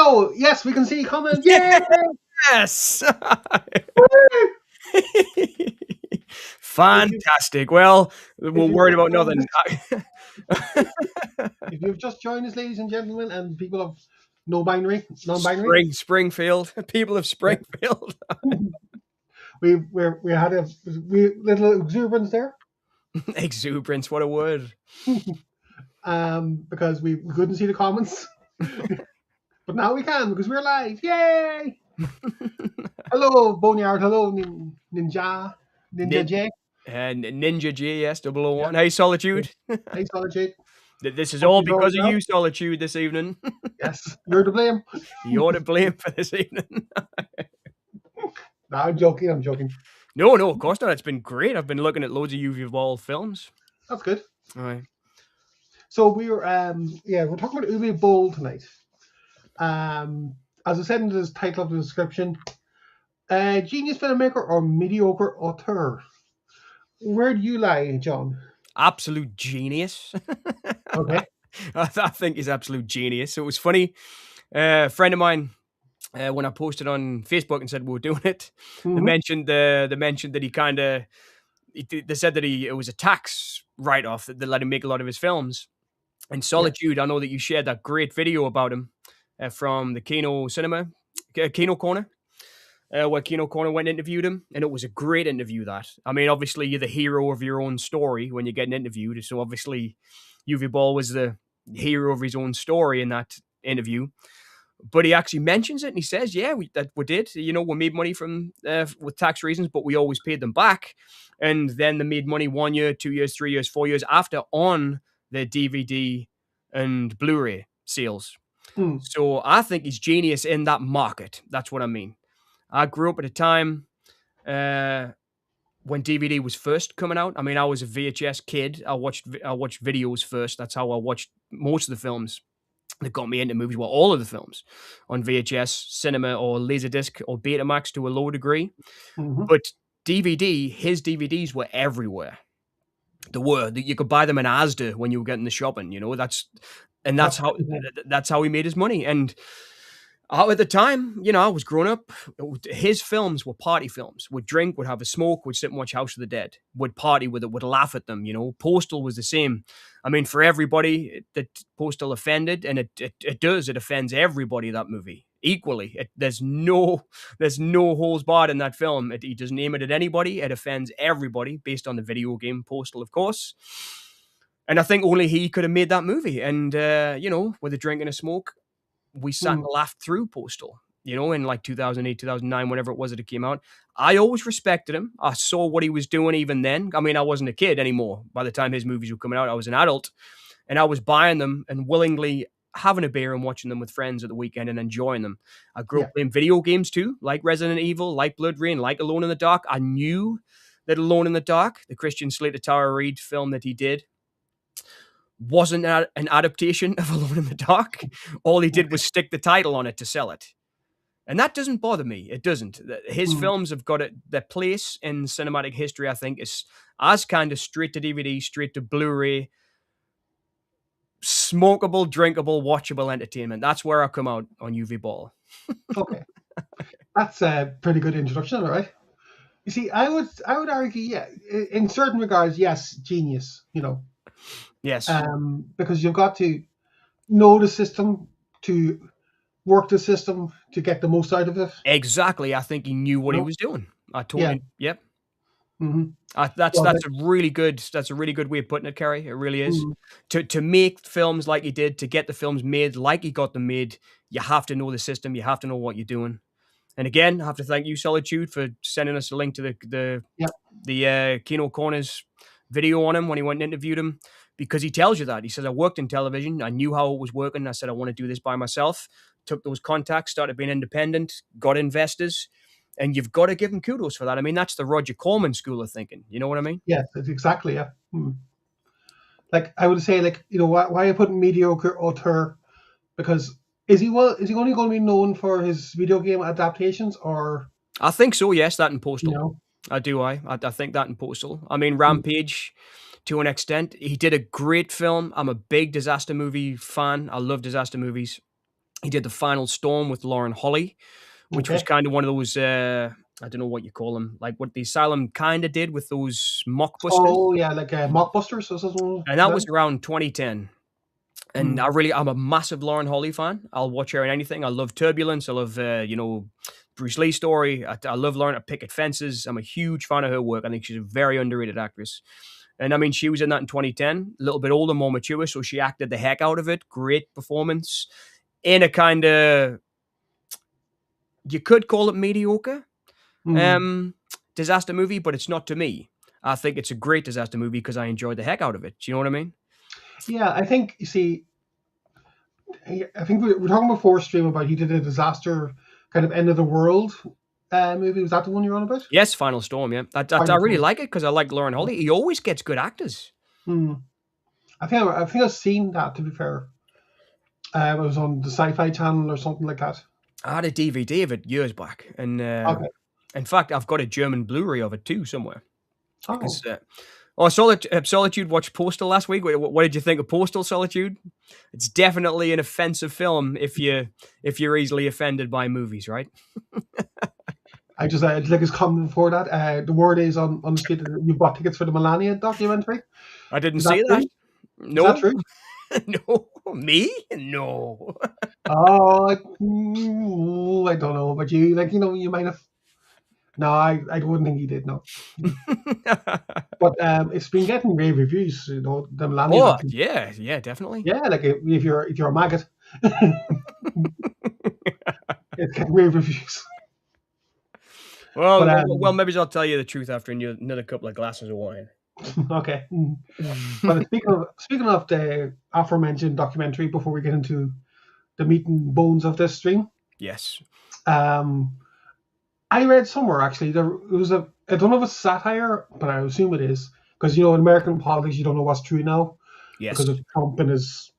Hello. Yes, we can see you coming. Yay! Yes. Woo! Fantastic. Well, we're you've worried just about joined nothing. if you've just joined us, ladies and gentlemen, and people of non-binary, Springfield. People of yeah, Springfield. we had a little exuberance there, Exuberance, what a word. because we couldn't see the comments, but now we can because we're live. Yay! Hello, Boneyard. Hello, Ninja J. And Ninja GS Yeah. 001. Hey, Solitude. Hey, Solitude. This is Hope all you're doing because of well. you, Solitude, this evening. Yes, you're to blame. You're to blame for this evening. No, I'm joking. No, of course not. It's been great. I've been looking at loads of Uwe Boll films. That's good. All right. So we're talking about Uwe Boll tonight. As I said in the title of the description, genius filmmaker or mediocre auteur. Where do you lie, John? Absolute genius. Okay. I think he's absolute genius. So it was funny. A friend of mine, when I posted on Facebook and said we were doing it, they mentioned that he kind of. They said that it was a tax write-off that let him make a lot of his films. And Solitude, I know that you shared that great video about him from the Kino Corner, where Kino Corner went and interviewed him, and it was a great interview. That, I mean, obviously you're the hero of your own story when you're getting interviewed, so obviously Uwe Boll was the hero of his own story in that interview. But he actually mentions it, and he says, "Yeah, we did. You know, we made money from with tax reasons, but we always paid them back. And then they made money 1 year, 2 years, 3 years, 4 years after on their DVD and Blu-ray sales." So I think he's genius in that market. That's what I mean. I grew up at a time when DVD was first coming out. I mean, I was a VHS kid. I watched videos first. That's how I watched most of the films that got me into movies. Well, all of the films on VHS, cinema, or Laserdisc, or Betamax to a low degree. But his DVDs were everywhere. You could buy them in Asda when you were getting the shopping. You know, that's how he made his money. And at the time, you know, I was growing up. His films were party films. Would drink, would have a smoke, would sit and watch House of the Dead, would party with it, would laugh at them. You know, Postal was the same. I mean, for everybody that Postal offended, and it offends everybody, that movie, equally. There's no holes barred in that film. He doesn't aim it at anybody. It offends everybody based on the video game Postal, of course. And I think only he could have made that movie. And, you know, with a drink and a smoke, we sat and laughed through Postal, you know, in like 2008, 2009, whenever it was that it came out. I always respected him. I saw what he was doing even then. I mean, I wasn't a kid anymore. By the time his movies were coming out, I was an adult, and I was buying them and willingly having a beer and watching them with friends at the weekend and enjoying them. I grew up playing video games too, like Resident Evil, like Blood Rain, like Alone in the Dark. I knew that Alone in the Dark, the Christian Slater Tara Reid film that he did, wasn't an adaptation of Alone in the Dark. All he did was stick the title on it to sell it. And that doesn't bother me. It doesn't. His films have got their place in cinematic history, I think, is as kind of straight to DVD, straight to Blu-ray, smokable, drinkable, watchable entertainment. That's where I come out on Uwe Boll. Okay. That's a pretty good introduction, all right? You see, I would argue, yeah, in certain regards, yes, genius, you know. Yes. Because you've got to know the system, to work the system, to get the most out of it. Exactly. I think he knew what he was doing. Yep. That's a really good way of putting it, Kerry. It really is. To make films like he did, to get the films made like he got them made, you have to know the system. You have to know what you're doing. And again, I have to thank you, Solitude, for sending us a link to the Kino Corners video on him when he went and interviewed him, because he tells you that. He says, I worked in television. I knew how it was working. I said, I want to do this by myself. Took those contacts, started being independent, got investors, and you've got to give him kudos for that. I mean, that's the Roger Corman school of thinking. You know what I mean? Yes, exactly, yeah. Like, I would say, like, you know, why are you putting mediocre auteur? Because is he only going to be known for his video game adaptations, or? I think so, yes, that and Postal. You know? I think that and Postal. I mean, Rampage, to an extent. He did a great film. I'm a big disaster movie fan. I love disaster movies. He did The Final Storm with Lauren Holly, which was Okay. kind of one of those, I don't know what you call them, like what the Asylum kind of did with those mockbusters. Oh yeah, like Mockbusters. So this one, And is that that? was around 2010. And Mm. I'm a massive Lauren Holly fan. I'll watch her in anything. I love Turbulence. I love, Bruce Lee story. I love Lauren at Picket Fences. I'm a huge fan of her work. I think she's a very underrated actress. And I mean, she was in that in 2010, a little bit older, more mature. So she acted the heck out of it. Great performance in a kind of, you could call it mediocre Mm. disaster movie, but it's not to me. I think it's a great disaster movie because I enjoyed the heck out of it. Do you know what I mean? Yeah, I think you see. I think we were talking before stream about he did a disaster kind of end of the world movie. Was that the one you're on about? Yes, Final Storm. Yeah, I Final really Storm. like it because I like Lauren Holly. He always gets good actors. Hmm. I think I've seen that. To be fair, it was on the Sci-Fi Channel or something like that. I had a DVD of it years back, and Okay. in fact, I've got a German Blu-ray of it too somewhere. Oh, Because Solitude watched Postal last week. What did you think of Postal, Solitude? It's definitely an offensive film if you're easily offended by movies, right? I just like his comment before that. The word is on the street that you bought tickets for the Melania documentary. I didn't Is that see that. true? Is that No, true? no, me, no. Oh, I don't know, but you like you might have. No, I wouldn't think he did. No, but it's been getting rave reviews. The Melania Oh documentary. yeah, definitely. Yeah, like if you're a maggot, it's getting rave reviews. Well, But well, maybe I'll tell you the truth after another couple of glasses of wine. okay. But speaking of the aforementioned documentary, before we get into the meat and bones of this stream, Yes. um, I read somewhere actually there was I don't know if it's satire, but I assume it is because in American politics you don't know what's true now Yes. because of Trump and his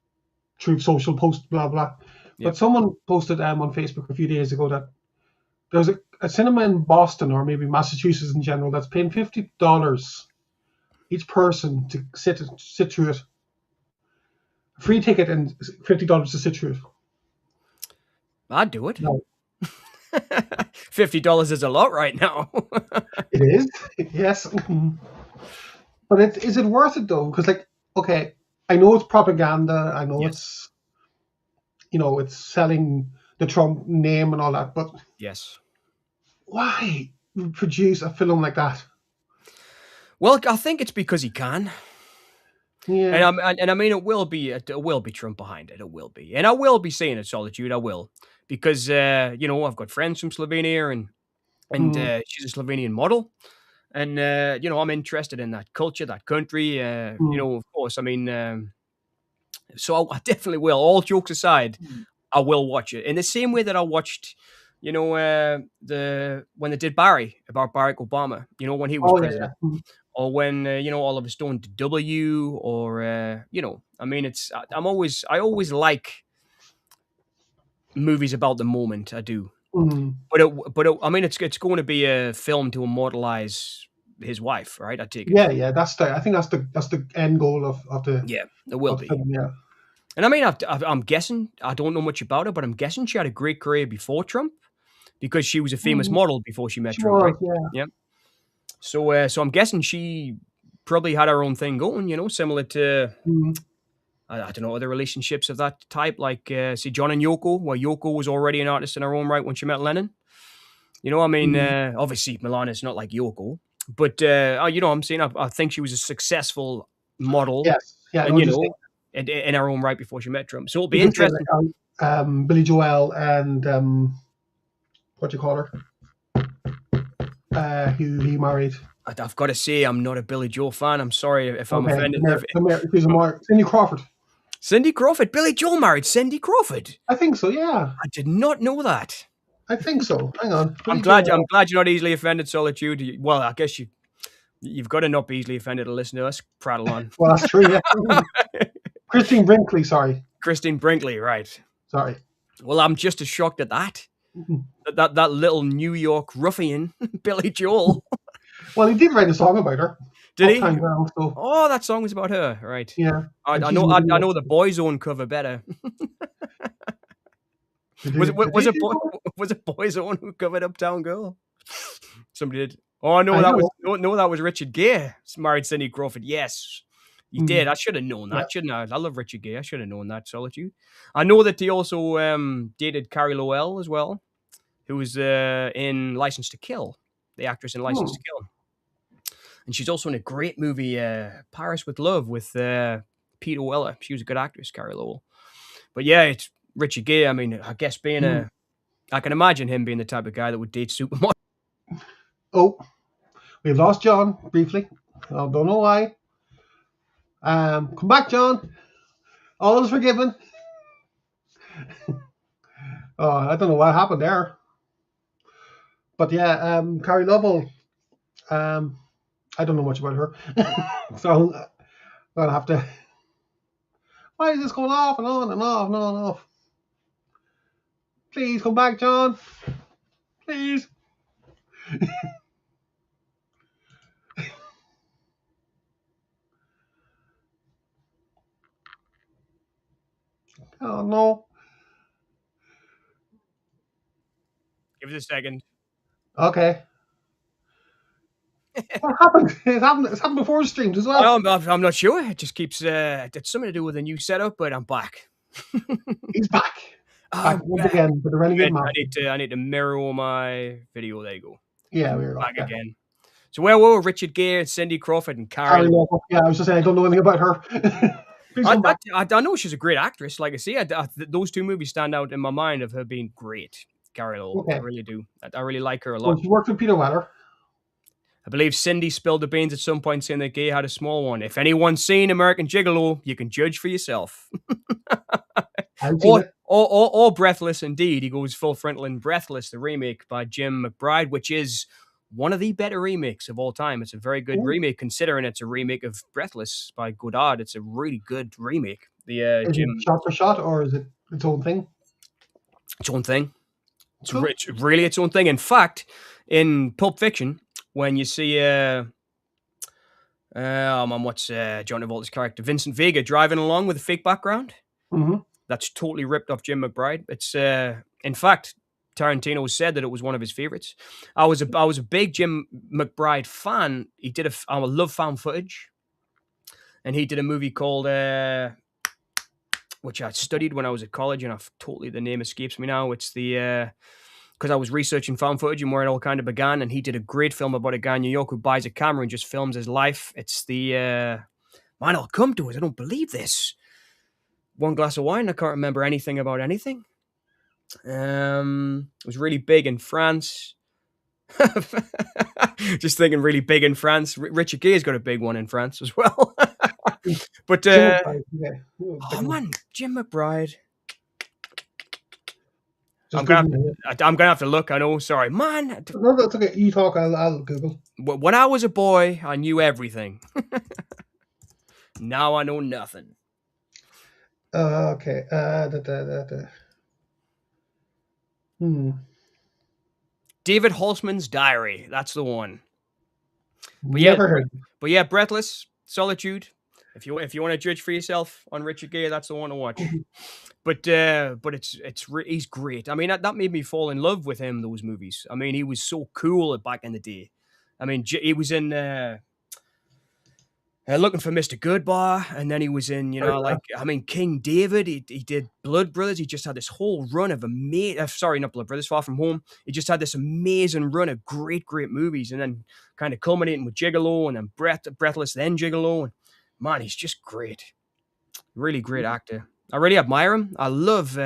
Truth Social post blah blah. But Yep. someone posted on Facebook a few days ago that there's a cinema in Boston or maybe Massachusetts in general that's paying $50 each person to sit through it. Free ticket and $50 to sit through it. I'd do it. No, $50 is a lot right now. it is. Yes. But is it worth it though? Because okay, I know it's propaganda. I know Yes. it's selling the Trump name and all that. But Yes. why produce a film like that? Well, I think it's because he can. Yeah. And I mean, it will be Trump behind it. It will be, and I will be seeing it, Solitude. I will, because I've got friends from Slovenia, and Mm, she's a Slovenian model, and I'm interested in that culture, that country. mm, Of course, I mean, so I definitely will. All jokes aside, I will watch it in the same way that I watched, when they did Barry about Barack Obama. When he was oh yeah, yeah. president. Or when Oliver Stone did W, or I mean, I always like movies about the moment. I do, Mm, I mean, it's going to be a film to immortalize his wife, right? I take it. yeah, yeah. I think that's the end goal of the Yeah, there will be. film. Yeah. And I mean, I'm guessing I don't know much about her, but I'm guessing she had a great career before Trump because she was a famous Mm, model before she met she Trump, was. right? Yeah. Yeah. So I'm guessing she probably had her own thing going, similar to. Mm, I don't know, other relationships of that type, like, see, John and Yoko, where Yoko was already an artist in her own right when she met Lennon. I mean, mm, obviously, Milana's not like Yoko, but, I'm saying I think she was a successful model yes. Yeah. and, No, just in her own right before she met Trump. So it'll you be could say interesting. Billy Joel and what do you call her? Who he married. I've got to say, I'm not a Billy Joel fan. I'm sorry if I'm offended. Who's more? Cindy Crawford. Cindy Crawford. Billy Joel married Cindy Crawford. I think so. Yeah, I did not know that. I think so. Hang on. I'm glad you're not easily offended, Solitude. Well, I guess you've got to not be easily offended to listen to us prattle on. Well, that's true. Yeah. Christine Brinkley. Sorry. Christine Brinkley, right? Sorry. Well, I'm just as shocked at that. That little New York ruffian, Billy Joel. Well, he did write a song about her. Did he? Uptown Girl, so, Oh, that song was about her, right? yeah. I And she's know. in the I video. know the Boyzone cover better. Was it Did was he it do boy, that? was it Boyzone who covered Uptown Girl? Somebody did. Oh no, I that was know. no, that was Richard Gere. Married Cindy Crawford. Yes, he did. Mm, I should have known yeah. that, shouldn't I? I love Richard Gere. I should have known that. Solitude. I know that he also dated Carrie Lowell as well, who was in License to Kill, the actress in License Hmm. to Kill, and she's also in a great movie, Paris with Love, with Peter Weller. She was a good actress, Carrie Lowell. But yeah, it's Richard Gere. I mean, I guess Hmm. I can imagine him being the type of guy that would date supermodels. Oh, we've lost John briefly. I don't know why. Come back, John. All is forgiven. Oh, I don't know what happened there. But yeah, Carrie Lovell. Um, I don't know much about her, so I'm gonna have to. Why is this going off and on and off and on and off? Please come back, John. Please. Oh no. Give it a second. Okay. What happened? It's happened before streams as well. I'm not sure. It just keeps. It's something to do with a new setup, but I'm back. He's back. Back I'm once back. again for the Renegade Wait, Master. I need to mirror my video. There you go. Yeah, I'm we go. back Yeah. again. So where were Richard Gere, Cindy Crawford, and Carrie Carrie? Lovell. Yeah, I was just saying I don't know anything about her. Please come back. I know she's a great actress. Like I say, those two movies stand out in my mind of her being great. Carrie Lowell. I Okay. really do. I really like her a Well, lot. she worked with Peter Weller. I believe Cindy spilled the beans at some point saying that Gay had a small one. If anyone's seen American Gigolo, you can judge for yourself. I haven't seen it. Or Breathless, indeed. He goes full frontal in Breathless, the remake by Jim McBride, which is one of the better remakes of all time. It's a very good Ooh. remake, considering it's a remake of Breathless by Godard. It's a really good remake. The Is it Jim, shot for shot or is it its own thing? its own thing. It's Cool. really its own thing. In fact, in Pulp Fiction, when you see what's John Travolta's character, Vincent Vega, driving along with a fake background, Mm-hmm. that's totally ripped off Jim McBride. It's in fact, Tarantino said that it was one of his favorites. I was a big Jim McBride fan. He did I love found footage, and he did a movie called which I studied when I was at college, and the name escapes me now. It's the because I was researching found footage and where it all kind of began, and he did a great film about a guy in New York who buys a camera and just films his life. It's the man, I'll come to it. I don't believe this. One Glass of Wine. I can't remember anything about anything. It was really big in France. Just thinking really big in France. Richard Gere's got a big one in France as well. But Jim McBride, yeah. oh man, Jim McBride. Just I'm gonna have to look. I know. Sorry, man. No, that's okay. You talk. I'll Google. When I was a boy, I knew everything. Now I know nothing. Okay. David Holzman's Diary. That's the one. Never heard. But yeah, Breathless, Solitude. If you want to judge for yourself on Richard Gere, that's the one to watch. But he's great. I mean, that made me fall in love with him. Those movies. I mean, he was so cool back in the day. I mean, he was in Looking for Mr. Goodbar, and then he was in, King David. He did Blood Brothers. He just had this whole run of not Blood Brothers, Far From Home. He just had this amazing run of great movies, and then kind of culminating with Gigolo, and then Breathless, then Gigolo. And man, he's just great. Really great actor. I really admire him. I love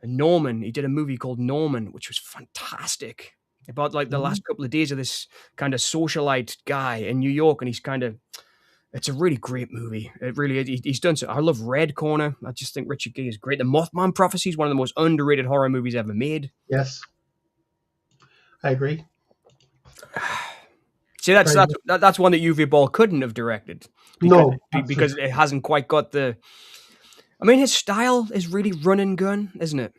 Norman. He did a movie called Norman, which was fantastic. About like the last couple of days of this kind of socialite guy in New York, and it's a really great movie. It really is. He's done so. I love Red Corner. I just think Richard Gere is great. The Mothman Prophecy is one of the most underrated horror movies ever made. Yes, I agree. See, that's one that Uwe Boll couldn't have directed because it hasn't quite got the. I mean, his style is really run and gun, isn't it?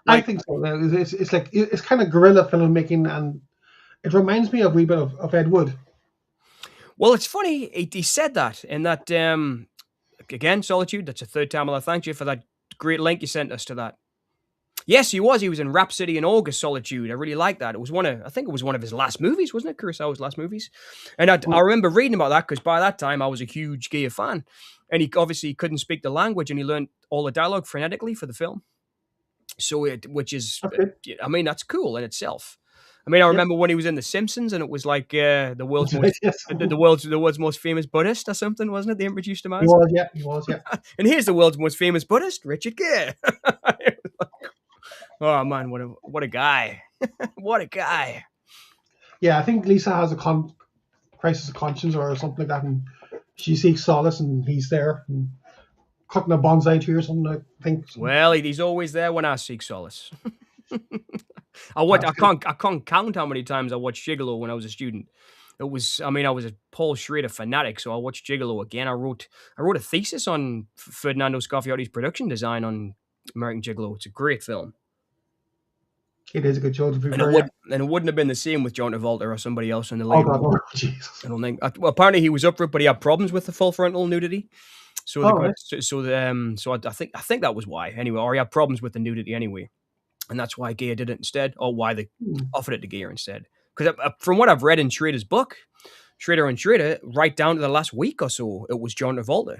I think so. It's like it's kind of guerrilla filmmaking, and it reminds me a wee bit of Ed Wood. Well, it's funny he said that in that again, Solitude. That's the third time I'll thank you for that great link you sent us to that. Yes, he was. He was in Rhapsody in August, Solitude. I really liked that. It was I think it was one of his last movies, wasn't it? Kurosawa's last movies. And I remember reading about that because by that time I was a huge Gear fan. And he obviously couldn't speak the language and he learned all the dialogue phonetically for the film. So which is, I mean, that's cool in itself. I mean, I remember when he was in The Simpsons and it was like the world's most famous Buddhist or something, wasn't it? They introduced him as. He was, yeah. And here's the world's most famous Buddhist, Richard Gere. Oh man, what a guy! What a guy! Yeah, I think Lisa has a crisis of conscience or something like that, and she seeks solace, and he's there and cutting a bonsai tree or something. I think. Well, he's always there when I seek solace. I can't count how many times I watched Gigolo when I was a student. It was, I mean, I was a Paul Schrader fanatic, so I watched Gigolo again. I wrote a thesis on Ferdinando Scarfiotti's production design on American Gigolo. It's a great film. It is a good show to be fair. And it wouldn't have been the same with John Travolta or somebody else in the late. Oh, God, no. Jesus. I don't think. Well, apparently he was up for it, but he had problems with the full frontal nudity. So I think that was why. Anyway, or he had problems with the nudity anyway, and that's why Gere did it instead, or why they offered it to Gere instead. Because from what I've read in Schrader's book, Schrader and Schrader, right down to the last week or so, it was John Travolta.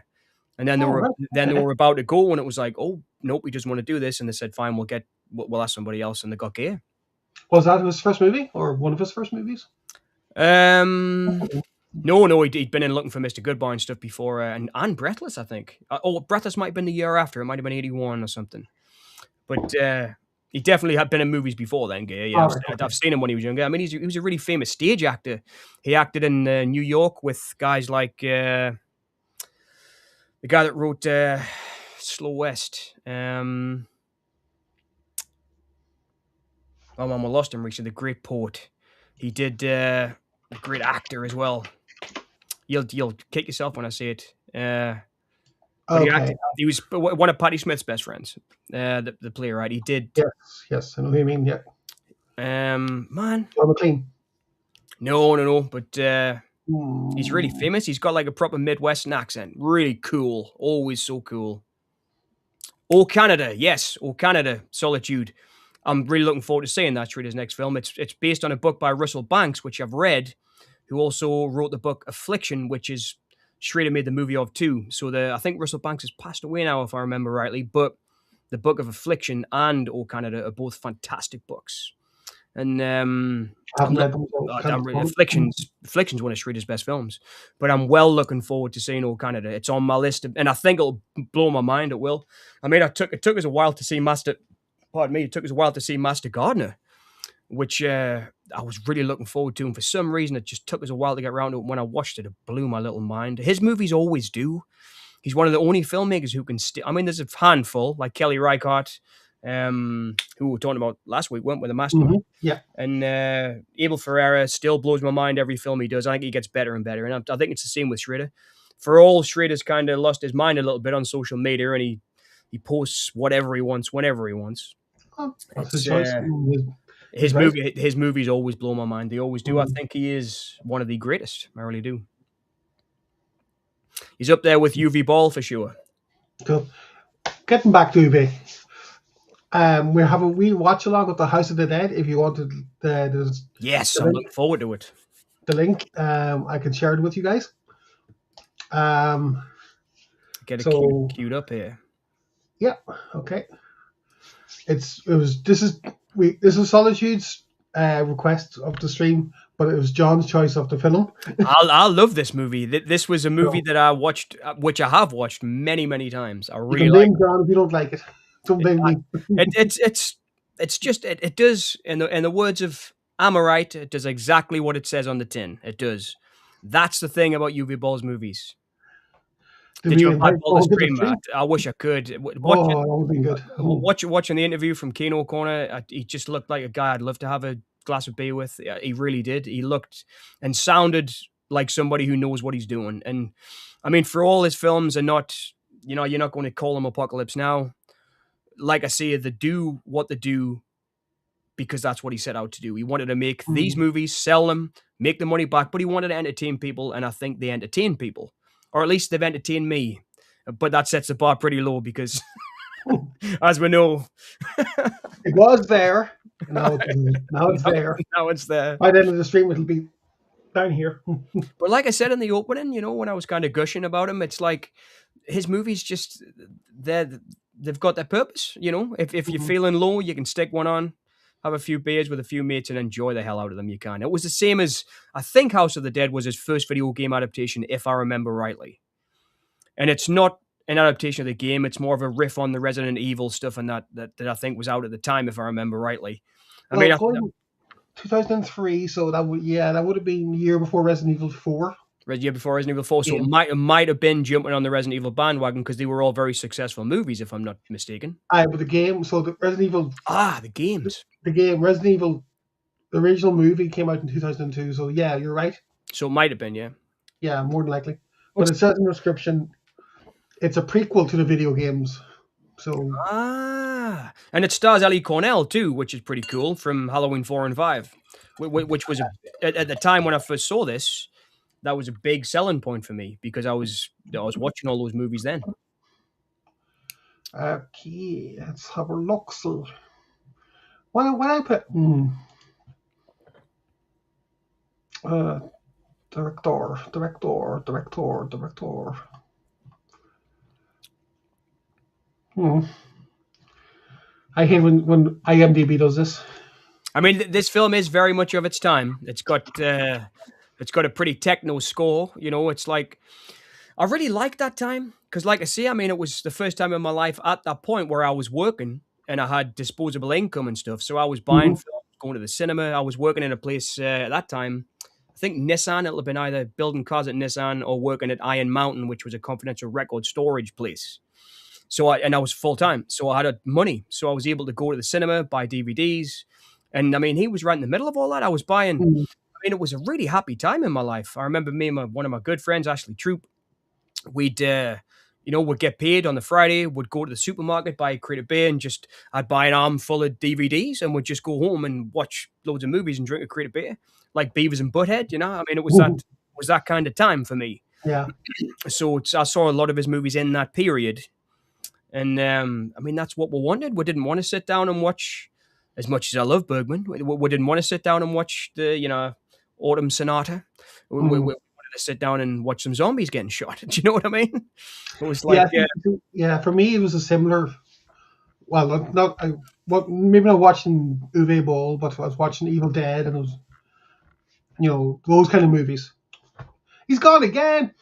And then they were about to go, and it was like, oh nope, we just want to do this, and they said, fine, we'll ask somebody else, and they got Gere. Was that his first movie or one of his first movies? No, he'd been in Looking for Mr. Goodbar and stuff before, and Breathless, I think. Breathless might have been the year after. It might have been 81 or something. But he definitely had been in movies before then, Gere. Yeah, I've seen him when he was younger. I mean, he was a really famous stage actor. He acted in New York with guys like the guy that wrote Slow West. Oh man, we lost him recently. The great poet. He did a great actor as well. You'll kick yourself when I say it. He was one of Patti Smith's best friends. The playwright. He did. Yes, I know who you mean. Yeah. Man. John McClane. No. But he's really famous. He's got like a proper Midwestern accent. Really cool. Always so cool. Oh Canada, yes. Oh Canada, Solitude. I'm really looking forward to seeing that Schrader's next film. It's based on a book by Russell Banks, which I've read, who also wrote the book Affliction, which is Schrader made the movie of too. So I think Russell Banks has passed away now, if I remember rightly. But the book of Affliction and Oh Canada are both fantastic books. And Affliction's one of Schrader's best films. But I'm well looking forward to seeing Oh Canada. It's on my list, and I think it'll blow my mind. It will. I mean, it took us a while to see Master. Pardon me. It took us a while to see Master Gardener, which I was really looking forward to, and for some reason, it just took us a while to get around to it. When I watched it, it blew my little mind. His movies always do. He's one of the only filmmakers who can I mean, there's a handful, like Kelly Reichardt, who we were talking about last week, weren't we? The Master. Mm-hmm. Yeah. And Abel Ferrara still blows my mind every film he does. I think he gets better and better. And I think it's the same with Schrader. For all, Schrader's kind of lost his mind a little bit on social media, and he posts whatever he wants, whenever he wants. Oh, that's his choice. His movies always blow my mind. They always do. I think he is one of the greatest. I really do. He's up there with Uwe Boll for sure. Cool. Getting back to Uwe, we're having a wee watch along with the House of the Dead. If you wanted, yes, I'm looking forward to it. The link, I can share it with you guys. Get it queued up here. Yeah. Okay. This is Solitude's request of the stream, but it was John's choice of the film. I love this movie. This was a movie that I watched, which I have watched many, many times. I really like it. John, if you don't like it, don't blame me. It's just it does, in the words of Amorite, it does exactly what it says on the tin. It does. That's the thing about Uwe Boll's movies. Did you invite Boll to stream? I wish I could. That would be good. Watching the interview from Kino Corner, he just looked like a guy I'd love to have a glass of beer with. He really did. He looked and sounded like somebody who knows what he's doing. And I mean, for all his films are not, you're not going to call them Apocalypse Now. Like I say, they do what they do because that's what he set out to do. He wanted to make these movies, sell them, make the money back, but he wanted to entertain people, and I think they entertain people. Or at least they've entertained me. But that sets the bar pretty low because As we know. It was there. Now it's now it's there. Now it's there. By the end of the stream, it'll be down here. But like I said in the opening, you know, when I was kind of gushing about him, it's like his movies just they've got their purpose. You know, if you're feeling low, you can stick one on, have a few beers with a few mates, and enjoy the hell out of them. You can. It was the same as I think House of the Dead was his first video game adaptation, if I remember rightly. And it's not an adaptation of the game; it's more of a riff on the Resident Evil stuff, and that I think was out at the time, if I remember rightly. I mean, 2003, so that would have been the year before Resident Evil 4. Year before Resident Evil 4, so it might have been jumping on the Resident Evil bandwagon because they were all very successful movies, if I'm not mistaken. But the game, so the Resident Evil... the games. The game, Resident Evil, the original movie came out in 2002, so yeah, you're right. So it might have been, yeah. Yeah, more than likely. But it says in the description, it's a prequel to the video games. So and it stars Ellie Cornell too, which is pretty cool, from Halloween 4 and 5, which was at the time when I first saw this, that was a big selling point for me because I was watching all those movies then. Okay, let's have a look. So what I put director. I hate when IMDb does this. I mean, this film is very much of its time. It's got a pretty techno score. You know, it's like I really liked that time because, like I say, I mean, it was the first time in my life at that point where I was working and I had disposable income and stuff. So I was buying films, going to the cinema. I was working in a place at that time. I think Nissan. It'll have been either building cars at Nissan or working at Iron Mountain, which was a confidential record storage place. So I was full time, so I had money, so I was able to go to the cinema, buy DVDs, and I mean, he was right in the middle of all that. I was buying. I mean, it was a really happy time in my life. I remember me and one of my good friends, Ashley Troop, we'd get paid on the Friday, would go to the supermarket, buy a crate of beer, and I'd buy an arm full of DVDs, and would just go home and watch loads of movies and drink a crate of beer, like Beavis and Butthead. You know, I mean, it was that kind of time for me. Yeah. So I saw a lot of his movies in that period. And, I mean, that's what we wanted. We didn't want to sit down and watch, as much as I love Bergman, we didn't want to sit down and watch the, Autumn Sonata. We wanted to sit down and watch some zombies getting shot. Do you know what I mean? It was like... Yeah, for me, it was a similar... Well, maybe not watching Uwe Boll, but I was watching Evil Dead, and it was, those kind of movies. He's gone again!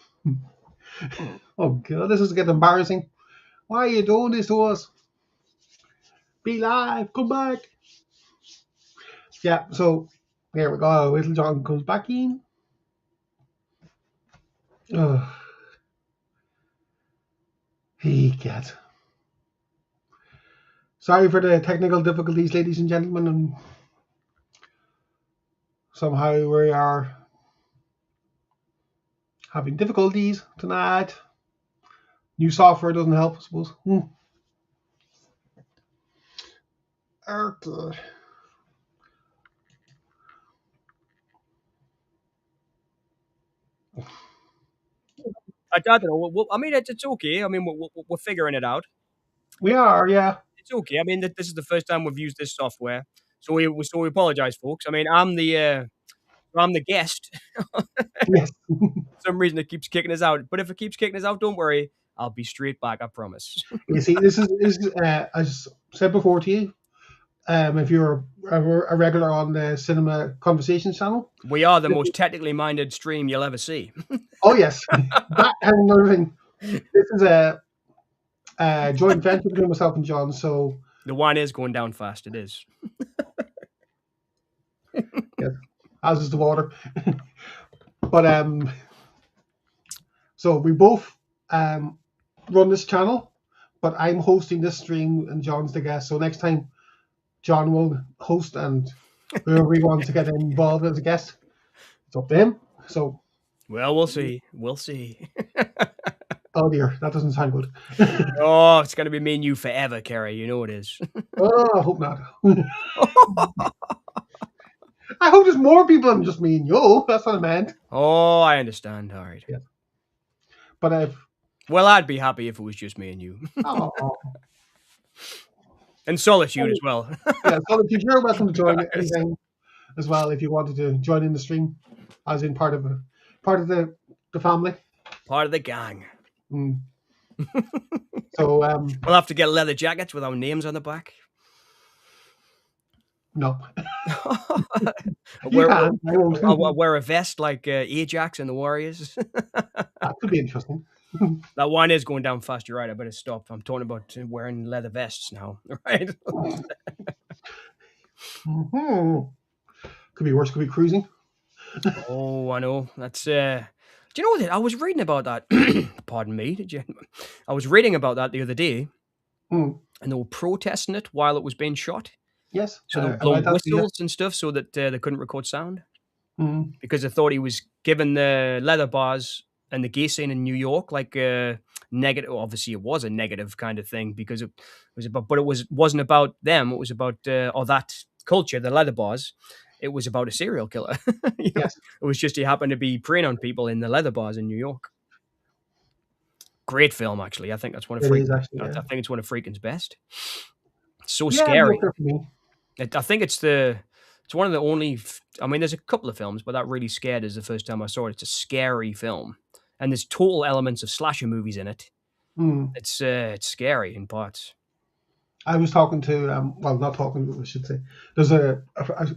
Oh, God, this is getting embarrassing. Why are you doing this to us? Be live, come back. Yeah, so here we go. Little John comes back in. He gets. Sorry for the technical difficulties, ladies and gentlemen, and somehow we are having difficulties tonight. New software doesn't help, I suppose. Okay. I don't know. I mean, it's okay. I mean, we're figuring it out. We are, yeah. It's okay. I mean, this is the first time we've used this software, so we apologize, folks. I mean, I'm the guest. Yes. For some reason, it keeps kicking us out. But if it keeps kicking us out, don't worry. I'll be straight back. I promise. You see, this is as said before to you. If you're a regular on the Cinema Conversations channel, we are the most technically minded stream you'll ever see. Oh yes, that and another thing. This is a joint venture between myself and John. So the wine is going down fast. It is. Yes, as is the water. But so we both run this channel, but I'm hosting this stream and John's the guest. So next time, John will host, and whoever we want to get involved as a guest, it's up to him. So, well, we'll see. We'll see. Oh dear, that doesn't sound good. Oh, it's going to be me and you forever, Kerry. You know it is. Oh, I hope not. I hope there's more people than just me and you. That's what I meant. Oh, I understand. All right. Yeah. But well, I'd be happy if it was just me and you. Oh. And solitude as well. Yeah, Solitude, you're welcome to join anything as well if you wanted to join in the stream, as in part of the family. Part of the gang. Mm. So We'll have to get leather jackets with our names on the back. no, wear, can. I won't. I'll wear a vest like Ajax and the Warriors. That could be interesting. That wine is going down fast. You're right. I better stop. I'm talking about wearing leather vests now. Right? Mm-hmm. Could be worse. Could be cruising. Oh, I know. That's. Do you know what? I was reading about that. Pardon me. Did you? I was reading about that the other day, Mm. and they were protesting it while it was being shot. Yes. So they were blowing whistles and stuff so that they couldn't record sound because they thought he was giving the leather bars and the gay scene in New York like a negative. Obviously, it was a negative kind of thing because it was about, but wasn't about them. It was about or that culture, the leather bars. It was about a serial killer. Yes. It was just he happened to be preying on people in the leather bars in New York. Great film, actually. I think that's one of Friedkin's. I think it's one of Friedkin's best. So scary. I think it's one of the only. I mean, there's a couple of films, but that really scared us the first time I saw it. It's a scary film, and there's total elements of slasher movies in it. It's scary in parts. I was talking to well, not talking, I should say. There's a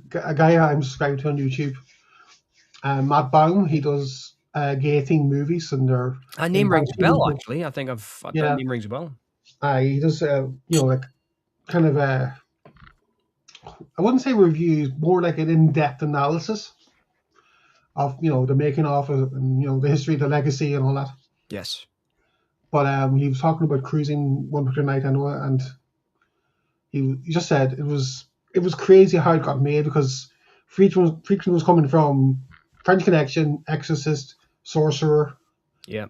guy I'm subscribed to on YouTube, Matt Baum. He does gay themed movies, and they're. That name rings a bell. Actually, I think that name rings a bell. He does like kind of I wouldn't say reviews, more like an in-depth analysis of the making of it and the history, the legacy, and all that. Yes. But he was talking about Cruising one particular night, I know, and he just said it was crazy how it got made because Friedkin was coming from French Connection, Exorcist, Sorcerer. Yeah.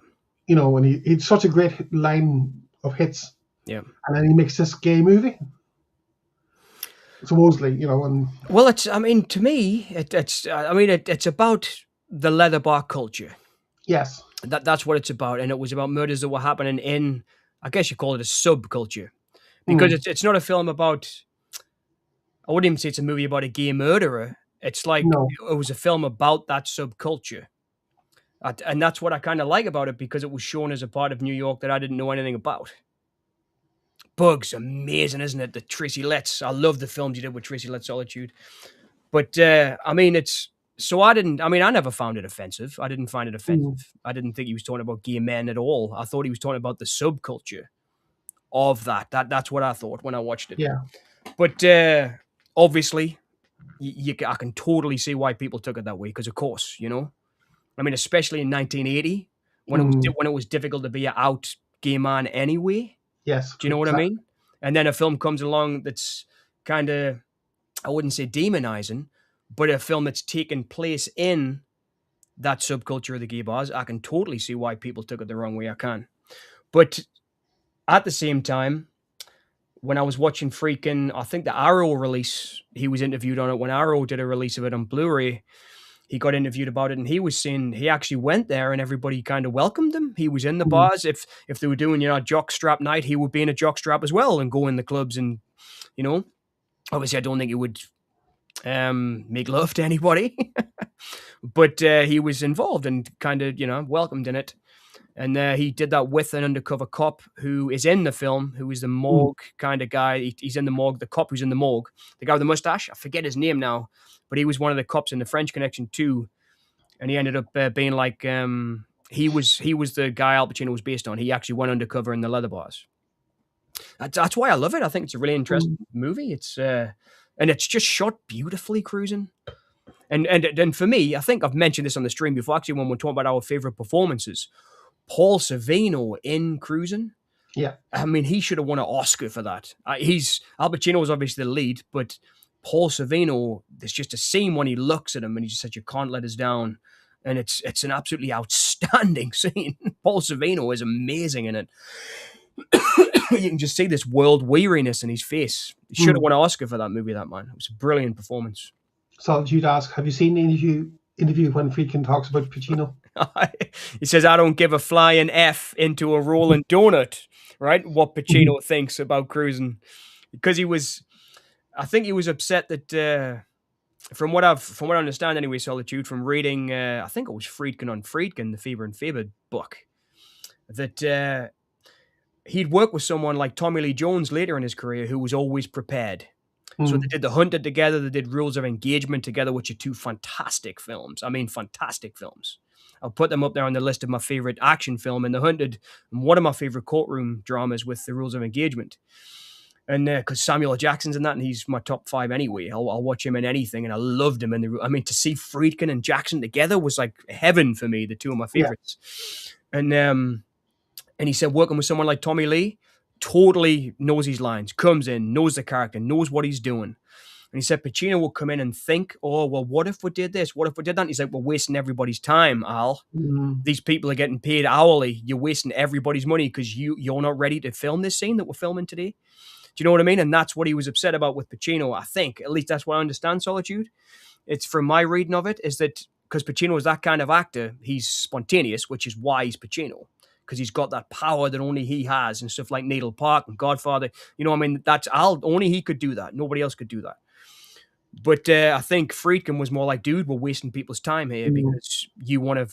And he had such a great line of hits. Yeah. And then he makes this gay movie. Supposedly, and well, to me, it's about the leather bar culture. Yes, that's what it's about, and it was about murders that were happening in, I guess you call it a subculture, because it's not a film about. I wouldn't even say it's a movie about a gay murderer. It's like it was a film about that subculture, and that's what I kind of like about it because it was shown as a part of New York that I didn't know anything about. Bugs, amazing, isn't it? The Tracy Letts. I love the films you did with Tracy Letts Solitude. But, I never found it offensive. I didn't find it offensive. I didn't think he was talking about gay men at all. I thought he was talking about the subculture of that. That's what I thought when I watched it. Yeah. But, obviously, I can totally see why people took it that way. Because, of course, especially in 1980, when it was difficult to be an out gay man anyway. Yes. Do you know what I mean? And then a film comes along that's kind of, I wouldn't say demonizing, but a film that's taken place in that subculture of the gay bars. I can totally see why people took it the wrong way. I can. But at the same time, when I was watching Friedkin, I think the Arrow release, he was interviewed on it. When Arrow did a release of it on Blu-ray, he got interviewed about it, and he was saying he actually went there and everybody kind of welcomed him. He was in the bars. If they were doing, a jockstrap night, he would be in a jockstrap as well and go in the clubs and, obviously I don't think he would make love to anybody, but he was involved and kind of, welcomed in it. And he did that with an undercover cop who is in the film, who is the morgue kind of guy. He's in the morgue, the cop who's in the morgue, the guy with the mustache. I forget his name now, but he was one of the cops in the French Connection too. And he ended up being like, he was the guy Al Pacino was based on. He actually went undercover in the leather bars. That's why I love it. I think it's a really interesting movie. It's and it's just shot beautifully, Cruising. And for me, I think I've mentioned this on the stream before, actually, when we're talking about our favorite performances. Paul Sorvino in Cruising. Yeah. He should have won an Oscar for that. Al Pacino was obviously the lead, but Paul Sorvino, there's just a scene when he looks at him and he just said, "You can't let us down." And it's an absolutely outstanding scene. Paul Sorvino is amazing in it. You can just see this world weariness in his face. He should have won an Oscar for that movie, that man. It was a brilliant performance. So you'd ask, have you seen the interview when Friedkin talks about Pacino? He says, "I don't give a flying F into a rolling donut." right? What Mhm. Pacino thinks about cruising, because I think he was upset that, from what I understand anyway, Solitude, from reading, I think it was Friedkin on Friedkin, the Fever and Faber book, that he'd work with someone like Tommy Lee Jones later in his career who was always prepared. So they Mm. did The Hunted together, they did Rules of Engagement together, which are two fantastic films. I mean, fantastic films. I'll put them up there on the list of my favorite action film, and The Hunted, and one of my favorite courtroom dramas with the Rules of Engagement. And because Samuel L. Jackson's in that, and he's my top five anyway. I'll watch him in anything, and I loved him in the. I mean, to see Friedkin and Jackson together was like heaven for me. The two of my Yeah. favorites, and he said working with someone like Tommy Lee, totally knows his lines, comes in, knows the character, knows what he's doing. And he said Pacino will come in and think, oh, well, what if we did this? What if we did that? And he's like, we're wasting everybody's time, Al. Mm. These people are getting paid hourly. You're wasting everybody's money because you're not ready to film this scene that we're filming today. Do you know what I mean? And that's what he was upset about with Pacino, I think. At least that's what I understand, Solitude. It's from my reading of it, is that because Pacino is that kind of actor, he's spontaneous, which is why he's Pacino. Because he's got that power that only he has, and stuff like Needle Park and Godfather. You know, I mean, that's Al. Only he could do that. Nobody else could do that. But I think Friedkin was more like, dude, we're wasting people's time here Mm. because you want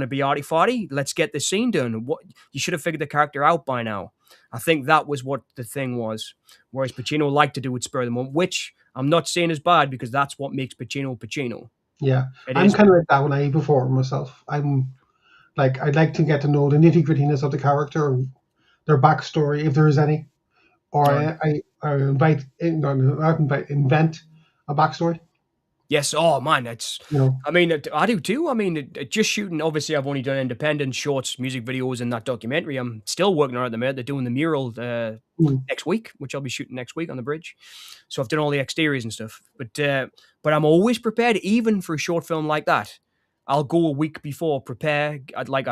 to be arty farty. Let's get this scene done. What you should have figured the character out by now. I think that was what the thing was. Whereas Pacino liked to do it spur of the moment, which I'm not saying is bad because that's what makes Pacino Pacino. Yeah. It I'm is. kind of like that when I perform myself. I'm like, I'd like to get to know the nitty grittiness of the character, their backstory, if there is any, or All right. I invite, no, not invite, invent a backstory. Yes. Oh man, it's. You know. I mean, I do too. I mean, just shooting. Obviously, I've only done independent shorts, music videos, and that documentary. I'm still working on it at the minute. They're doing the mural Mm. next week, which I'll be shooting next week on the bridge. So I've done all the exteriors and stuff. But I'm always prepared, even for a short film like that. I'll go a week before, prepare. Like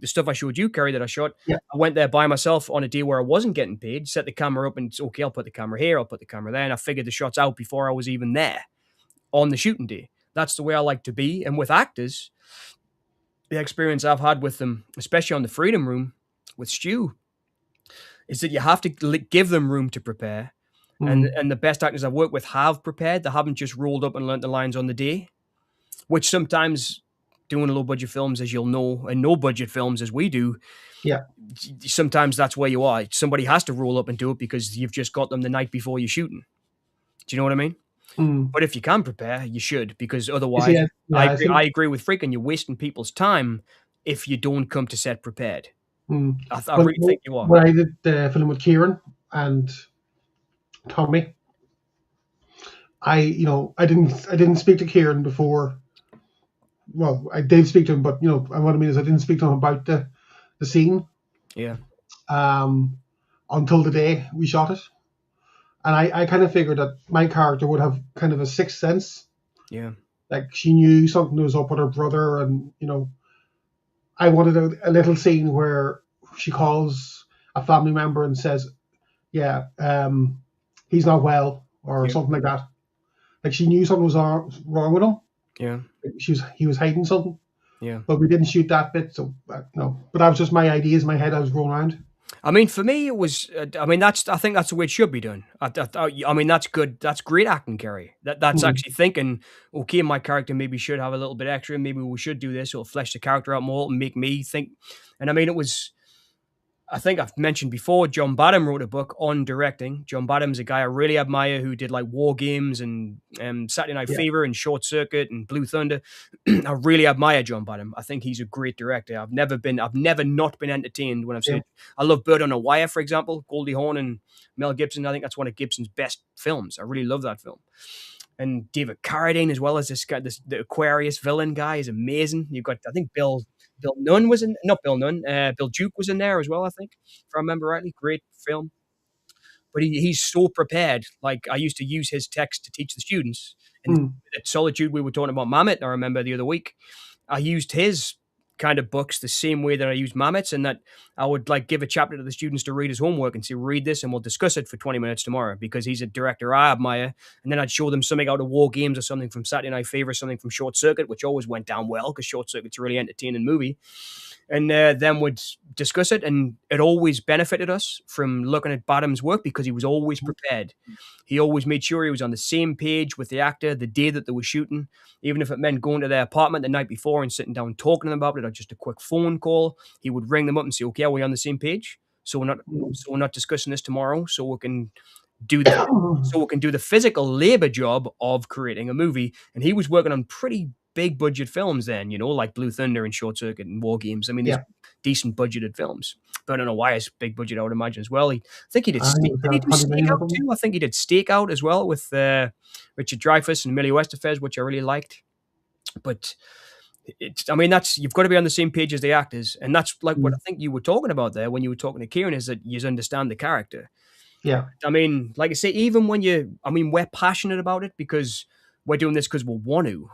the stuff I showed you, Kerry, that I shot. Yeah. I went there by myself on a day where I wasn't getting paid. Set the camera up, and it's okay. I'll put the camera here. I'll put the camera there, and I figured the shots out before I was even there on the shooting day. That's the way I like to be. And with actors, the experience I've had with them, especially on the Freedom Room with Stu, is that you have to give them room to prepare. Mm. And the best actors I've worked with have prepared. They haven't just rolled up and learnt the lines on the day, which sometimes doing low budget films, as you'll know, and no budget films as we do, Yeah. sometimes that's where you are. Somebody has to roll up and do it because you've just got them the night before you're shooting. Do you know what I mean? Mm. But if you can prepare, you should, because You see, otherwise, I yeah, I agree. think. I agree with Freakin'. You're wasting people's time if you don't come to set prepared. Mm. I really think you are. When I did the film with Kieran and Tommy, I didn't speak to Kieran before. Well, I did speak to him, but what I mean is I didn't speak to him about the scene Yeah, um, until the day we shot it, and I kind of figured that my character would have kind of a sixth sense, yeah, like she knew something was up with her brother, and I wanted a little scene where she calls a family member and says, "Yeah, he's not well," or yeah, something like that. Like she knew something was wrong with him. yeah, He was hiding something, yeah. but we didn't shoot that bit. So no, but that was just my ideas in my head. I was going around. I mean, for me, it was. I mean, I think that's the way it should be done. I mean, that's good. That's great acting, Kerry. That's Mm. actually thinking. Okay, my character maybe should have a little bit extra. Maybe we should do this. It'll flesh the character out more and make me think. And I mean, it was. I think I've mentioned before, John Badham wrote a book on directing. John Badham's a guy I really admire who did like War Games and Saturday Night Yeah. Fever and Short Circuit and Blue Thunder. I really admire John Badham. I think he's a great director. I've never not been entertained when I've seen Yeah. it. I love Bird on a Wire, for example, Goldie Hawn and Mel Gibson. I think that's one of Gibson's best films. I really love that film. And David Carradine, as well as this guy, the Aquarius villain guy, is amazing. You've got, I think, Bill Nunn was in, not Bill Nunn, Bill Duke was in there as well, I think, if I remember rightly. Great film. But he's so prepared. Like, I used to use his text to teach the students. And Mm. at Solitude, we were talking about Mamet, I remember the other week. I used his kind of books the same way that I use Mamet's, and that I would like give a chapter to the students to read as homework and say, read this and we'll discuss it for 20 minutes tomorrow because he's a director I admire. And then I'd show them something out of War Games or something from Saturday Night Fever, something from Short Circuit, which always went down well because Short Circuit's a really entertaining movie. And then would discuss it, and it always benefited us from looking at Badham's work because he was always prepared. He always made sure he was on the same page with the actor the day that they were shooting, even if it meant going to their apartment the night before and sitting down and talking to them about it, or just a quick phone call. He would ring them up and say, "Okay, are we on the same page? So we're not discussing this tomorrow, so we can do the physical labor job of creating a movie." And he was working on pretty big budget films then, like Blue Thunder and Short Circuit and War Games. I mean, these decent budgeted films. But I don't know why it's big budget, I would imagine as well. I think he did Stakeout too. I think he did Stakeout as well with Richard Dreyfuss and Emilio Estevez, which I really liked. But you've got to be on the same page as the actors. And that's like what I think you were talking about there when you were talking to Kieran, is that you understand the character. Yeah. I mean, like I say, even when we're passionate about it because we're doing this because we want to.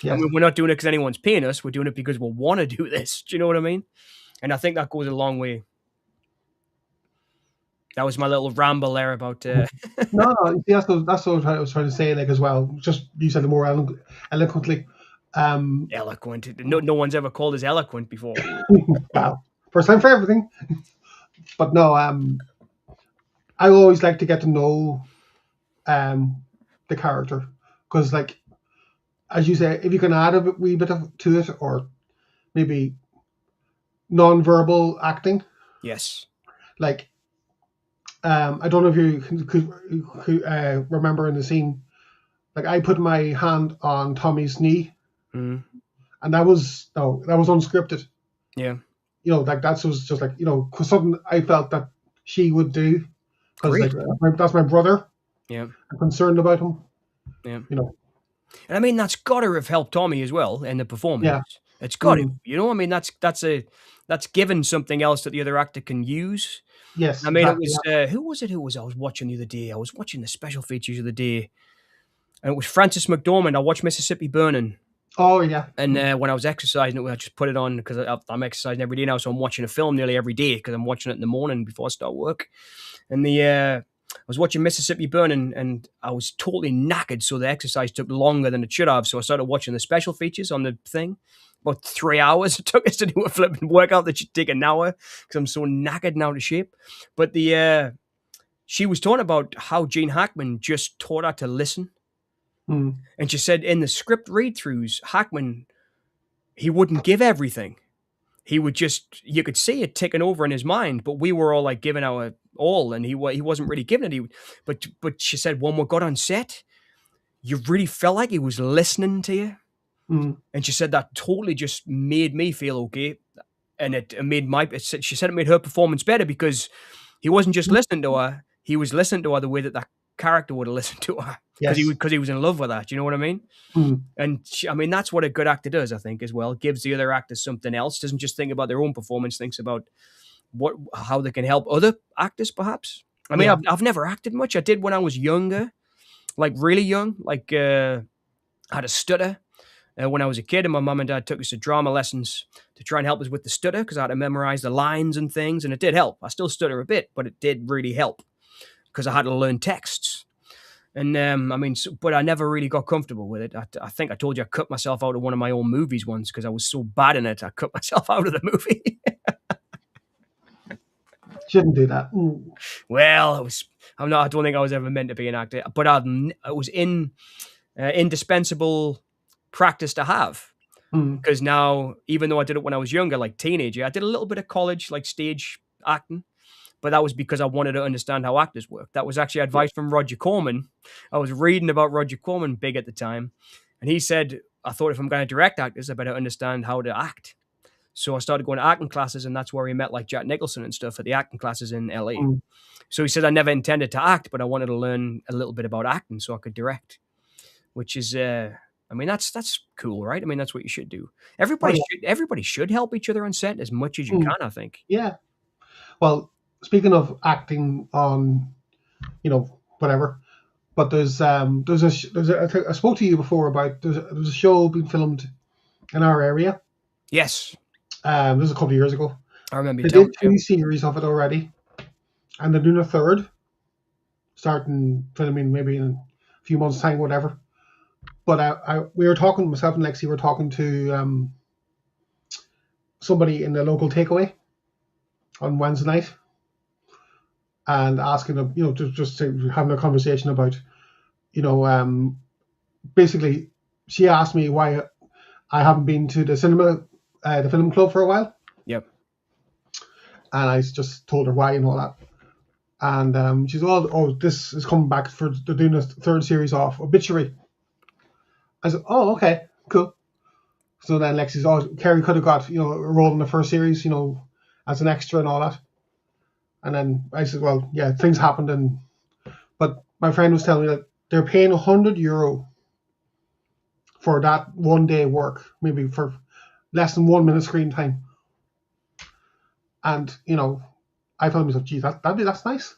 Yes. I mean, we're not doing it because anyone's paying us. We're doing it because we want to do this. Do you know what I mean? And I think that goes a long way. That was my little ramble there about... No, that's what I was trying to say, like, as well. Just you said it more eloquently. Eloquent. No one's ever called us eloquent before. Wow. First time for everything. But no, I always like to get to know the character. Because, like, as you say, if you can add a wee bit to it, or maybe non-verbal acting. Yes. Like, I don't know if you could remember in the scene, like I put my hand on Tommy's knee, and that was unscripted. Yeah. Like that was just like, cause something I felt that she would do, because like that's my brother. Yeah. I'm concerned about him. Yeah. And I mean, that's got to have helped Tommy as well in the performance. Yeah. It's got to, I mean, that's given something else that the other actor can use. Yes. I mean, exactly. It was, who was it? Who was I was watching the other day? I was watching the special features of the day, and it was Francis McDormand. I watched Mississippi Burning. Oh, yeah. And when I was exercising, I just put it on because I'm exercising every day now. So I'm watching a film nearly every day because I'm watching it in the morning before I start work. And I was watching Mississippi Burning, and I was totally knackered. So the exercise took longer than it should have. So I started watching the special features on the thing. About 3 hours it took us to do a flipping workout that should take an hour because I'm so knackered and out of shape. But she was talking about how Gene Hackman just taught her to listen. And she said in the script read-throughs, Hackman, he wouldn't give everything. He would just, you could see it ticking over in his mind, but we were all like giving our all, and he wasn't really giving it. But she said when we got on set, you really felt like he was listening to you. And she said that totally just made me feel okay. And she said it made her performance better because he wasn't just listening to her, he was listening to her the way that character would have listened to her. Because he was in love with that. Do you know what I mean? And that's what a good actor does, I think, as well. Gives the other actors something else. Doesn't just think about their own performance, thinks about how they can help other actors, perhaps. I mean, I've never acted much. I did when I was younger, like really young, like I had a stutter. When I was a kid, and my mum and dad took us to drama lessons to try and help us with the stutter because I had to memorize the lines and things, and it did help. I still stutter a bit, but it did really help because I had to learn texts. And but I never really got comfortable with it. I think I told you I cut myself out of one of my own movies once because I was so bad in it. I cut myself out of the movie. Shouldn't do that. Well, I don't think I was ever meant to be an actor, but it was indispensable practice to have, because now, even though I did it when I was younger, like teenager, I did a little bit of college, like stage acting, but that was because I wanted to understand how actors work. That was actually advice from Roger Corman. I was reading about Roger Corman big at the time, and he said, I thought if I'm going to direct actors, I better understand how to act. So I started going to acting classes, and that's where he met like Jack Nicholson and stuff at the acting classes in LA. So he said, I never intended to act, but I wanted to learn a little bit about acting so I could direct, which is, that's cool, right? I mean, that's what you should do. Everybody should help each other on set as much as you can, I think. Yeah. Well, speaking of acting on, whatever, but I spoke to you before about there's a show being filmed in our area. Yes, This was a couple of years ago. I remember you They telling did me. two series of it already, and they're doing a third, starting filming maybe in a few months' time, whatever. But we were talking, myself and Lexi were talking to somebody in the local takeaway on Wednesday night, and asking them, just having a conversation about, you know, basically, she asked me why I haven't been to the cinema, the film club for a while, Yep. and I just told her why and all that. And she's, oh, this is coming back for they're doing a third series of Obituary. I said, oh, okay, cool. So then Lexi's, oh, Kerry could have got a role in the first series, as an extra and all that. And then I said, well, yeah, things happened, but my friend was telling me that they're paying €100 for that 1 day work, maybe for less than 1 minute screen time. And I thought to myself, geez, that's nice.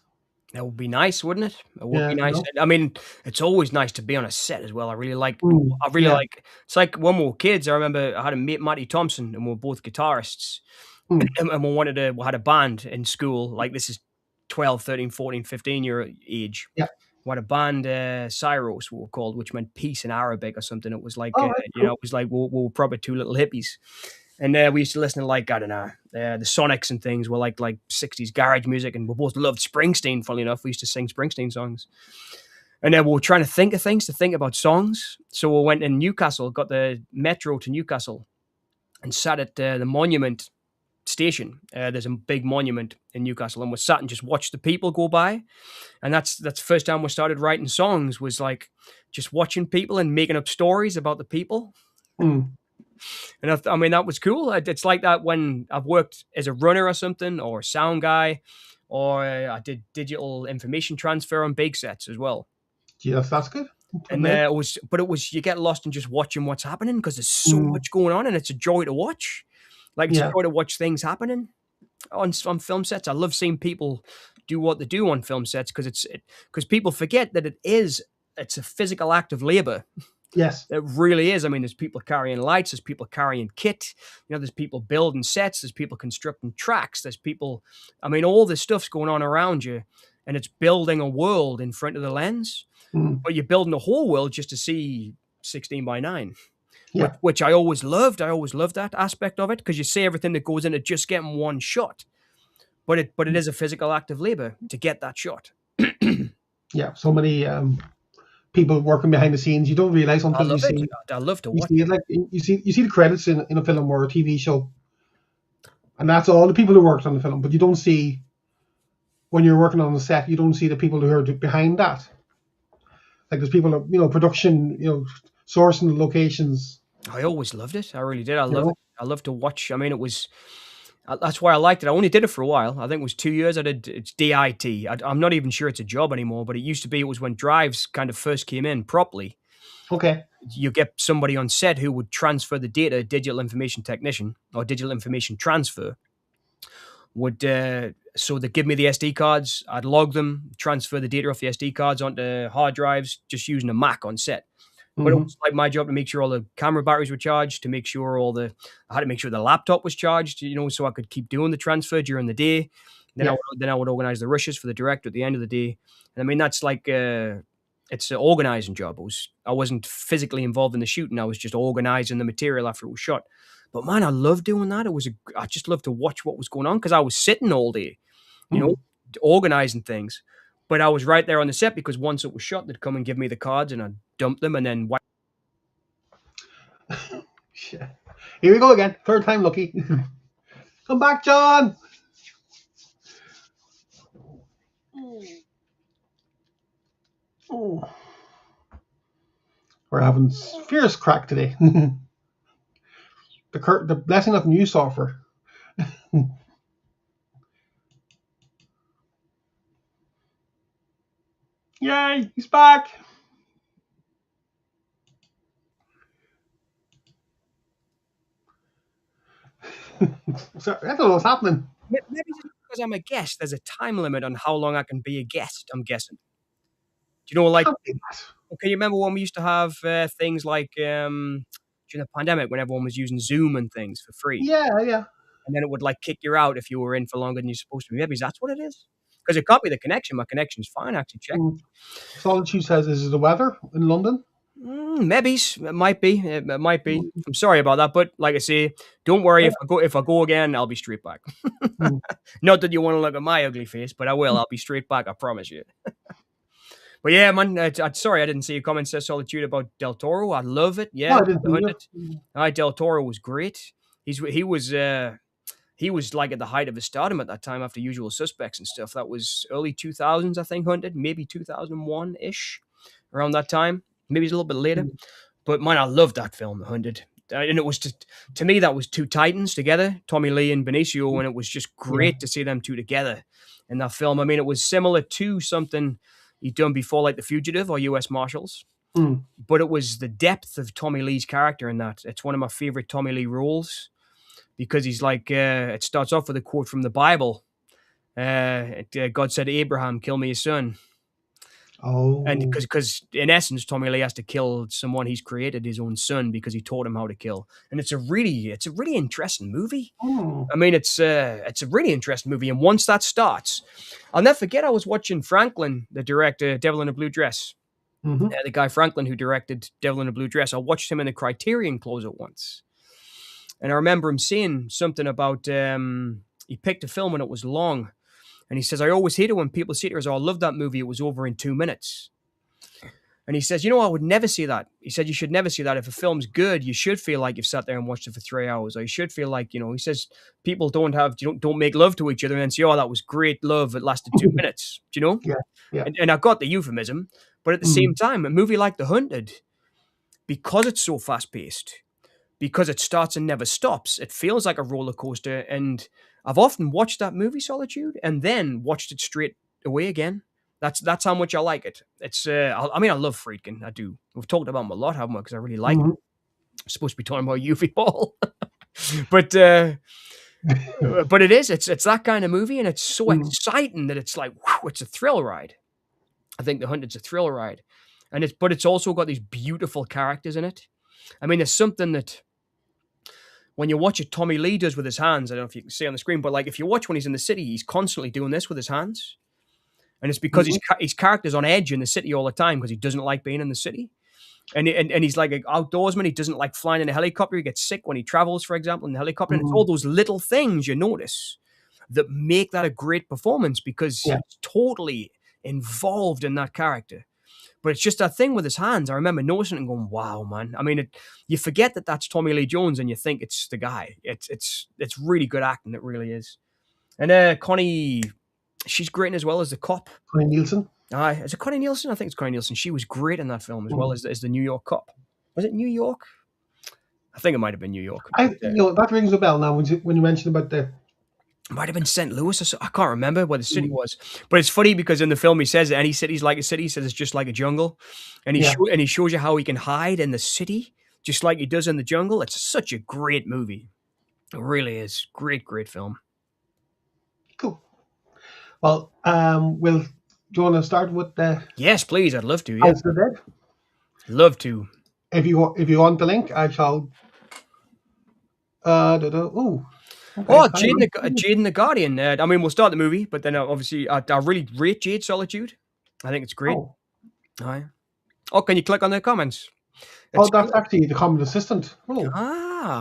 That would be nice, wouldn't it? It would Yeah, be nice. I mean, it's always nice to be on a set as well. I really like. I really yeah, like. It's like when we were kids. I remember I had a mate, Matty Thompson, and we were both guitarists, mm, and we had a band in school. Like this is 12, 13, 14, 15-year age. yeah. We had a band, Cyrus, we were called, which meant peace in Arabic or something. It was like, All right, it cool. was like we were probably two little hippies. And we used to listen to, like, I don't know, the Sonics and things were like 60s garage music. And we both loved Springsteen, funnily enough. We used to sing Springsteen songs. And then we were trying to think of things to think about songs. So we went in Newcastle, got the metro to Newcastle, and sat at the Monument station. There's a big monument in Newcastle, and we sat and just watched the people go by. And that's the first time we started writing songs, was like just watching people and making up stories about the people. Mm, And I mean, that was cool. It's like that when I've worked as a runner or something, or a sound guy, or I did digital information transfer on big sets as well. gee, that's good. And Nice. it was, you get lost in just watching what's happening because there's so Mm, much going on, and it's a joy to watch. Like, it's a yeah. joy to watch things happening on film sets. I love seeing people do what they do on film sets because people forget that it's a physical act of labor. Yes. It really is. I mean, there's people carrying lights, there's people carrying kit, there's people building sets, there's people constructing tracks, there's people, I mean, all this stuff's going on around you, and it's building a world in front of the lens, Mm, but you're building the whole world just to see 16 by 9, yeah. which I always loved. I always loved that aspect of it because you see everything that goes into just getting one shot, but it is a physical act of labor to get that shot. Yeah. So many people working behind the scenes. You don't realize I until love it. I love to you watch see it, like you see the credits in a film or a TV show, and that's all the people who worked on the film. But you don't see, when you're working on the set, you don't see the people who are behind that. Like there's people, production, sourcing the locations. I always loved it. I really did. I You love know. it. I love to watch. I mean, it was that's why I liked it. I only did it for a while. I think it was 2 years. It's DIT. I'm not even sure it's a job anymore, but it used to be. It was when drives kind of first came in properly. Okay. You get somebody on set who would transfer the data, digital information technician or digital information transfer would, so they give me the SD cards, I'd log them, transfer the data off the SD cards onto hard drives, just using a Mac on set. But it Hmm. was like my job to make sure all the camera batteries were charged, to make sure I had to make sure the laptop was charged, so I could keep doing the transfer during the day. Yeah. Then I would organize the rushes for the director at the end of the day. And I mean, that's like, it's an organizing job. I wasn't physically involved in the shooting. I was just organizing the material after it was shot. But man, I loved doing that. I just loved to watch what was going on because I was sitting all day, you know, Hmm. organizing things. But I was right there on the set because once it was shot, they'd come and give me the cards and I'd dump them and then Shit. Here we go again. Third time lucky. Come back, John. Oh. We're having fierce crack today. The blessing of new software. Yay, he's back. So, I don't know what's happening. maybe just because I'm a guest, there's a time limit on how long I can be a guest, I'm guessing. Do you know, like, Can't be that. can you remember when we used to have things like, during the pandemic when everyone was using Zoom and things for free. Yeah, yeah. And then it would like kick you out if you were in for longer than you're supposed to be. Maybe that's what it is. Because it can't be the connection. My connection's fine. I actually checked. Mm. Solitude says, "Is it the weather in London?" Maybe it might be. It might be. Mm. I'm sorry about that, but like I say, don't worry. Yeah. If I go again, I'll be straight back. Mm. Not that you want to look at my ugly face, but I will. I'll be straight back. I promise you. But yeah, man. Sorry, I didn't see your comments there, Solitude, about Del Toro. I love it. No, Yeah, I didn't The see 100. you. Del Toro was great. He was like at the height of his stardom at that time after Usual Suspects and stuff. That was early 2000s, I think, 100, maybe 2001 ish, around that time. Maybe it's a little bit later. Mm. But man, I loved that film, The 100. And it was to me, that was two titans together, Tommy Lee and Benicio, and it was just great to see them two together in that film. I mean, it was similar to something he'd done before, like The Fugitive or U.S. Marshals, Mm. but it was the depth of Tommy Lee's character in that. It's one of my favorite Tommy Lee roles because he's like, it starts off with a quote from the Bible. God said to Abraham, "Kill me your son." Oh. And because in essence, Tommy Lee has to kill someone he's created, his own son, because he taught him how to kill. And it's a really interesting movie. Mm. I mean, it's a really interesting movie. And once that starts, I'll never forget. I was watching Franklin, the director, Devil in a Blue Dress. Mm-hmm. The guy Franklin who directed Devil in a Blue Dress. I watched him in the Criterion Closet once, and I remember him saying something about he picked a film and it was long. And he says, I always hate it when people say to us, "Oh, I love that movie. It was over in 2 minutes." And he says, I would never see that. He said, you should never see that. If a film's good, you should feel like you've sat there and watched it for 3 hours. Or you should feel like, he says, people don't make love to each other and say, oh, that was great love. It lasted 2 minutes. Do you know? Yeah, yeah. And I got the euphemism. But at the same time, a movie like The 100, because it's so fast-paced, because it starts and never stops, it feels like a roller coaster. And I've often watched that movie, Solitude, and then watched it straight away again. That's how much I like it. It's I love Friedkin. I do. We've talked about him a lot, haven't we? Because I really like him. I'm supposed to be talking about Uwe Boll, but it is. It's that kind of movie, and it's so exciting that it's like, whew, it's a thrill ride. I think The 100's a thrill ride, and it's also got these beautiful characters in it. I mean, there's something that when you watch it, Tommy Lee does with his hands. I don't know if you can see on the screen, but like if you watch when he's in the city, he's constantly doing this with his hands. And it's because his character's on edge in the city all the time because he doesn't like being in the city. And he's like an outdoorsman. He doesn't like flying in a helicopter. He gets sick when he travels, for example, in the helicopter. And it's all those little things you notice that make that a great performance because he's totally involved in that character. But it's just that thing with his hands. I remember noticing it and going, wow, man. I mean, you forget that that's Tommy Lee Jones and you think it's the guy. It's really good acting. It really is. And Connie... she's great as well as the cop. Connie Nielsen. Is it Connie Nielsen? I think it's Connie Nielsen. She was great in that film as well as the New York cop. Was it New York? I think it might have been New York. That rings a bell now when you mentioned about the... It might have been St. Louis or so. I can't remember where the city was. But it's funny because in the film he says that any city's like a city. He says it's just like a jungle. And he shows you how he can hide in the city just like he does in the jungle. It's such a great movie. It really is. Great, great film. Cool. Well, do you want to start with the... Yes, please. I'd love to. Yeah. House of the Dead? Love to. If you want the link, I shall... Okay, Jade and the Guardian. I mean, we'll start the movie, but then obviously I really rate Jade Solitude. I think it's great. Oh, can you click on the comments? That's actually the common assistant.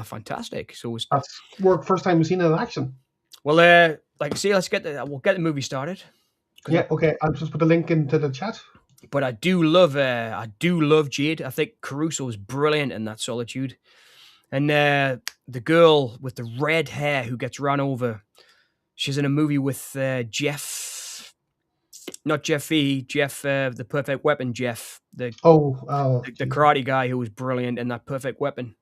Fantastic. So that's first time we've seen it in action. Well, like I say, we'll get the movie started. Yeah, okay. I'll just put the link into the chat. But I do love Jade. I think Caruso is brilliant in that Solitude. And the girl with the red hair who gets run over, she's in a movie with Jeff, not Jeff Fahey, Jeff, the Perfect Weapon, Jeff, the karate guy who was brilliant in that Perfect Weapon.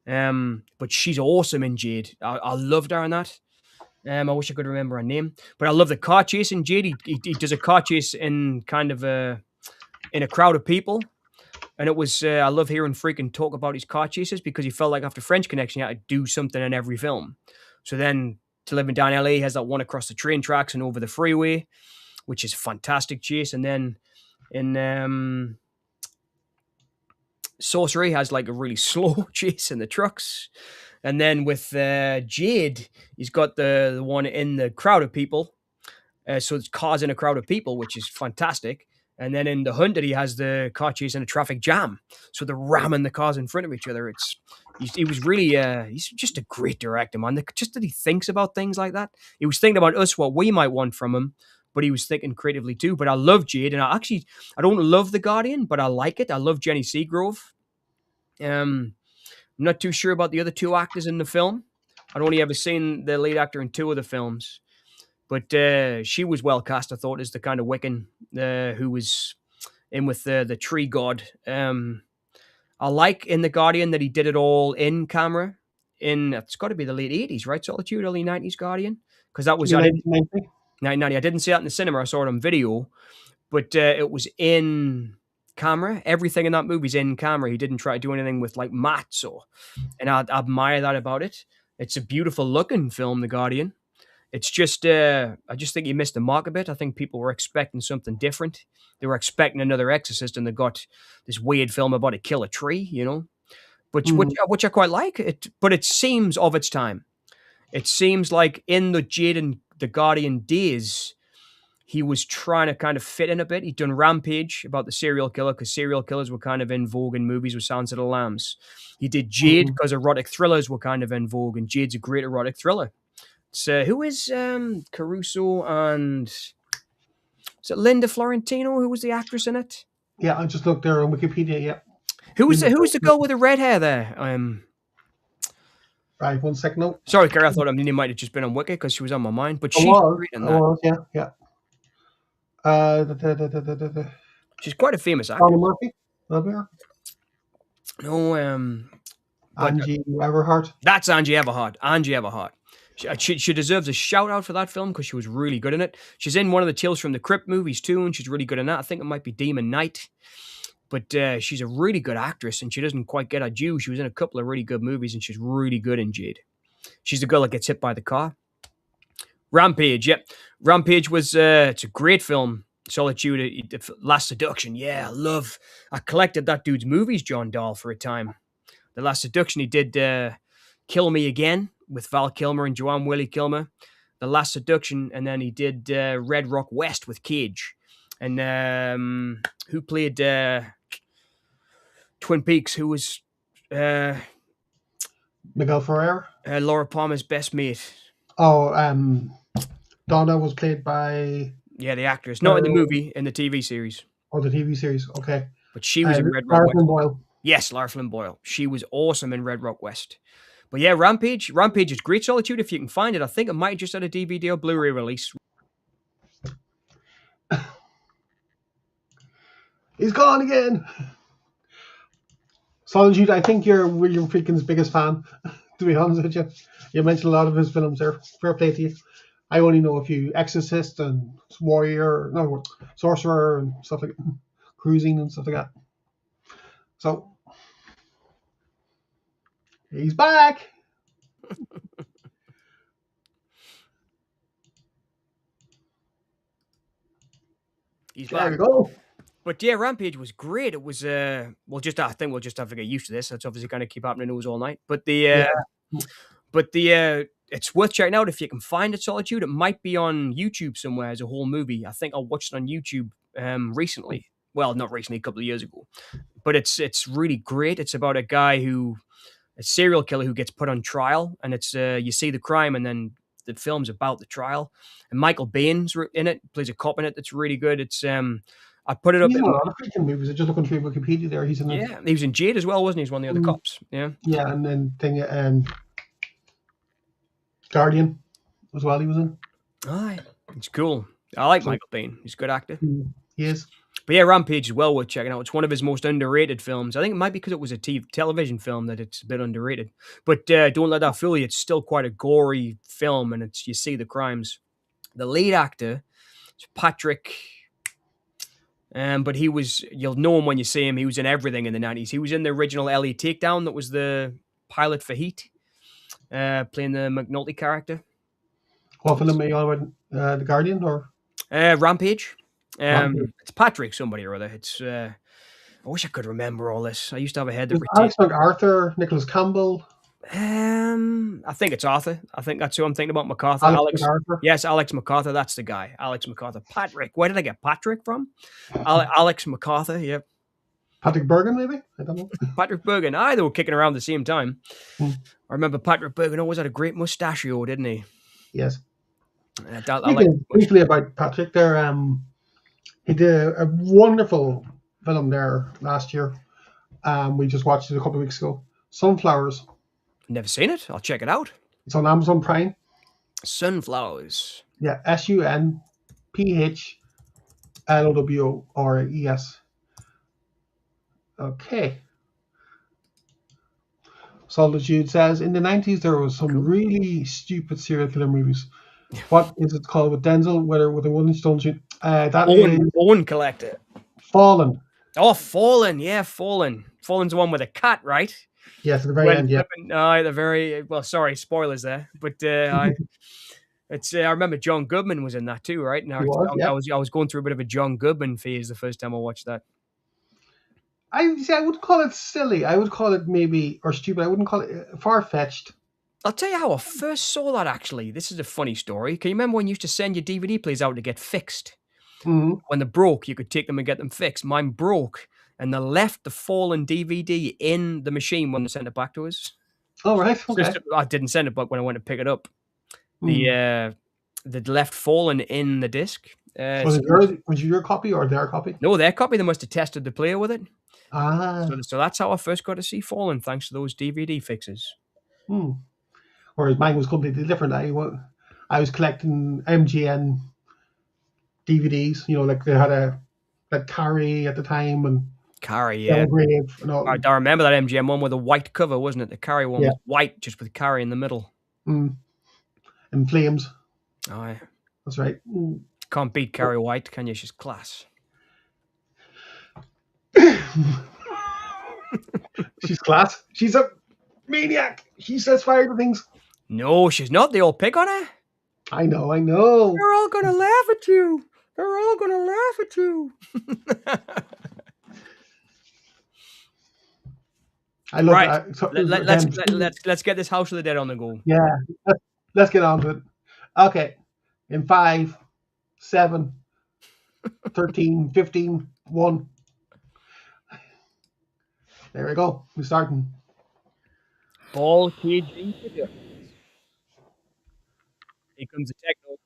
But she's awesome in Jade. I loved her in that. I wish I could remember her name, but I love the car chase in Jade. He does a car chase in kind of in a crowd of people. And it was, I love hearing Freakin' talk about his car chases because he felt like after French Connection, he had to do something in every film. So then To Live and Die in LA has that one across the train tracks and over the freeway, which is a fantastic chase. And then in Sorcery has like a really slow chase in the trucks. And then with Jade, he's got the one in the crowd of people. So it's cars in a crowd of people, which is fantastic. And then in The Hunted, he has the car chase in a traffic jam. So they're ramming the cars in front of each other. He was really, he's just a great director, man. Just that he thinks about things like that. He was thinking about us, what we might want from him, but he was thinking creatively too. But I love Jade, and I don't love The Guardian, but I like it. I love Jenny Seagrove. I'm not too sure about the other two actors in the film. I'd only ever seen the lead actor in two of the films. But she was well cast, I thought, as the kind of Wiccan who was in with the tree god. I like in The Guardian that he did it all in camera. It's got to be the late 80s, right? Solitude, early 90s Guardian? Because that was, 1990. I didn't see that in the cinema. I saw it on video. But it was in camera. Everything in that movie's in camera. He didn't try to do anything with like mats and I admire that about it. It's a beautiful looking film, The Guardian. It's just, I just think he missed the mark a bit. I think people were expecting something different. They were expecting another Exorcist, and they got this weird film about a killer tree, which I quite like. But it seems of its time. It seems like in the Jade and the Guardian days, he was trying to kind of fit in a bit. He'd done Rampage about the serial killer because serial killers were kind of in vogue in movies with Silence of the Lambs. He did Jade because erotic thrillers were kind of in vogue, and Jade's a great erotic thriller. So who is Caruso and is it Linda Florentino? Who was the actress in it? Yeah, I just looked there on Wikipedia. Yeah. Who was the girl with the red hair there? Right, 1 second. No. Sorry, Kerry. I thought he might have just been on Wiki because she was on my mind. But she's great in that. Yeah. She's quite a famous actress. Murphy. No, Angie Everhart. That's Angie Everhart. Angie Everhart. She deserves a shout out for that film because she was really good in it. She's in one of the Tales from the Crypt movies too, and she's really good in that. I think it might be Demon Knight. But she's a really good actress, and she doesn't quite get her due. She was in a couple of really good movies, and she's really good in Jade. She's the girl that gets hit by the car. Rampage, yep. Rampage was it's a great film. Solitude, Last Seduction. Yeah, I collected that dude's movies, John Dahl, for a time. The Last Seduction, he did Kill Me Again with Val Kilmer and Joanne Willie Kilmer. The Last Seduction, and then he did Red Rock West with Cage. And who played Twin Peaks? Who was Miguel Ferrer? Laura Palmer's best mate. Oh, Donna was played by... Yeah, the actress. Not in the movie, in the TV series. Oh, the TV series. Okay. But she was in Red Rock West. Boyle. Yes, Lara Flynn Boyle. She was awesome in Red Rock West. But yeah, Rampage is great. Solitude, if you can find it. I think it might just had a DVD or Blu-ray release. He's gone again. Solitude, I think you're William Friedkin's biggest fan, to be honest with you. You mentioned a lot of his films there. Fair play to you. I only know a few: Exorcist and Sorcerer and stuff like that. Cruising and stuff like that. So, he's back. He's there back. we go. But yeah, Rampage was great. It was I think we'll just have to get used to this. That's obviously going to keep happening to us all night. But it's worth checking out if you can find it. Solitude. It might be on YouTube somewhere as a whole movie. I think I watched it on YouTube recently. Well, not recently, a couple of years ago. But it's really great. It's about a serial killer who gets put on trial, and it's you see the crime, and then the film's about the trial. And Michael Baine's in it, plays a cop in it. That's really good. It's I put it up. He's in a lot of freaking movies. I just looking through Wikipedia there. He's in. Yeah, he was in Jade as well, wasn't he? He's one of the other cops. Yeah. Yeah, and then Guardian as well. He was in. Aye, it's cool. I like Michael Biehn. He's a good actor. He is. But yeah, Rampage is well worth checking out. It's one of his most underrated films. I think it might be because it was a television film that it's a bit underrated. But don't let that fool you. It's still quite a gory film, and you see the crimes. The lead actor is Patrick, but you'll know him when you see him. He was in everything in the 90s. He was in the original LA Takedown that was the pilot for Heat, playing the McNulty character. What film are you on with? The Guardian or? Rampage. It's Patrick somebody or other. It's I wish I could remember all this. I used to have a head that There's retained. Alex MacArthur, Nicholas Campbell, I think it's Arthur. I think that's who I'm thinking about. MacArthur. Alex Alex. MacArthur, Yes, Alex MacArthur. That's the guy. Alex MacArthur. Patrick. Where did I get Patrick from? Alex MacArthur. Yep. Patrick Bergen, maybe? I don't know. Patrick Bergen. They were kicking around at the same time. Hmm. I remember Patrick Bergen always had a great mustachio, didn't he? Yes. I like Speaking briefly about Patrick, there, he did a wonderful film there last year. We just watched it a couple of weeks ago. Sunflowers. Never seen it. I'll check it out. It's on Amazon Prime. Sunflowers. Yeah, SUNPHLOWRES. Okay. Solitude says in the 90s there was some really stupid serial killer movies. What is it called with Denzel? Whether with the Rolling Stones? That is Owen Collector. Fallen. Oh, Fallen. Yeah, Fallen. Fallen's the one with a cat, right? Yes, at the very end. Yeah. The very well. Sorry, spoilers there, but I remember John Goodman was in that too, right? And I was going through a bit of a John Goodman phase the first time I watched that. I wouldn't call it silly. I would call it maybe or stupid. I wouldn't call it far-fetched. I'll tell you how I first saw that, actually. This is a funny story. Can you remember when you used to send your DVD players out to get fixed? Mm-hmm. When they broke, you could take them and get them fixed. Mine broke, and they left the Fallen DVD in the machine when they sent it back to us. Oh, right. Okay. I didn't send it back when I went to pick it up. They'd left Fallen in the disc. Was it your copy or their copy? No, their copy. They must have tested the player with it. Ah. So that's how I first got to see Fallen, thanks to those DVD fixes. Whereas mine was completely different. I was collecting MGN DVDs. You know, like they had like Carrie at the time and Carrie, yeah. Grave and all. I remember that MGM one with a white cover, wasn't it? The Carrie one was white, just with Carrie in the middle. And Flames. Oh, yeah. That's right. Can't beat Carrie White, can you? She's class. She's class. She's a maniac. She says fire things. No, she's not. They all pick on her. I know. They're all going to laugh at you. I love that. So, let's get this House of the Dead on the go. Yeah. Let's get on to it. Okay. In 5, 7, 13, 15, 1. There we go. We're starting. Ball cage incident. Here comes the techno.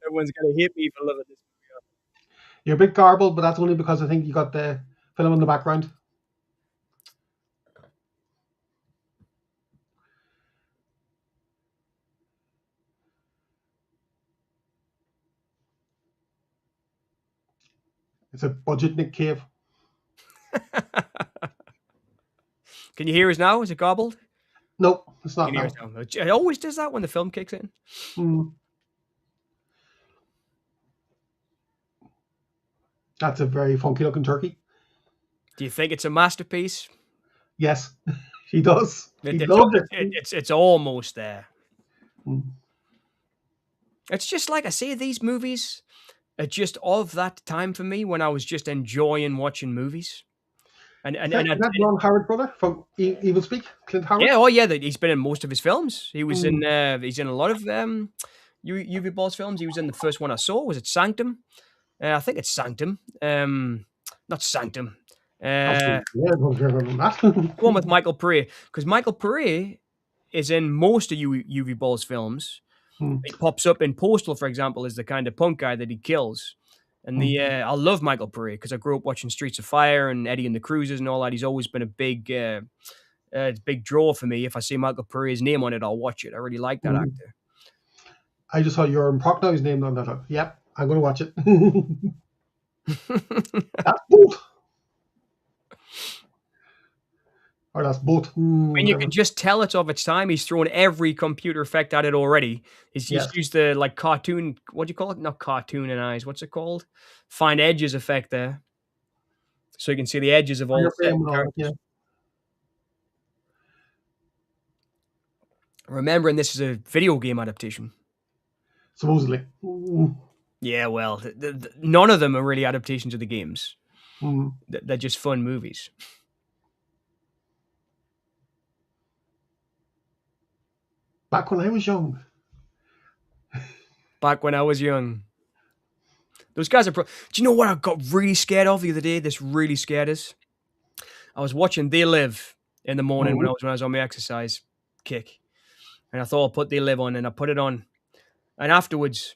Everyone's gonna hate me for loving this movie. You're a bit garbled, but that's only because I think you got the film in the background. It's a budget Nick Cave. Can you hear us now? Is it garbled? Nope, it's not now. It always does that when the film kicks in. That's a very funky looking turkey. Do you think it's a masterpiece? Yes, he does. It's almost there. It's just like I say, these movies are just of that time for me when I was just enjoying watching movies. And that Ron Howard brother from Evil Speak, Clint Howard. Yeah, he's been in most of his films. He was he's in a lot of Uwe Boll's films. He was in the first one I saw. Was it Sanctum? I think it's Sanctum. Not Sanctum. One with Michael Pare, because Michael Pare is in most of Uwe Boll's films. He pops up in Postal, for example, as the kind of punk guy that he kills. And I love Michael Pare because I grew up watching Streets of Fire and Eddie and the Cruisers and all that. He's always been a big draw for me. If I see Michael Pare's name on it, I'll watch it. I really like that actor. I just saw Joran Prochnoy's name on that. Yep, I'm going to watch it. That's both. Or that's both. You can just tell it's of its time. He's thrown every computer effect at it already. He's used the cartoon, what do you call it? Not cartoon and eyes. What's it called? Fine edges effect there. So you can see the edges of all the characters. Remembering this is a video game adaptation. Supposedly. Yeah, well, none of them are really adaptations of the games. Mm. They're just fun movies. Back when I was young. Back when I was young. Those guys are do you know what I got really scared of the other day? This really scared us. I was watching They Live in the morning when Mhm. I was on my exercise kick. And I thought I'll put They Live on, and I put it on. And afterwards,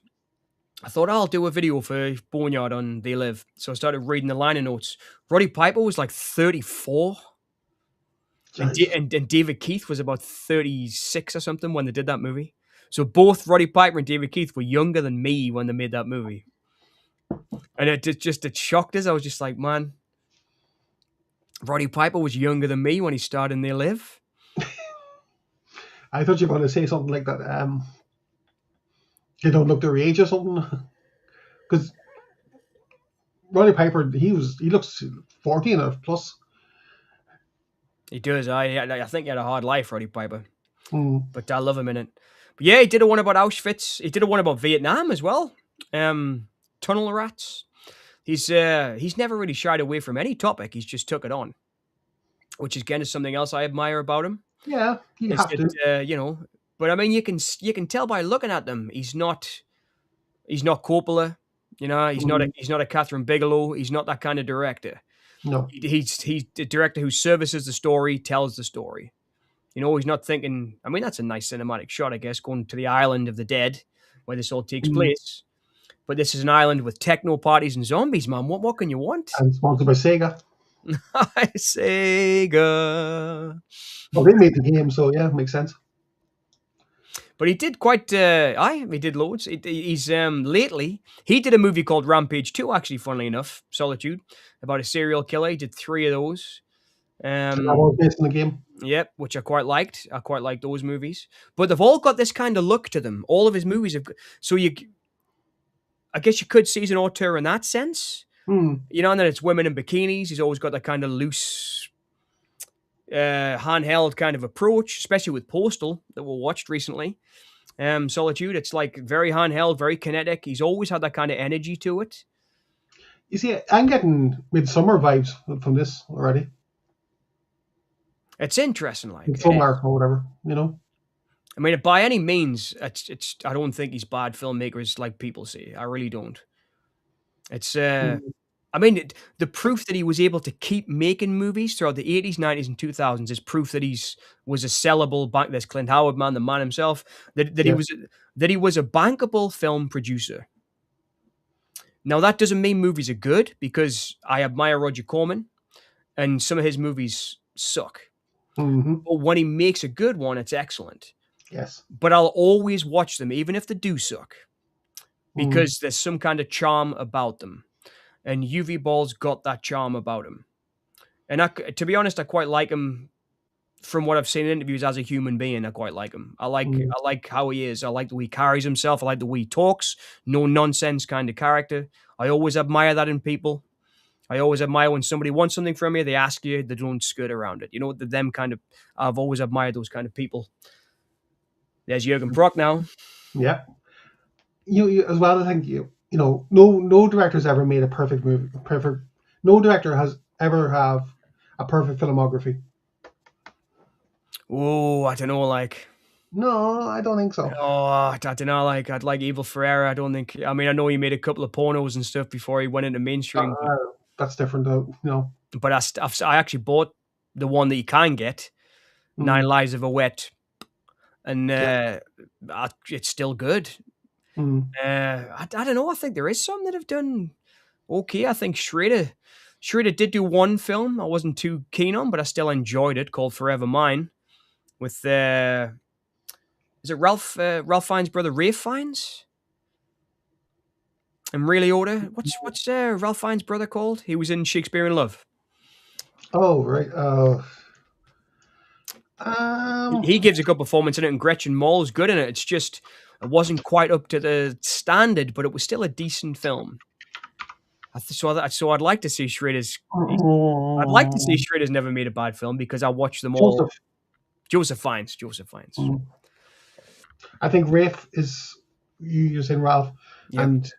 I thought I'll do a video for Boneyard on They Live. So I started reading the liner notes. Roddy Piper was like 34. And, Jesus. and David Keith was about 36 or something when they did that movie. So both Roddy Piper and David Keith were younger than me when they made that movie. And it shocked us. I was just like, man, Roddy Piper was younger than me when he starred in They Live. I thought you were going to say something like that. They don't look their age or something. Because Roddy Piper, he looks 14 or plus. He does. I think he had a hard life, Roddy Piper. Mm. But I love him in it. But yeah, he did a one about Auschwitz. He did a one about Vietnam as well. Tunnel rats. He's never really shied away from any topic. He's just took it on, which again is something else I admire about him. Yeah, you Is have to. that but I mean, you can tell by looking at them. He's not Coppola. Mm. He's not a Catherine Bigelow. He's not that kind of director. No. He's a director who services the story, tells the story. He's not thinking. I mean, that's a nice cinematic shot, I guess, going to the island of the dead where this all takes Mm. place. But this is an island with techno parties and zombies, man. What can you want? And sponsored by Sega. Sega. Well, they made the game, so yeah, makes sense. But he did quite. He did loads. He's lately he did a movie called Rampage 2. Actually, funnily enough, Solitude, about a serial killer. He did 3 of those. So that was based on the game. Yep, which I quite liked. I quite liked those movies. But they've all got this kind of look to them. All of his movies have. So I guess you could see he's an auteur in that sense. Mm. And then it's women in bikinis. He's always got that kind of loose, handheld kind of approach, especially with Postal that we watched recently. Solitude, it's like very handheld, very kinetic. He's always had that kind of energy to it. You see, I'm getting Midsummer vibes from this already. It's interesting, like Midsummer or whatever, I mean, by any means, it's. I don't think he's bad filmmakers like people say. I really don't. It's. Mm. I mean, the proof that he was able to keep making movies throughout the 80s, 90s, and 2000s is proof that was a sellable bank. There's Clint Howard, man, the man himself. That Yeah. he was a bankable film producer. Now that doesn't mean movies are good, because I admire Roger Corman, and some of his movies suck. Mm-hmm. But when he makes a good one, it's excellent. Yes. But I'll always watch them, even if they do suck, Mm. because there's some kind of charm about them. And Uwe Boll's got that charm about him. And to be honest, I quite like him from what I've seen in interviews as a human being. I quite like him. I like how he is. I like the way he carries himself. I like the way he talks. No nonsense kind of character. I always admire that in people. I always admire when somebody wants something from you, they ask you, they don't skirt around it. I've always admired those kind of people. There's Jürgen Prock now. Yeah. You as well. I think no director's ever made a perfect movie. No director has ever have a perfect filmography. Oh, I don't know, like. No, I don't think so. Oh, I don't know, like, I'd like Evil Ferreira. I don't think. I mean, I know he made a couple of pornos and stuff before he went into mainstream. That's different, though. But I actually bought the one that you can get, Nine Lives of a Wet, and it's still good. I don't know. I think there is some that have done okay. I think Schrader did do one film I wasn't too keen on, but I still enjoyed it, called Forever Mine, with is it Ralph Fiennes' brother, Rafe Fiennes, and Ray Liotta? What's Ralph Fiennes' brother called? He was in Shakespeare in Love. Oh, right. He gives a good performance in it, and Gretchen Mall's good in it. It's just it wasn't quite up to the standard, but it was still a decent film. So I'd like to see Schrader's. I'd like to see Schrader's never made a bad film, because I watched them all. Joseph Fiennes. I think Rafe is, you're saying Ralph, Yep. and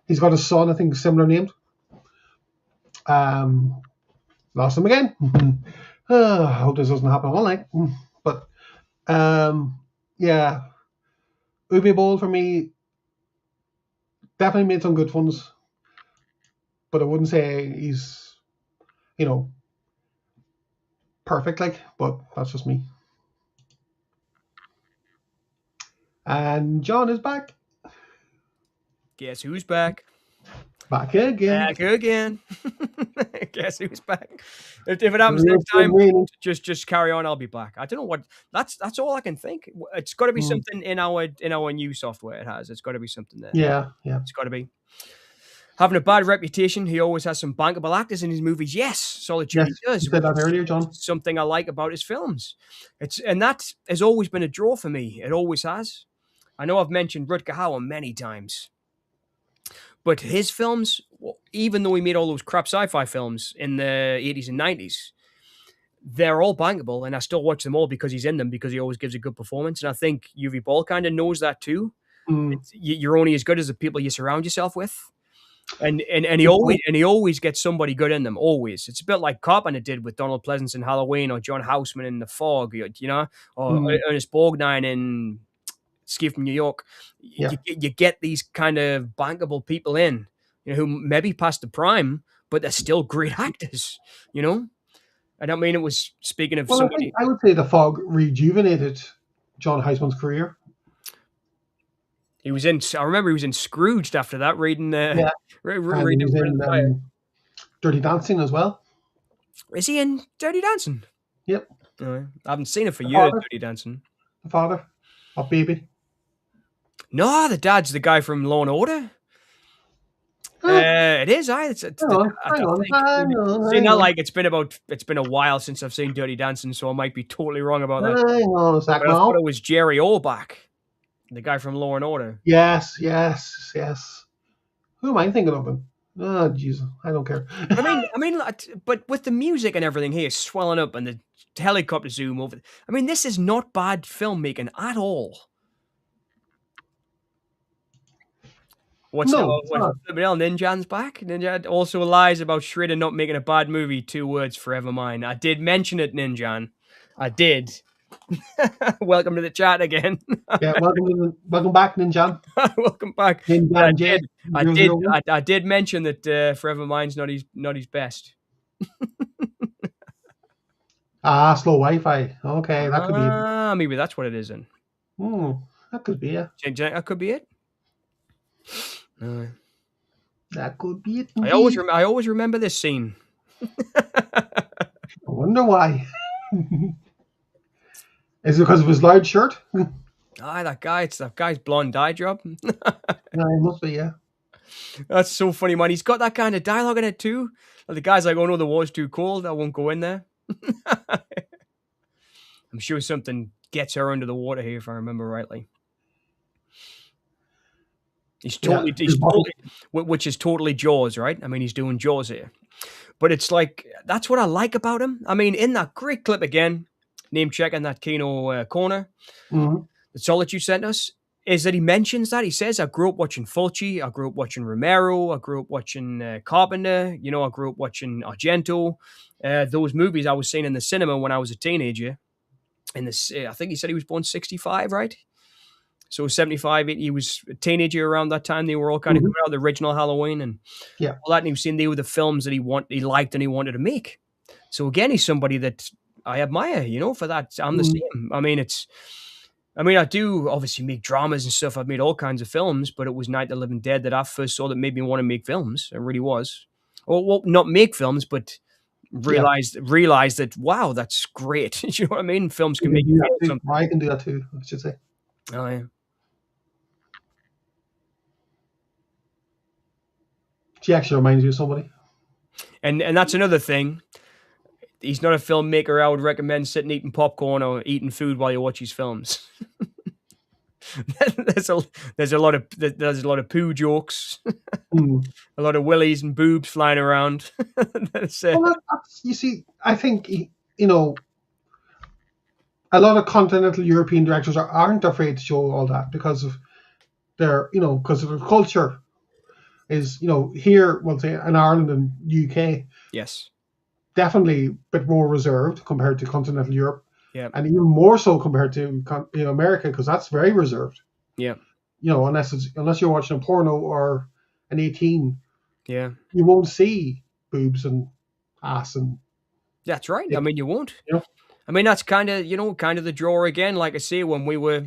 He's got a son, I think, similar named. Lost him again. I hope this doesn't happen all night. But yeah, Uwe Boll for me definitely made some good ones, but I wouldn't say he's, perfect. But that's just me. And John is back. Guess who's back? Back again. Back again. Guess who's back? If it happens next time, just carry on. I'll be back. I don't know what. That's all I can think. It's got to be something in our new software. It has. It's got to be something there. Yeah. It's got to be. Having a bad reputation, he always has some bankable actors in his movies. Yes, Solitude does. You said that earlier, John. Something I like about his films. And that has always been a draw for me. It always has. I know I've mentioned Rutger Hauer many times. But his films, even though he made all those crap sci-fi films in the 80s and 90s, they're all bankable, and I still watch them all because he's in them, because he always gives a good performance. And I think Uwe Boll kind of knows that too. You're only as good as the people you surround yourself with. And he always gets somebody good in them, always. It's a bit like Carpenter did with Donald Pleasence in Halloween, or John Houseman in The Fog, or Ernest Borgnine in Escape from New York. You get these kind of bankable people in, who maybe past the prime, but they're still great actors, And I mean, it was, speaking of somebody... I would say The Fog rejuvenated John Houseman's career. I remember he was in Scrooged after that, reading reading Dirty Dancing as well. Is he in Dirty Dancing? Yep. I haven't seen it for years, Dirty Dancing. The father of Baby. No, the dad's the guy from Law and Order. It is. It's been a while since I've seen Dirty Dancing, so I might be totally wrong about that. I thought it was Jerry Orbach, the guy from Law and Order. Yes. Who am I thinking of him? Oh, Jesus, I don't care. I mean, but with the music and everything here swelling up and the helicopter zoom over, I mean, this is not bad filmmaking at all. Ninjan's back. Ninja also lies about Schrader not making a bad movie. 2 words, forever mine. I did mention it, Ninjan. I did. Welcome to the chat again. Welcome back, Ninjan. Welcome back. Ninjan, I did mention that Forever Mine's not his best. Slow Wi-Fi. Okay, that could be it. Maybe that's what it is then. That could be it. That could be it. That could be it. I always remember this scene. I wonder why. Is it because of his large shirt? That guy's blonde dye job. It must be, yeah. That's so funny, man. He's got that kind of dialogue in it too. The guy's like, "Oh no, the war's too cold. I won't go in there." I'm sure something gets her under the water here, if I remember rightly. He's totally, which is totally Jaws, right? I mean, he's doing Jaws here. But it's like, that's what I like about him. I mean, in that great clip again, name checking that Kino corner, the Solitude sent us, is that he mentions that. He says, I grew up watching Fulci, I grew up watching Romero, I grew up watching Carpenter, I grew up watching Argento. Those movies I was seeing in the cinema when I was a teenager. I think he said he was born 65, right? So 75, he was a teenager around that time. They were all kind of coming out, the original Halloween and all that. And he was saying they were the films that he liked and he wanted to make. So again, he's somebody that I admire, for that. I'm the same. I mean, I do obviously make dramas and stuff. I've made all kinds of films, but it was Night of the Living Dead that I first saw that made me want to make films. It really was. Well, not make films, but realize that, wow, that's great. You know what I mean? Films can make you feel something. I can do that too, I should say. Oh, yeah. She actually reminds you of somebody. And that's another thing. He's not a filmmaker I would recommend sitting eating popcorn or eating food while you watch his films. there's a lot of poo jokes, a lot of willies and boobs flying around. You see, I think a lot of continental European directors aren't afraid to show all that because of their culture. is, here, well, say in Ireland and UK, Yes. definitely a bit more reserved compared to continental Europe, Yeah. and even more so compared to America, because that's very reserved. Yeah. Unless you're watching a porno or an 18, Yeah. you won't see boobs and ass and That's right. I dick, mean, you won't. you know. I mean, that's kind of, kind of the draw again. Like I say, when we were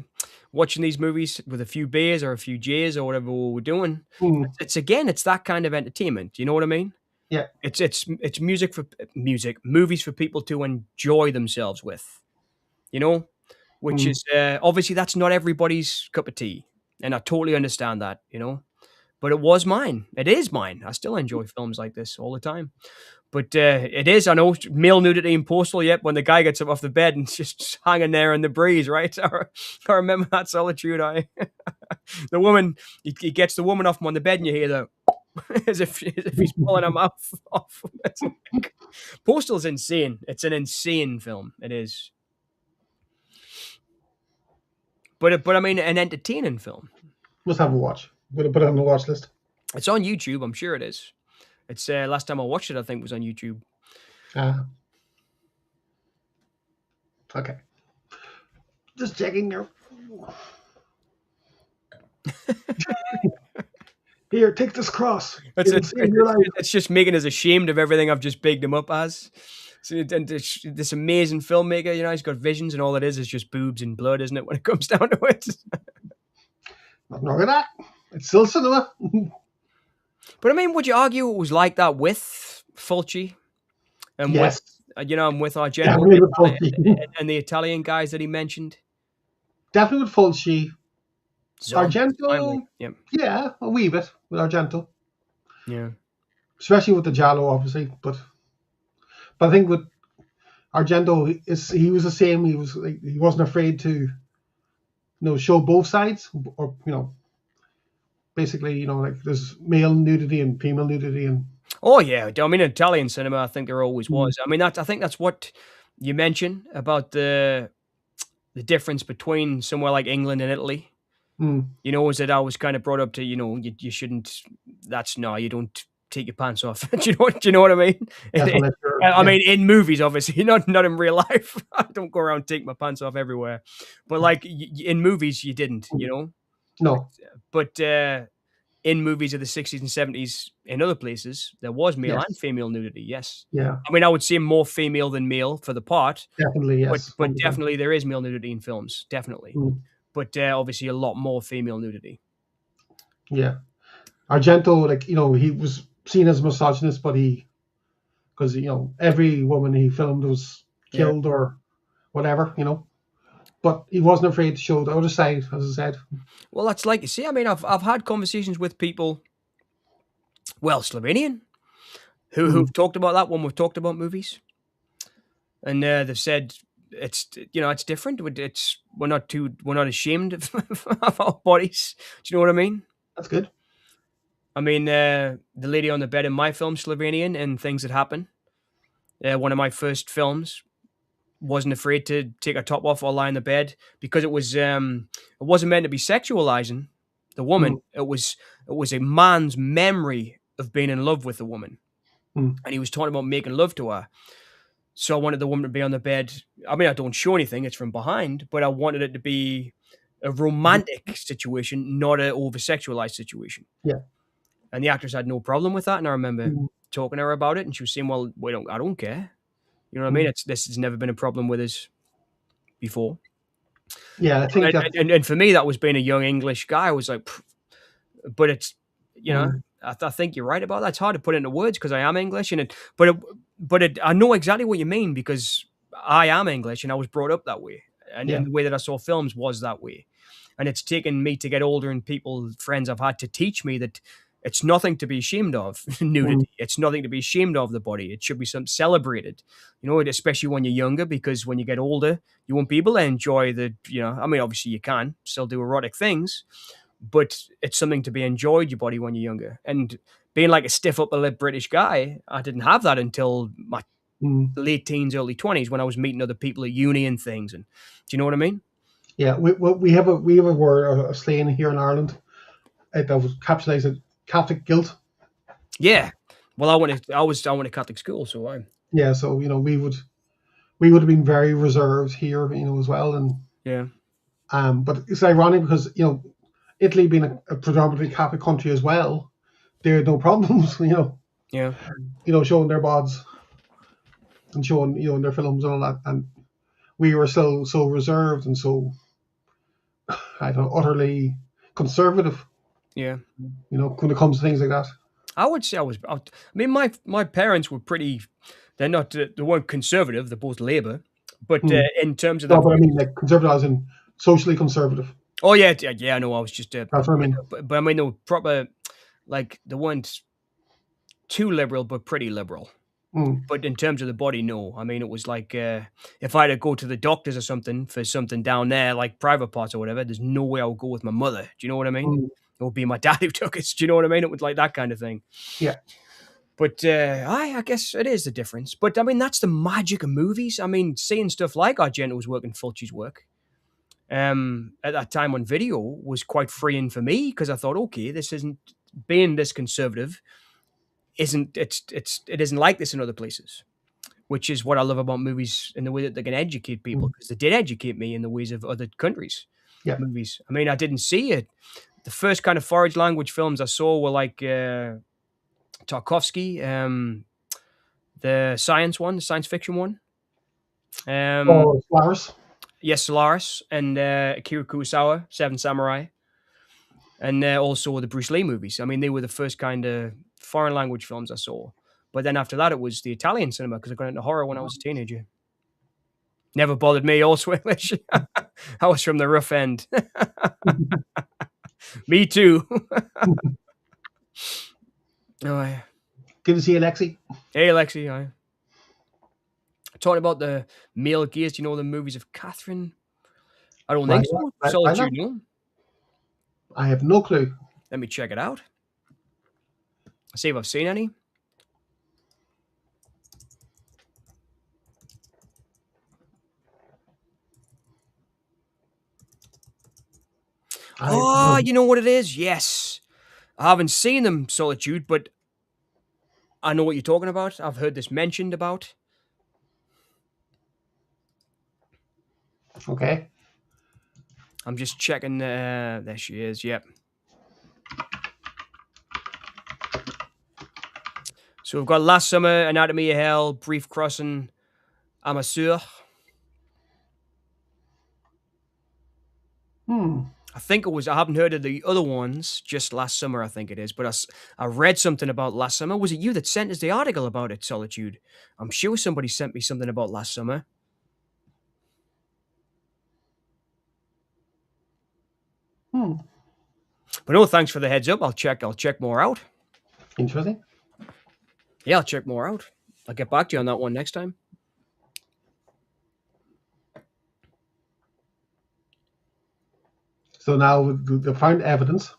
watching these movies with a few beers or a few J's or whatever we were doing, Mm, it's that kind of entertainment. You know what I mean? yeah. It's movies for people to enjoy themselves with. You know, which Mm, is obviously that's not everybody's cup of tea, and I totally understand that. But it was mine. It is mine. I still enjoy films like this all the time. But it is, I know, male nudity in Postal, yep, when the guy gets up off the bed and just hanging there in the breeze, right? I remember that Solitude. The woman, he gets the woman off him on the bed and you hear the, as if he's pulling her mouth off. Postal's insane. It's an insane film. It is. But I mean, an entertaining film. must have a watch. Put it on the watch list. It's on YouTube, I'm sure it is. It's last time I watched it, I think, was on YouTube. Okay. Just checking there. Here, take this cross. It's just making us ashamed of everything I've just bigged him up as. So, and this amazing filmmaker, he's got visions, and all it is just boobs and blood, isn't it, when it comes down to it? Nothing wrong with that. It's still cinema. But I mean, would you argue it was like that with Fulci? And yes. And with Argento and the Italian guys that he mentioned? Definitely with Fulci. Argento, yeah, a wee bit with Argento. Yeah. Especially with the Giallo, obviously. But I think with Argento, he was the same. He wasn't afraid to, show both sides, or basically, like there's male nudity and female nudity, and. Oh yeah, I mean, in Italian cinema, I think there always was. I mean, I think that's what you mentioned about the difference between somewhere like England and Italy. Is that I was kind of brought up to, you shouldn't. You don't take your pants off. do you know what I mean? I mean, in movies, obviously, not in real life. I don't go around taking my pants off everywhere. But like in movies, you didn't. No. But in movies of the 60s and 70s, in other places, there was male and female nudity. Yes. Yeah. I mean, I would say more female than male for the part. Definitely, yes. But definitely there is male nudity in films. Definitely. But obviously a lot more female nudity. Yeah. Argento, he was seen as a misogynist, but because every woman he filmed was killed or whatever, but he wasn't afraid to show the other side, as I said. Well, that's like, you see, I mean, I've had conversations with people, Slovenian, who've talked about that when we've talked about movies, and they've said it's different. We're not ashamed of our bodies. Do you know what I mean? That's good. I mean, the lady on the bed in my film, Slovenian, and Things That Happen, one of my first films, wasn't afraid to take her top off or lie in the bed because it wasn't meant to be sexualizing the woman. It was a man's memory of being in love with the woman, and he was talking about making love to her. So I wanted the woman to be on the bed. I mean, I don't show anything; it's from behind, but I wanted it to be a romantic situation, not an over-sexualized situation. Yeah. And the actress had no problem with that, and I remember talking to her about it, and she was saying, "Well, I don't care." You know what I mean? This has never been a problem with us before. Yeah, I think and for me, that was being a young English guy. I was like, but it's, I think you're right about that. It's hard to put into words because I am English, but I know exactly what you mean because I am English and I was brought up that way, and the way that I saw films was that way. And it's taken me to get older and friends I've had to teach me that it's nothing to be ashamed of, nudity. It's nothing to be ashamed of the body. It should be something celebrated, especially when you're younger, because when you get older, you won't be able to enjoy I mean, obviously you can still do erotic things, but it's something to be enjoyed, your body, when you're younger. And being like a stiff upper lip British guy, I didn't have that until my late teens, early 20s, when I was meeting other people at uni and things. And do you know what I mean? Yeah, we have a word, a slang here in Ireland that was capitalized Catholic guilt. Yeah. Well, I went to Catholic school, so I. Yeah, so we would have been very reserved here, as well, and Yeah. but it's ironic because Italy being a predominantly Catholic country as well, they had no problems, Yeah. showing their bods and showing in their films and all that, and we were still so reserved and so I don't know, utterly conservative. Yeah. When it comes to things like that. I would say I mean, my parents were pretty. They weren't conservative. They're both Labour, but in terms of No, their but I mean, views. like conservative as in socially conservative. Oh yeah, yeah. I know. I was just. That's what I mean. But I mean, they were proper. Like they weren't too liberal, but pretty liberal. But in terms of the body, no. I mean, it was like if I had to go to the doctors or something for something down there, like private parts or whatever, there's no way I would go with my mother. Do you know what I mean? It would be my dad who took it. Do you know what I mean? It was like that kind of thing. Yeah. But I guess it is the difference. But I mean, that's the magic of movies. I mean, seeing stuff like Argento's work and Fulci's work at that time on video was quite freeing for me because I thought, okay, this isn't being this conservative. It isn't like this in other places, which is what I love about movies in the way that they can educate people because they did educate me in the ways of other countries' movies. I mean, I didn't see it. The first kind of foreign language films I saw were like Tarkovsky, the science fiction one. Solaris. Yes, Solaris, and Akira Kurosawa, Seven Samurai, and also the Bruce Lee movies. I mean, they were the first kind of foreign language films I saw. But then after that, it was the Italian cinema because I got into horror when I was a teenager. Never bothered me, also English. I was from the rough end. Me too. Oh, yeah. Good to see you, Lexi. Hey, Alexi. Hi. Talking about the male gaze, do you know the movies of Catherine? I don't think so. Solitude, no? I have no clue. Let me check it out. See if I've seen any. Oh, you know what it is? Yes. I haven't seen them, Solitude, but I know what you're talking about. I've heard this mentioned about. Okay. I'm just checking. There she is. Yep. So we've got Last Summer, Anatomy of Hell, Brief Crossing, Amateur. I think it was, I haven't heard of the other ones, just Last Summer, I think it is. But I read something about Last Summer. Was it you that sent us the article about it, Solitude? I'm sure somebody sent me something about Last Summer. But no, thanks for the heads up. I'll check more out. Interesting. Yeah, I'll check more out. I'll get back to you on that one next time. So now they found evidence.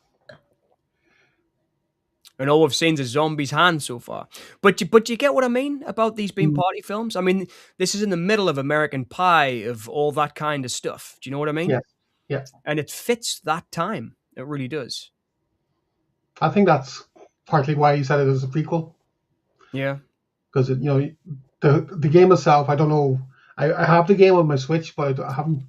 And all we've seen is zombies' hands so far. But you get what I mean about these being party films? I mean, this is in the middle of American Pie, of all that kind of stuff. Do you know what I mean? Yeah. Yeah. And it fits that time. It really does. I think that's partly why you said it as a prequel. Yeah. Because the game itself, I don't know. I have the game on my Switch, but I haven't.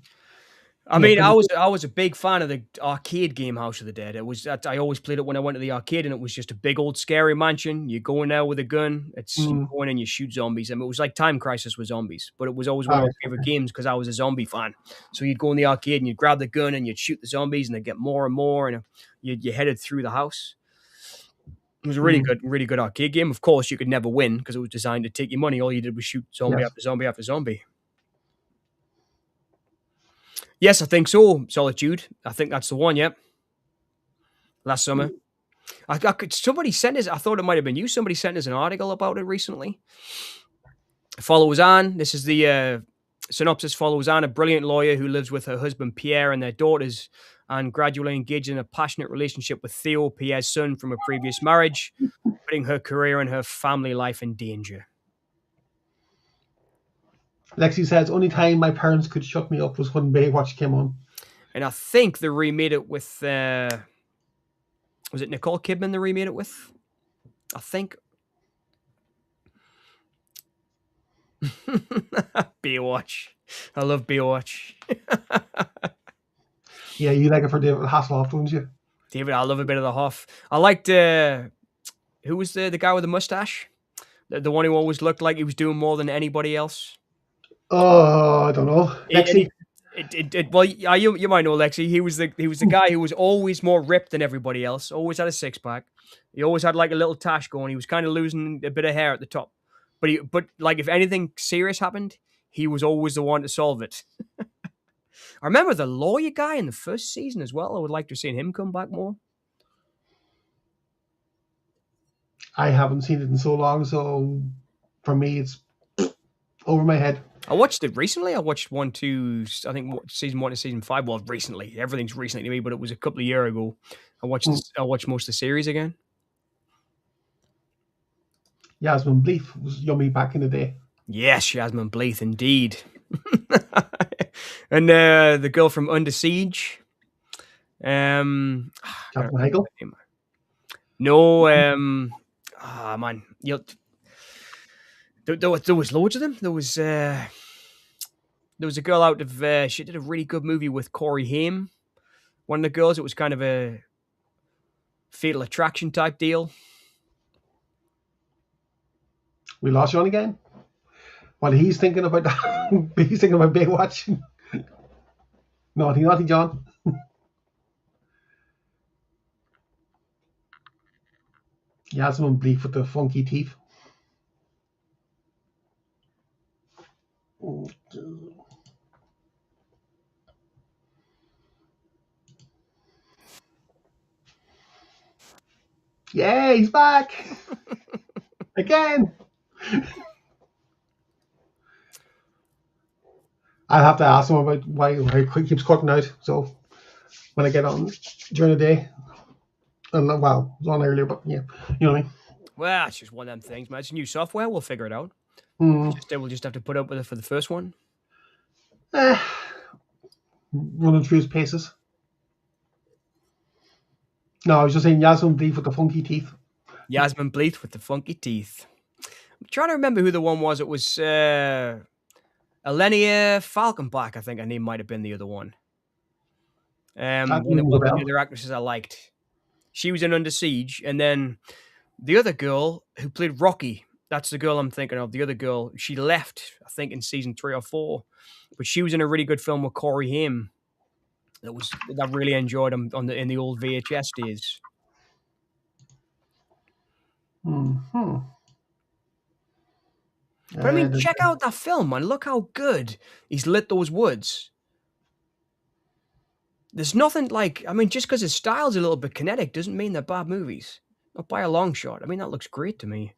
I mean, I was a big fan of the arcade game House of the Dead. It was I always played it when I went to the arcade, and it was just a big old scary mansion. You go in there with a gun. You go in and you shoot zombies. I mean, it was like Time Crisis with zombies, but it was always one of my favorite games because I was a zombie fan. So you'd go in the arcade and you'd grab the gun and you'd shoot the zombies, and they'd get more and more, and you headed through the house. It was a really good arcade game. Of course, you could never win because it was designed to take your money. All you did was shoot zombie after zombie after zombie. Yes, I think so. Solitude. I think that's the one. Yep. Last Summer. Somebody sent us. I thought it might have been you. Somebody sent us an article about it recently. Follows on. This is the synopsis. Follows on a brilliant lawyer who lives with her husband Pierre and their daughters, and gradually engages in a passionate relationship with Theo, Pierre's son from a previous marriage, putting her career and her family life in danger. Lexi says, only time my parents could shut me up was when Baywatch came on. And I think they remade it with Was it Nicole Kidman they remade it with? I think. Baywatch. I love Baywatch. Yeah, you like it for David Hasselhoff, don't you? David, I love a bit of the Hoff. I liked who was the guy with the mustache? The one who always looked like he was doing more than anybody else. Oh, I don't know. And Lexi. well, yeah, you might know Lexi. He was the guy who was always more ripped than everybody else. Always had a six pack. He always had like a little tash going. He was kind of losing a bit of hair at the top, but like if anything serious happened, he was always the one to solve it. I remember the lawyer guy in the first season as well. I would like to have seen him come back more. I haven't seen it in so long, so for me, it's over my head. I watched it recently. I watched 1, 2, I think season 1 to season 5. Well, recently, everything's recently to me, but it was a couple of years ago. I watched most of the series again. Yasmin Bleeth was yummy back in the day. Yes, Yasmin Bleeth, indeed. And the girl from Under Siege. Captain Heigl? No, man. There was loads of them. There was a girl out of she did a really good movie with Corey Haim. One of the girls. It was kind of a Fatal Attraction type deal. We lost you on again. While he's thinking about that, he's thinking about Baywatch. Naughty, John. Yasmin Bleeth with the funky teeth. Yeah, he's back again. I'll have to ask him about why he keeps cutting out. So when I get on during the day, well, it was on earlier, but yeah, you know what I mean. Well, it's just one of them things, man. It's new software. We'll figure it out. We'll just have to put up with it for the first one. Running through his paces. No, I was just saying Yasmin Bleeth with the funky teeth. Yasmin Bleeth with the funky teeth. I'm trying to remember who the one was. It was Elenia Falkenbach, I think her name might have been the other one. One of the other actresses I liked. She was in Under Siege, and then the other girl who played Rocky, that's the girl I'm thinking of. The other girl, she left, I think, in season 3 or 4, but she was in a really good film with Corey Haim. That I really enjoyed him in the old VHS days. But I mean, check out that film, man. Look how good he's lit those woods. There's nothing like, I mean, just because his style's a little bit kinetic doesn't mean they're bad movies. Not by a long shot. I mean, that looks great to me.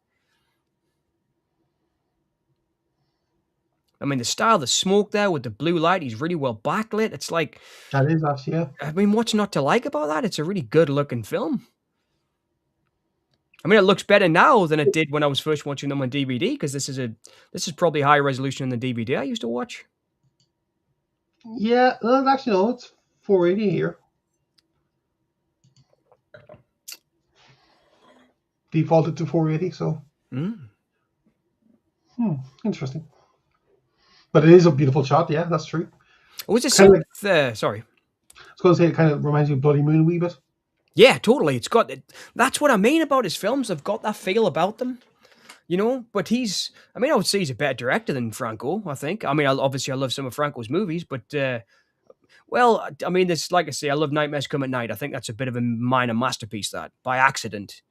I mean, the style, the smoke there with the blue light, he's really well backlit. It's like... That is us, yeah. I mean, what's not to like about that? It's a really good-looking film. I mean, it looks better now than it did when I was first watching them on DVD, because this is probably higher resolution than the DVD I used to watch. Yeah, well, actually, no, it's 480 here. Defaulted to 480, so... Interesting. But it is a beautiful shot, yeah, that's true. Was it sorry. I was going to say it kind of reminds you of Bloody Moon a wee bit. Yeah, totally. That's what I mean about his films. They've got that feel about them, you know. But I would say he's a better director than Franco, I think. I mean, obviously I love some of Franco's movies, but well, I mean, like I say, I love Nightmares Come at Night. I think that's a bit of a minor masterpiece, that by accident,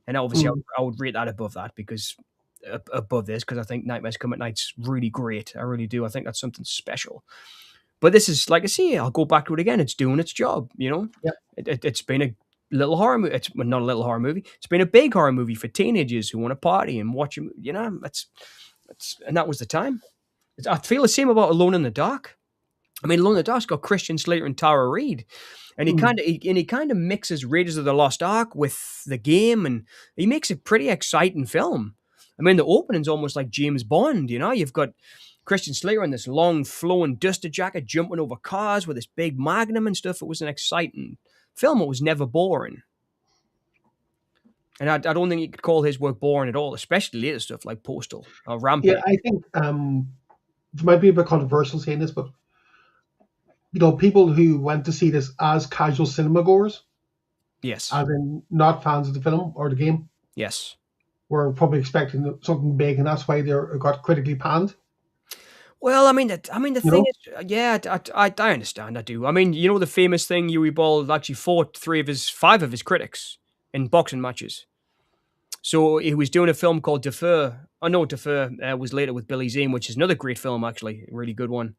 and obviously I would rate that above that, because I think Nightmares Come at Night's really great. I really do. I think that's something special. But this is, like I say, I'll go back to it again. It's doing its job, you know? Yeah. It's been a little horror movie. It's not a little horror movie. It's been a big horror movie for teenagers who want to party and watch, you know, and that was the time. I feel the same about Alone in the Dark. I mean, Alone in the Dark's got Christian Slater and Tara Reid. And he kind of mixes Raiders of the Lost Ark with the game, and he makes a pretty exciting film. I mean, the opening's almost like James Bond, you know? You've got Christian Slater in this long flowing duster jacket jumping over cars with this big magnum and stuff. It was an exciting film. It was never boring. And I don't think you could call his work boring at all, especially later stuff like Postal or Yeah, Rampage. I think it might be a bit controversial saying this, but people who went to see this as casual cinema goers, Yes. as in not fans of the film or the game, Yes. were probably expecting something big, and that's why they got critically panned. Well, I mean, the You thing know? is, yeah, I understand. I do. I mean, you know, the famous thing, Uwe Boll actually fought five of his critics in boxing matches. So he was doing a film called Defer. Oh no, Defer was later with Billy Zane, which is another great film, actually, a really good one.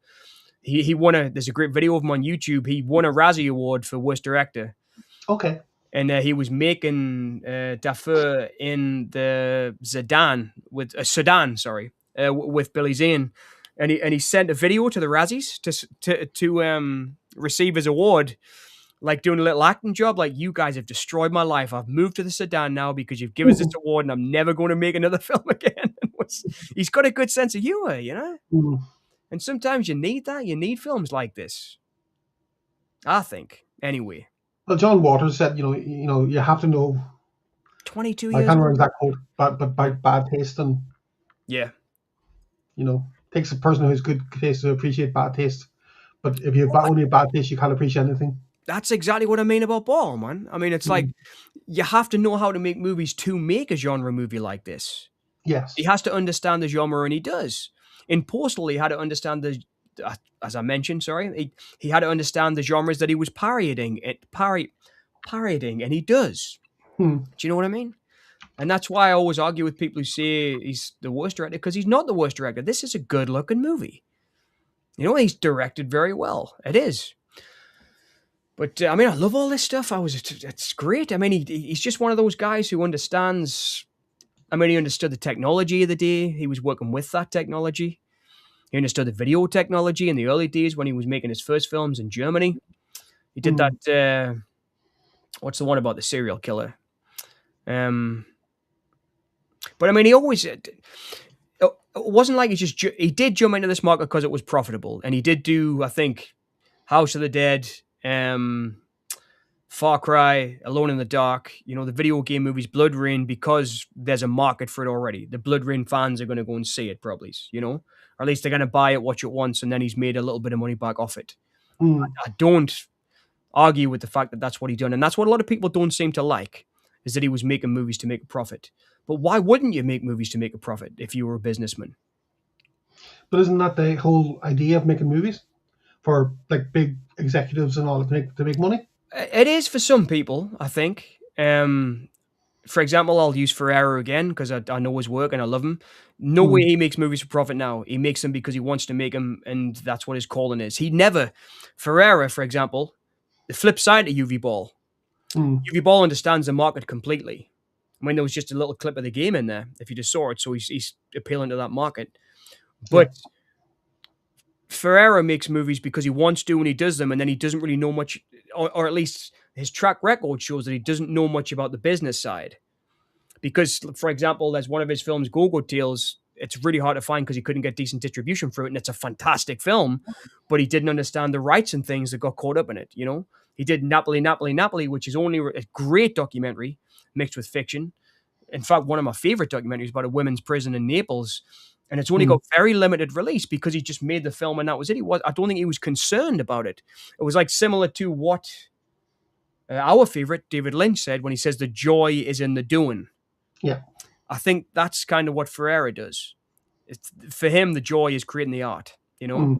He won a. There's a great video of him on YouTube. He won a Razzie Award for worst director, Okay. and he was making Defer in the Sudan, sorry, with Billy Zane, and he sent a video to the Razzies to receive his award, like doing a little acting job. Like, you guys have destroyed my life. I've moved to the Sudan now because you've given us this award, and I'm never going to make another film again. He's got a good sense of humor, you know. Mm. And sometimes you need that. You need films like this. I think, anyway. Well, John Waters said, you have to know. 22 I years can't remember old. exact quote, but by bad taste, and Yeah. takes a person who's good taste to appreciate bad taste. But if you have only bad taste, you can't appreciate anything. That's exactly what I mean about Ball, man. I mean, it's like Mm. you have to know how to make movies to make a genre movie like this. He Yes. has to understand the genre, and he does. In Postal, he had to understand as I mentioned, sorry, he had to understand the genres that he was parodying, and he does. Hmm. Do you know what I mean? And that's why I always argue with people who say he's the worst director, because he's not the worst director. This is a good-looking movie. He's directed very well. It is. But I mean, I love all this stuff. It's great. I mean, he's just one of those guys who understands. I mean, he understood the technology of the day. He was working with that technology. He understood the video technology in the early days when he was making his first films in Germany. He did Hmm. that. What's the one about the serial killer? But I mean, he always. It wasn't like he did jump into this market because it was profitable, and he did do, I think, House of the Dead, Far Cry, Alone in the Dark, the video game movies, Blood Rain, because there's a market for it already. The Blood Rain fans are going to go and see it, probably, or at least they're going to buy it, watch it once, and then he's made a little bit of money back off it. Hmm. I don't argue with the fact that that's what he done, and that's what a lot of people don't seem to like, is that he was making movies to make a profit. But why wouldn't you make movies to make a profit if you were a businessman? But isn't that the whole idea of making movies for like big executives and all to make money? It is for some people, I think. For example, I'll use Ferrero again because I know his work and I love him. No Hmm. way he makes movies for profit now. He makes them because he wants to make them, and that's what his calling is. Ferrera, for example, the flip side of UV Ball. Hmm. UV Ball understands the market completely. I mean, there was just a little clip of the game in there, if you just saw it, so he's appealing to that market. Yeah. But Ferrera makes movies because he wants to and he does them, and then he doesn't really know much, or at least his track record shows that he doesn't know much about the business side. Because, for example, there's one of his films, Go-Go Tales. It's really hard to find because he couldn't get decent distribution for it, and it's a fantastic film, but he didn't understand the rights and things that got caught up in it, He did Napoli, Napoli, Napoli, which is only a great documentary mixed with fiction. In fact, one of my favorite documentaries about a women's prison in Naples, and it's only Hmm. got very limited release because he just made the film and that was it. I don't think he was concerned about it. It was like similar to what our favorite David Lynch said when he says the joy is in the doing. Yeah. I think that's kind of what Ferrera does. For him, the joy is creating the art, Hmm.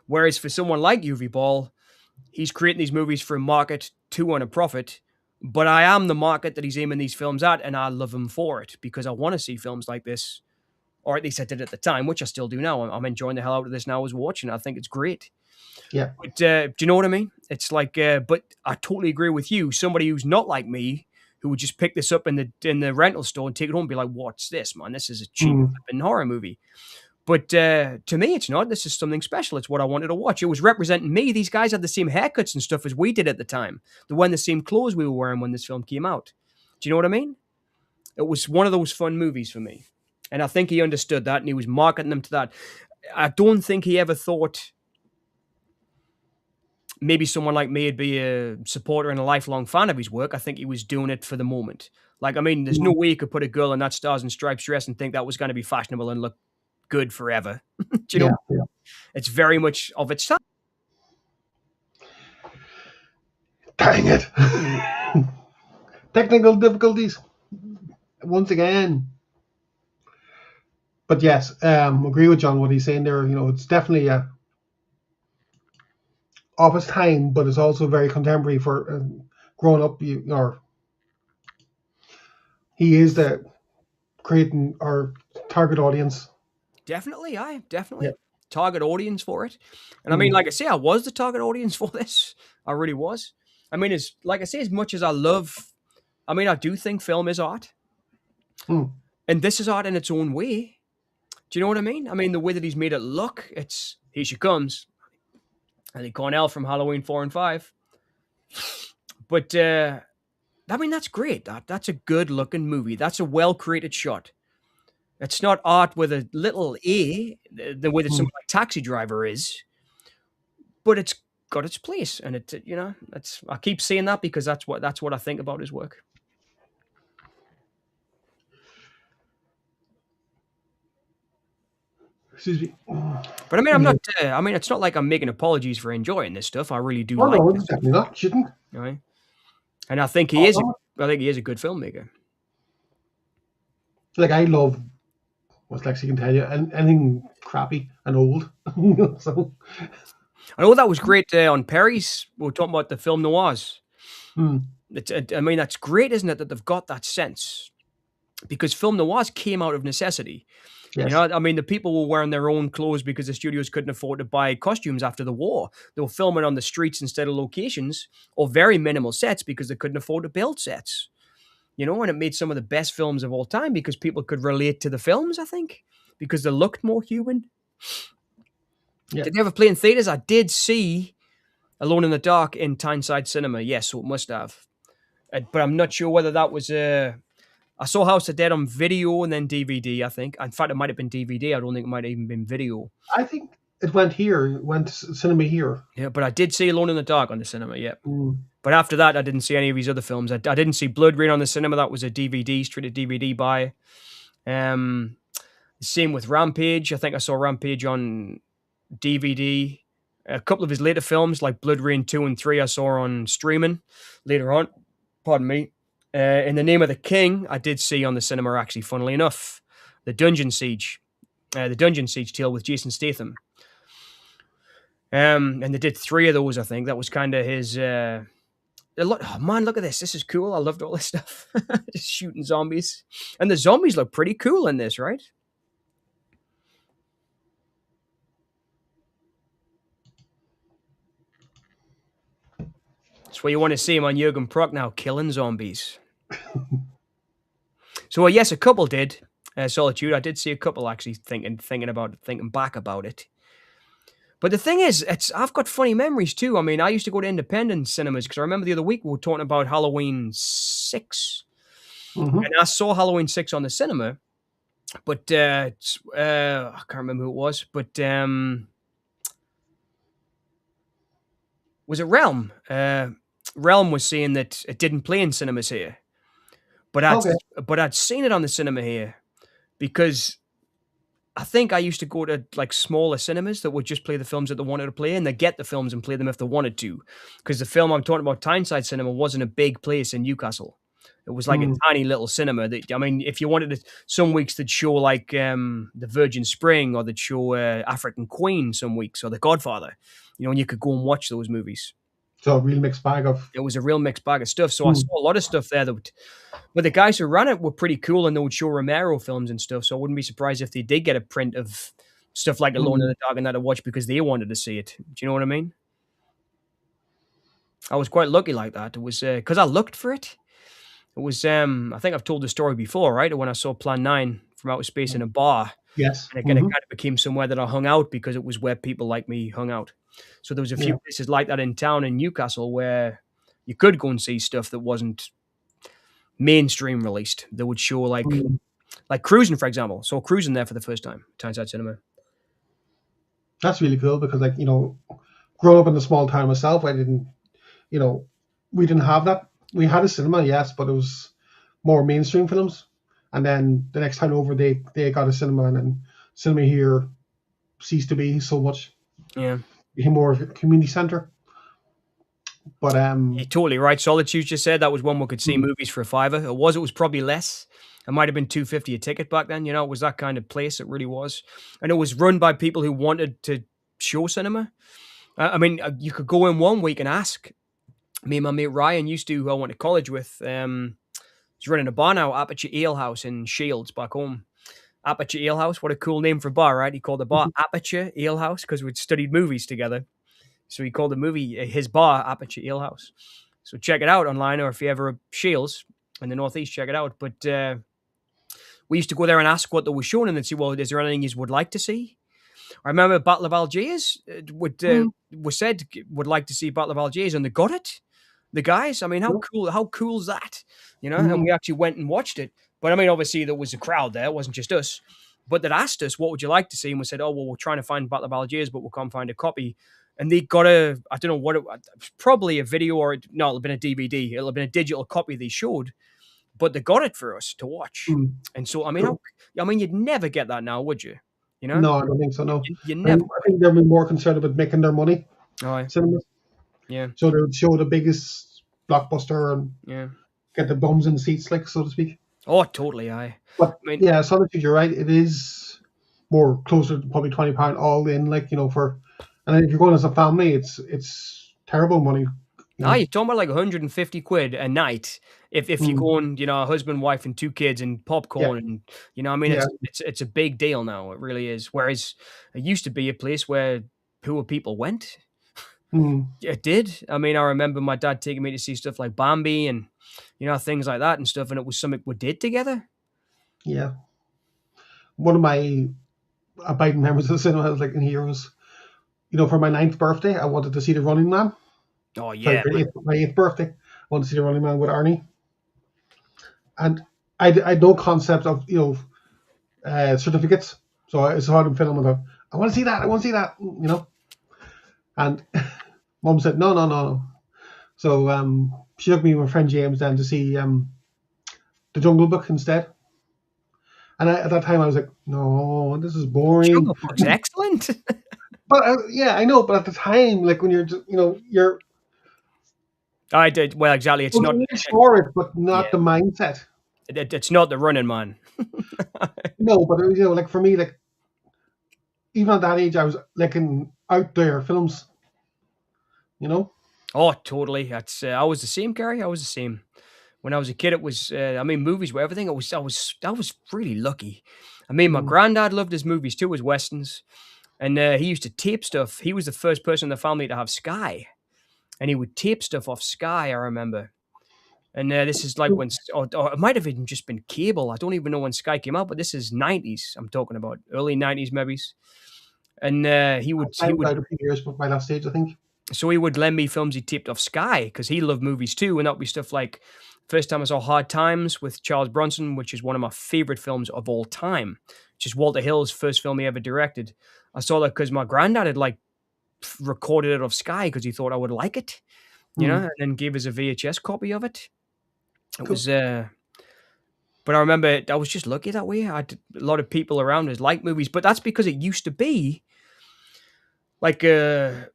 Whereas for someone like UV Ball, he's creating these movies for a market to earn a profit. But I am the market that he's aiming these films at, and I love him for it because I want to see films like this, or at least I did at the time, which I still do now. I'm enjoying the hell out of this now as we're watching. I think it's great. Yeah. But do you know what I mean? It's like, but I totally agree with you. Somebody who's not like me, who would just pick this up in the rental store and take it home and be like, "What's this, man? This is a cheap Hmm. flipping horror movie." But to me, it's not. This is something special. It's what I wanted to watch. It was representing me. These guys had the same haircuts and stuff as we did at the time. They wore the same clothes we were wearing when this film came out. Do you know what I mean? It was one of those fun movies for me. And I think he understood that and he was marketing them to that. I don't think he ever thought maybe someone like me would be a supporter and a lifelong fan of his work. I think he was doing it for the moment. Like, I mean, there's no way you could put a girl in that Stars and Stripes dress and think that was going to be fashionable and look good forever. Do you know? Yeah. It's very much of its time. Dang it. Technical difficulties. Once again. But yes, agree with John what he's saying there. It's definitely of its time, but it's also very contemporary for growing up. He is the creating our target audience. Definitely, definitely. Yeah. Target audience for it. And I mean, like I say, I was the target audience for this. I really was. I mean, as like I say, as much as I do think film is art. And this is art in its own way. Do you know what I mean? I mean, the way that he's made it look, it's here she comes. I think Cornell from Halloween 4 and 5. But I mean, that's great. That's a good looking movie. That's a well created shot. It's not art with a little a, the way that something like Taxi Driver is, but it's got its place, and I keep saying that because that's what I think about his work. Excuse me. But I mean, I'm not. I mean, it's not like I'm making apologies for enjoying this stuff. I really do like. No, definitely not. Shouldn't. Right. And I think he is. I think he is a good filmmaker. Like, I love what Lexi can tell you, and anything crappy and old. So I know that was great on Perry's. We were talking about the film noirs. I mean, that's great, isn't it? That they've got that sense, because film noirs came out of necessity. Yes. I mean, the people were wearing their own clothes because the studios couldn't afford to buy costumes after the war. They were filming on the streets instead of locations, or very minimal sets because they couldn't afford to build sets. And it made some of the best films of all time because people could relate to the films, I think, because they looked more human. Yeah. Did they ever play in theaters? I did see Alone in the Dark in Tyneside Cinema. Yes, so it must have. But I'm not sure whether that was I saw House of Dead on video and then DVD, I think. In fact, it might have been DVD. I don't think it might have even been video. I think it went here. It went cinema here. Yeah, but I did see Alone in the Dark on the cinema, yeah. But after that, I didn't see any of his other films. I didn't see Blood Rain on the cinema. That was a DVD, straight to DVD buy. Same with Rampage. I think I saw Rampage on DVD. A couple of his later films, like Blood Rain 2 and 3, I saw on streaming later on. Pardon me. In the Name of the King, I did see on the cinema, actually, funnily enough, the Dungeon Siege tale with Jason Statham. And they did 3 of those, I think. That was kind of his... oh man, look at this. This is cool. I loved all this stuff. Just shooting zombies. And the zombies look pretty cool in this, right? That's where you want to see him on Jurgen Prochnow killing zombies. So, yes, a couple did. Solitude. I did see a couple actually thinking back about it. But the thing is, I've got funny memories too. I mean, I used to go to independent cinemas because I remember the other week we were talking about Halloween 6. And I saw Halloween 6 on the cinema. But I can't remember who it was. But was it Realm? Realm was saying that it didn't play in cinemas here. But I'd seen it on the cinema here because I think I used to go to like smaller cinemas that would just play the films that they wanted to play, and they get the films and play them if they wanted to. Because the film I'm talking about, Tyneside Cinema, wasn't a big place in Newcastle. It was like a tiny little cinema. I mean, if you wanted to, some weeks they'd show like The Virgin Spring, or they'd show African Queen some weeks, or The Godfather. And you could go and watch those movies. So a real mixed bag of... It was a real mixed bag of stuff. So I saw a lot of stuff there but the guys who ran it were pretty cool, and they would show Romero films and stuff. So I wouldn't be surprised if they did get a print of stuff like Alone in the Dark and that to watch because they wanted to see it. Do you know what I mean? I was quite lucky like that. It was because I looked for it. It was, I think I've told the story before, right? When I saw Plan 9 from Outer Space in a bar. Yes. And it kind of became somewhere that I hung out because it was where people like me hung out. So there was a few places like that in town in Newcastle where you could go and see stuff that wasn't mainstream released. They would show like Cruising, for example. Saw Cruising there for the first time, Tyneside Cinema. That's really cool because, like, growing up in a small town myself, I didn't, you know, we didn't have that. We had a cinema, yes, but it was more mainstream films. And then the next time over, they got a cinema, and then cinema here ceased to be so much. Yeah. Became more of a community center. But You're totally right. Solitude just said that was one we could see movies for $5. It was probably less. It might have been $2.50 a ticket back then. You know, it was that kind of place. It really was, and it was run by people who wanted to show cinema. I mean, you could go in one week and ask. Me and my mate Ryan used to, who I went to college with. He's running a bar now, Aperture Ale House in Shields, back home. Aperture Ale House, what a cool name for a bar, right? He called the bar Aperture Ale House because we'd studied movies together. So he called the movie his bar Aperture Ale House. So check it out online, or if you ever Shields in the Northeast, check it out. But we used to go there and ask what they were showing, and they'd say, "Well, is there anything you would like to see?" I remember Battle of Algiers was said would like to see Battle of Algiers, and they got it. The guys, I mean, how cool is that? You know, and we actually went and watched it. But I mean, obviously there was a crowd there; it wasn't just us. But they'd asked us, "What would you like to see?" And we said, "Oh, well, we're trying to find Battle of Algiers, but we can't find a copy." And they got I don't know what it was, probably a video, or no, it'll have been a DVD. It'll have been a digital copy they showed, but they got it for us to watch. And so, I mean, you'd never get that now, would you? You know? no, I don't think so. No, You never. I think they'll be more concerned about making their money. Oh, Cinemas, yeah, so they would show the biggest blockbuster and yeah. get the bums in the seats, like, so to speak. Oh, totally. I But mean, yeah, Solitude, you're right. It is more closer to probably £20 all in, like, for. And if you're going as a family, it's terrible money. you're talking about like 150 quid a night if you're going, a husband, wife, and 2 kids and popcorn, and I mean, Yeah. it's a big deal now. It really is. Whereas it used to be a place where poor people went. It did. I mean, I remember my dad taking me to see stuff like Bambi and things like that and stuff, and it was something we did together. Yeah. One of my abiding memories of the cinema, like in here, was, for my 9th birthday, I wanted to see The Running Man. Oh yeah. Sorry, my 8th birthday, I wanted to see The Running Man with Arnie. And I had no concept of, certificates. So I saw him film and I thought, I want to see that, And Mum said, no. So she took me with my friend James then to see The Jungle Book instead. And at that time I was like, no, this is boring. Jungle Book's excellent. But yeah, I know. But at the time, like when you're I did. Well, exactly. It's not for it, but not the mindset. It's not The Running Man. No, but like for me, like even at that age, I was liking out there films. Oh, totally. That's I was the same, Gary. I was the same. When I was a kid, it was movies were everything. I was really lucky. I mean, my granddad loved his movies too, his westerns, and he used to tape stuff. He was the first person in the family to have Sky, and he would tape stuff off Sky. I remember. And this is like when, or it might have even just been cable. I don't even know when Sky came out, but this is 90s. I'm talking about early 90s, maybe. And he would a few years by that stage, I think. So he would lend me films he taped off Sky because he loved movies too, and that would be stuff like first time I saw Hard Times with Charles Bronson, which is one of my favorite films of all time, which is Walter Hill's first film he ever directed. I saw that because my granddad had recorded it off Sky because he thought I would like it, and then gave us a VHS copy of it. It was, but I remember I was just lucky that way. I had a lot of people around us like movies, but that's because it used to be like a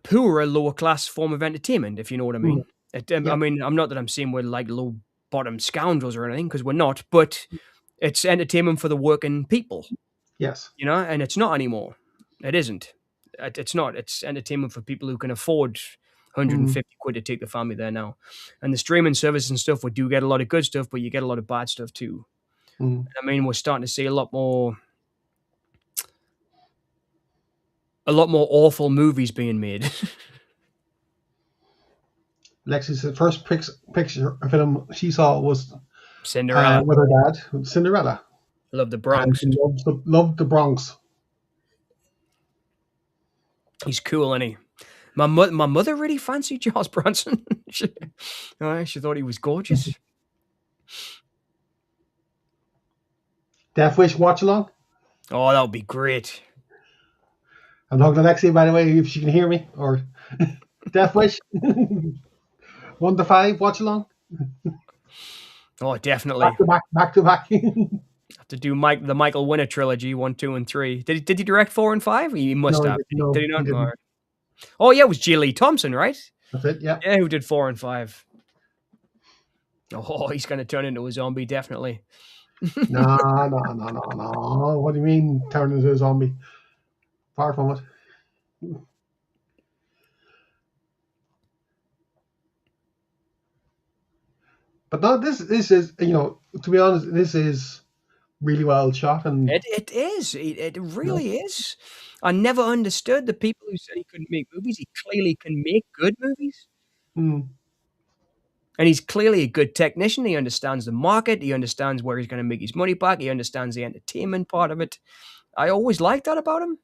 poorer, lower class form of entertainment, if you know what I mean. I mean, I'm not that I'm saying we're like low bottom scoundrels or anything, because we're not, but it's entertainment for the working people. Yes. And it's not anymore. It isn't. It's not. It's entertainment for people who can afford 150 quid to take the family there now. And the streaming services and stuff, we do get a lot of good stuff, but you get a lot of bad stuff too. I mean, we're starting to see a lot more awful movies being made. Lexi's first picture film she saw was Cinderella with her dad. Cinderella. Love the Bronx. And loved the Bronx. He's cool, isn't he? My mother really fancied Charles Bronson. she thought he was gorgeous. Death Wish watch along. Oh, that would be great. I'm talking to Alexia, by the way, if she can hear me, or Death Wish. 1 to 5, watch along. Oh, definitely. Back to back. Have to do the Michael Winner trilogy, 1, 2, and 3. Did he direct 4 and 5? He must No, have. no, Did he he not? didn't. Oh, yeah, it was G. Lee Thompson, right? That's it, yeah. Yeah, who did 4 and 5. Oh, he's going to turn into a zombie, definitely. No. What do you mean, turn into a zombie? Far from it. But no, this is, to be honest, this is really well shot, and It is. It really is. I never understood the people who said he couldn't make movies. He clearly can make good movies. mm, And he's clearly a good technician. He understands the market. He understands where he's going to make his money back. He understands the entertainment part of it. I always liked that about him.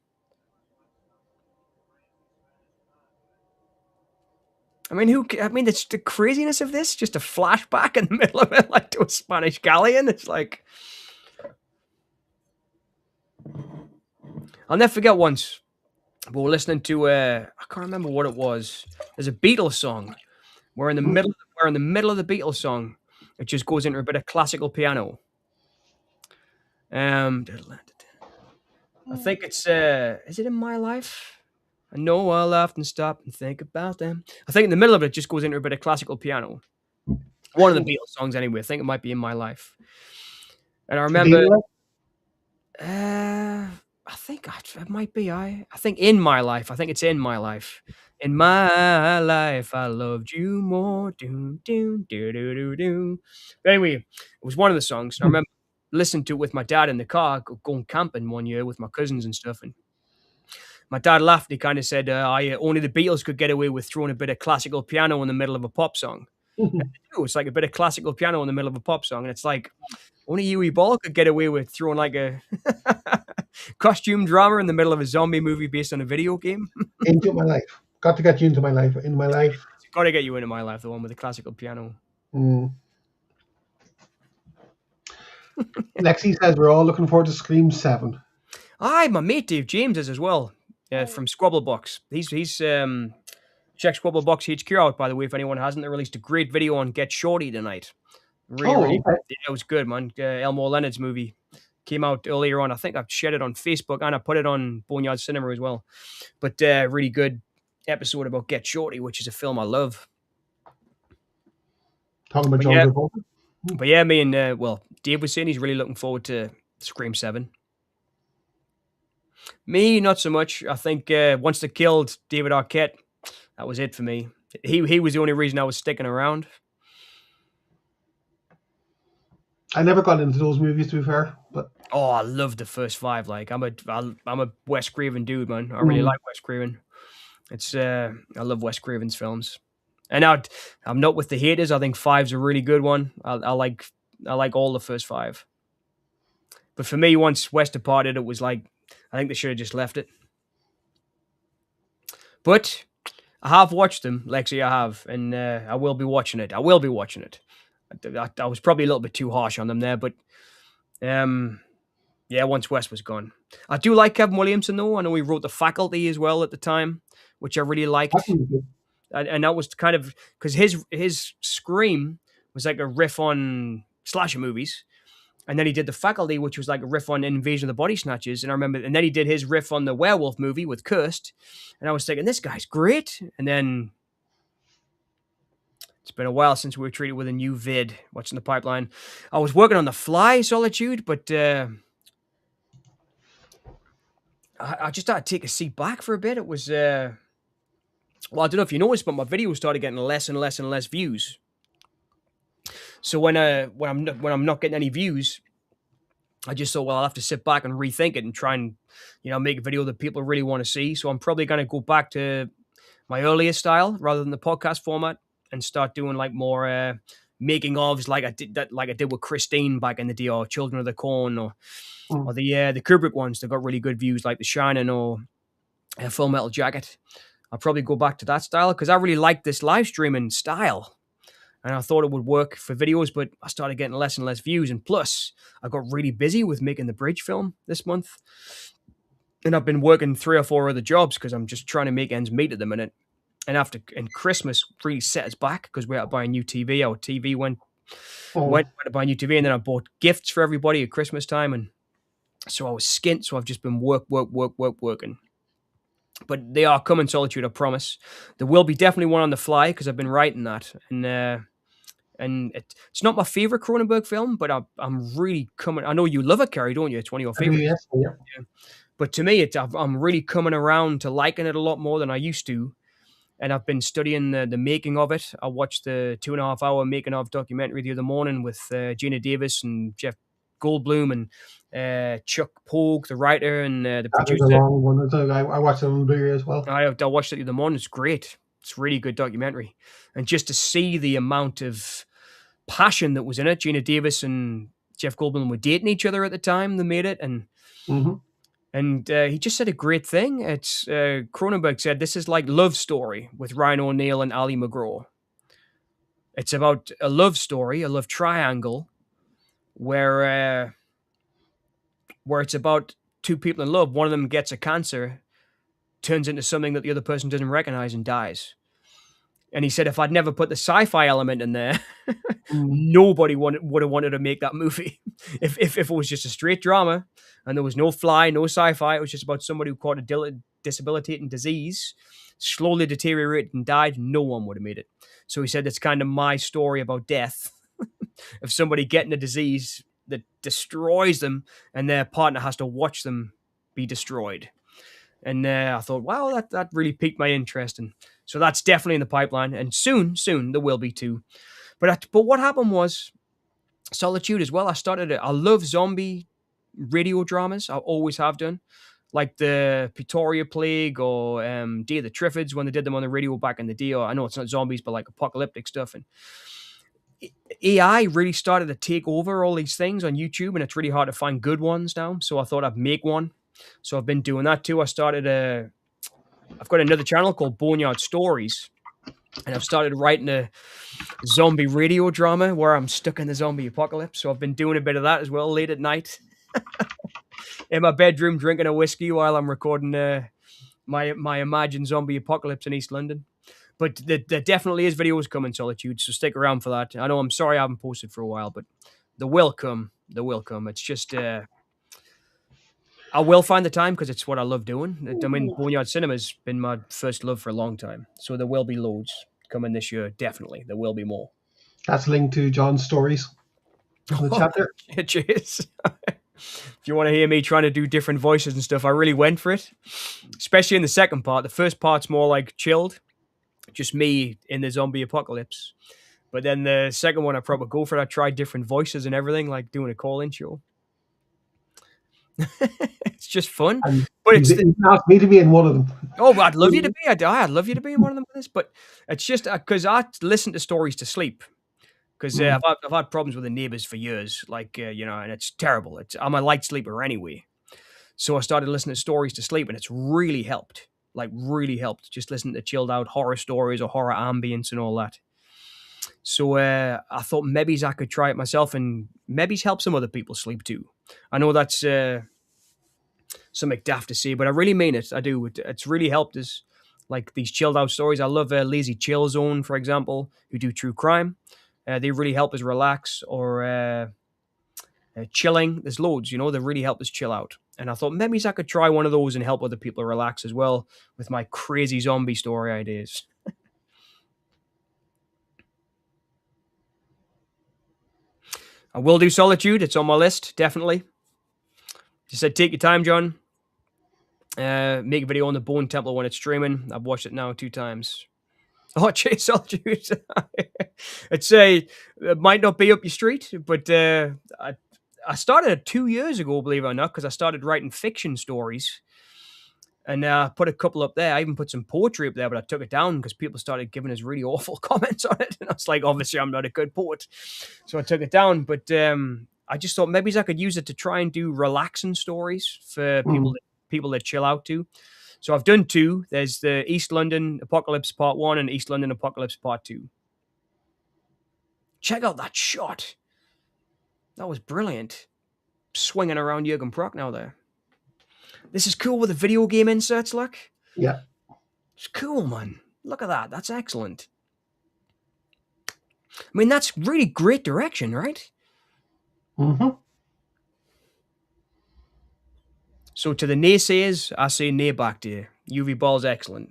I mean, it's the craziness of this, just a flashback in the middle of it, like to a Spanish galleon. It's like, I'll never forget once we were listening to, I can't remember what it was. There's a Beatles song. We're in the middle of the Beatles song. It just goes into a bit of classical piano. I think it's, is it In My Life? I know I'll often stop and think about them. I think in the middle of it just goes into a bit of classical piano. One of the Beatles songs anyway. I think it might be In My Life. And I remember, I think it might be. I think In My Life. I think it's In My Life. In my life, I loved you more. Doom, doom, doo, doo, doo, doo. But anyway, it was one of the songs. And I remember listening to it with my dad in the car, going camping one year with my cousins and stuff. And my dad laughed. He kind of said, only the Beatles could get away with throwing a bit of classical piano in the middle of a pop song. It's like a bit of classical piano in the middle of a pop song. And it's like, only Uwe Boll could get away with throwing like a costume drama in the middle of a zombie movie based on a video game. Into my life. Got to get you into my life. In my life. Got to get you into my life, the one with the classical piano. Lexi says we're all looking forward to Scream 7. Aye, my mate Dave James is as well, from Squabblebox. He's check Squabblebox HQ out, by the way, if anyone hasn't. They released a great video on Get Shorty tonight. Really, okay. It was good, man. Elmore Leonard's movie came out earlier on. I think I've shared it on Facebook and I put it on Boneyard Cinema as well. But really good episode about Get Shorty, which is a film I love. Talking about John Travolta. But yeah, me and Dave was saying he's really looking forward to Scream 7. Me, not so much. I think once they killed David Arquette, that was it for me. He was the only reason I was sticking around. I never got into those movies, to be fair, but I love the first 5. Like I'm a Wes Craven dude, man. I really like Wes Craven. It's I love Wes Craven's films. And I'm not with the haters. I think 5's a really good one. I like all the first 5. But for me, once Wes departed, it was like I think they should have just left it. But I have watched them, Lexi. I have, and I will be watching it. I was probably a little bit too harsh on them there, but once Wes was gone. I do like Kevin Williamson, though. I know he wrote The Faculty as well at the time, which I really liked. And that was kind of because his Scream was like a riff on slasher movies. And then he did The Faculty, which was like a riff on Invasion of the Body Snatchers. And I remember, and then he did his riff on the werewolf movie with Cursed. And I was thinking, this guy's great. And then it's been a while since we were treated with a new vid. What's in the pipeline? I was working on The Fly, Solitude, but I just had to take a seat back for a bit. It was, I don't know if you noticed, but my videos started getting less and less and less views. So when I'm not getting any views, I just thought, well, I'll have to sit back and rethink it and try and, make a video that people really want to see. So I'm probably going to go back to my earlier style rather than the podcast format and start doing like more making ofs like I did with Christine back in the day, or Children of the Corn, or the Kubrick ones that got really good views, like The Shining or Full Metal Jacket. I'll probably go back to that style because I really like this live streaming style. And I thought it would work for videos, but I started getting less and less views. And plus, I got really busy with making the Bridge film this month. And I've been working 3 or 4 other jobs because I'm just trying to make ends meet at the minute. And Christmas really set us back because we had to buy a new TV. Our TV went Oh, to buy a new TV, and then I bought gifts for everybody at Christmas time, and so I was skint. So I've just been working. But they are coming, Solitude, I promise. There will be definitely one on the fly because I've been writing that, and it's not my favorite Cronenberg film, but I'm really coming. I know you love it, Kerry, don't you? It's one of your I do, favorites. yes. Yeah. Yeah. But to me, I'm really coming around to liking it a lot more than I used to. And I've been studying the making of it. I watched the 2.5 hour making of documentary the other morning with Gina Davis and Jeff Goldblum and Chuck Pogue, the writer and the That is a producer. long one. I watched it on Blu-ray as well. I watched it the other morning. It's great. It's a really good documentary. And just to see the amount of passion that was in it, Gina Davis and Jeff Goldblum were dating each other at the time they made it, and Hmm. he just said a great thing. It's Cronenberg said this is like Love Story with Ryan O'Neal and Ali McGraw. It's about a love story, a love triangle, where it's about two people in love. One of them gets a cancer, turns into something that the other person doesn't recognize, and dies. And he said, if I'd never put the sci-fi element in there, nobody would have wanted to make that movie. If it was just a straight drama and there was no fly, no sci-fi, it was just about somebody who caught a debilitating disease, slowly deteriorated and died, no one would have made it. So he said, it's kind of my story about death of somebody getting a disease that destroys them and their partner has to watch them be destroyed. And I thought, wow, that really piqued my interest. And so that's definitely in the pipeline. And soon there will be too. But what happened was Solitude as well. I love zombie radio dramas. I always have done. Like the Pretoria Plague or Day of the Triffids when they did them on the radio back in the day. Or I know it's not zombies, but like apocalyptic stuff. And AI really started to take over all these things on YouTube, and it's really hard to find good ones now. So I thought I'd make one. So I've been doing that too. I've got another channel called Boneyard Stories, and I've started writing a zombie radio drama where I'm stuck in the zombie apocalypse. So I've been doing a bit of that as well late at night in my bedroom, drinking a whiskey while I'm recording my imagined zombie apocalypse in East London. But there definitely is videos coming, Solitude, so stick around for that. I know I'm sorry I haven't posted for a while, but there will come. There will come. It's just I will find the time because it's what I love doing. I mean, Boneyard Cinema's been my first love for a long time. So there will be loads coming this year, definitely. There will be more. That's linked to John's stories in the chat there. Cheers. If you want to hear me trying to do different voices and stuff, I really went for it. Especially in the second part. The first part's more like chilled, just me in the zombie apocalypse. But then the second one, I probably go for it. I tried different voices and everything, like doing a call-in show. It's just fun. And But he's asked me to be in one of them. Oh, I'd love you to be. I'd love you to be in one of them. But it's just because I listen to stories to sleep. Because I've had problems with the neighbors for years, and it's terrible. I'm a light sleeper anyway, so I started listening to stories to sleep, and it's really helped. Like really helped. Just listening to chilled out horror stories or horror ambience and all that. So I thought maybe I could try it myself, and maybe help some other people sleep too. I know that's something daft to say, but I really mean it. I do. It's really helped us. Like these chilled out stories. I love Lazy Chill Zone, for example, who do true crime. They really help us relax, or chilling. There's loads, they really help us chill out. And I thought maybe I could try one of those and help other people relax as well with my crazy zombie story ideas. I will do Solitude. It's on my list, definitely. Just said, take your time, John. Make a video on the Bone Temple when it's streaming. I've watched it now 2 times. Oh, Chase Solitude. It might not be up your street, but I started it 2 years ago, believe it or not, because I started writing fiction stories. And I put a couple up there. I even put some poetry up there, but I took it down because people started giving us really awful comments on it. And I was like, obviously, I'm not a good poet. So I took it down. But I just thought maybe I could use it to try and do relaxing stories for people that chill out to. So I've done 2. There's the East London Apocalypse Part 1 and East London Apocalypse Part 2. Check out that shot. That was brilliant. Swinging around Jürgen Prochnow there. This is cool with the video game inserts, look. Yeah. It's cool, man. Look at that. That's excellent. I mean, that's really great direction, right? Mm-hmm. So to the naysayers, I say nay back to you. Uwe Boll's excellent.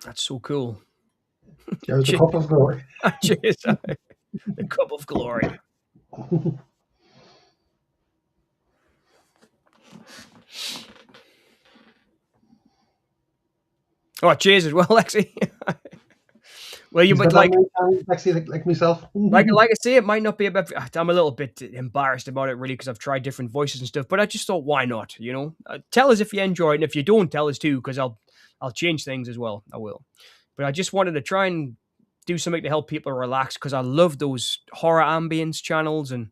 That's so cool. There's a cup of glory. Cheers. The cup of glory. Oh, cheers as well, Lexi. Well, you might like Actually, like myself. like I say, it might not be about. I'm a little bit embarrassed about it, really, because I've tried different voices and stuff. But I just thought, why not? You know, tell us if you enjoy it, and if you don't, tell us too, because I'll change things as well. I will. But I just wanted to try and do something to help people relax, because I love those horror ambience channels, and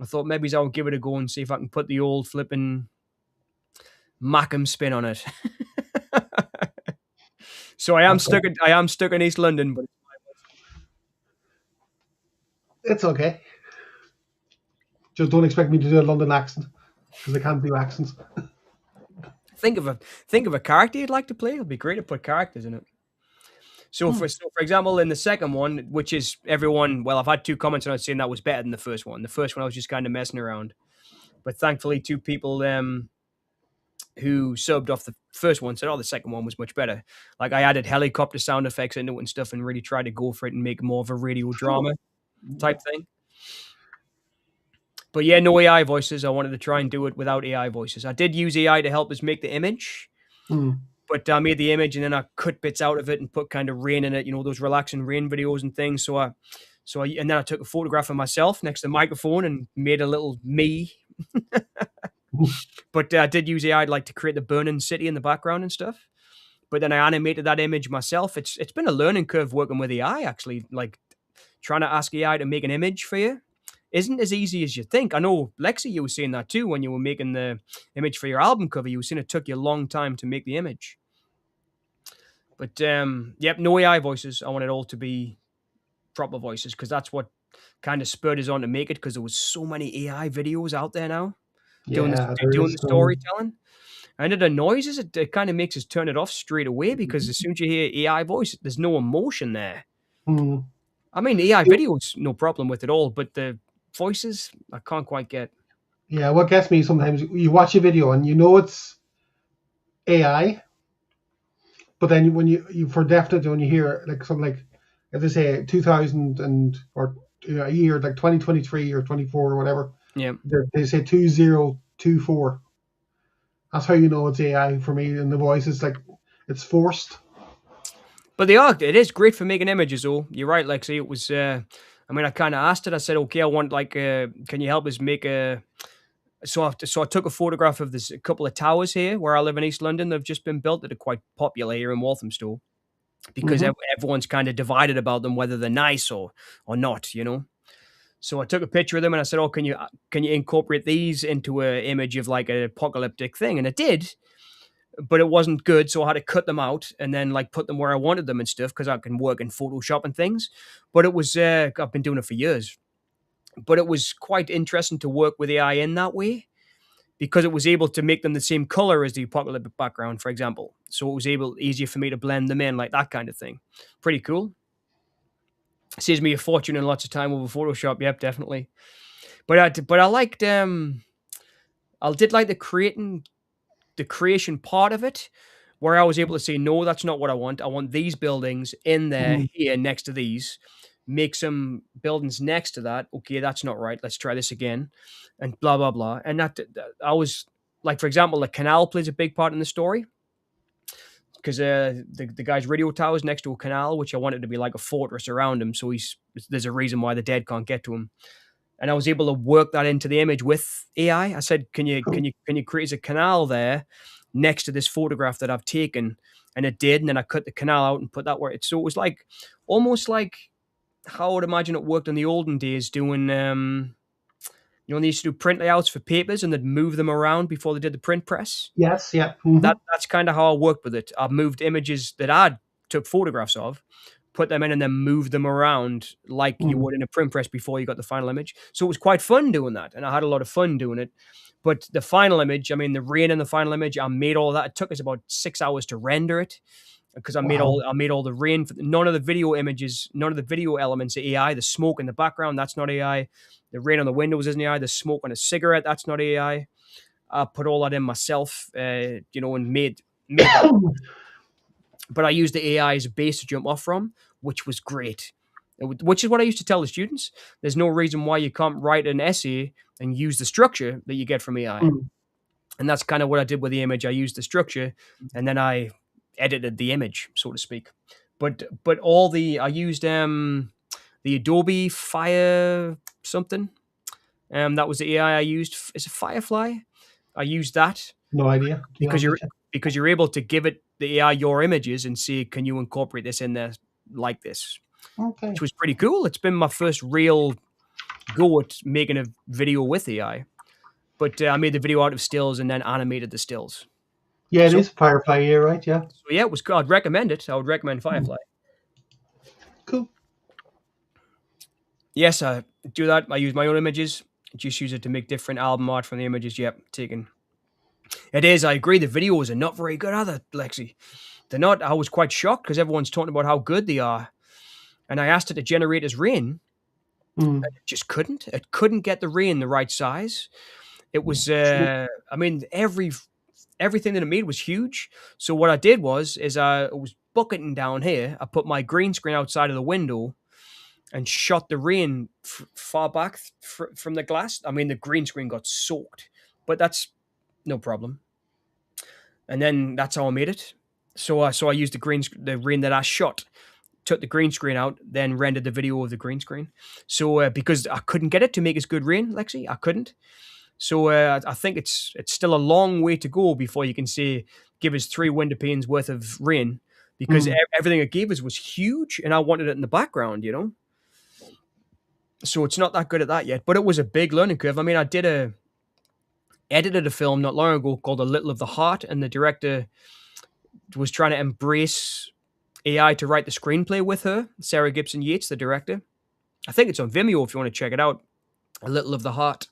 I thought maybe I'll give it a go and see if I can put the old flipping Macam spin on it. So I am stuck in East London, but it's okay. Just don't expect me to do a London accent, because I can't do accents. Think of a character you'd like to play. It'd be great to put characters in it. So for example, in the second one, which is everyone, well, I've had 2 comments on it saying that was better than the first one. The first one I was just kind of messing around, but thankfully 2 people who subbed off the first one said, "Oh, the second one was much better." Like, I added helicopter sound effects into it and stuff, and really tried to go for it and make more of a radio drama type thing. But yeah, no AI voices. I wanted to try and do it without AI voices. I did use AI to help us make the image, but I made the image and then I cut bits out of it and put kind of rain in it, you know, those relaxing rain videos and things. And then I took a photograph of myself next to the microphone and made a little me. But I did use AI to create the burning city in the background and stuff. But then I animated that image myself. It's been a learning curve working with AI, actually. Like, trying to ask AI to make an image for you isn't as easy as you think. I know, Lexi, you were saying that too when you were making the image for your album cover. You were saying it took you a long time to make the image. But yep, no AI voices. I want it all to be proper voices, because that's what kind of spurred us on to make it, because there was so many AI videos out there now doing the storytelling. And it annoys us. It kind of makes us turn it off straight away, because as soon as you hear AI voice, there's no emotion there. I mean, AI videos, no problem with it all, but the voices, I can't quite get. Yeah, what gets me sometimes, you watch a video and you know it's AI, but then when you for definite, when you hear like something like, if they say 2000 or a year like 2023 or 24 or whatever, Yeah, they say 2024. That's how you know it's AI for me. And the voice is like, it's forced. but it is great for making images, though. You're right, Lexi. It was. I mean, I kind of asked it. I said, "Okay, I want can you help us make a?" So I took a photograph of a couple of towers here where I live in East London. They've just been built. That are quite popular here in Walthamstow, because everyone's kind of divided about them, whether they're nice or not, you know. So I took a picture of them and I said, "Oh, can you incorporate these into an image of like an apocalyptic thing?" And it did, but it wasn't good. So I had to cut them out and then put them where I wanted them and stuff, because I can work in Photoshop and things. But it was I've been doing it for years. But it was quite interesting to work with AI in that way, because it was able to make them the same color as the apocalyptic background, for example. So it was easier for me to blend them in, like that kind of thing. Pretty cool. Saves me a fortune and lots of time over Photoshop. Yep, definitely. But I liked I did like the creation part of it, where I was able to say, no, that's not what I want. I want these buildings in there, here, next to these. Make some buildings next to that. Okay, that's not right. Let's try this again, and blah blah blah. And that I was like, for example, the canal plays a big part in the story, because the guy's radio tower is next to a canal, which I wanted to be like a fortress around him. So there's a reason why the dead can't get to him. And I was able to work that into the image with AI. I said, "Can you create a canal there next to this photograph that I've taken?" And it did. And then I cut the canal out and put that where it. So it was like almost like how I would imagine it worked in the olden days, doing they used to do print layouts for papers and they'd move them around before they did the print press. Yes, yeah. That's kind of how I worked with it. I moved images that I took photographs of, put them in and then move them around like you Mm. would in a print press before you got the final image. So it was quite fun doing that, and I had a lot of fun doing it. But the final image, I mean, the rain in the final image, I made all that. It took us about 6 hours to render it because Wow. I made all the rain. None of the video images, none of the video elements are AI. The smoke in the background, that's not AI. The rain on the windows isn't AI. The smoke on a cigarette, that's not AI. I put all that in myself, and made that. But I used the AI as a base to jump off from, which was great. Which is what I used to tell the students. There's no reason why you can't write an essay and use the structure that you get from AI. Mm. And that's kind of what I did with the image. I used the structure and then I edited the image, so to speak. But I used the Adobe Fire something. That was the AI I used. Is it Firefly? I used that No idea. To be because honest you're with you. because you're able to give it the AI your images and see, can you incorporate this in there like this, Okay. which was pretty cool. It's been my first real go at making a video with AI. But I made the video out of stills and then animated the stills. Yeah, it So, is Firefly. Yeah, right. Yeah. so yeah, it was good. I'd recommend it. I would recommend Mm. Firefly. Cool. Yes, I do that. I use my own images. Just use it to make different album art from the images. Yep, taken. It is. I agree. The videos are not very good, are they, Lexi? They're not. I was quite shocked because everyone's talking about how good they are, and I asked it to generate as rain. Mm. It just couldn't. It couldn't get the rain the right size. It was. So, I mean, everything that it made was huge. So what I did was I was bucketing down here. I put my green screen outside of the window and shot the rain far back from the glass. I mean, the green screen got soaked, but that's no problem. And then that's how I made it. So I used the rain that I shot, took the green screen out, then rendered the video of the green screen. So because I couldn't get it to make as good rain, Lexi, I couldn't. So I think it's still a long way to go before you can say give us 3 window panes worth of rain, because mm. everything it gave us was huge, and I wanted it in the background. So it's not that good at that yet, but it was a big learning curve. I mean, I edited a film not long ago called A Little of the Heart, and the director was trying to embrace AI to write the screenplay with her, Sarah Gibson Yates, the director. I think it's on Vimeo if you want to check it out. A Little of the Heart.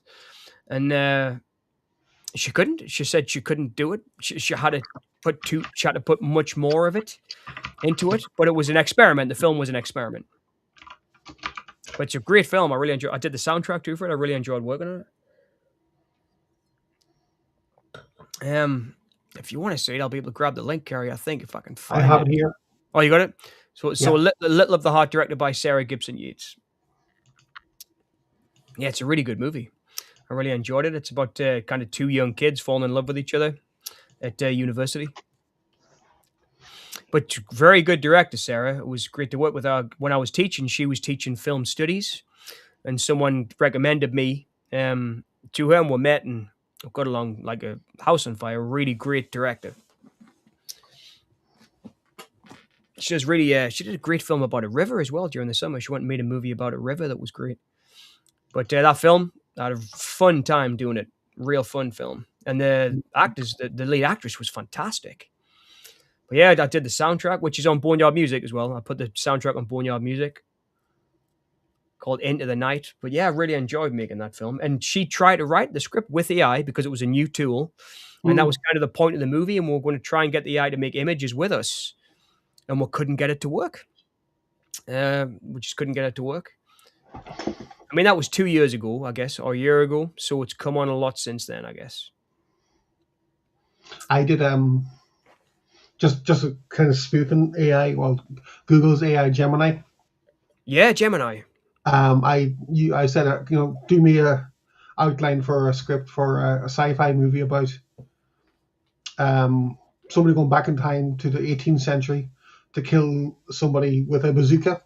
And she couldn't. She said she couldn't do it. She had to put much more of it into it. But it was an experiment. The film was an experiment. But it's a great film. I really enjoyed. I did the soundtrack too for it. I really enjoyed working on it. If you want to see it, I'll be able to grab the link, Carrie. I think if I can I find have it. it here. Oh, you got it. So Yeah. A Little of the Heart, directed by Sarah Gibson Yates. Yeah, it's a really good movie. I really enjoyed it. It's about kind of 2 young kids falling in love with each other at university. But very good director, Sarah. It was great to work with her. When I was teaching, she was teaching film studies, and someone recommended me to her, and we met and got along like a house on fire. Really great director. She does really. She did a great film about a river as well during the summer. She went and made a movie about a river that was great. But that film, I had a fun time doing it. Real fun film, and the lead actress was fantastic. But yeah, I did the soundtrack, which is on Boneyard Music as well. I put the soundtrack on Boneyard Music called Into the Night. But yeah, I really enjoyed making that film. And she tried to write the script with AI because it was a new tool. And that was Mm. kind of the point of the movie. And we we're going to try and get the AI to make images with us. And we couldn't get it to work. We just couldn't get it to work. I mean, that was 2 years ago, I guess, or a year ago. So it's come on a lot since then, I guess. I did just a kind of spoofing AI. Well, Google's AI Gemini. Yeah, Gemini. I said, do me a outline for a script for a sci-fi movie about somebody going back in time to the 18th century to kill somebody with a bazooka,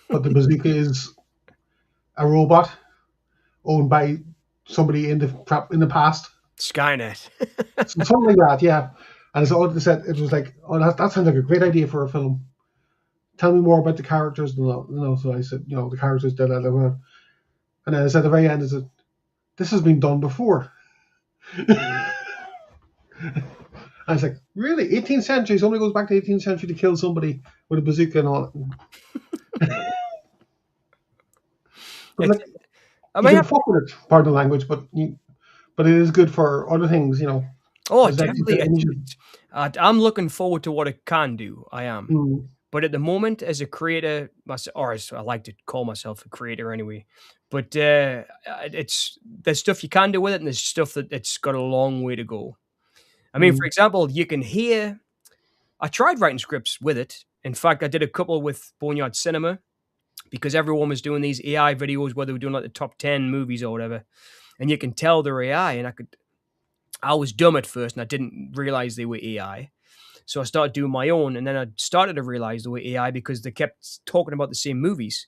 but the bazooka is a robot owned by somebody in the past. Skynet. So something like that, yeah. And so it said, it was like, oh, that sounds like a great idea for a film. Tell me more about the characters. No. So I said, the characters, da, da, da, da. And then I said at the very end, I said, this has been done before. I was like, really? 18th century? Somebody goes back to the 18th century to kill somebody with a bazooka and all. But It's, like, I you mean, can fuck with it, pardon the language, but it is good for other things, you know. oh, Because like you said, definitely. images. I'm looking forward to what it can do. I am. Mm, But at the moment, as a creator, or as I like to call myself a creator anyway, but it's there's stuff you can do with it, and there's stuff that it's got a long way to go. I mean, for mm, example, you can hear. I tried writing scripts with it. In fact, I did a couple with Boneyard Cinema because everyone was doing these AI videos where they were doing like the top 10 movies or whatever, and you can tell they're AI. And I was dumb at first, and I didn't realize they were AI. So I started doing my own, and then I started to realize they were AI because they kept talking about the same movies.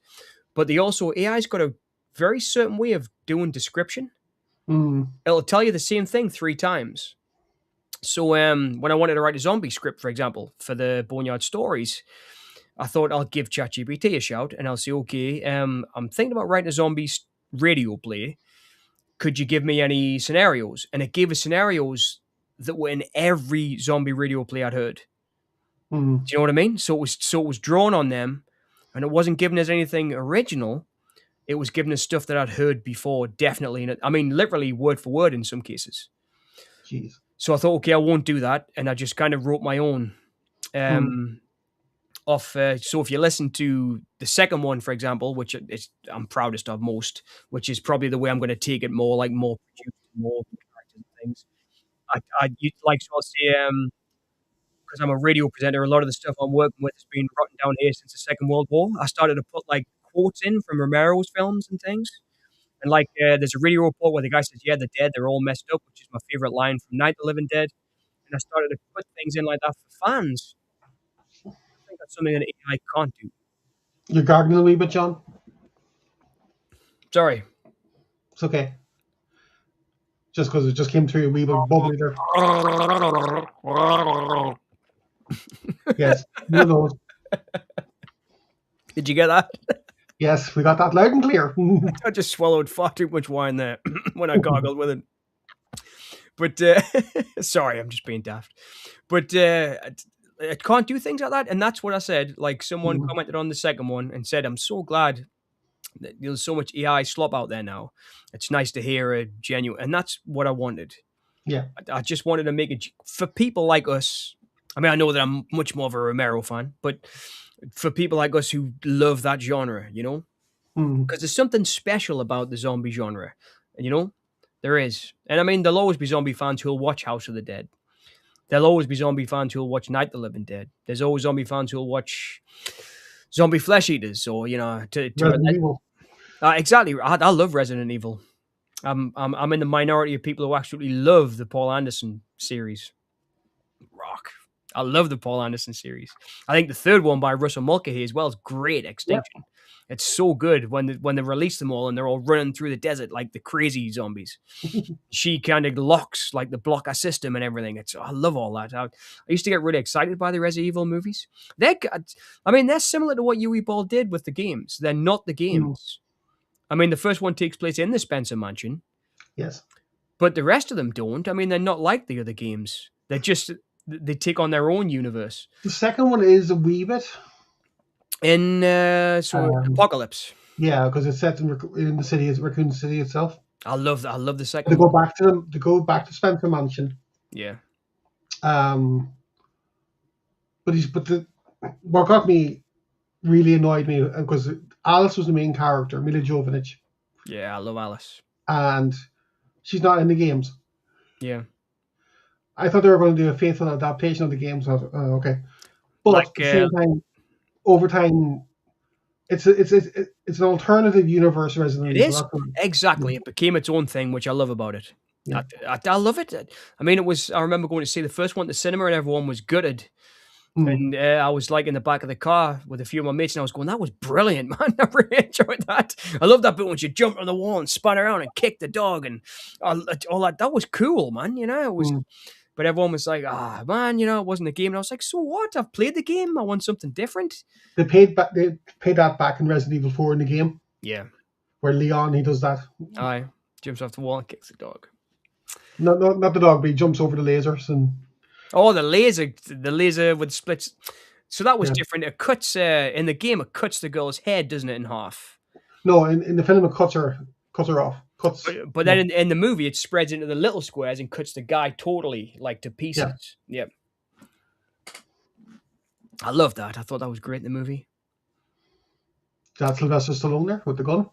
But they also AI's got a very certain way of doing description. mm, It'll tell you the same thing 3 times. So when I wanted to write a zombie script, for example, for the Boneyard Stories, I thought I'll give ChatGPT a shout and I'll say, okay, I'm thinking about writing a zombie radio play. Could you give me any scenarios? And it gave us scenarios that were in every zombie radio play I'd heard. mm. Do you know what I mean? So it was drawn on them, and it wasn't giving us anything original. It was giving us stuff that I'd heard before, definitely. And I mean, literally word for word in some cases. Jeez. So I thought, okay, I won't do that, and I just kind of wrote my own. Mm, Um, so if you listen to the second one, for example, which I'm proudest of most, which is probably the way I'm going to take it more, like more produced, more characters and things. I you'd like to say because I'm a radio presenter, a lot of the stuff I'm working with has been rotten down here since the Second World War. I started to put like quotes in from Romero's films and things. And like, there's a radio report where the guy says, "Yeah, they're dead. They're all messed up," which is my favorite line from Night of the Living Dead. And I started to put things in like that for fans. I think that's something that AI can't do. you're gargling a wee bit, John. Sorry. It's okay. Just because it just came through a wee bit bubbly there. Yes, one of those. Did you get that? Yes, we got that loud and clear. I just swallowed far too much wine there when I gargled with it. But sorry, I'm just being daft. But it can't do things like that, and that's what I said. Like someone Mm, commented on the second one and said, "I'm so glad that there's so much AI slop out there now. It's nice to hear a genuine," and that's what I wanted. yeah. I just wanted to make it for people like us. I mean, I know that I'm much more of a Romero fan, but for people like us who love that genre, Mm, because there's something special about the zombie genre, you know, there is. And I mean, there'll always be zombie fans who'll watch House of the Dead. There'll always be zombie fans who'll watch Night of the Living Dead. There's always zombie fans who'll watch Zombie Flesh Eaters, or Resident Evil. exactly. I love Resident Evil. I'm in the minority of people who actually love the Paul Anderson series. Rock. I love the Paul Anderson series. I think the third one by Russell Mulcahy as well is great. Yeah. Extinction. It's so good when they release them all and they're all running through the desert like the crazy zombies. She kind of locks like the blocker system and everything. I love all that. I used to get really excited by the Resident Evil movies. They're similar to what Uwe Boll did with the games. They're not the Mm, games. I mean, the first one takes place in the Spencer Mansion, yes. but the rest of them don't. I mean, they're not like the other games. They take on their own universe. The second one is a wee bit. In Um, Apocalypse, yeah, because it's set in the city, Raccoon City itself. I love that. I love the They second go one. back to them. They go back to Spencer Mansion. Yeah, Um, but what got me really annoyed me because Alice was the main character, Mila Jovovich, yeah, I love Alice. and she's not in the games. Yeah, I thought they were going to do a faithful adaptation of the games. I was like, oh, okay, but like at the same time, over time, it's an alternative universe Resident it Evil. is That's what- exactly. It became its own thing, which I love about it. Yeah. I love it. I mean, it was. I remember going to see the first one at the cinema, and everyone was gutted. Mm. And I was like in the back of the car with a few of my mates, and I was going, "That was brilliant, man! I really enjoyed that. I love that bit when she jumped on the wall and spun around and kicked the dog, and all that. That was cool, man. It was." Mm. But everyone was like, man, it wasn't a game. And I was like, so what? I've played the game. I want something different. They paid that back in Resident Evil 4 in the game, Yeah. where Leon he does that. Aye. Jumps off the wall and kicks the dog. Not the dog, but he jumps over the lasers and. Oh, the laser with splits. So that was Yeah. different. It cuts, in the game, it cuts the girl's head, doesn't it, in half. No, in the film it cuts her off. Cuts. But then No. in the movie, it spreads into the little squares and cuts the guy totally like to Yeah, pieces. Yep. I love that. I thought that was great in the movie. that's Sylvester Stallone there with the gun.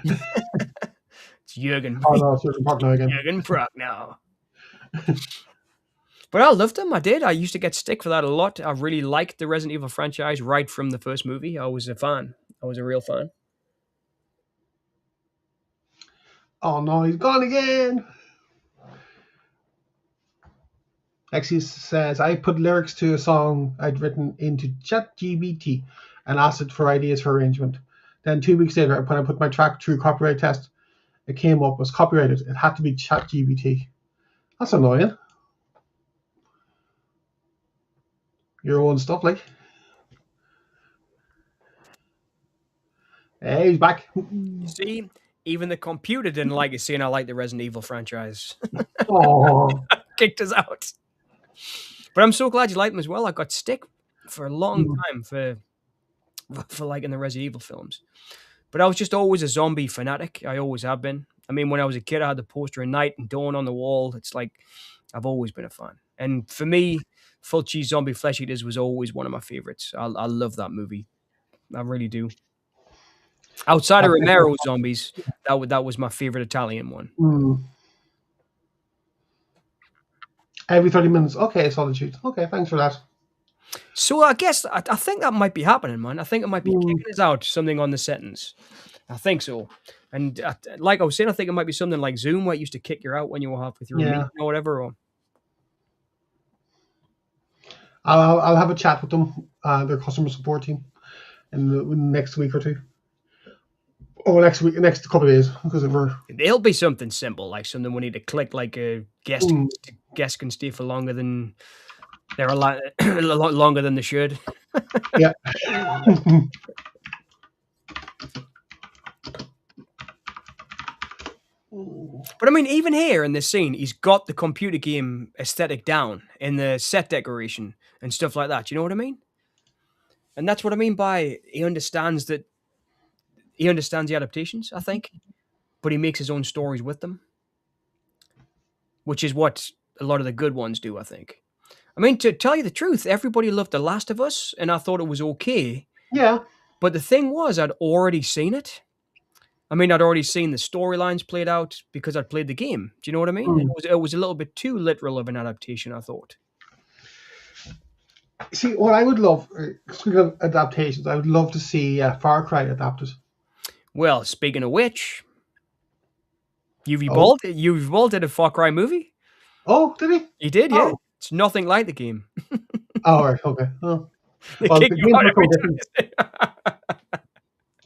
It's Jurgen. Oh no, it's Jurgen Prochnow again. Jurgen Prochnow. But I loved them. I did. I used to get stick for that a lot. I really liked the Resident Evil franchise right from the first movie. I was a fan. I was a real fan. Oh no, he's gone again. Actually says I put lyrics to a song I'd written into ChatGPT and asked it for ideas for arrangement. Then 2 weeks later, when I put my track through copyright test, it came up was copyrighted. It had to be ChatGPT. That's annoying. Your own stuff, like. Hey, he's back. You see, even the computer didn't like it, seeing I like the Resident Evil franchise. Oh, Kicked us out. But I'm so glad you like them as well. I got stick for a long time for liking the Resident Evil films. But I was just always a zombie fanatic. I always have been. I mean, when I was a kid, I had the poster of Night and Dawn on the wall. It's like I've always been a fan. And for me, Full Cheese Zombie Flesh Eaters was always one of my favorites. I love that movie. I really do. Outside of Romero's Zombies, that was my favorite Italian one. Every 30 minutes. Okay, Solitude. Okay, thanks for that. So I guess I think that might be happening, man. I think it might be kicking us out something on the sentence. I think so. And like I was saying, I think it might be something like Zoom where it used to kick you out when you were halfway through a meeting or whatever. Or... I'll have a chat with them, their customer support team, in the next week or two. Oh, next couple of days, because it'll be something simple, like something we need to click, like a guest can stay for longer than they're a lot longer than they should. Yeah. But I mean, even here in this scene, he's got the computer game aesthetic down in the set decoration and stuff like that. You know what I mean? And that's what I mean by he understands the adaptations, I think, but he makes his own stories with them, which is what a lot of the good ones do, I think. I mean, to tell you the truth, everybody loved The Last of Us, and I thought it was okay. Yeah. But the thing was, I'd already seen it. I mean, I'd already seen the storylines played out because I'd played the game. Do you know what I mean? It was a little bit too literal of an adaptation, I thought. See, what I would love, speaking of adaptations, I would love to see Far Cry adapted. Well, speaking of which, Uwe Boll did a Far Cry movie. Oh, did he? He did, yeah. It's nothing like the game. Oh, right, okay. Oh. Well, the games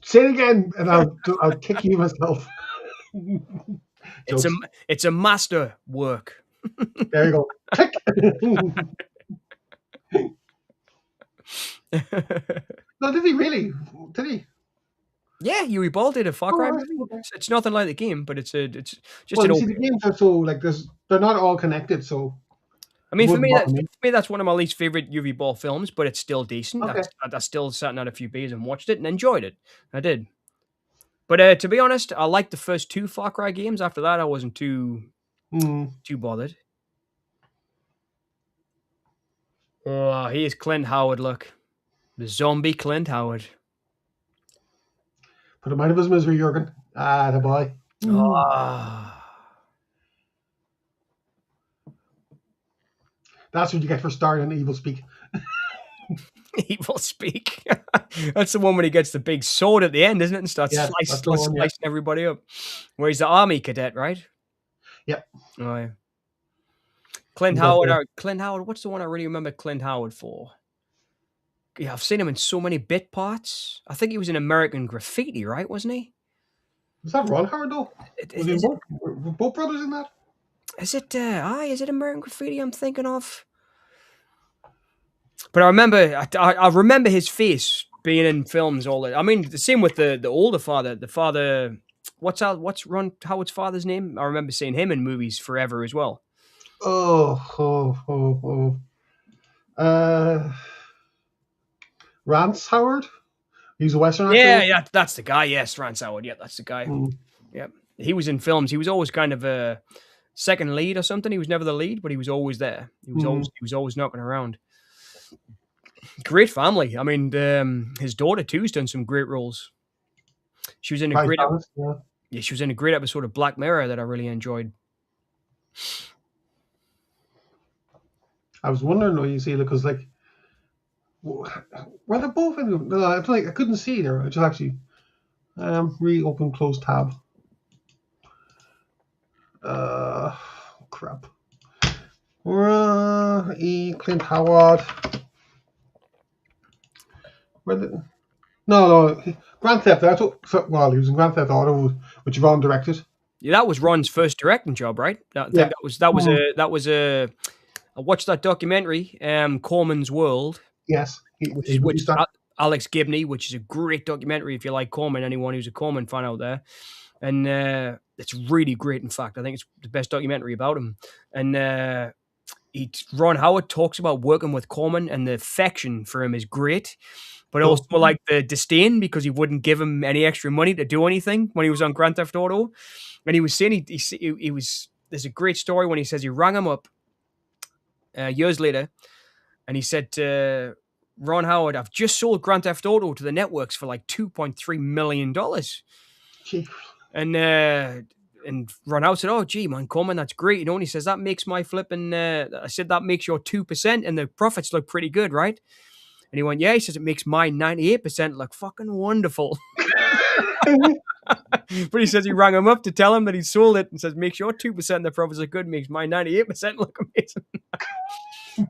say it again, and I'll kick you myself. It's a master work. There you go. Click. No, did he really? Did he? Yeah, Uwe Boll did a Far Cry movie. Okay. It's nothing like the game, but it's just an open. The games are so like they're not all connected, so. I mean, for me, that's one of my least favorite Uwe Boll films, but it's still decent. Okay. I still sat out a few beers and watched it and enjoyed it. I did. But to be honest, I liked the first two Far Cry games. After that, I wasn't too bothered. Oh, here's Clint Howard, look. The zombie Clint Howard. Put him out of his misery, Jurgen. Ah, the boy. That's what you get for starting Evil Speak. Evil Speak. That's the one when he gets the big sword at the end, isn't it? And starts slicing everybody up. Where he's the army cadet, right? Yep. Oh, yeah. Clint Howard, what's the one I really remember Clint Howard for? Yeah, I've seen him in so many bit parts. I think he was in American Graffiti, right? Wasn't he? Was that Ron Howard, though? Were both brothers in that? Is it American Graffiti I'm thinking of? But I remember his face being in films all that. I mean, the same with the older father. The father, what's Ron Howard's father's name? I remember seeing him in movies forever as well. Rance Howard? He's a Western actor. Yeah, that's the guy. Yes, Rance Howard. Yeah, that's the guy. Yeah, he was in films. He was always kind of a second lead or something. He was never the lead, but he was always there. He was always knocking around. Great family. I mean, his daughter too's done some great roles. She was in a great yeah, she was in a great episode of Black Mirror that I really enjoyed. I was wondering, you see, because like, were they both in? No, I couldn't see there. I just actually reopen close tab. Crap. Clint Howard. No, Grand Theft Auto. Well, he was in Grand Theft Auto, which Ron directed. Yeah, that was Ron's first directing job, right? I think that was a. I watched that documentary, Corman's World. Yes, which Alex Gibney, which is a great documentary if you like Corman. Anyone who's a Corman fan out there, and it's really great. In fact, I think it's the best documentary about him. And Ron Howard talks about working with Corman, and the affection for him is great, but also like the disdain because he wouldn't give him any extra money to do anything when he was on Grand Theft Auto. And he was saying he was. There's a great story when he says he rang him up years later, and he said to Ron Howard, "I've just sold Grand Theft Auto to the networks for like $2.3 million." And Ron Howard said, "Oh, gee, man, Corman, that's great." And he says, "That makes my flipping," I said, "that makes your 2%, and the profits look pretty good, right?" And he went, "Yeah." He says, "It makes my 98% look fucking wonderful." But he says he rang him up to tell him that he sold it and says, "Makes your 2% and the profits are good, makes my 98% look amazing."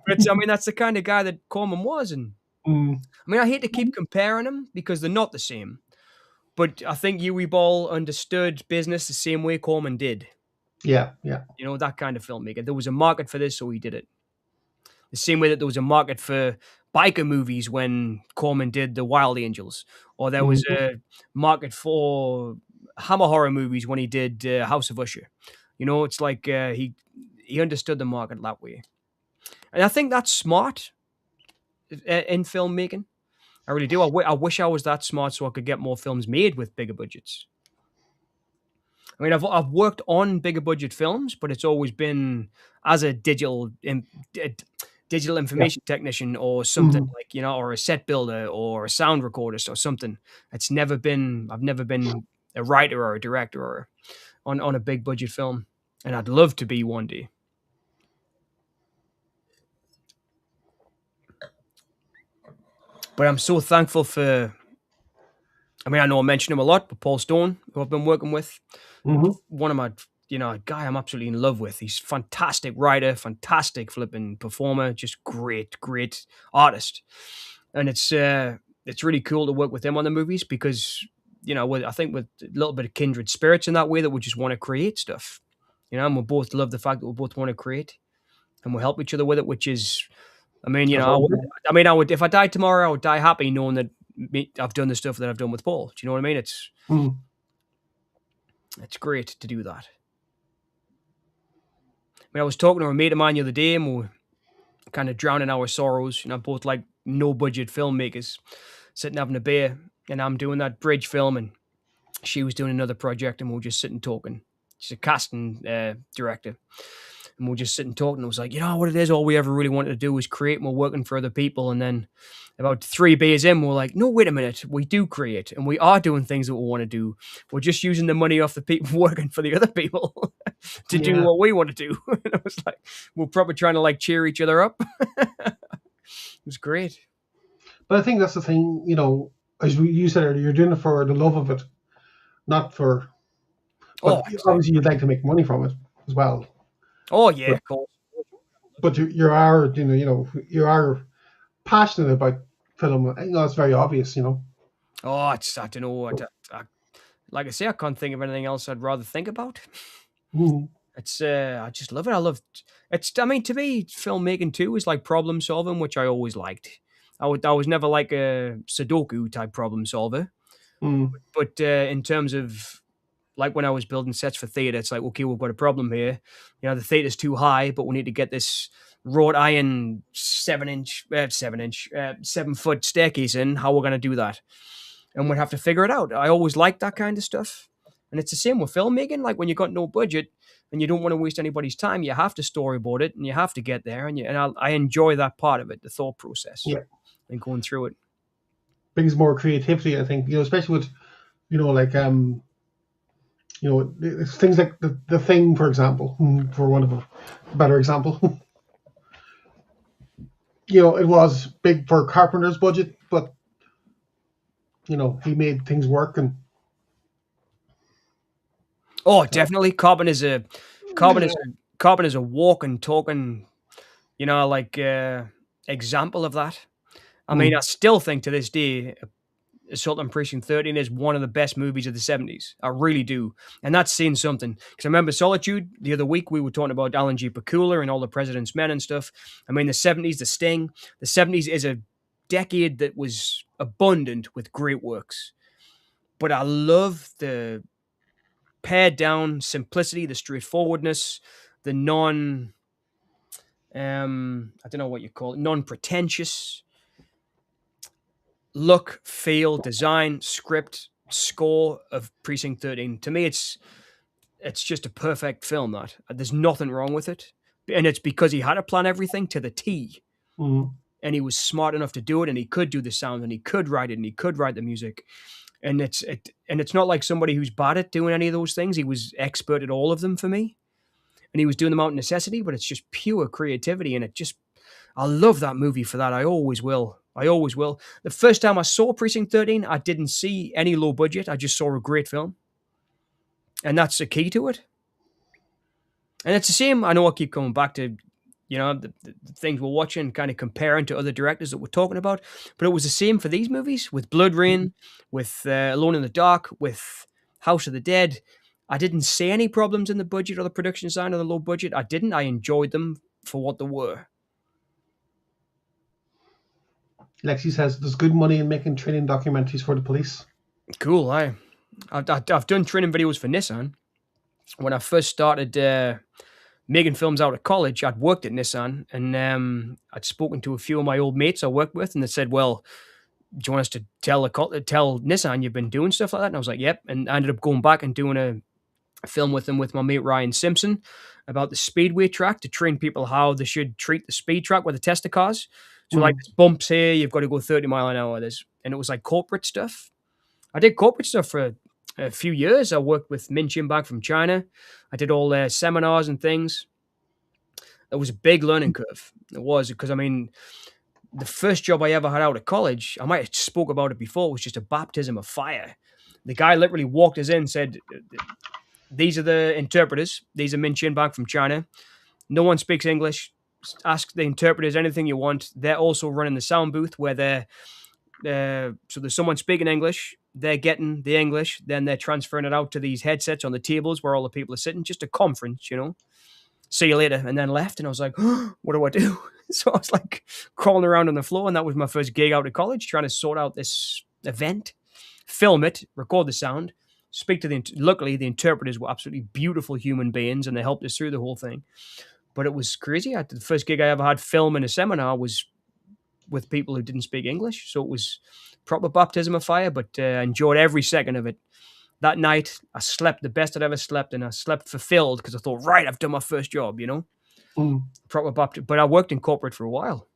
But I mean, that's the kind of guy that Corman was. And I mean, I hate to keep comparing them because they're not the same. But I think Uwe Boll understood business the same way Corman did. Yeah. You know, that kind of filmmaker. There was a market for this, so he did it. The same way that there was a market for biker movies when Corman did The Wild Angels. Or there was a market for Hammer horror movies when he did House of Usher. You know, it's like he understood the market that way. And I think that's smart in filmmaking. I really do. I wish I was that smart so I could get more films made with bigger budgets. I mean, I've worked on bigger budget films, but it's always been as a digital information technician or something like, you know, or a set builder or a sound recordist or something. I've never been a writer or a director or on a big budget film, and I'd love to be one day. But I'm so thankful for, I mean, I know I mention him a lot, but Paul Stone, who I've been working with, one of my, you know, a guy I'm absolutely in love with. He's fantastic writer, fantastic flipping performer, just great artist. And it's really cool to work with him on the movies because, you know, I think with a little bit of kindred spirits in that way that we just want to create stuff, you know, and we both love the fact that we both want to create and we'll help each other with it, which is, I mean, you know, I would, if I died tomorrow, I would die happy knowing that I've done the stuff that I've done with Paul. Do you know what I mean? It's great to do that. I mean, I was talking to a mate of mine the other day and we were kind of drowning our sorrows, you know, both like no budget filmmakers sitting having a beer, and I'm doing that bridge film and she was doing another project and we were just sitting talking. She's a casting director. And we're just sitting talking. It was like, you know what it is? All we ever really wanted to do was create. And we're working for other people. And then about 3 beers in, we're like, no, wait a minute. We do create. And we are doing things that we want to do. We're just using the money off the people working for the other people to do what we want to do. And it was like, we're probably trying to like cheer each other up. It was great. But I think that's the thing, you know, as you said earlier, you're doing it for the love of it, not for, but obviously you'd like to make money from it as well. Oh yeah, of course. But you are passionate about film. You know, it's very obvious. You know. Oh, I don't know. Like I say, I can't think of anything else I'd rather think about. It's I just love it. I love it's. I mean, to me, filmmaking too is like problem solving, which I always liked. I was never like a Sudoku type problem solver, but in terms of like when I was building sets for theatre, it's like, okay, we've got a problem here. You know, the theatre's too high, but we need to get this wrought iron 7 foot staircase in. How we're going to do that? and we'd have to figure it out. I always liked that kind of stuff. And it's the same with filmmaking. Like when you got no budget and you don't want to waste anybody's time, you have to storyboard it and you have to get there. I enjoy that part of it, the thought process Yeah, and going through it. brings more creativity, I think. Especially with like it's things like the Thing, for example, for one of a better example. It was big for Carpenter's budget, but he made things work. And Definitely, Carbon is a walking, talking, example of that. I mean, I still think to this day, Assault on Precinct 13 is one of the best movies of the 70s. I really do. And that's saying something. Because I remember Solitude, the other week we were talking about Alan G. Pakula and all the President's Men and stuff. I mean, the 70s, The Sting. The 70s is a decade that was abundant with great works. But I love the pared down simplicity, the straightforwardness, the I don't know what you call it, non-pretentious look, feel, design, script, score of Precinct 13. To me, it's just a perfect film. That there's nothing wrong with it, and it's because he had to plan everything to the T, and he was smart enough to do it, and he could do the sound, and he could write it, and he could write the music, and it's not like somebody who's bad at doing any of those things. He was expert at all of them for me, and he was doing them out of necessity. But it's just pure creativity, and I love that movie for that. I always will. The first time I saw Precinct 13, I didn't see any low budget. I just saw a great film. And that's the key to it. And it's the same. I know I keep coming back to, the things we're watching, kind of comparing to other directors that we're talking about. But it was the same for these movies with Blood Rain, with Alone in the Dark, with House of the Dead. I didn't see any problems in the budget or the production design or the low budget. I didn't. I enjoyed them for what they were. Lexi says there's good money in making training documentaries for the police. Cool. I've done training videos for Nissan. When I first started making films out of college, I'd worked at Nissan, and I'd spoken to a few of my old mates I worked with, and they said, "Well, do you want us to tell Nissan you've been doing stuff like that?" And I was like, "Yep." And I ended up going back and doing a film with them with my mate Ryan Simpson about the speedway track to train people how they should treat the speed track where they test the cars. So like there's bumps here, you've got to go 30 mile an hour. And it was like corporate stuff. I did corporate stuff for a few years. I worked with Min Chin back from China. I did all their seminars and things. It was a big learning curve. It was because, I mean, the first job I ever had out of college, I might have spoke about it before, was just a baptism of fire. The guy literally walked us in and said, "These are the interpreters. These are Min Chin back from China. No one speaks English. Ask the interpreters anything you want. They're also running the sound booth where so there's someone speaking English. They're getting the English. Then they're transferring it out to these headsets on the tables where all the people are sitting. Just a conference, See you later." And then left. And I was like, what do I do? So I was like crawling around on the floor. And that was my first gig out of college, trying to sort out this event, film it, record the sound, speak to luckily the interpreters were absolutely beautiful human beings and they helped us through the whole thing. But it was crazy. The first gig I ever had film in a seminar was with people who didn't speak English. So it was proper baptism of fire, but I enjoyed every second of it. That night, I slept the best I'd ever slept, and I slept fulfilled because I thought, right, I've done my first job, Proper baptism. But I worked in corporate for a while.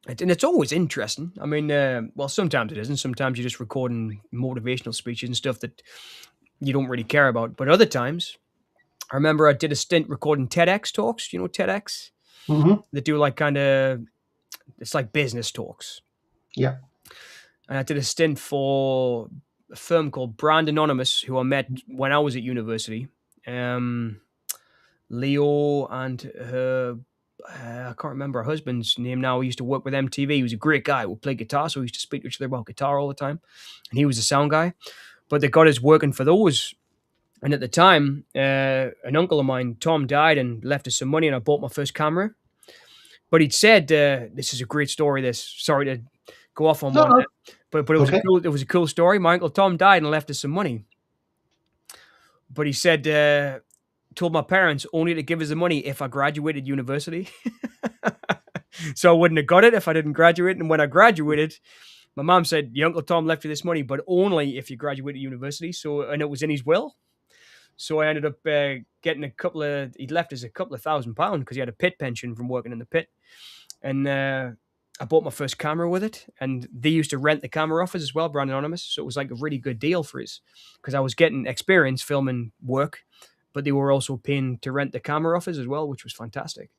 And it's always interesting. I mean, well, sometimes it isn't. Sometimes you're just recording motivational speeches and stuff that you don't really care about. But other times, I remember I did a stint recording TEDx talks. You know TEDx? Mm-hmm. They do it's like business talks. Yeah. And I did a stint for a firm called Brand Anonymous, who I met when I was at university. Leo and her, I can't remember her husband's name now. He used to work with MTV. He was a great guy. We played guitar, so we used to speak to each other about guitar all the time. And he was a sound guy. But they got us working for those. And at the time, an uncle of mine, Tom, died and left us some money, and I bought my first camera. But he'd said, this is a great story, sorry to go off on one. But it was a cool story. My uncle Tom died and left us some money. But he said, told my parents only to give us the money if I graduated university. So I wouldn't have got it if I didn't graduate. And when I graduated, my mom said, your Uncle Tom left you this money, but only if you graduate at university. So, and it was in his will. So I ended up getting he'd left us a couple of £1,000 because he had a pit pension from working in the pit. And I bought my first camera with it. And they used to rent the camera off us as well, Brand Anonymous. So it was like a really good deal for us because I was getting experience filming work, but they were also paying to rent the camera off us as well, which was fantastic.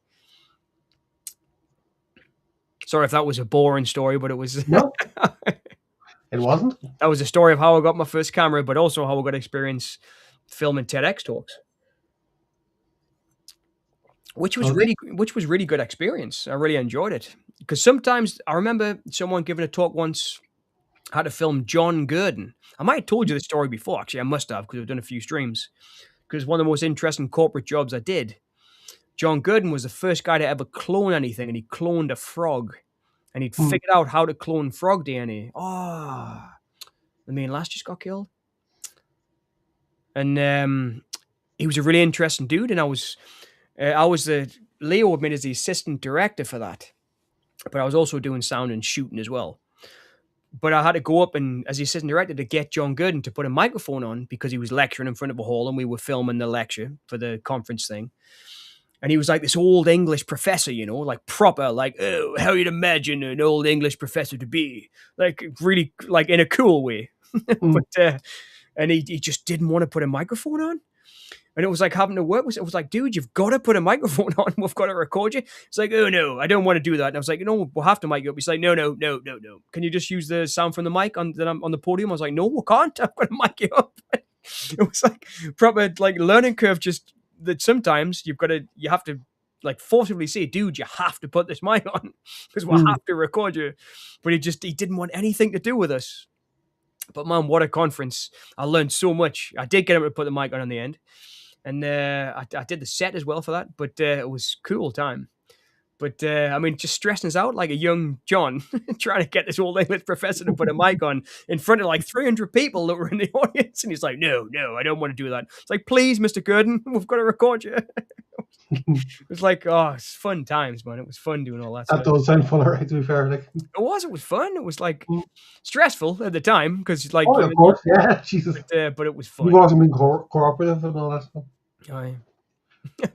Sorry if that was a boring story, but it was. No, it wasn't. That was a story of how I got my first camera, but also how I got experience filming TEDx talks, which was really good experience. I really enjoyed it because sometimes I remember someone giving a talk once how to film John Gurdon. I might have told you the story before. Actually, I must have because I've done a few streams. Because one of the most interesting corporate jobs I did, John Gurdon was the first guy to ever clone anything, and he cloned a frog, and he'd figured out how to clone frog DNA. Oh, the main last just got killed. And he was a really interesting dude, and I was Leo admitted as the assistant director for that, but I was also doing sound and shooting as well. But I had to go up and as the assistant director to get John Gurdon to put a microphone on because he was lecturing in front of a hall and we were filming the lecture for the conference thing. And he was like this old English professor, you know, like proper, like, oh, how you'd imagine an old English professor to be, like really, like in a cool way. But and he just didn't want to put a microphone on. And it was like having to work with it. Was like, dude, you've got to put a microphone on. We've got to record you. It's like, oh no, I don't want to do that. And I was like, you know, we'll have to mic you up. He's like, no. Can you just use the sound from the mic on the podium? I was like, no, we can't. I've got to mic you up. It was like proper like learning curve. Just that sometimes you have to like forcibly say, dude, you have to put this mic on because we'll have to record you. But he didn't want anything to do with us. But man, what a conference. I learned so much. I did get him to put the mic on in the end. And I did the set as well for that, but it was a cool time. But I mean, just stressing us out like a young John, trying to get this old English professor to put a mic on in front of like 300 people that were in the audience. And he's like, no, I don't want to do that. It's like, please, Mr. Gurdon, we've got to record you. It was like, oh, it's fun times, man. It was fun doing all that stuff. That does sound fun, right, to be fair. Like, it was fun. It was like stressful at the time because like, of course, yeah, Jesus. But it was fun. He wasn't being cooperative and all that stuff. Aye.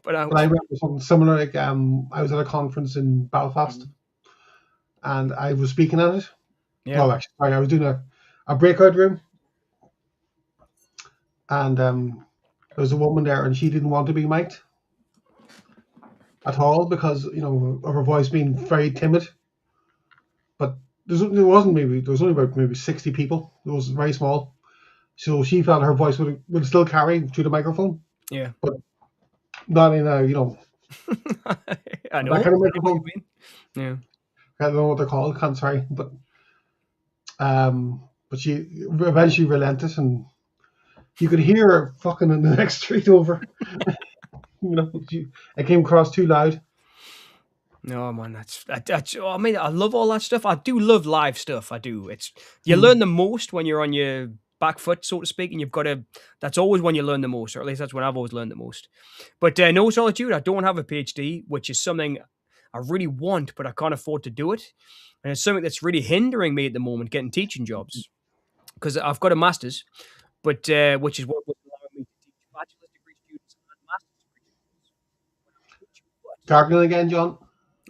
But I remember something similar. Like, I was at a conference in Belfast, and I was speaking at it. Yeah. Well, actually, sorry, I was doing a breakout room, and there was a woman there, and she didn't want to be mic'd at all because, you know, of her voice being very timid. But there was only about maybe 60 people. It was very small, so she felt her voice would still carry through the microphone. Yeah, but not in a, you know, I know that kind of microphone. Yeah, I don't know what they're called. Can't sorry, but she eventually relented, and you could hear her fucking in the next street over. You know, it came across too loud. No, man, that's. I mean, I love all that stuff. I do love live stuff. I do. You learn the most when you're on your back foot, so to speak, and you've got to. That's always when you learn the most, or at least that's when I've always learned the most. But no solitude. I don't have a PhD, which is something I really want, but I can't afford to do it, and it's something that's really hindering me at the moment getting teaching jobs because I've got a master's, but which is what would allow me to teach bachelor's degree students and master's degree students. Gargling again, John.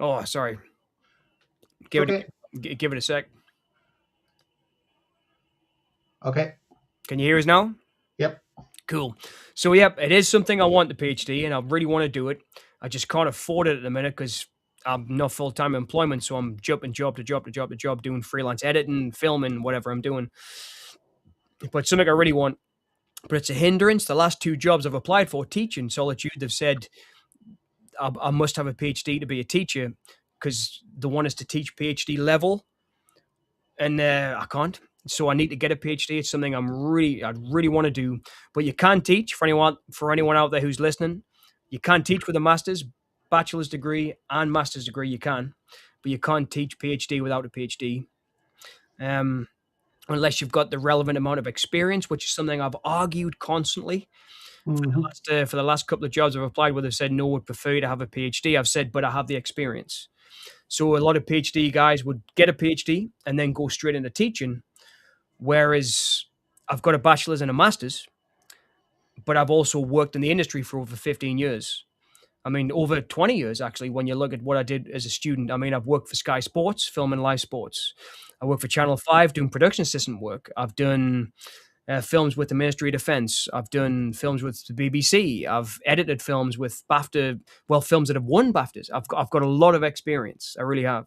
Oh, sorry. Give it a sec. Okay. Can you hear us now? Yep. Cool. So, yep, it is something I want the PhD, and I really want to do it. I just can't afford it at the minute because I'm not full-time employment, so I'm jumping job to job to job to job, doing freelance editing, filming, whatever I'm doing. But something I really want. But it's a hindrance. The last 2 jobs I've applied for, teaching solitude, they've said I must have a PhD to be a teacher because the one is to teach PhD level, and I can't. So I need to get a PhD. It's something I'd really want to do. But you can teach for anyone out there who's listening. You can teach with a master's, bachelor's degree, and master's degree. You can, but you can't teach PhD without a PhD, unless you've got the relevant amount of experience, which is something I've argued constantly. For the last couple of jobs I've applied where they've said, no, would prefer you to have a PhD. I've said, but I have the experience. So a lot of PhD guys would get a PhD and then go straight into teaching, whereas I've got a bachelor's and a master's, but I've also worked in the industry for over 15 years. I mean, over 20 years, actually, when you look at what I did as a student. I mean, I've worked for Sky Sports, film and live sports. I worked for Channel 5 doing production assistant work. I've done films with the Ministry of Defence. I've done films with the BBC. I've edited films with BAFTA, well, films that have won BAFTAs. I've got a lot of experience. I really have.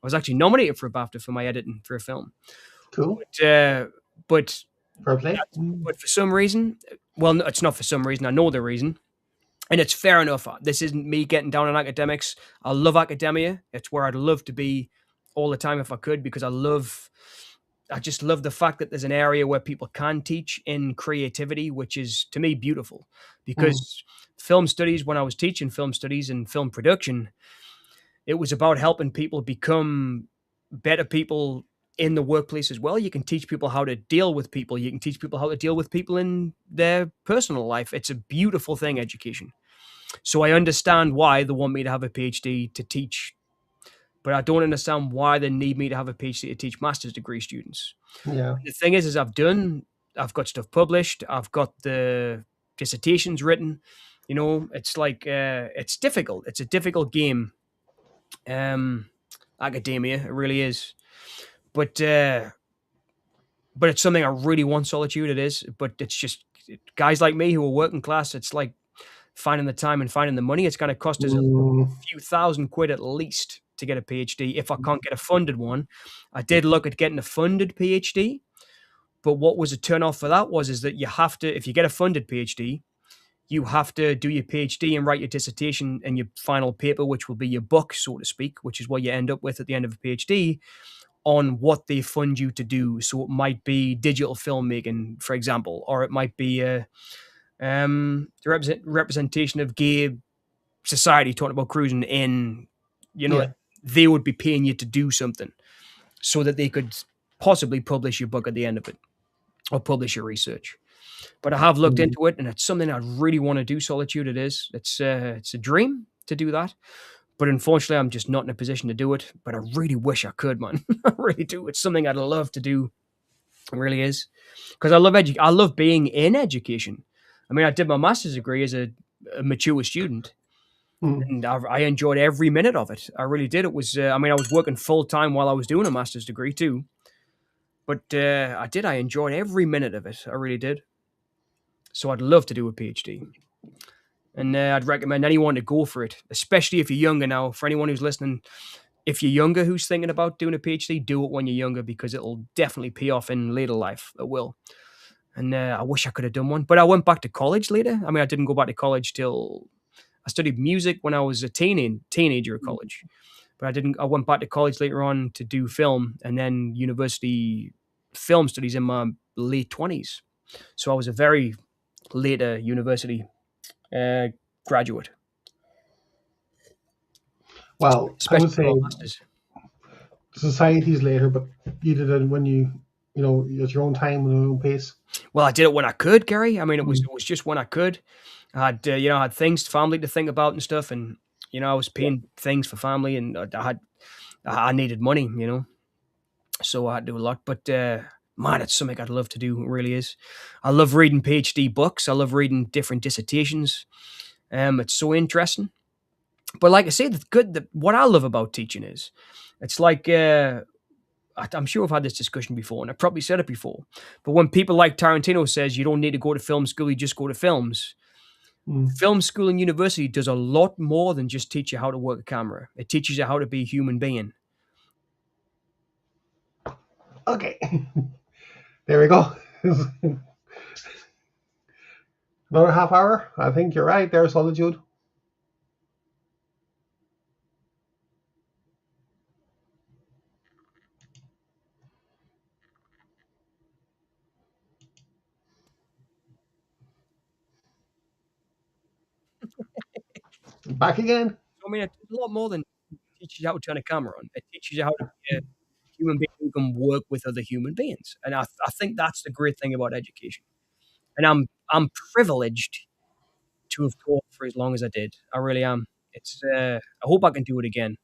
I was actually nominated for a BAFTA for my editing for a film. Cool. But Fair play. but for some reason, well, no, it's not for some reason. I know the reason. And it's fair enough. This isn't me getting down on academics. I love academia. It's where I'd love to be all the time if I could, because I just love the fact that there's an area where people can teach in creativity, which is to me beautiful. Because film studies, when I was teaching film studies and film production, it was about helping people become better people in the workplace as well. You can teach people how to deal with people. You can teach people how to deal with people in their personal life. It's a beautiful thing, education. So I understand why they want me to have a PhD to teach, but I don't understand why they need me to have a PhD to teach master's degree students. Yeah. The thing is I've got stuff published. I've got the dissertations written. You know, it's like, it's difficult. It's a difficult game. Academia, it really is. But it's something I really want, solitude. It is, but it's just guys like me who are working class. It's like finding the time and finding the money. It's going to cost us a few £1,000 at least to get a PhD if I can't get a funded one. I did look at getting a funded PhD, but what was a turn off for that is that you have to, if you get a funded PhD, you have to do your PhD and write your dissertation and your final paper, which will be your book, so to speak, which is what you end up with at the end of a PhD, on what they fund you to do. So it might be digital filmmaking, for example, or it might be the representation of gay society, talking about cruising in, they would be paying you to do something so that they could possibly publish your book at the end of it or publish your research. But I have looked into it, and it's something I really want to do. Solitude, it is. It's a dream to do that. But unfortunately, I'm just not in a position to do it. But I really wish I could, man. I really do. It's something I'd love to do. It really is. Because I love being in education. I mean, I did my master's degree as a mature student. And I enjoyed every minute of it. I really did. It was, I was working full time while I was doing a master's degree too. But I enjoyed every minute of it. I really did. So I'd love to do a PhD. And I'd recommend anyone to go for it, especially if you're younger now. For anyone who's listening, if you're younger who's thinking about doing a PhD, do it when you're younger, because it'll definitely pay off in later life. It will. And I wish I could have done one. But I went back to college later. I mean, I didn't go back to college till I studied music when I was a teenager at college. But I went back to college later on to do film, and then university film studies in my late 20s. So I was a very later university graduate. Well, I would say masters. society's later, but you did it when you at your own time and your own pace. Well, I did it when I could, Gary. I mean, it was just when I could. I had I had things, family to think about and stuff, and I was paying things for family, and I needed money, so I had to do a lot. But man, it's something I'd love to do. It really is. I love reading PhD books. I love reading different dissertations. It's so interesting. But like I say, what I love about teaching is, it's like, I'm sure I've had this discussion before, and I've probably said it before, but when people like Tarantino says you don't need to go to film school, you just go to films. Film school and university does a lot more than just teach you how to work a camera. It teaches you how to be a human being. Okay. There we go. Another half hour. I think you're right there, Solitude. Back again. I mean, it's a lot more than teaches you how to turn a camera on. It teaches you how to be a human being who can work with other human beings. And I think that's the great thing about education. And I'm privileged to have taught for as long as I did. I really am. It's I hope I can do it again.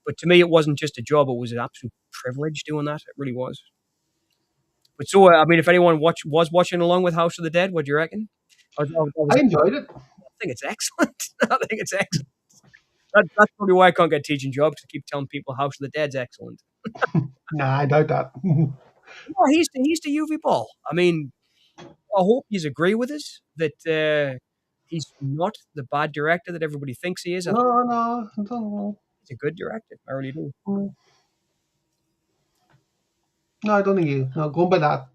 But to me, it wasn't just a job; it was an absolute privilege doing that. It really was. But so, I mean, if anyone was watching along with House of the Dead, what do you reckon? I enjoyed it. I think it's excellent. I think it's excellent. That's probably why I can't get teaching jobs. To keep telling people House of the Dead's excellent. Nah, I doubt that. No, he's the UV Ball. I mean, I hope you agree with us that he's not the bad director that everybody thinks he is. I think No, no, I don't know. he's a good director. I really do. No, I don't think you. No, going by that,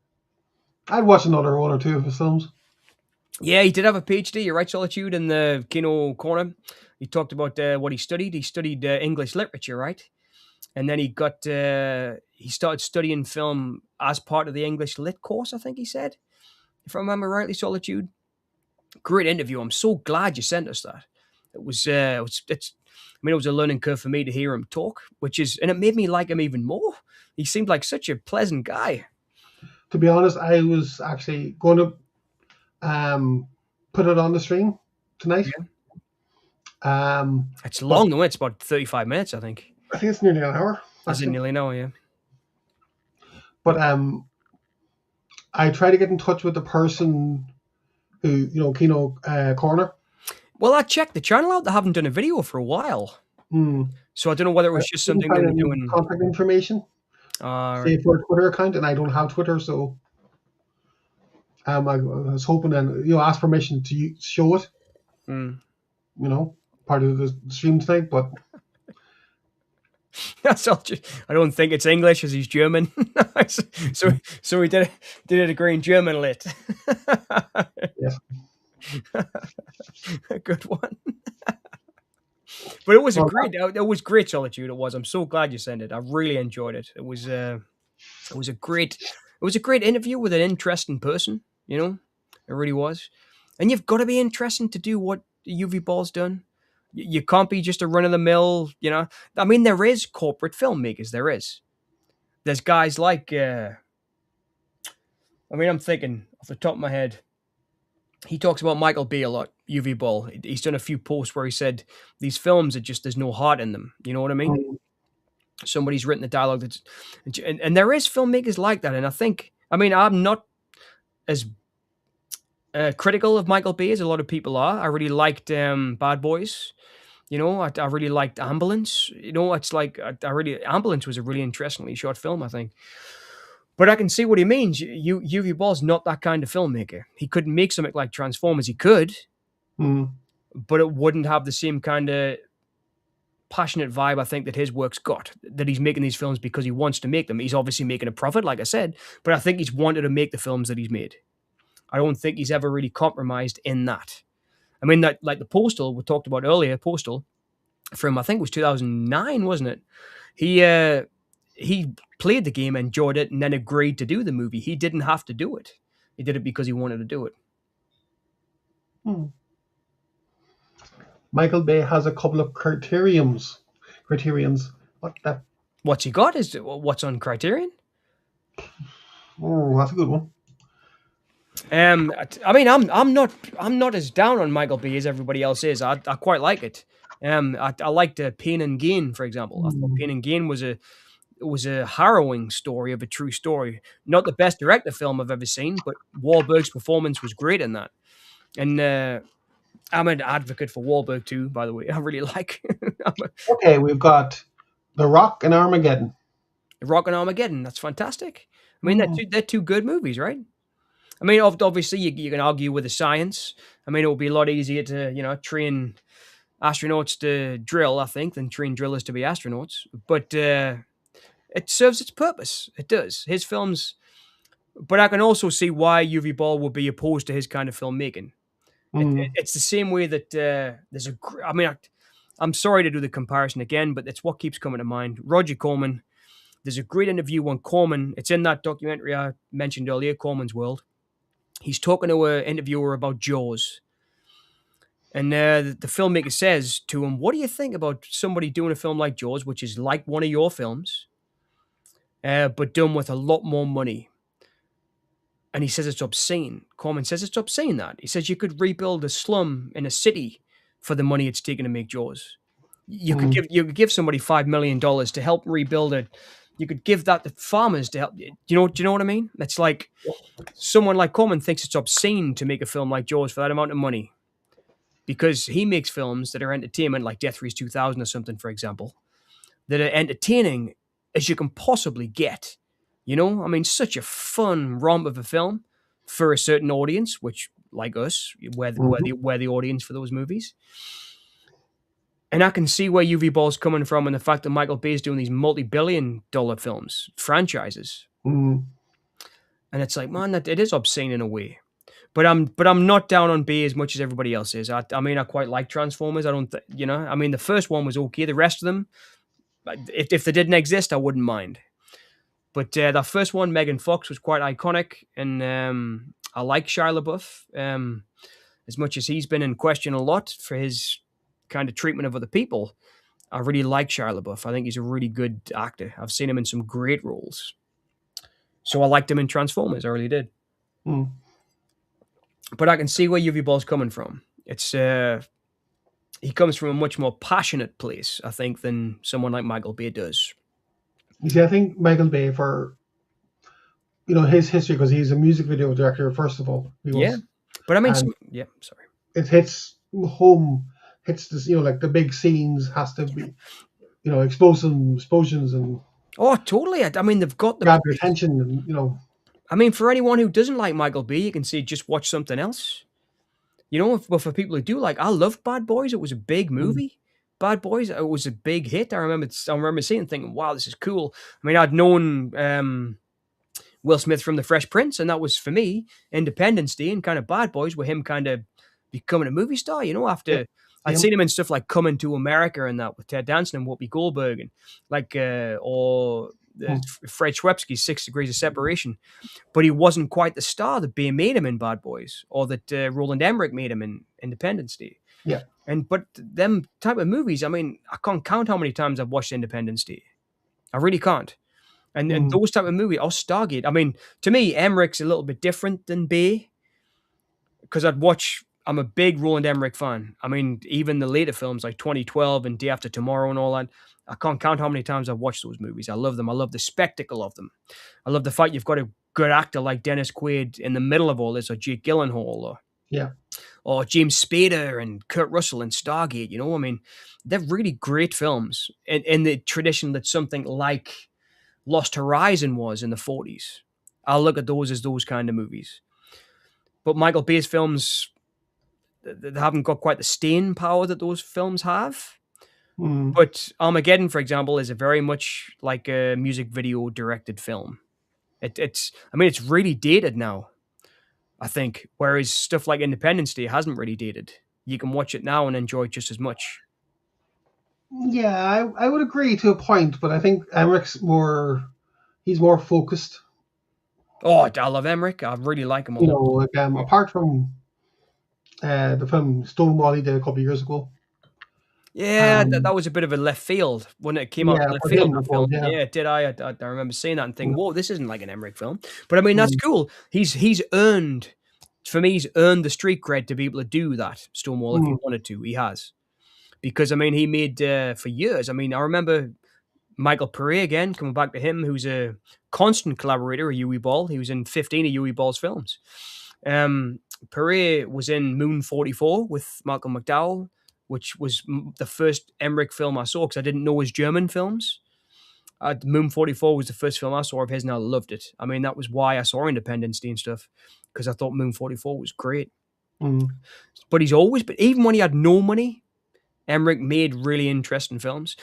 I'd watch another one or two of his films. Yeah, he did have a PhD. You're right, Solitude, in the Kino Corner. He talked about what he studied. He studied English literature, right? And then he started studying film as part of the English lit course, I think he said, if I remember rightly, Solitude. Great interview. I'm so glad you sent us that. It was a learning curve for me to hear him talk, and it made me like him even more. He seemed like such a pleasant guy. To be honest, I was actually going to put it on the stream tonight. Yeah. It's But long though. It's about 35 minutes, I think. I think it's nearly an hour. As in nearly an hour, yeah. But I try to get in touch with the person who, Kino Corner. Well, I checked the channel out. They haven't done a video for a while. So I don't know whether it was just something they were doing. Contact information. Say for a Twitter account, and I don't have Twitter, so I was hoping and ask permission to show it. Part of the stream tonight, but that's all. I don't think it's English, as he's German. so we did a degree in German lit. Yes. A good one. But it was great, Solitude. It was. I'm so glad you sent it. I really enjoyed it. It was a great interview with an interesting person. It really was. And you've got to be interesting to do what UV Ball's done. You can't be just a run of the mill. I mean, there is corporate filmmakers. There's guys like. I'm thinking off the top of my head. He talks about Michael Bay a lot, UV Ball. He's done a few posts where he said these films are just, there's no heart in them. You know what I mean? Somebody's written the dialogue and there is filmmakers like that. And I'm not as critical of Michael Bay as a lot of people are. I really liked Bad Boys. I really liked Ambulance. It's like Ambulance was a really interestingly shot film, I think. But I can see what he means. UV Ball's not that kind of filmmaker. He couldn't make something like Transformers. He could, but it wouldn't have the same kind of passionate vibe, I think, that his work's got. That he's making these films because he wants to make them. He's obviously making a profit, like I said, but I think he's wanted to make the films that he's made. I don't think he's ever really compromised in that. I mean, that like the Postal we talked about earlier, Postal, from I think it was 2009, wasn't it? He played the game, enjoyed it, and then agreed to do the movie. He didn't have to do it. He did it because he wanted to do it. Michael Bay has a couple of criterions. What's he got? Is what's on Criterion? Oh, that's a good one. I'm not as down on Michael Bay as everybody else is. I quite like it. I liked Pain and Gain, for example. I thought Pain and Gain was a harrowing story of a true story. Not the best director film I've ever seen, but Wahlberg's performance was great in that. And I'm an advocate for Wahlberg too, by the way. I really like. Okay, we've got The Rock and Armageddon. The Rock and Armageddon. That's fantastic. I mean, they're two good movies, right? I mean, obviously you can argue with the science. I mean, it would be a lot easier to train astronauts to drill, I think, than train drillers to be astronauts. But it serves its purpose. It does. His films, but I can also see why UV Ball would be opposed to his kind of filmmaking. It's the same way that I'm sorry to do the comparison again, but it's what keeps coming to mind. Roger Corman. There's a great interview on Corman. It's in that documentary I mentioned earlier, Corman's World. He's talking to an interviewer about Jaws. And the filmmaker says to him, what do you think about somebody doing a film like Jaws, which is like one of your films, but done with a lot more money? And he says it's obscene. Corman says it's obscene that. He says you could rebuild a slum in a city for the money it's taken to make Jaws. You could give somebody $5 million to help rebuild it. You could give that to farmers to help. Do you know what I mean? It's like someone like Corman thinks it's obscene to make a film like Jaws for that amount of money because he makes films that are entertainment, like Death Race 2000 or something, for example, that are entertaining as you can possibly get. You know, I mean, such a fun romp of a film for a certain audience, which, like us, we're the audience for those movies. And I can see where UV Ball's coming from and the fact that Michael Bay's doing these multi-billion-dollar films, franchises. Mm. And it's like, man, it is obscene in a way. But I'm not down on Bay as much as everybody else is. I mean, I quite like Transformers. I don't, I mean, the first one was okay. The rest of them, if they didn't exist, I wouldn't mind. But that first one, Megan Fox, was quite iconic, and I like Shia LaBeouf. As much as he's been in question a lot for his kind of treatment of other people, I really like Shia LaBeouf. I think he's a really good actor. I've seen him in some great roles. So I liked him in Transformers. I really did. Mm. But I can see where UV Ball's coming from. It's he comes from a much more passionate place, I think, than someone like Michael Bay does. You see, I think Michael Bay, for his history, because he's a music video director, first of all. Yeah, but I mean, sorry. It hits home, hits this, like the big scenes has to be, explosions and. Oh, totally. I mean, they've got grab your attention, and I mean, for anyone who doesn't like Michael Bay, you can say just watch something else. But for people who do like, I loved Bad Boys. It was a big movie. Bad Boys, it was a big hit. I remember seeing and thinking, wow, this is cool. I mean, I'd known Will Smith from The Fresh Prince, and that was, for me, Independence Day and kind of Bad Boys with him kind of becoming a movie star, after I'd seen him in stuff like Coming to America and that with Ted Danson and Whoopi Goldberg, and Fred Schwepsky's 6 Degrees of Separation. But he wasn't quite the star that Bay made him in Bad Boys, or that Roland Emmerich made him in Independence Day. Yeah. But them type of movies, I mean, I can't count how many times I've watched Independence Day. I really can't. And those type of movies, or Stargate. I mean, to me, Emmerich's a little bit different than Bay, because I'm a big Roland Emmerich fan. I mean, even the later films like 2012 and Day After Tomorrow and all that, I can't count how many times I've watched those movies. I love them. I love the spectacle of them. I love the fact you've got a good actor like Dennis Quaid in the middle of all this, or Jake Gyllenhaal, or James Spader and Kurt Russell in Stargate. I mean, they're really great films in the tradition that something like Lost Horizon was in the 40s. I'll look at those as those kind of movies. But Michael Bay's films, they haven't got quite the staying power that those films have. But Armageddon, for example, is a very much like a music video directed film. It's really dated now, I think. Whereas stuff like Independence Day hasn't really dated. You can watch it now and enjoy it just as much. Yeah, I would agree to a point, but I think Emmerich's he's more focused. Oh, I love Emmerich. I really like him a lot. Apart from the film Stonewall he did a couple of years ago. Yeah, that was a bit of a left field when it came out. Left field, that film. Yeah, did I remember seeing that and thinking, whoa, this isn't like an Emmerich film. But I mean, that's cool. He's earned, for me, he's earned the street cred to be able to do that, Stonewall, if he wanted to. He has. Because, I mean, he made, for years, I mean, I remember Michael Pare, again, coming back to him, who's a constant collaborator of Uwe Boll. He was in 15 of Uwe Boll's films. Pare was in Moon 44 with Malcolm McDowell, which was the first Emmerich film I saw because I didn't know his German films. Moon 44 was the first film I saw of his, and I loved it. I mean, that was why I saw Independence Day and stuff, because I thought Moon 44 was great. But even when he had no money, Emmerich made really interesting films.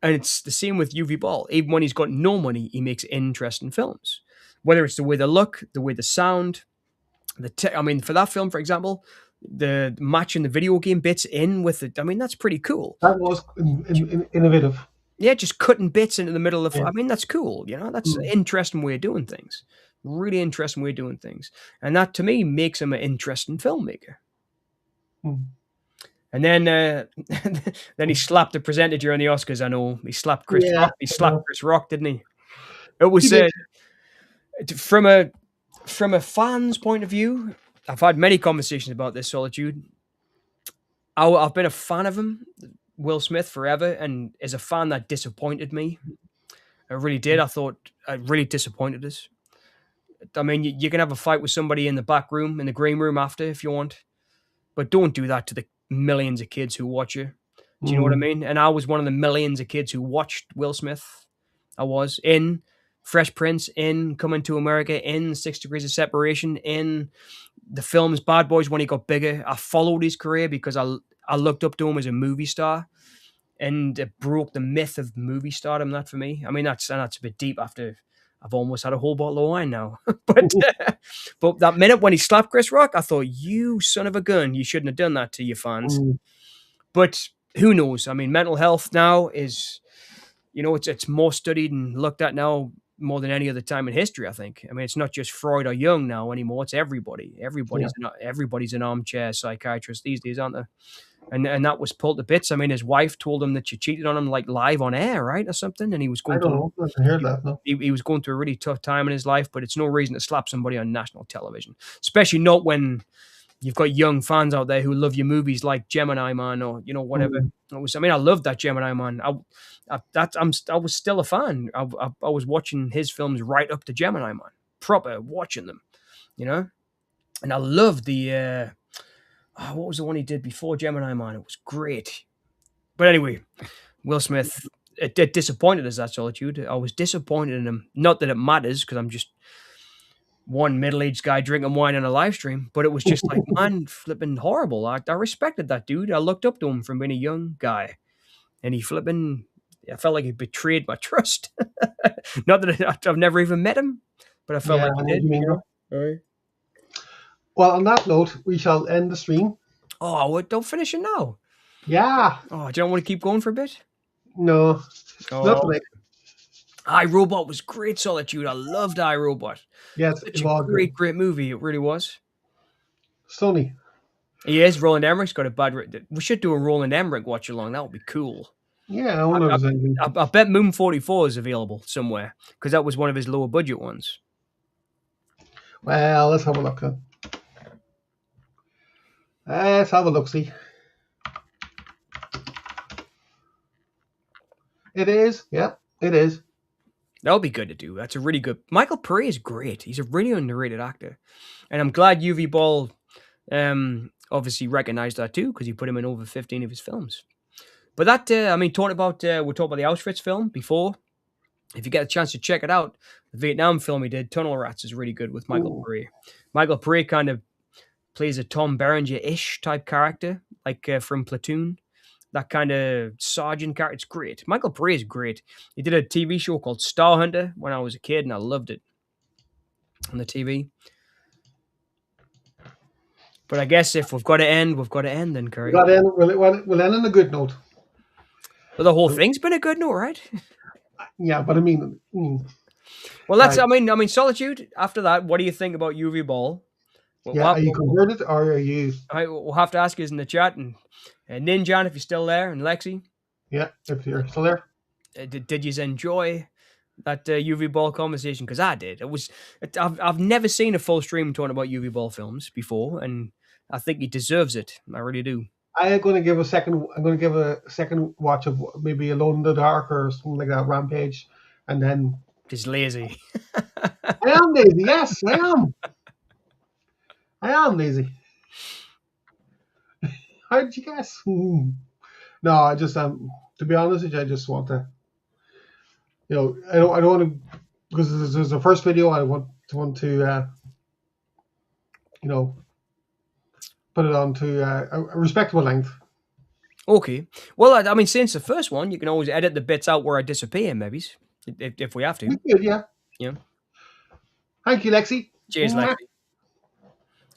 And it's the same with Uwe Boll. Even when he's got no money, he makes interesting films. Whether it's the way they look, the way they sound, I mean, for that film, for example, the matching the video game bits in with it. I mean, that's pretty cool. That was innovative. Yeah, just cutting bits into the middle of. I mean, that's cool. That's an interesting way of doing things. Really interesting way of doing things, and that to me makes him an interesting filmmaker. And then, then he slapped the presenter during the Oscars. I know he slapped Chris Rock. He slapped Chris Rock, didn't he? It was from a fan's point of view. I've had many conversations about this, Solitude. I've been a fan of him Will Smith forever, and as a fan, that disappointed me. It really did. I thought it really disappointed us. I mean, you can have a fight with somebody in the back room, in the green room after if you want, but don't do that to the millions of kids who watch you. Do you know what I Mm. mean? And I was one of the millions of kids who watched Will Smith. I was in Fresh Prince, in Coming to America, in 6 Degrees of Separation, in the films Bad Boys when he got bigger. I followed his career because I looked up to him as a movie star, and it broke the myth of movie stardom. That for me, I mean, that's a bit deep after I've almost had a whole bottle of wine now. but that minute when he slapped Chris Rock, I thought, you son of a gun, you shouldn't have done that to your fans. Mm. But who knows? I mean, mental health now is, it's more studied and looked at now more than any other time in history, I think. I mean, it's not just Freud or Jung now anymore. It's everybody. Yeah. Everybody's an armchair psychiatrist these days, aren't they? And that was pulled to bits. I mean, his wife told him that she cheated on him like live on air, right, or something. And he was I going don't to know. I heard that. No. he was going through a really tough time in his life, but it's no reason to slap somebody on national television, especially not when you've got young fans out there who love your movies like Gemini Man or whatever. Mm. I loved that Gemini Man. I was still a fan. I was watching his films right up to Gemini Man, proper watching them, and I loved the what was the one he did before Gemini Man? It was great. But anyway, Will Smith, it disappointed us, that Solitude. I was disappointed in him. Not that it matters, because I'm just one middle-aged guy drinking wine on a live stream, but it was just like, man, flipping horrible. I respected that dude. I looked up to him from being a young guy, and I felt like he betrayed my trust. Not that I've never even met him, but I felt Yeah, like I know he what did. you mean. All right. Well, on that note, we shall end the stream. Oh, well, don't finish it now. Yeah. Oh, do you don't want to keep going for a bit? No. Not Oh, like. iRobot was great, Solitude. I loved iRobot. Yes, Such it a was great, great movie. It really was. Sony. He is. Roland Emmerich's got a bad. We should do a Roland Emmerich watch along. That would be cool. Yeah, I wonder if there's anything. I bet Moon 44 is available somewhere because that was one of his lower budget ones. Well, let's have a look. Let's have a look. See. It is. Yeah, it is. That would be good to do. That's a really good. Michael Pare is great. He's a really underrated actor, and I'm glad Uwe Boll obviously recognized that too because he put him in over 15 of his films. But that, we talked about the Auschwitz film before. If you get a chance to check it out, the Vietnam film he did, Tunnel Rats, is really good with Michael Pare. Michael Pare kind of plays a Tom Berenger-ish type character, like from Platoon. That kind of sergeant character. It's great. Michael Pare is great. He did a TV show called Star Hunter when I was a kid, and I loved it on the TV. But I guess if we've got to end, we've got to end then, Curry. We'll end on a good note. But the whole thing's been a good note, right? Yeah, but I mean... Well, that's... Right. I mean, Solitude, after that, what do you think about Uwe Boll? Are you converted or are you... We'll have to ask you in the chat. And Ninjan, if you're still there, and Lexi. Yeah, if you're still there. Did you enjoy that Uwe Boll conversation? Because I did. I've never seen a full stream talking about Uwe Boll films before, and I think he deserves it. I really do. I'm going to give a second watch of maybe Alone in the Dark or something like that, Rampage, and then... He's lazy. I am lazy, yes, I am. I am lazy. How did you guess? No, I just to be honest with you, I just want to, I don't want to, because this is the first video. I want to, put it on to a respectable length. Okay. Well, I mean, since the first one, you can always edit the bits out where I disappear, maybe, if we have to. We could, yeah. Yeah. Thank you, Lexi. Cheers, Lexi.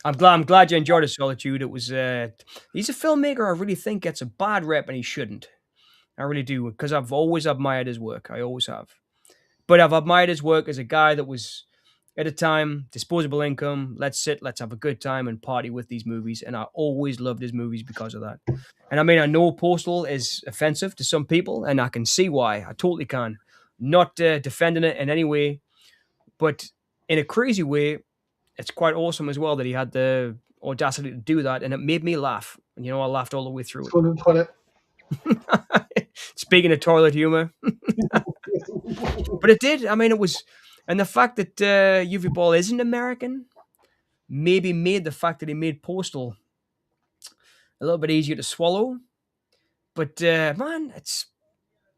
I'm glad you enjoyed it, Solitude. It was he's a filmmaker I really think gets a bad rep, and he shouldn't. I really do, because I've always admired his work. I always have. But I've admired his work as a guy that was, at a time, disposable income, let's have a good time and party with these movies. And I always loved his movies because of that. And I mean, I know Postal is offensive to some people, and I can see why. I totally can. Not defending it in any way, but in a crazy way, it's quite awesome as well that he had the audacity to do that, and it made me laugh. And I laughed all the way through it. Speaking of toilet humor, but it did. I mean, it was, and the fact that Uwe Boll isn't American maybe made the fact that he made Postal a little bit easier to swallow. But man,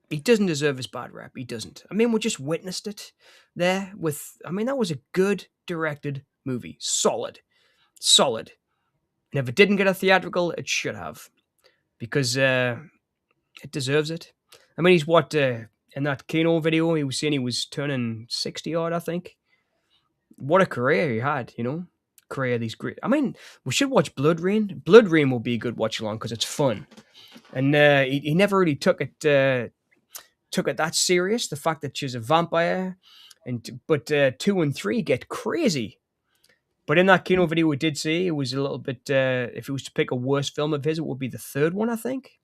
he doesn't deserve his bad rap. He doesn't. I mean, we just witnessed it there with. I mean, that was a good directed movie, solid, solid. And if it didn't get a theatrical, it should have because it deserves it. I mean, he's what in that Kano video, he was saying he was turning 60 odd, I think. What a career he had, you know. Career these great. I mean, we should watch Blood Rain. Blood Rain will be a good watch along because it's fun, and he never really took it that serious. The fact that she's a vampire, but 2 and 3 get crazy. But in that Kino video, we did see it was a little bit. If it was to pick a worst film of his, it would be the third one, I think,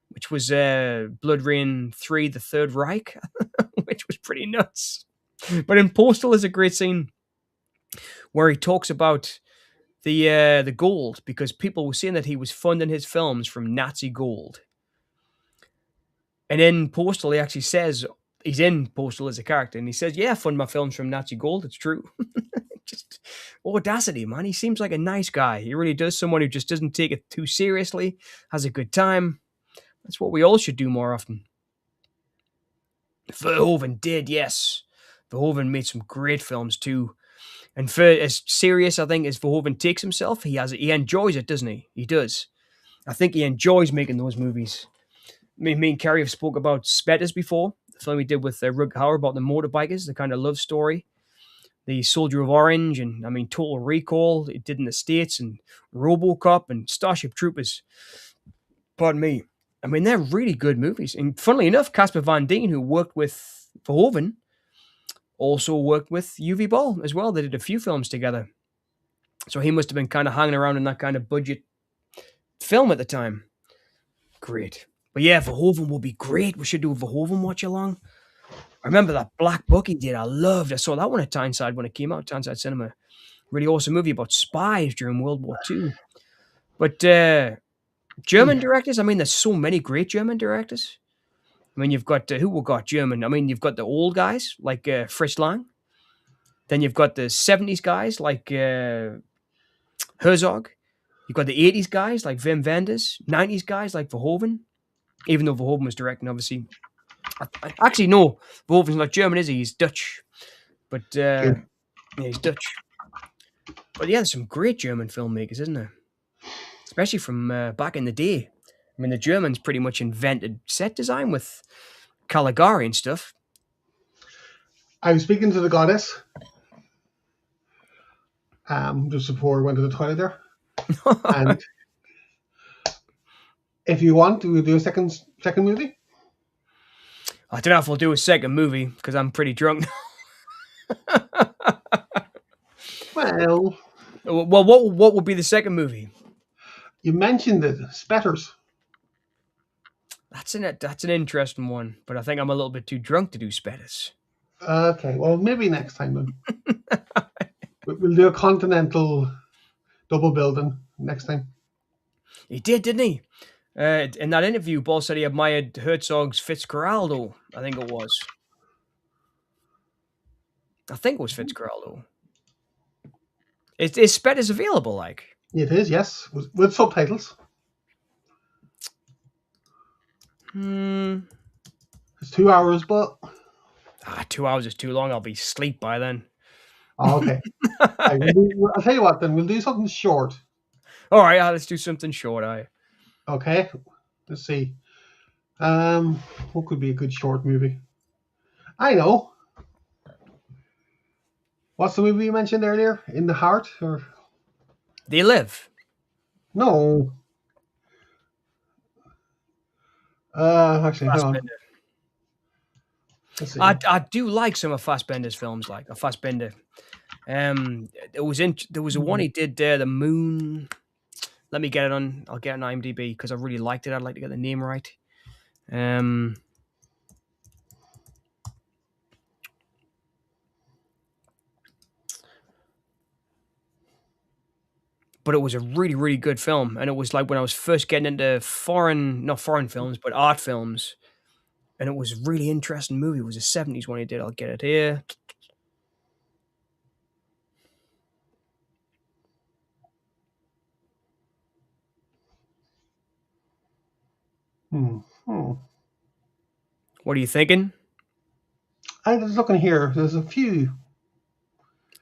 which was Blood Rain 3: The Third Reich, which was pretty nuts. But in Postal is a great scene where he talks about the gold because people were saying that he was funding his films from Nazi gold. And in Postal, he actually says he's in Postal as a character, and he says, "Yeah, I fund my films from Nazi gold. It's true." Just audacity, man. He seems like a nice guy. He really does. Someone who just doesn't take it too seriously, has a good time. That's what we all should do more often. Verhoeven did, yes. Verhoeven made some great films too. And for as serious, I think, as Verhoeven takes himself, he enjoys it, doesn't he? He does. I think he enjoys making those movies. Me and Kerry have spoke about Spetters before, the film he did with Rutger Hauer about the motorbikers, the kind of love story. The Soldier of Orange, and I mean Total Recall, it did in the States, and RoboCop and Starship Troopers. Pardon me. I mean, they're really good movies. And funnily enough, Casper Van Dien, who worked with Verhoeven, also worked with Uwe Boll as well. They did a few films together. So he must have been kind of hanging around in that kind of budget film at the time. Great. But yeah, Verhoeven will be great. We should do a Verhoeven watch along. I remember that Black Book he did. I saw that one at Tyneside when it came out, Tyneside Cinema. Really awesome movie about spies during World War II. But German directors, I mean, there's so many great German directors. I mean, you've got, who we got German? I mean, you've got the old guys like Fritz Lang. Then you've got the 70s guys like Herzog. You've got the 80s guys like Wim Wenders. 90s guys like Verhoeven. Even though Verhoeven was directing, obviously. Actually, no. Verhoeven's not German, is he? He's Dutch. But, yeah, he's Dutch. But yeah, there's some great German filmmakers, isn't there? Especially from back in the day. I mean, the Germans pretty much invented set design with Caligari and stuff. I was speaking to the goddess just before I went to the toilet there. And if you want, we'll do a second movie. I don't know if we'll do a second movie because I'm pretty drunk. Well, what would be the second movie? You mentioned it, Spetters. That's an interesting one, but I think I'm a little bit too drunk to do Spetters. Okay, well, maybe next time then. We'll do a continental double building next time. He did, didn't he? In that interview, Boll said he admired Herzog's Fitzcarraldo. I think it was. Fitzcarraldo. Is Spetters available, like? It is, yes, with subtitles. It's 2 hours, but 2 hours is too long. I'll be asleep by then. Oh, okay. I'll tell you what, then we'll do something short. All right, let's do something short. Okay, let's see. What could be a good short movie? I know. What's the movie you mentioned earlier? In the Heart, or They Live? No. Actually, hang on. Let's see. I do like some of Fassbender's films, like a Fassbender. There was a one he did there, The Moon. Let me get it on. I'll get it on IMDb because I really liked it. I'd like to get the name right. but it was a really, really good film. And it was like when I was first getting into not foreign films, but art films. And it was a really interesting movie. It was a 70s one he did. I'll get it here. Hmm. What are you thinking? I was looking here. There's a few.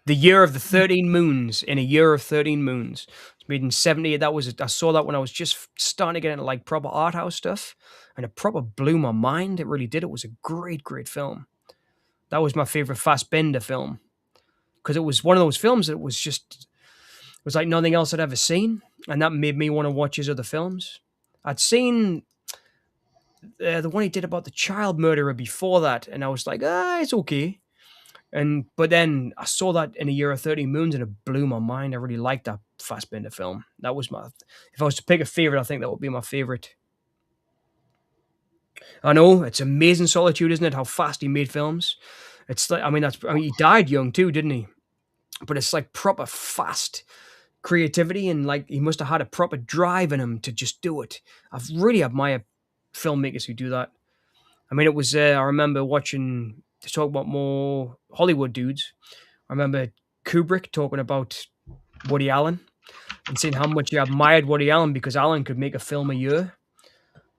The Year of the 13 Moons. In a Year of 13 Moons. It's made in 70. I saw that when I was just starting to get into like proper art house stuff. And it proper blew my mind. It really did. It was a great, great film. That was my favorite Fassbinder film. Because it was one of those films that was just, it was like nothing else I'd ever seen. And that made me want to watch his other films. I'd seen the one he did about the child murderer before that. And I was like, it's okay. But then I saw that in a Year of 30 Moons and it blew my mind. I really liked that Fassbinder film. That was if I was to pick a favorite, I think that would be my favorite. I know, it's amazing solitude, isn't it? How fast he made films. It's like, he died young too, didn't he? But it's like proper fast creativity, and like he must have had a proper drive in him to just do it. I've really admired filmmakers who do that. I mean, it was, I remember watching, to talk about more Hollywood dudes, I remember Kubrick talking about Woody Allen and saying how much he admired Woody Allen because Allen could make a film a year.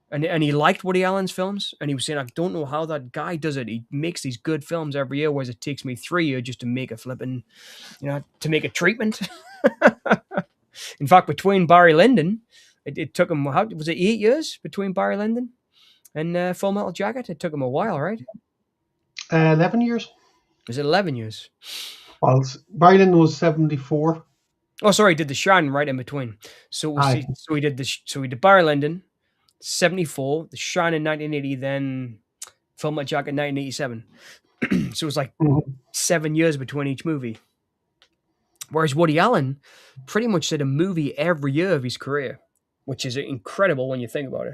And he liked Woody Allen's films. And he was saying, I don't know how that guy does it. He makes these good films every year, whereas it takes me 3 years just to make a flipping, to make a treatment. In fact, between Barry Lyndon, it took him, was it 8 years between Barry Lyndon and Full Metal Jacket? It took him a while, right? 11 years. Was it 11 years? Well, Barry Lyndon was 74. Oh, sorry, he did The Shining right in between. So he did Barry Lyndon, 74, The Shining 1980, then Full Metal Jacket 1987. So it was like 7 years between each movie. Whereas Woody Allen pretty much did a movie every year of his career, which is incredible when you think about it.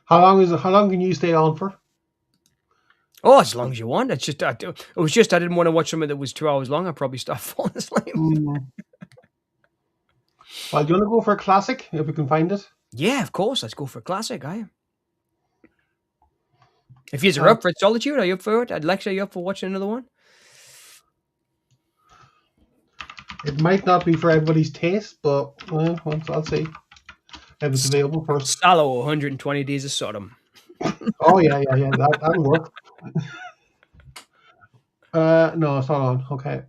How long can you stay on for? Oh, as long as you want. It was just I didn't want to watch something that was 2 hours long. I'd probably start falling asleep. Well, do you want to go for a classic if we can find it? Yeah, of course. Let's go for a classic. If you're up for Solitude, are you up for it? Alexa, are you up for watching another one? It might not be for everybody's taste, but I'll see if it's available first. Sallow, 120 Days of Sodom. Oh yeah, that'll work. No, it's not on. Okay.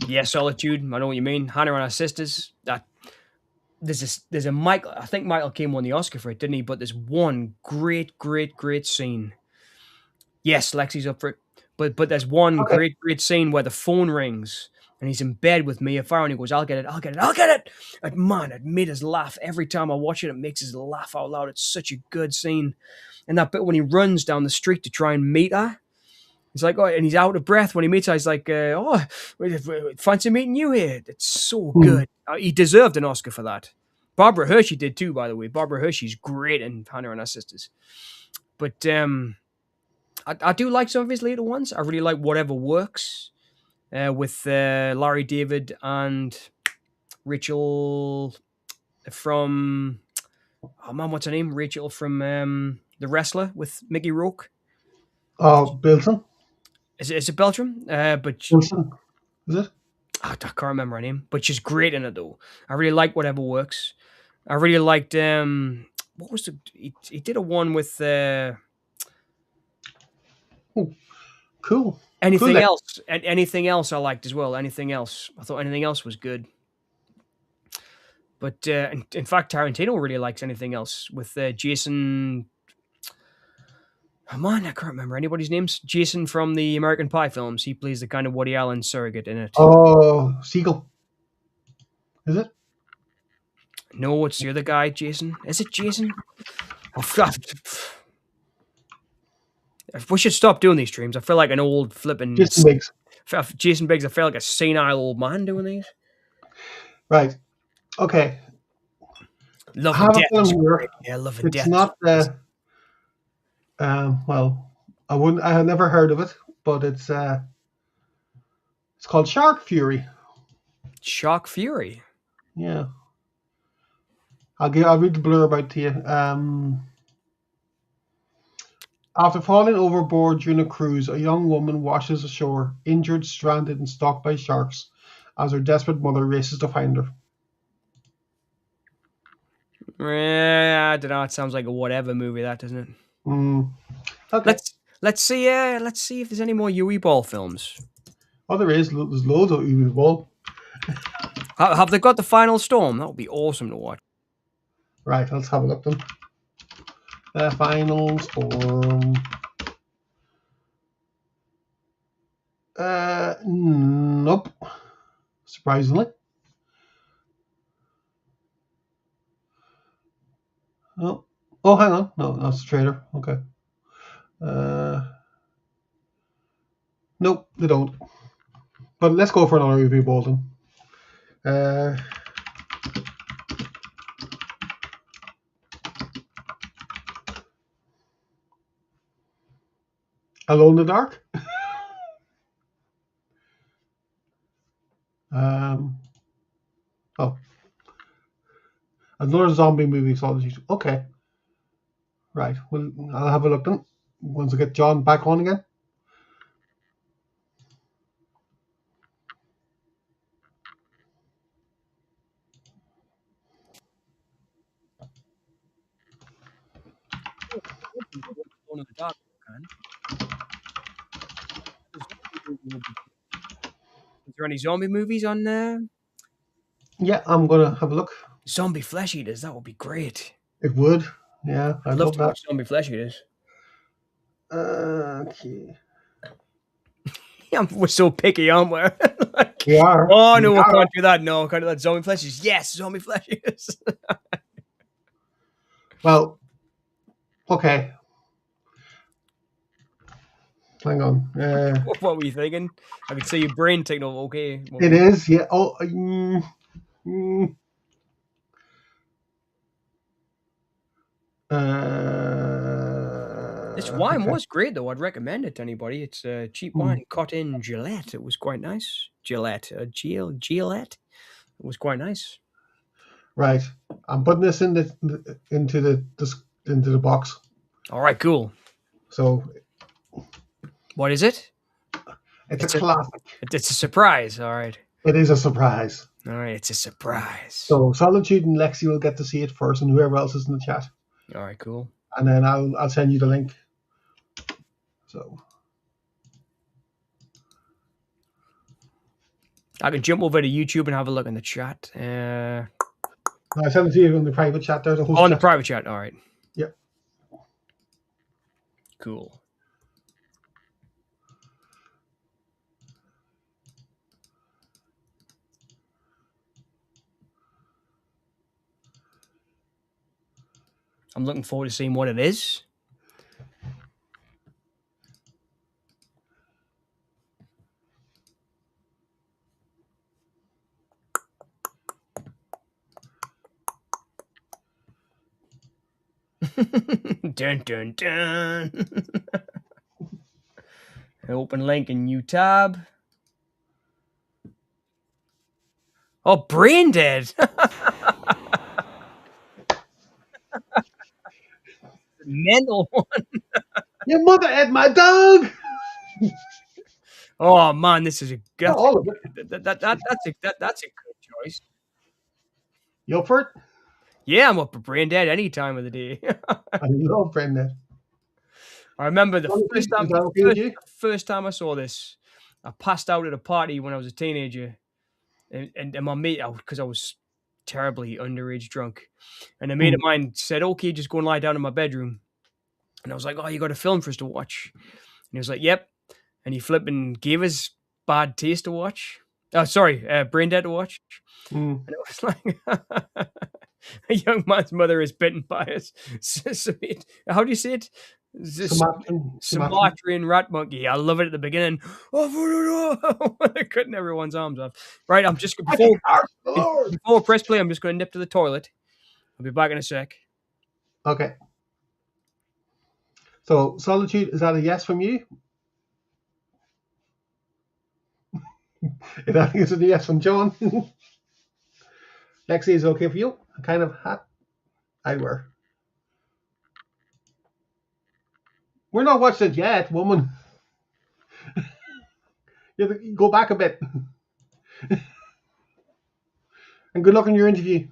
Yeah, Solitude. I know what you mean. Hannah and Her Sisters. There's a Michael. I think Michael Caine won the Oscar for it, didn't he? But there's one great scene. Yes, Lexi's up for it. But there's one great scene where the phone rings and he's in bed with Mia Farrow and he goes, I'll get it. And man, it made us laugh. Every time I watch it, it makes us laugh out loud. It's such a good scene. And that bit when he runs down the street to try and meet her, he's like, oh, and he's out of breath when he meets her. He's like, fancy meeting you here. It's so good. He deserved an Oscar for that. Barbara Hershey did too, by the way. Barbara Hershey's great in Hannah and Her Sisters. But I do like some of his later ones. I really like Whatever Works with Larry David and Rachel from... Oh, man, what's her name? Rachel from The Wrestler with Mickey Rourke. Oh, Bilson? Is it Beltram? Bilson, is it? I can't remember her name, but she's great in it though. I really like Whatever Works. I really liked what was he did a one with cool. Anything else? Anything else I liked as well. Anything else? I thought anything else was good. But in fact, Tarantino really likes Anything Else with Jason. Oh man, I can't remember anybody's names. Jason from the American Pie films. He plays the kind of Woody Allen surrogate in it. Oh, Siegel. Is it? No, it's the other guy, Jason. Is it Jason? Oh, God. We should stop doing these streams. I feel like an old flipping Jason Biggs. Jason Biggs. I feel like a senile old man doing these. Right. Okay. Love I and have a Death film is here. great. Yeah, Love and It's Death. not well, I had never heard of it, but it's called Shark Fury. Shark Fury. Yeah. I'll read the blurb out to you. After falling overboard during a cruise, a young woman washes ashore, injured, stranded, and stalked by sharks, as her desperate mother races to find her. I don't know. It sounds like a whatever movie, that doesn't it? Okay. Let's see. Let's see if there's any more Uwe Boll films. Oh, there's loads of Uwe Boll. Have they got The Final Storm? That would be awesome to watch. Right, let's have a look then. The Final Storm. Nope. Surprisingly. Oh, hang on. No, that's a trailer. Okay. Nope, they don't. But let's go for another Uwe Boll then. Alone in the Dark. Another zombie movie. Okay. Right. Well, I'll have a look then. Once I get John back on again. Is there any zombie movies on there? Yeah, I'm gonna have a look. Zombie Flesh Eaters. That would be great. It would. Yeah, I'd love to watch Zombie Flesh Eaters. Okay. Yeah, we're so picky, aren't we? Like, we are. Oh no, we can't do that. No, can't do that. Zombie Flesh Eaters. Yes, Zombie Flesh Eaters. Well, okay. Hang on. What were you thinking? I could see your brain taking over. Okay. It is, yeah. Oh, this wine was great, though. I'd recommend it to anybody. It's a cheap wine, cut in Gillette. It was quite nice. Gillette. Gillette. It was quite nice. Right. I'm putting this into the box. All right, cool. So, what is it? It's a classic. It's a surprise. All right. It is a surprise. All right, it's a surprise. So Solitude and Lexi will get to see it first, and whoever else is in the chat. All right, cool. And then I'll send you the link. So I can jump over to YouTube and have a look in the chat. I send it to you in the private chat. There's a whole on the private chat. All right. Yep. Cool. I'm looking forward to seeing what it is. Dun dun dun. Open link in new tab. Oh, Brain Dead. Mental one. Your mother ate my dog. Oh man, this is a good. All of it. That's a good choice. You up for it? Yeah, I'm up for Brain Dead any time of the day. I love Brain Dead. I remember the first time I saw this, I passed out at a party when I was a teenager, and my mate, because I was terribly underage drunk, and a mate of mine said, "Okay, just go and lie down in my bedroom," and I was like, "Oh, you got a film for us to watch?" And he was like, "Yep," and he flipping gave us Bad Taste to watch. Oh, sorry, Brain Dead to watch, and it was like. A young man's mother is bitten by it. How do you say it? This Sumatran. Sumatran rat monkey. I love it at the beginning. Cutting everyone's arms off. Right, I'm just I think ours, the Lord. before I press play, I'm just going to nip to the toilet. I'll be back in a sec. Okay. So, Solitude, is that a yes from you? I think it's a yes from John. Lexi, is it okay for you? A kind of hat I'd wear. We're not watching it yet, woman. You have to go back a bit. And good luck on your interview.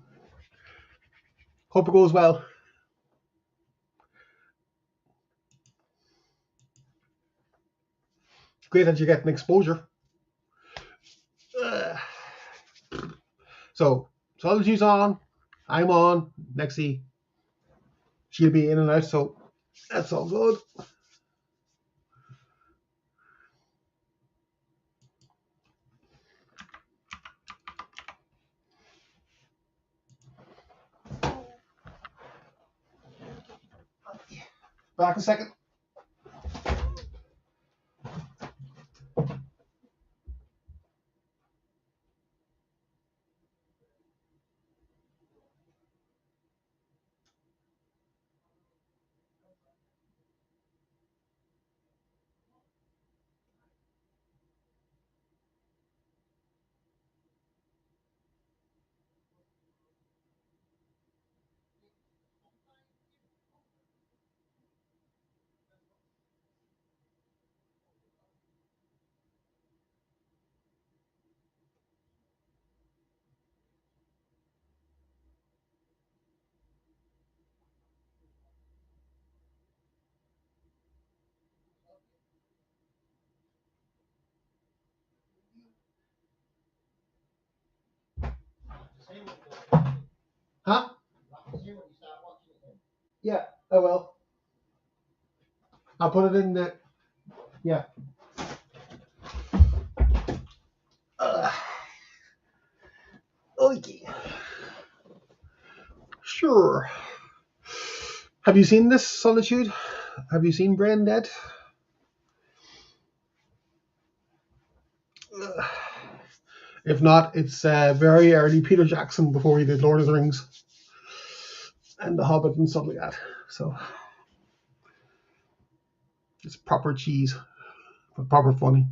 Hope it goes well. Great that you're getting exposure. So, Solitude's on. I'm on. Lexi, she'll be in and out, so that's all good. Back a second. Huh? Yeah, I will. I'll put it in the. Yeah. Okay. Sure. Have you seen this, Solitude? Have you seen Brain Dead? If not, it's very early Peter Jackson before he did Lord of the Rings and The Hobbit and stuff like that. So it's proper cheese, but proper funny.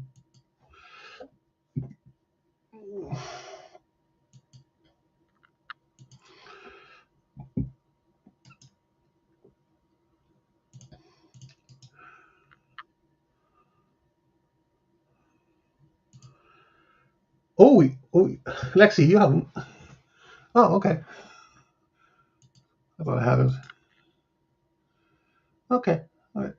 Oh, Lexi, you haven't. Oh, okay. I thought I had it. Okay, all right.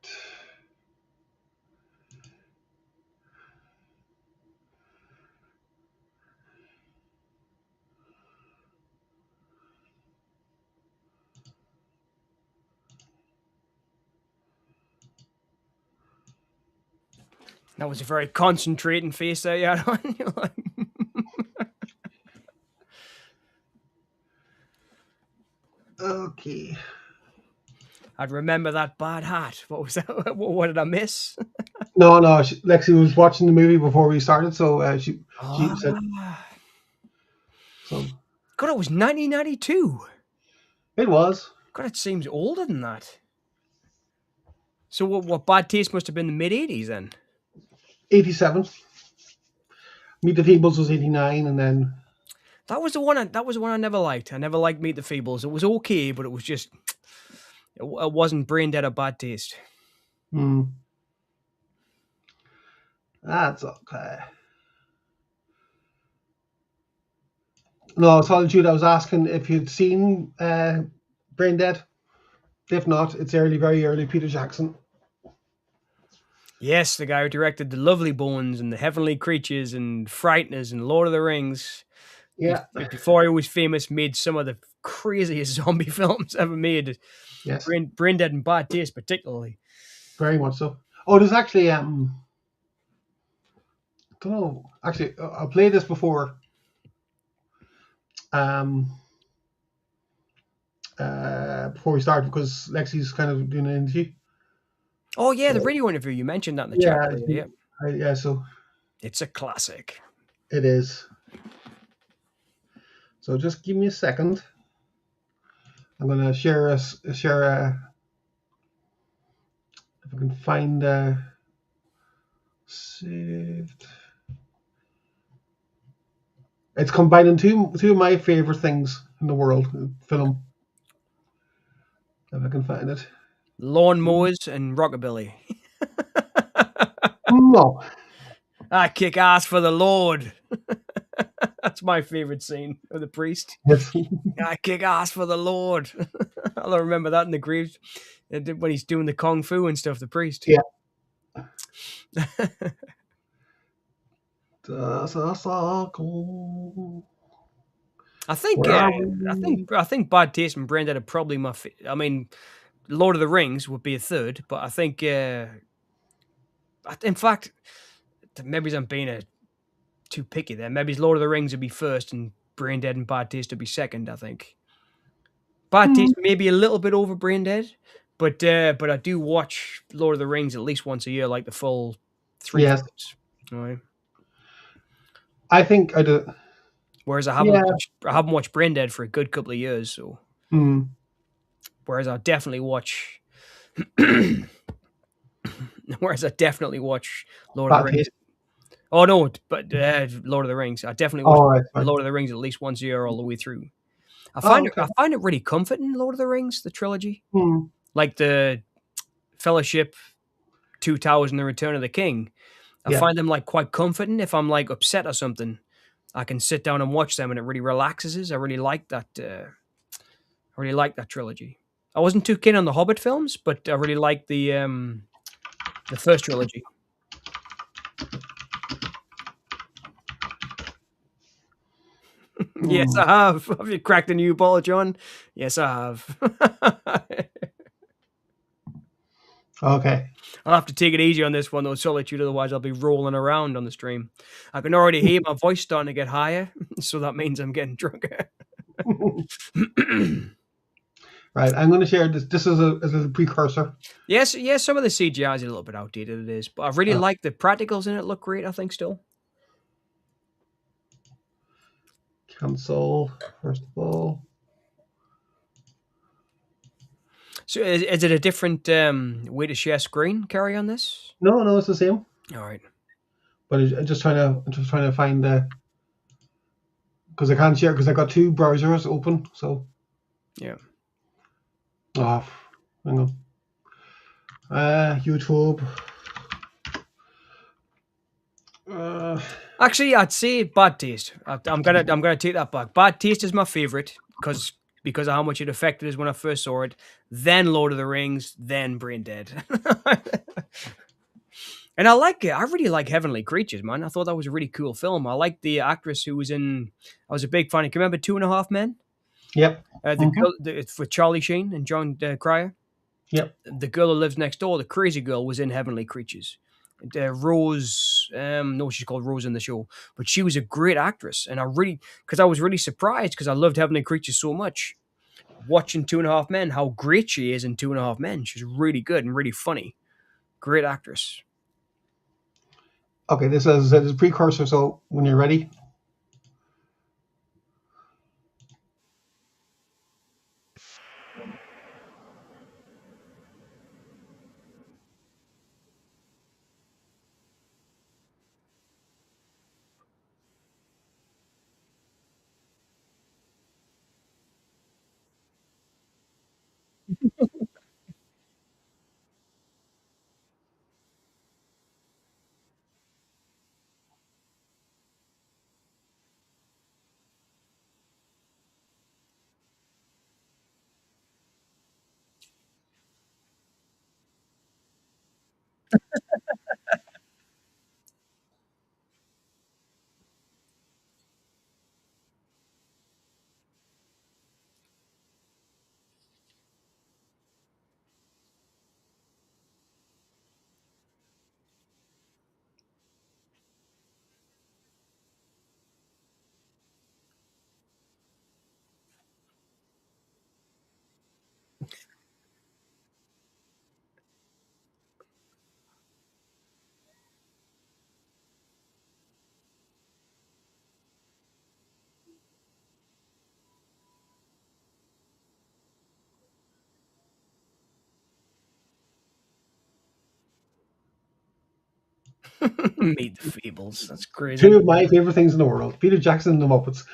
That was a very concentrating face that you had on. You're like, Okay. I'd remember that bad hat. What was that? What did I miss? No, Lexi was watching the movie before we started, so she said so. God, it was 1992. It was. God, it seems older than that. So what Bad Taste must have been the mid-80s then? 87. Meet the Feebles was 89, and then That was the one I never liked. I never liked Meet the Feebles. It was okay, but it was just it wasn't Brain Dead or Bad Taste. That's okay. No, Solitude, I was asking if you'd seen Brain Dead. If not, it's very early Peter Jackson. Yes, the guy who directed The Lovely Bones and The Heavenly Creatures and Frighteners and Lord of the Rings. Yeah. Before he was famous, made some of the craziest zombie films ever made. Yes. Brain Dead and Bad Taste, particularly. Very much so. Oh, there's actually I don't know. Actually, I played this before. Before we started, because Lexi's kind of doing an interview. Oh yeah, the So, radio interview. You mentioned that in the chat yeah, earlier. Yeah, yeah. So it's a classic. it is. So just give me a second. I'm gonna share if I can find saved. It's combining two of my favorite things in the world, film. If I can find it. Lawnmowers and rockabilly. No. I kick ass for the Lord. That's my favorite scene of the priest. Yes. I kick ass for the Lord. I'll remember that in the graves when he's doing the kung fu and stuff. The priest. Yeah. That's a circle. I think. Where are I think. we? I think Bad Taste and Braindead are probably my. I mean, Lord of the Rings would be a third, but I think. In fact, maybe I'm being too picky there. Maybe Lord of the Rings would be first, and Braindead and Bad Taste would be second. I think. Bad Hmm. Taste maybe a little bit over Braindead, but I do watch Lord of the Rings at least once a year, like the full three Yes. films. All right. I think I do. Whereas Yeah. I haven't watched Braindead for a good couple of years. So Hmm. whereas I definitely watch, whereas I definitely watch Lord of the Bad Rings. taste. Oh no, but Lord of the Rings. I definitely watch All right. Right. Lord of the Rings at least once a year all the way through. Oh, okay. I find it really comforting. Lord of the Rings, the trilogy, Hmm. like the Fellowship, Two Towers, and the Return of the King. I Yeah. find them like quite comforting. If I'm like upset or something, I can sit down and watch them, and it really relaxes us. I really like that. I really like that trilogy. I wasn't too keen on the Hobbit films, but I really like the first trilogy. Yes, Hmm. I have. Have you cracked a new ball, John? Yes, I have. Okay. I'll have to take it easy on this one, though, Solitude. Otherwise, I'll be rolling around on the stream. I can already hear my voice starting to get higher, so that means I'm getting drunker. Right. I'm going to share this. This is a precursor. Yes, yes, some of the CGI is a little bit outdated, it is, but I really Uh, like the practicals in it. Look great, I think, still. Cancel first of all. So, is it a different way to share screen? Carry on this. No, no, it's the same. All right. But I'm just trying to find the because I can't share because I got two browsers open. So Yeah. ah, hang on. YouTube. Uh, Actually, I'd say Bad Taste. I'm gonna take that back. Bad Taste is my favorite because of how much it affected us when I first saw it. Then Lord of the Rings. Then Brain Dead. And I like it. I really like Heavenly Creatures, man. I thought that was a really cool film. I like the actress who was in. I was a big fan. Can you remember Two and a Half Men? yep. The Hmm. girl for Charlie Sheen and John Cryer. Yep. The girl who lives next door, the crazy girl, was in Heavenly Creatures. Rose, no, she's called Rose in the show, but she was a great actress, and because I was really surprised because I loved Heavenly Creatures so much. Watching Two and a Half Men, how great she is in Two and a Half Men. She's really good and really funny. Great actress. Okay. This is a precursor. So when you're ready. Meet the Feebles. That's Two crazy. of my favorite things in the world: Peter Jackson and the Muppets.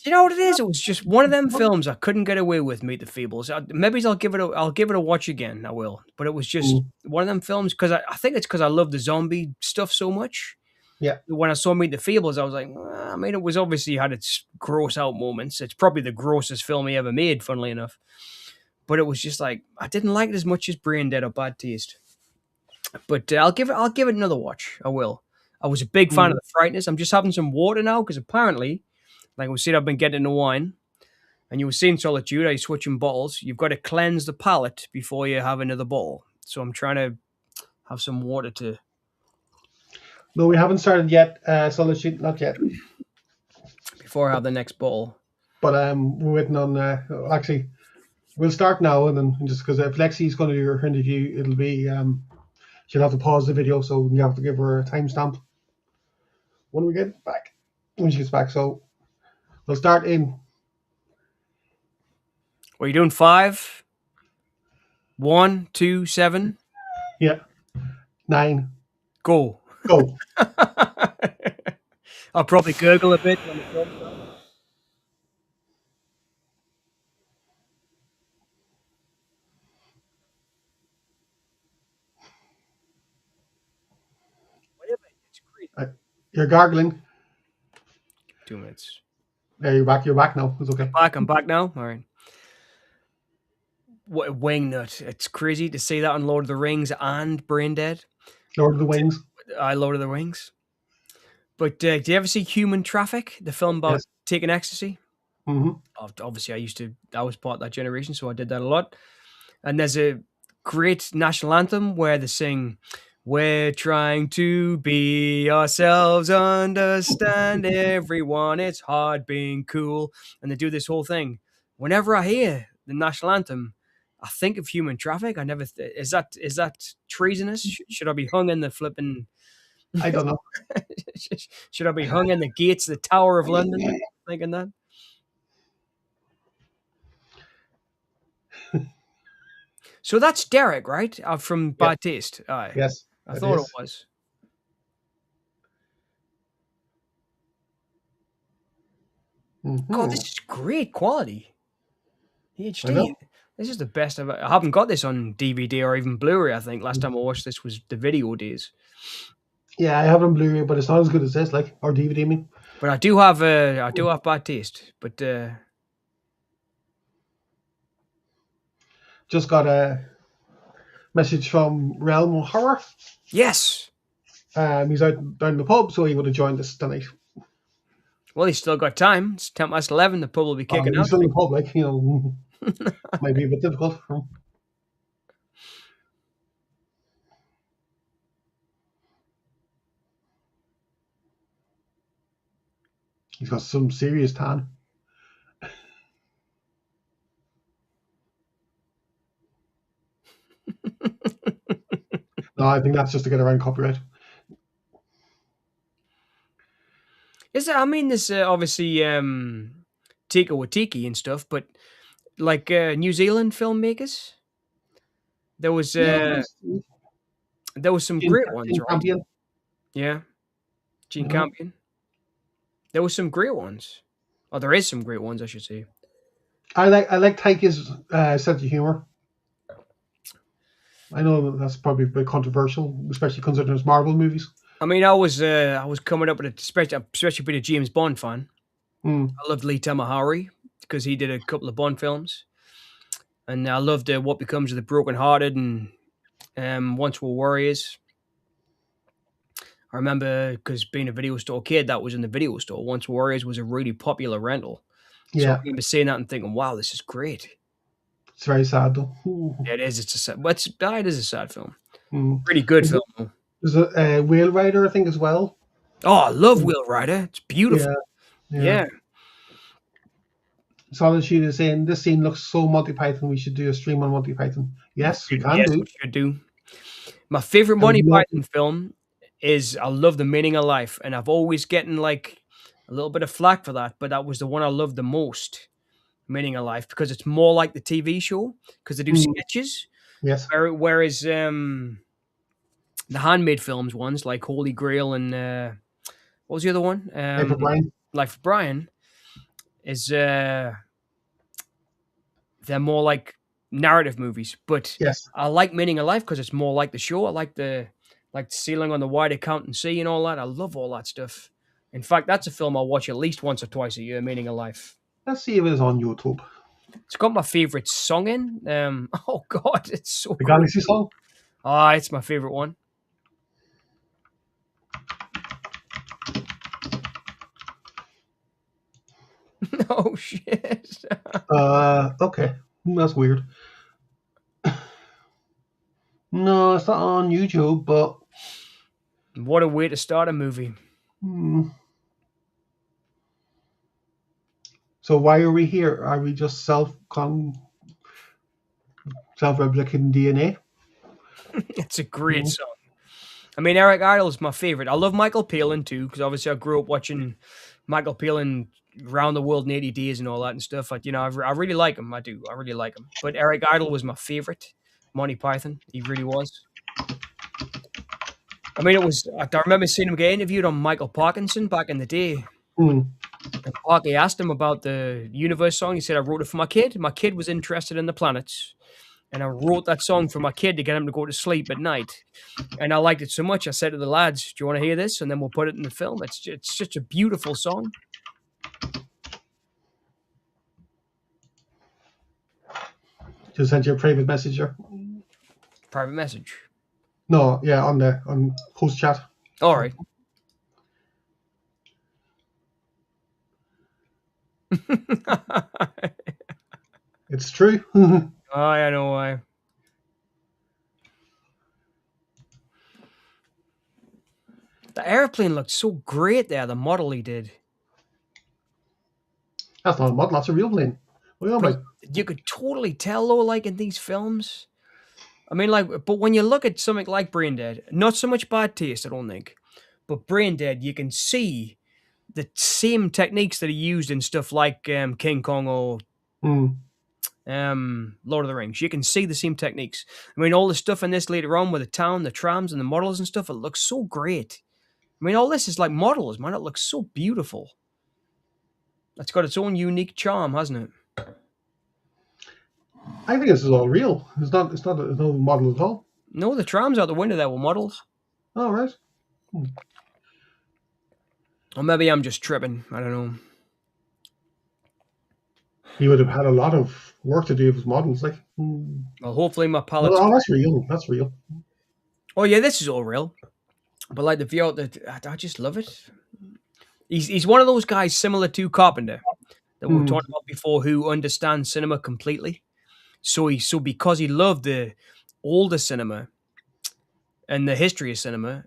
You know what it is? It was just one of them films I couldn't get away with. Meet the Feebles. Maybe I'll give it a watch again. I will. But it was just Mm, one of them films because I think it's because I love the zombie stuff so much. yeah, When I saw Meet the Feebles, I was like, I mean, it was obviously had its gross out moments. It's probably the grossest film he ever made, funnily enough. But it was just like I didn't like it as much as Brain Dead or Bad Taste. But I'll give it another watch. I will. I was a big fan of mm, the Frighteners. I'm just having some water now because apparently, like we said, I've been getting the wine, and you were saying Solitude. I switching bottles. You've got to cleanse the palate before you have another bottle. So I'm trying to have some water to. no, we haven't started yet. Solitude, not yet. Before I have the next bottle. But we're waiting on. Actually, we'll start now, and then just because if Lexi's going to do her interview, it'll be she'll have to pause the video, so we have to give her a timestamp when we get back. When she gets back, so we'll start in. What are you doing? 5, 1, 2, 7. Yeah, 9. Go. Go. I'll probably gurgle a bit when the film starts. Whatever. It's crazy. Uh, you're gargling. 2 minutes. There, you're back. You're back now. It's okay. I'm back now. All right. What a wingnut. It's crazy to see that on Lord of the Rings and Brain Dead. Lord of the Wings. I Lord of the Rings. But do you ever see Human Traffic, the film about Yes. taking ecstasy? Mm-hmm. Obviously, I was part of that generation, so I did that a lot. And there's a great national anthem where they sing, "We're trying to be ourselves, understand everyone. It's hard being cool." And they do this whole thing. Whenever I hear the national anthem, I think of human traffic. I never is that treasonous? Should I be hung in the flipping? I don't know. Should I be hung in the gates of the Tower of London? Thinking that. So that's Derek, right? From Yeah. Bad Taste. Aye. Yes, I it thought it is. was. God, Mm-hmm. this is great quality. I HD. know. This is the best I haven't got this on DVD or even Blu-ray. I think last time I watched this was the video days. Yeah, I have it on Blu-ray, but it's not as good as this, like, or DVD. I mean, But I do have Bad Taste. But just got a message from Realm Horror. yes. He's out down in the pub, so he would have joined us tonight. Well, he's still got time. It's 11. The pub will be kicking He's out. still in the pub, like, might be a bit difficult. He's got some serious tan. No, I think that's just to get around copyright. I mean, this obviously Tika Watiki and stuff, but like New Zealand filmmakers, there was Yeah, some great ones, Jane right? Campion. Yeah, Gene You know, Campion. There was some great ones. Oh, there is some great ones, I should say. I like Taika's sense of humor. I know that's probably a bit controversial, especially considering it's Marvel movies. I mean, I was coming up with it, especially being a James Bond fan. Mm, I loved Lee Tamahori because he did a couple of Bond films, and I loved What Becomes of the Broken Hearted and Once Were Warriors. I remember because being a video store kid, that was in the video store. Once Warriors was a really popular rental. So I yeah, remember seeing that and thinking, wow, this is great. it's very sad though. Ooh. Yeah, it is. It is a sad film. Mm. Really good film, though. There's a Whale Rider, I think, as well. Oh, I love Wheel Rider. It's beautiful. Yeah, yeah. Yeah. Solitude is saying this scene looks so Monty Python. We should do a stream on Monty Python. Yes, we can Yes, do. we should do. My favorite I would Monty love. Python film is I love The Meaning of Life, and I've always getting like a little bit of flack for that, but that was the one I loved the most, Meaning of Life, because it's more like the TV show because they do Mm, sketches. yes. Whereas the handmade films ones like Holy Grail and what was the other one? Paper Brian. Life of Brian is they're more like narrative movies, but Yes. I like Meaning of Life because it's more like the show. I like Sailing on the Wide Accountant Sea and all that. I love all that stuff. In fact, that's a film I'll watch at least once or twice a year. Meaning of Life. Let's see if it's on YouTube. It's got my favorite song in. Oh God, it's so The good. Galaxy song. Ah, it's my favorite one. Oh shit. Okay. That's weird. No, it's not on YouTube, but What a way to start a movie. So why are we here? Are we just self-replicating DNA? It's a great song. I mean, Eric Idle is my favorite. I love Michael Palin too, because obviously I grew up watching Michael Palin Round the World in 80 Days and all that and stuff. Like, I really like him. I do. I really like him. But Eric Idle was my favorite. Monty Python. He really was. I mean, I remember seeing him get interviewed on Michael Parkinson back in the day. And Parky asked him about the Universe song. He said, I wrote it for my kid. My kid was interested in the planets. And I wrote that song for my kid to get him to go to sleep at night. And I liked it so much, I said to the lads, do you want to hear this? And then we'll put it in the film. It's such a beautiful song. Just send you a private message here. Private message. No, yeah, on post chat. All right. It's true. Oh, I know why. The airplane looked so great there, the model he did. That's not a model, that's a real plane. You could totally tell, though, like in these films. I mean, but when you look at something like Brain Dead, not so much bad taste, I don't think, but Brain Dead, you can see the same techniques that he used in stuff like King Kong or Lord of the Rings. You can see the same techniques. I mean, all the stuff in this later on with the town, the trams, and the models and stuff, it looks so great. I mean, all this is like models, man. It looks so beautiful. It's got its own unique charm, hasn't it? I think this is all real. It's no model at all. No, the trams out the window there were models. Oh, right. Or maybe I'm just tripping. I don't know. He would have had a lot of work to do with his models, like. Well, hopefully my palette. Oh, that's real. That's real. Oh yeah, this is all real. But like the view out, I just love it. He's one of those guys similar to Carpenter that we were talking about before, who understands cinema completely. So because he loved the older cinema and the history of cinema,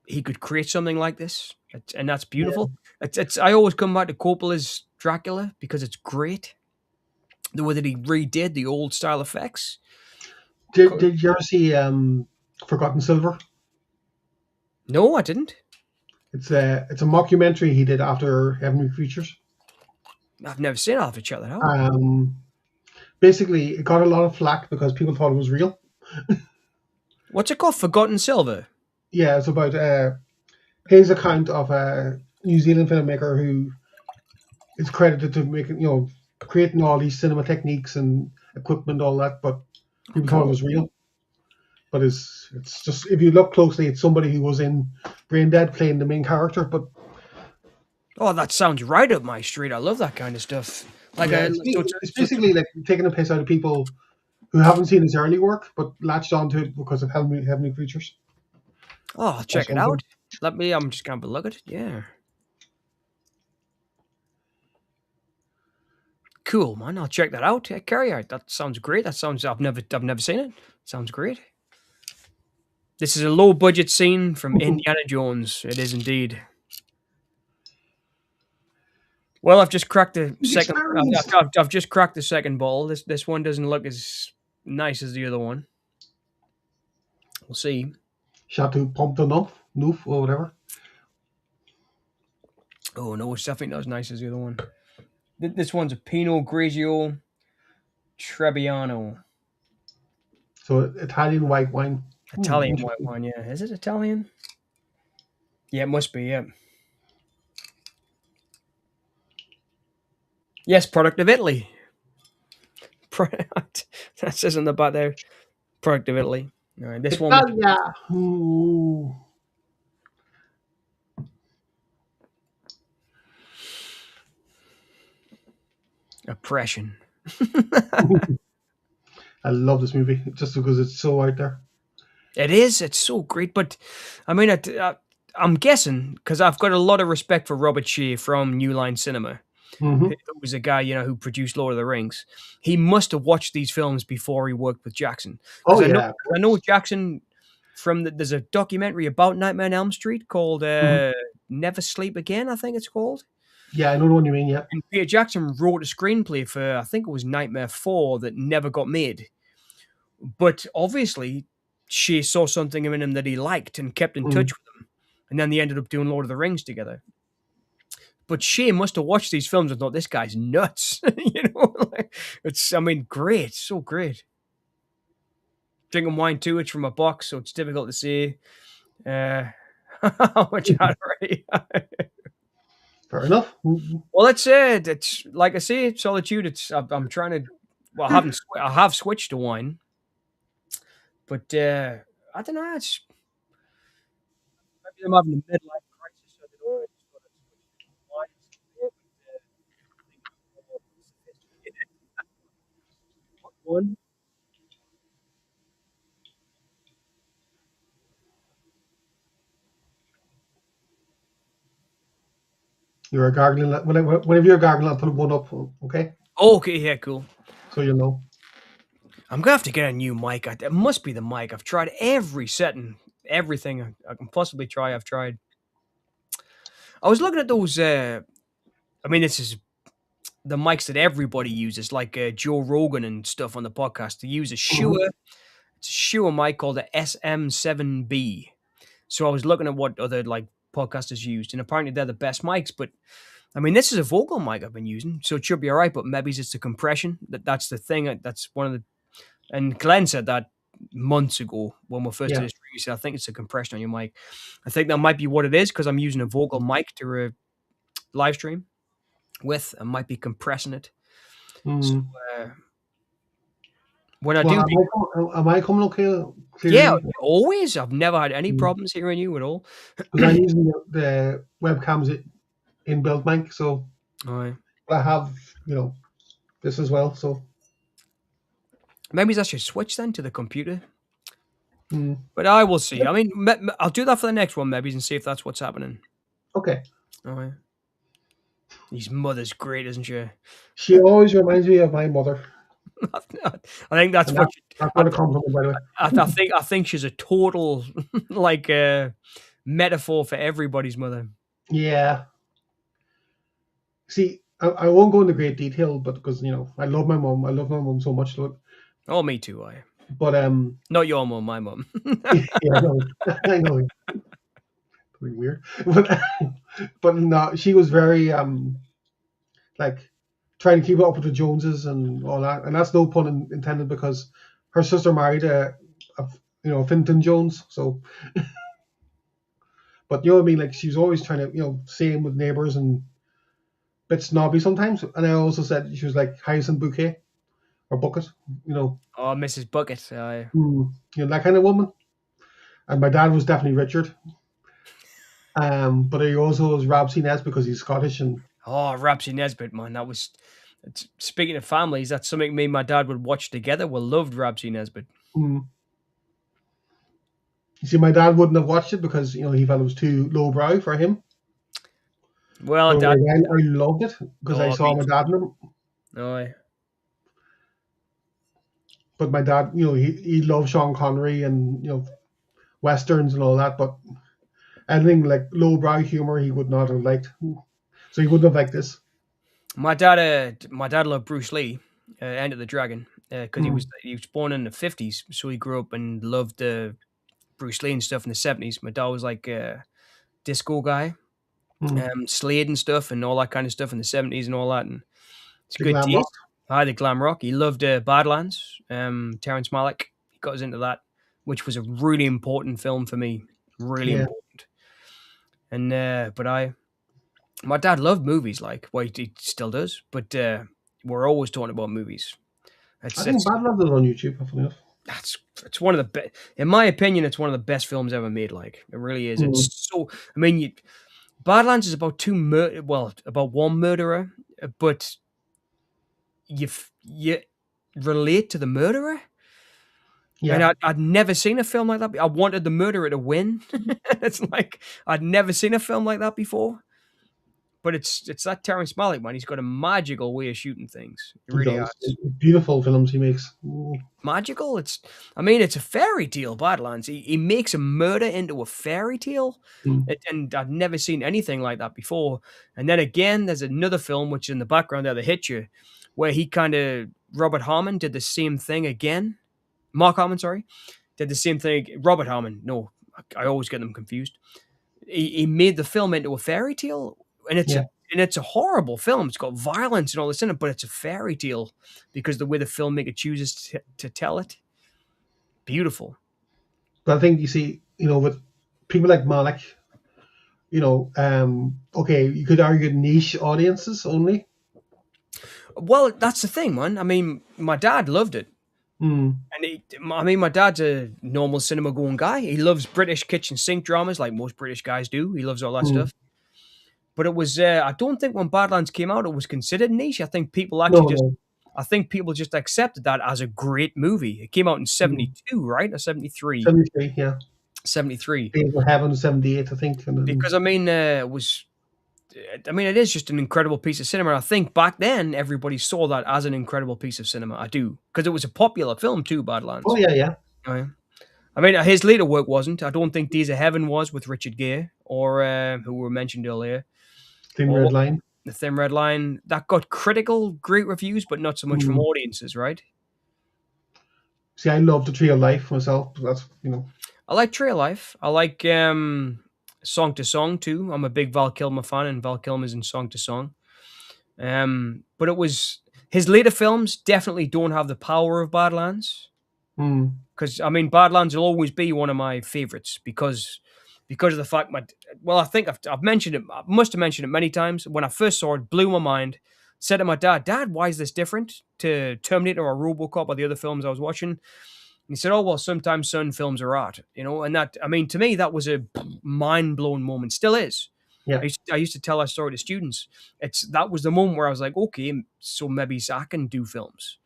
he could create something like this, and that's beautiful. Yeah. I always come back to Coppola's Dracula because it's great. The way that he redid the old style effects. Did you ever see Forgotten Silver? No, I didn't. It's a mockumentary he did after Heavenly Creatures. I've never seen it. I'll have to check that out. Basically, it got a lot of flack because people thought it was real. What's it called? Forgotten Silver? Yeah, it's about his account of a New Zealand filmmaker who is credited to making, creating all these cinema techniques and equipment, all that, but people thought it was real. But it's just, if you look closely, it's somebody who was in Brain Dead playing the main character. But oh, that sounds right up my street. I love that kind of stuff. Like it's basically like taking a piss out of people who haven't seen his early work but latched onto it because of Heavenly Creatures. Oh, I'll check it out. I'm just gonna have a look at it. Yeah. Cool, man. I'll check that out. Carry out. That sounds great. I've never seen it. Sounds great. This is a low budget scene from Indiana Jones. It is indeed. Well, I've just cracked the second. I've just cracked the second ball. This one doesn't look as nice as the other one. We'll see. Chateau Pompe Neuf or whatever. Oh no, it's definitely not as nice as the other one. This one's a Pinot Grigio Trebbiano. So Italian white wine. Italian white Interesting. wine, yeah. Is it Italian? Yeah, it must be, yeah. Yes, product of Italy. That says on the back there, product of Italy. All right, this one was Italia. Ooh. oppression. I love this movie just because it's so out there. It is. It's so great. But I mean, I'm guessing because I've got a lot of respect for Robert Shea from New Line Cinema, who Hmm. was a guy who produced Lord of the Rings. He must have watched these films before he worked with Jackson, because Oh I know yeah, of I know course. Jackson from there's a documentary about Nightmare on Elm Street called Mhm. Never Sleep Again. I think it's called. Yeah, I know the one you mean. Yeah. And Peter Jackson wrote a screenplay for I think it was Nightmare 4 that never got made. But obviously, she saw something in him that he liked and kept in touch Mm. with him. And then they ended up doing Lord of the Rings together. But she must have watched these films and thought, this guy's nuts. It's, I mean, great. So great. Drinking wine too. It's from a box, so it's difficult to see how much I had already. Fair enough. Mhm. Well, that's it. It's like I say, solitude. I'm trying to. Well, I have switched to wine, but I don't know. It's maybe I'm having a midlife crisis. I don't know. I just got to switch to wine or something. But I think it's more sophisticated. One. You're a gargling. Whenever you're gargling, I'll put one up. Okay, Oh, okay, yeah, cool. so you know. I'm gonna have to get a new mic. It must be the mic. I've tried every setting, everything I can possibly try. I've tried. I was looking at those. I mean, this is the mics that everybody uses, like Joe Rogan and stuff on the podcast. They use a Mhm. Shure. It's a Shure mic called the SM7B. So I was looking at what other like podcasters used, and apparently they're the best mics. But I mean, this is a vocal mic I've been using, so it should be all right. But maybe it's the compression. That's the thing. That's one of the. And Glenn said that months ago when we first did Yeah. this stream. He said, "I think it's a compression on your mic." I think that might be what it is because I'm using a vocal mic to live stream with. I might be compressing it. So Mm. uh, when I Well, do, am I coming okay yeah, clearly? always. I've never had any problems hearing you at all. Because I'm using the webcams inbuilt mic, so Aye. I have this as well. So Maybe I should switch then to the computer. mm. But I will see. I mean, I'll do that for the next one, maybe, and see if that's what's happening. Okay. Aye. His mother's great, isn't she? She always reminds me of my mother, I think that's and what. that's I, not a compliment, by the way. I think she's a total like metaphor for everybody's mother. Yeah. See, I won't go into great detail, but because I love my mom, I love my mom so much. Oh, me too. I But not your mum, my mum. yeah, I know, I know, pretty weird. But no, she was very like trying to keep up with the Joneses and all that, and that's no pun intended because her sister married a Finton Jones, so. But you know what I mean? Like she was always trying to, same with neighbors and bit snobby sometimes. And I also said she was like Hyacinth Bouquet or Bucket, you know, Oh, Mrs. Bucket. that kind of woman. And my dad was definitely Richard. But he also was Rob C. Ness because he's Scottish and Oh, Ramsey Nesbitt, man. That was. Speaking of families, that's something me and my dad would watch together. We loved Ramsey Nesbitt. mm, you see, my dad wouldn't have watched it because he felt it was too lowbrow for him. Well, But Dad. I loved it because I Oh, saw me my too. dad in him. Oh, But my dad, he loved Sean Connery and westerns and all that. But anything like lowbrow humor, he would not have liked. So he wouldn't have liked this. my dad loved Bruce Lee, Enter the Dragon, because Mm, he was born in the 50s, so he grew up and loved Bruce Lee and stuff in the 70s. My dad was like a disco guy, mm. Slade and stuff, and all that kind of stuff in the 70s and all that. And it's The good glam rock. taste. Hi, the glam rock. He loved Badlands, Terrence Malick. He got us into that. which was a really important film for me, really Yeah. important. And my dad loved movies, like, well, he still does, but we're always talking about movies. I It's think it's Bad Love is on YouTube, funny enough. that's it's one of the best, in my opinion. It's one of the best films ever made. Like, it really is. Mm. It's so. I mean, Badlands is about about one murderer, but you relate to the murderer. And Yeah. I'd never seen a film like that. I wanted the murderer to win. It's like I'd never seen a film like that before. But it's that Terrence Malick, man. He's got a magical way of shooting things. He He really does. has. Beautiful films he makes. Mm. Magical. It's a fairy tale. Badlands. He makes a murder into a fairy tale, Mm. and I'd never seen anything like that before. And then again, there's another film which is in the background there, The Hit You, where he kind of Robert Harmon did the same thing again. Mark Harmon, sorry, did the same thing. Robert Harmon. No, I always get them confused. He made the film into a fairy tale, and Yeah. it's a horrible film. It's got violence and all this in it, but it's a fairy tale because the way the filmmaker chooses to tell it. Beautiful. But I think you see, with people like Malik, okay, you could argue niche audiences only. Well, that's the thing, man. I mean, my dad loved it. Mm. And my dad's a normal cinema going guy. He loves British kitchen sink dramas like most British guys do. He loves all that Mm. stuff. But it was, I don't think when Badlands came out, it was considered niche. No, no. I think people just accepted that as a great movie. It came out in Mm. 72, right? Or 73? 73, yeah. 73. Days of Heaven, 78, I think. Because, it is just an incredible piece of cinema. I think back then, everybody saw that as an incredible piece of cinema. I do. Because it was a popular film too, Oh, Badlands. yeah, yeah. Oh, yeah. I mean, his later work wasn't. I don't think Days of Heaven was with Richard Gere or who were mentioned earlier. Thin Or Red Line. The Thin Red Line. That got critical, great reviews, but not so much from Mm. audiences, right? See, I love The Tree of Life myself. But that's, I like Tree of Life. I like Song to Song too. I'm a big Val Kilmer fan, and Val Kilmer's in Song to Song. But it was his later films definitely don't have the power of Badlands. Mm. Because Badlands will always be one of my favorites because of the fact I think I've mentioned it. I must have mentioned it many times. When I first saw it, blew my mind. Said to my dad, "Dad, why is this different to Terminator or RoboCop or the other films I was watching?" And he said, "Oh well, sometimes certain films are art, And that, to me, that was a mind blowing moment. Still is. Yeah. I used to tell that story to students. That was the moment where I was like, okay, so maybe I can do films.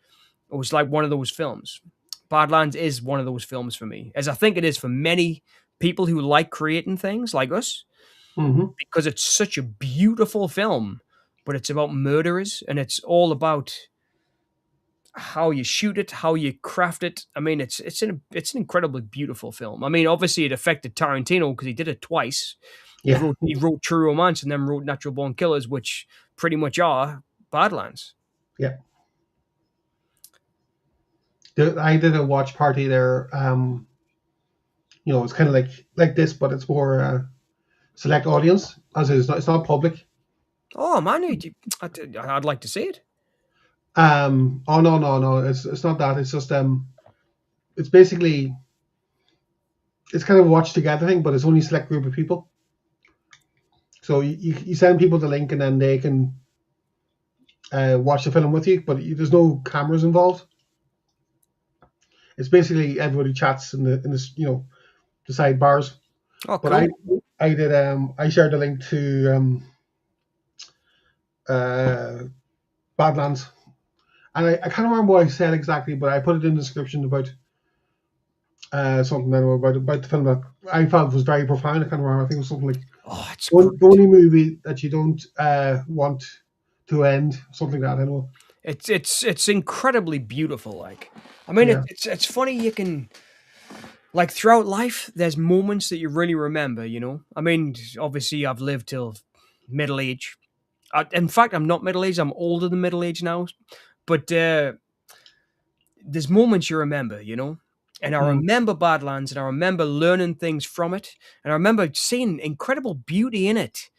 It was like one of those films. Badlands is one of those films for me, as I think it is for many people who like creating things like us, Mm-hmm. because it's such a beautiful film, but it's about murderers and it's all about how you shoot it, how you craft it. It's an incredibly beautiful film. Obviously it affected Tarantino because he did it twice. Yeah. He wrote True Romance and then wrote Natural Born Killers, which pretty much are Badlands. Yeah. I did a watch party there. It's kind of like this, but it's more select audience, as it's not public. Oh man, I'd like to see it. Oh no, it's not that. It's just it's basically it's kind of a watch together thing, but it's only a select group of people. So you send people the link and then they can watch the film with you, but there's no cameras involved. It's basically everybody chats in the the sidebars. Oh, cool. But I did I shared the link to Badlands, and I can't remember what I said exactly, but I put it in the description about something about the film that I felt was very profound. I can't remember. I think it was something like it's the only movie that you don't want to end, something like that. I know. It's incredibly beautiful. Like, Yeah. it's funny you can, like, throughout life, there's moments that you really remember. Obviously, I've lived till middle age. In fact, I'm not middle aged. I'm older than middle age now. But there's moments you remember. And I remember Badlands, and I remember learning things from it, and I remember seeing incredible beauty in it,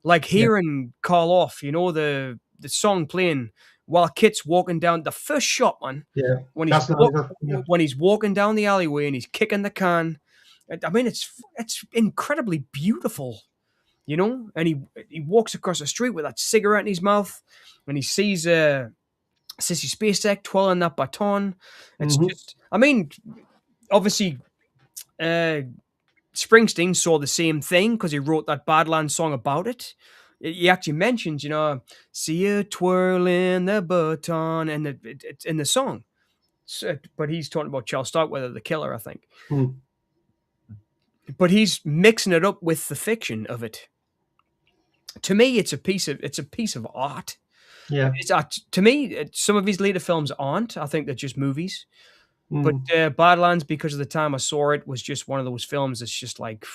like hearing "Call Off." The song playing while Kit's walking down the first shot, man. Yeah, When that's not either. Yeah. when he's walking down the alleyway and he's kicking the can. I mean, it's incredibly beautiful, you know. And he walks across the street with that cigarette in his mouth, and he sees Sissy Spacek twirling that baton. It's Mm-hmm. just, I mean, obviously, Springsteen saw the same thing because he wrote that Badlands song about it. He actually mentions, you know, see you twirling the baton, and it's in the song. So, but he's talking about Charles Starkweather, the killer, I think. Mm. But he's mixing it up with the fiction of it. To me, it's a piece of art. Yeah. To me, some of his later films aren't. I think they're just movies. But Mm. Badlands, because of the time I saw it, was just one of those films that's just like,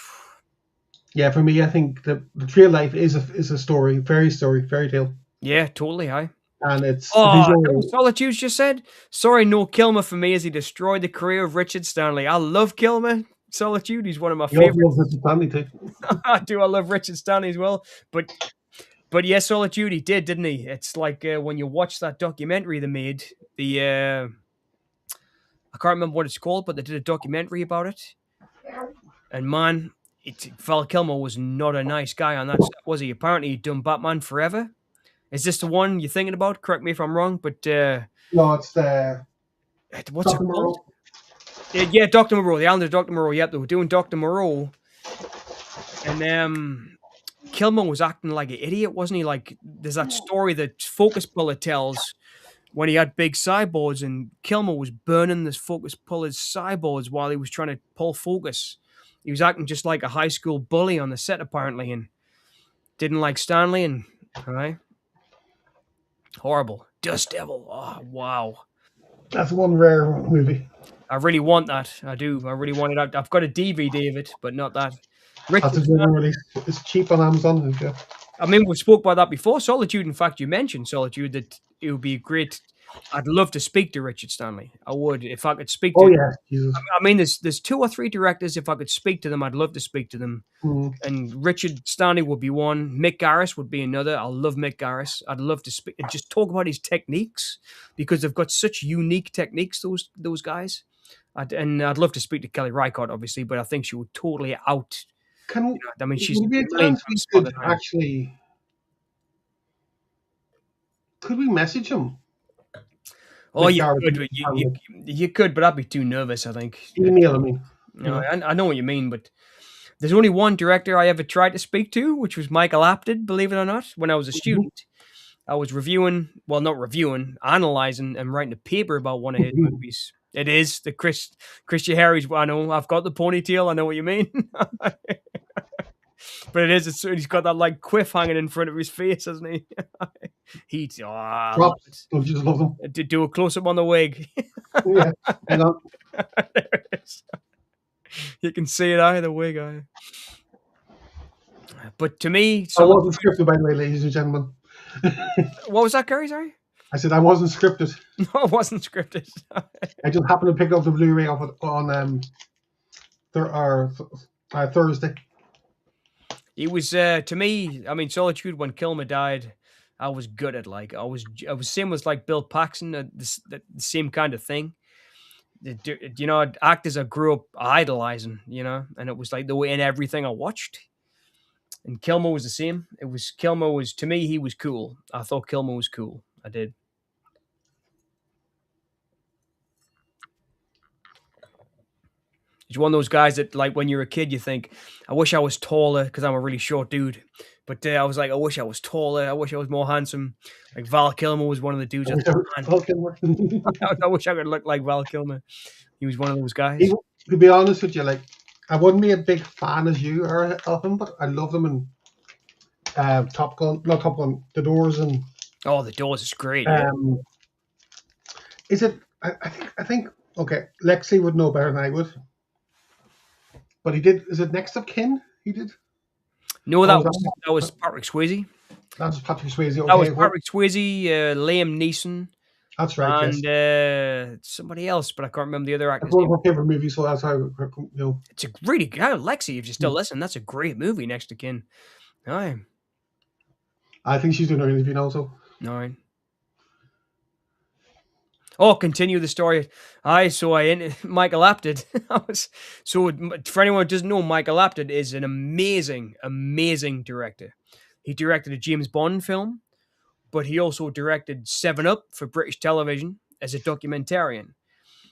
Yeah, for me, I think the Tree of Life is a story, fairy tale, yeah, totally, aye. and it's Oh, visual. Solitude's just said, sorry, no Kilmer for me as he destroyed the career of Richard Stanley. I love Kilmer. Solitude, he's one of my You also favorites. love Richard Stanley too. I do. I love Richard Stanley as well. But yeah, Solitude, he did, didn't he? It's like when you watch that documentary they made, I can't remember what it's called, but they did a documentary about it. And man, Val Kilmer was not a nice guy on that set, was he? Apparently he'd done Batman Forever. Is this the one you're thinking about? Correct me if I'm wrong, but No, it's the what's it Dr. called? Moreau. Yeah, Dr. Moreau, the island of Dr. Moreau. Yep, they were doing Dr. Moreau. And Kilmer was acting like an idiot, wasn't he? Like, there's that story that Focus Puller tells when he had big sideboards, and Kilmer was burning this Focus Puller's sideboards while he was trying to pull focus. He was acting just like a high school bully on the set, apparently, and didn't like Stanley. And all right, horrible. Dust Devil. Oh wow. That's one rare movie. I really want that. I do. I really want it. I've got a DVD of it, but not that. That's a good release. It's cheap on Amazon. Yeah. I mean, we spoke about that before. Solitude, in fact, you mentioned Solitude, that it would be great. I'd love to speak to Richard Stanley. I would, if I could speak to Oh him. yeah, Jesus. I mean, there's 2 or 3 directors. If I could speak to them, I'd love to speak to them. Mm. And Richard Stanley would be one. Mick Garris would be another. I love Mick Garris. I'd love to speak and just talk about his techniques, because they've got such unique techniques, those guys. I'd love to speak to Kelly Reichardt, obviously, but I think she would totally out. Can You know, I mean, she's would be a million chance we times smarter could than I am. actually? Could we message him? Oh, Mick you Garris, could, you could, but I'd be too nervous, I think. email me. No, I know what you mean, but there's only one director I ever tried to speak to, which was Michael Apted, believe it or not. When I was a student, I was not reviewing, analyzing and writing a paper about one of his movies. It is the Christian Harry's. I know, I've got the ponytail. I know what you mean. But it is. He's got that like quiff hanging in front of his face, hasn't he? Props. Don't you just love them? To do a close up on the wig. Yeah. Hang on. There it is. You can see it, the wig, But to me, I wasn't scripted, by the way, ladies and gentlemen. What was that, Gary? Sorry. I said I wasn't scripted. No, it wasn't scripted. I just happened to pick up the Blu-ray on Thursday. It was to me. I mean, Solitude. When Kilmer died, I was gutted. Like I was same as like Bill Paxton. The same kind of thing. You know, actors I grew up idolizing. You know, and it was like the way in everything I watched. And Kilmer was the same. To me, he was cool. I thought Kilmer was cool. I did. He's one of those guys that, like, when you're a kid, you think, I wish I was taller because I'm a really short dude. But I was like, I wish I was taller. I wish I was more handsome. Like Val Kilmer was one of the dudes. I wish I could look like Val Kilmer. He was one of those guys. To be honest with you, like, I wouldn't be a big fan as you are of him, but I love them in Top Gun, The Doors, and The Doors is great. Is it? I think. Okay, Lexi would know better than I would. But he did. Is it Next of Kin? He did. No, that was Patrick Swayze. That was Patrick Swayze. Okay. That was Patrick Swayze, Liam Neeson. That's right. And somebody else, but I can't remember the other actor. It's one of my favorite movies, so that's how you know. It's a really good Lexi. If you still listen, that's a great movie. Next to Kin. All right. I think she's doing her interview now. So. All right. Oh, continue the story. Michael Apted. For anyone who doesn't know, Michael Apted is an amazing, amazing director. He directed a James Bond film, but he also directed Seven Up for British television as a documentarian.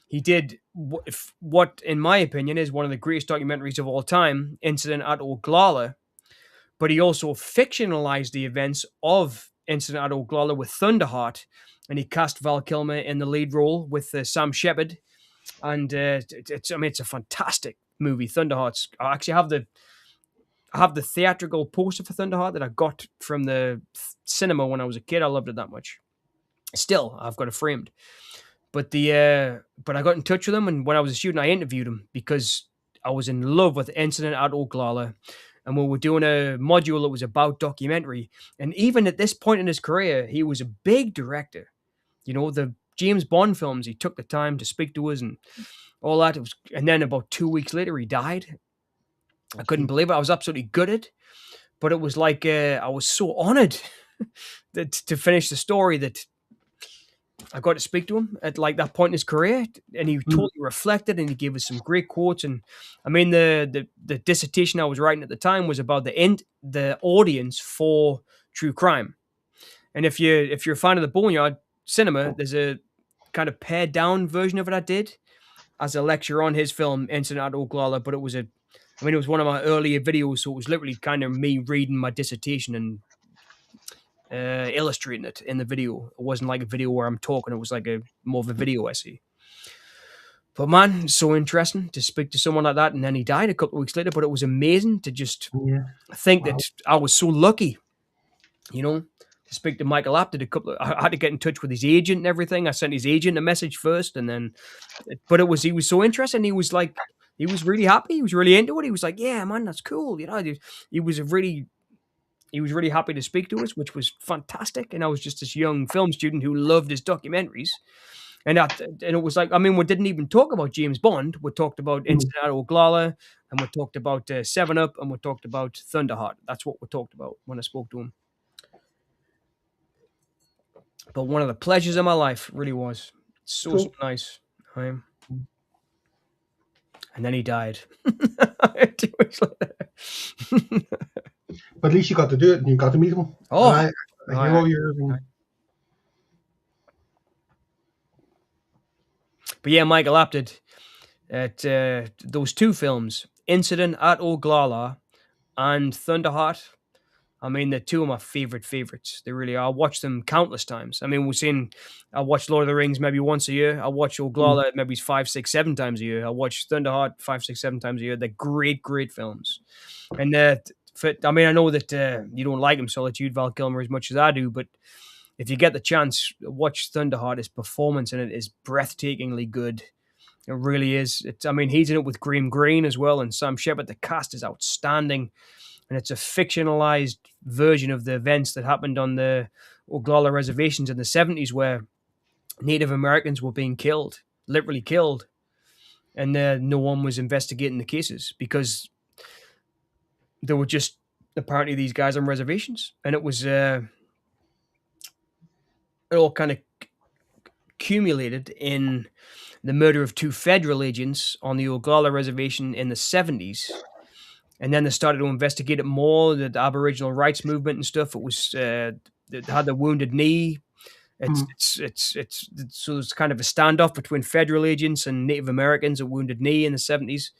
He did what, in my opinion, is one of the greatest documentaries of all time, Incident at Oglala. But he also fictionalized the events of Incident at Oglala with Thunderheart, and he cast Val Kilmer in the lead role with Sam Shepard. And it's a fantastic movie. Thunderheart's. I have the theatrical poster for Thunderheart that I got from the cinema when I was a kid. I loved it that much. Still, I've got it framed. But I got in touch with him, and when I was a student, I interviewed him because I was in love with Incident at Oglala, and we were doing a module that was about documentary. And even at this point in his career, he was a big director. You know, the James Bond films, he took the time to speak to us and all that. And then about 2 weeks later, he died. I couldn't believe it. I was absolutely gutted, but it was like I was so honored to finish the story that I got to speak to him at like that point in his career, and he totally reflected, and he gave us some great quotes. And I mean, the dissertation I was writing at the time was about the audience for true crime. And if you're a fan of the Boneyard Cinema, there's a kind of pared down version of it I did as a lecture on his film Incident at Oglala, but it was one of my earlier videos, so it was literally kind of me reading my dissertation and illustrating it in the video. It wasn't like a video where I'm talking. It was like more of a video essay. But man, it's so interesting to speak to someone like that. And then he died a couple of weeks later, but it was amazing to just think that I was so lucky, to speak to Michael Apted. I had to get in touch with his agent and everything. I sent his agent a message first, and then, but he was so interesting. He was really happy. He was really into it. He was like, yeah, man, that's cool. He was really happy to speak to us, which was fantastic. And I was just this young film student who loved his documentaries. And it was like, I mean, we didn't even talk about James Bond. We talked about Incident at Oglala, and we talked about Seven Up, and we talked about Thunderheart. That's what we talked about when I spoke to him. But one of the pleasures of my life really was. So nice. And then he died. 2 weeks later. But at least you got to do it, and you got to meet him. Oh, I hear all your. But yeah, Michael Apted at those two films, Incident at Oglala and Thunderheart. I mean, they're two of my favorites. They really are. I watched them countless times. I mean, I watch Lord of the Rings maybe once a year. I watch Oglala maybe 5, 6, 7 times a year. I watch Thunderheart 5, 6, 7 times a year. They're great, great films. And I know that you don't like him, Solitude, Val Kilmer, as much as I do, but if you get the chance, watch Thunderheart. His performance in it is breathtakingly good. It really is. He's in it with Graham Greene as well, and Sam Shepard. The cast is outstanding, and it's a fictionalized version of the events that happened on the Oglala reservations in the 70s, where Native Americans were being killed, literally killed, and no one was investigating the cases because there were just apparently these guys on reservations, and it was it all kind of accumulated in the murder of 2 federal agents on the Oglala reservation in the 70s. And then they started to investigate it more, the Aboriginal rights movement and stuff. It was it had the Wounded Knee. So it's kind of a standoff between federal agents and Native Americans at Wounded Knee in the 70s.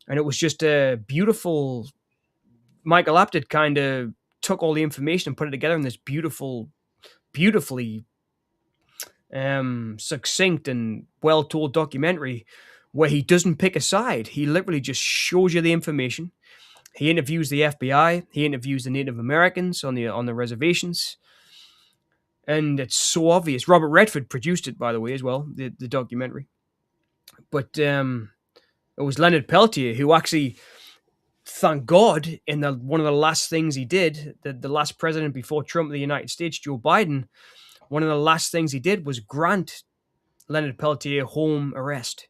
And it was just a beautiful. Michael Apted kind of took all the information and put it together in this beautifully succinct and well-told documentary where he doesn't pick a side. He literally just shows you the information. He interviews the FBI. He interviews the Native Americans on the reservations. And it's so obvious. Robert Redford produced it, by the way, as well, the documentary. But it was Leonard Peltier who actually, thank God, in one of the last things he did, the last president before Trump of the United States, Joe Biden, one of the last things he did was grant Leonard Peltier home arrest.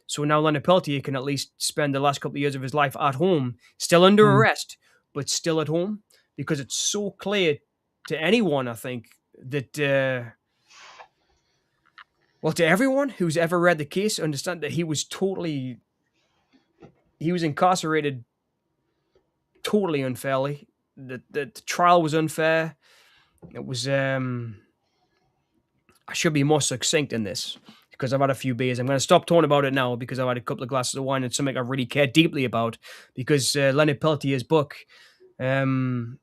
So now Leonard Peltier can at least spend the last couple of years of his life at home, still under arrest, but still at home, because it's so clear to anyone, I think, that Well, to everyone who's ever read the case, understand that he was incarcerated totally unfairly. The trial was unfair. It was I should be more succinct in this because I've had a few beers. I'm going to stop talking about it now because I've had a couple of glasses of wine and something I really care deeply about. Because Leonard Peltier's book, My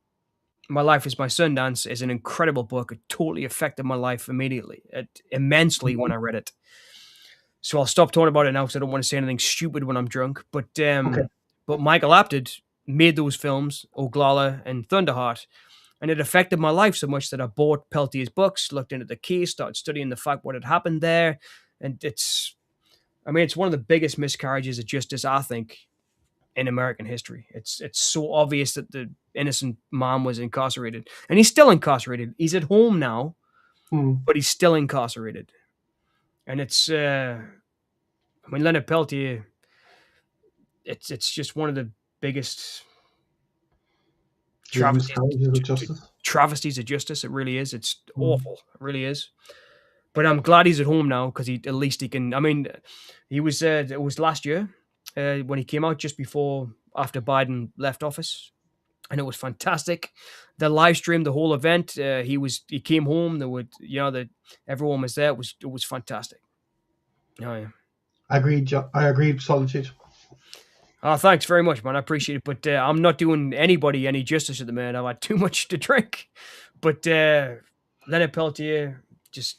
Life is My Sundance, is an incredible book. It totally affected my life immediately, immensely when I read it. So I'll stop talking about it now because I don't want to say anything stupid when I'm drunk. Okay. But Michael Apted made those films, Oglala and Thunderheart, and it affected my life so much that I bought Peltier's books, looked into the case, started studying the fact what had happened there. And it's one of the biggest miscarriages of justice, I think, in American history. It's so obvious that the innocent mom was incarcerated. And he's still incarcerated. He's at home now, but he's still incarcerated. And it's Leonard Peltier, it's just one of the biggest travesties of justice. It really is. It's awful. It really is. But I'm glad he's at home now because at least he can. I mean, he was. It was last year when he came out just after Biden left office, and it was fantastic. The live stream, the whole event. He came home. There would everyone was there. It was fantastic. Oh yeah. I agree. Solitude. Oh, thanks very much, man. I appreciate it. But I'm not doing anybody any justice at the minute. I've had too much to drink. But Leonard Peltier, just,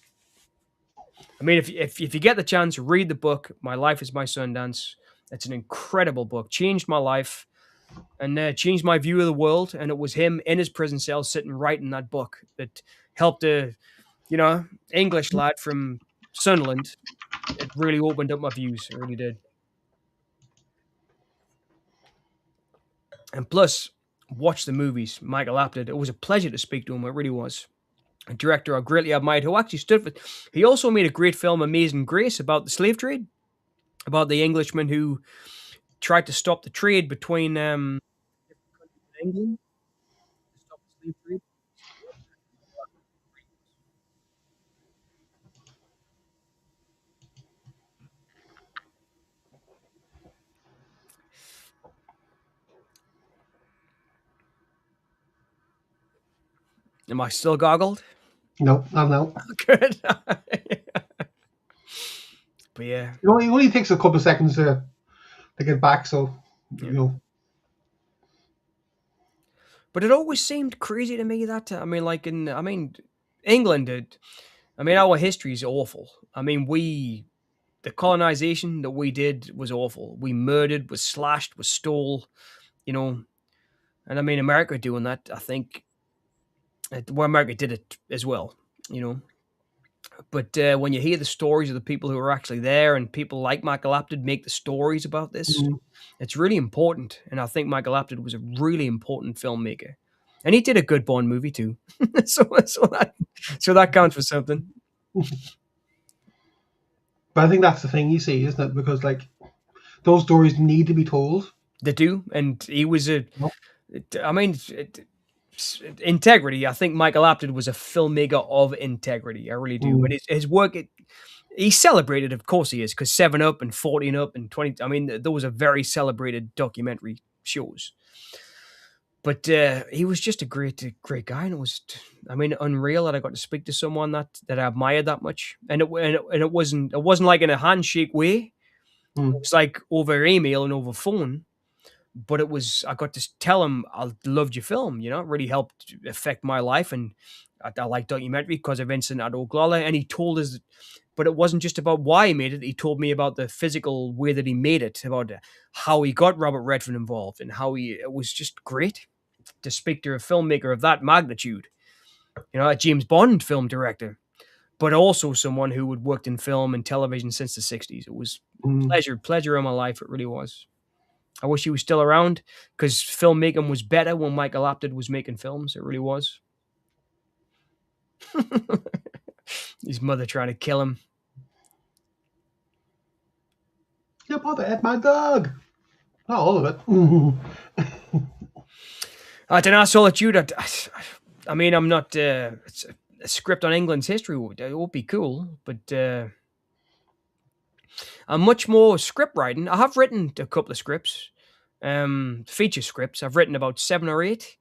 I mean, if you get the chance, read the book, My Life is My Sundance. It's an incredible book. Changed my life and changed my view of the world. And it was him in his prison cell sitting writing that book that helped a, English lad from Sunderland. It really opened up my views. It really did. And plus, watch the movies. Michael Apted. It was a pleasure to speak to him. It really was. A director I greatly admired who actually stood for. He also made a great film, Amazing Grace, about the slave trade, about the Englishman who tried to stop the trade between England to stop the slave trade. Am I still goggled? No, not now. Good. But yeah. It only takes a couple of seconds to get back, so But it always seemed crazy to me that England. Our history is awful. The colonization that we did was awful. We murdered, was slashed, was stole, and America doing that, I think, America did it as well, But when you hear the stories of the people who are actually there and people like Michael Apted make the stories about this, it's really important. And I think Michael Apted was a really important filmmaker. And he did a good Bond movie too. so that counts for something. But I think that's the thing, isn't it? Because those stories need to be told. They do. And he was integrity. I think Michael Apted was a filmmaker of integrity. I really do. And his work, he's celebrated, of course he is, because 7 Up and 14 Up and 20. Those are very celebrated documentary shows. But he was just a great guy, and it was, unreal that I got to speak to someone that I admired that much. And it wasn't like in a handshake way. It was like over email and over phone. But I got to tell him I loved your film, it really helped affect my life. And I like documentary because of Vincent at Oglala. And he told us, but it wasn't just about why he made it. He told me about the physical way that he made it, about how he got Robert Redford involved and it was just great to speak to a filmmaker of that magnitude, a James Bond film director, but also someone who had worked in film and television since the 60s. It was pleasure in my life. It really was. I wish he was still around because filmmaking was better when Michael Apted was making films. It really was. His mother trying to kill him. Your mother ate my dog. Not all of it. I don't know, Solitude. I'm not. A script on England's history would be cool, but I'm much more script writing. I have written a couple of scripts, feature scripts. I've written about 7 or 8,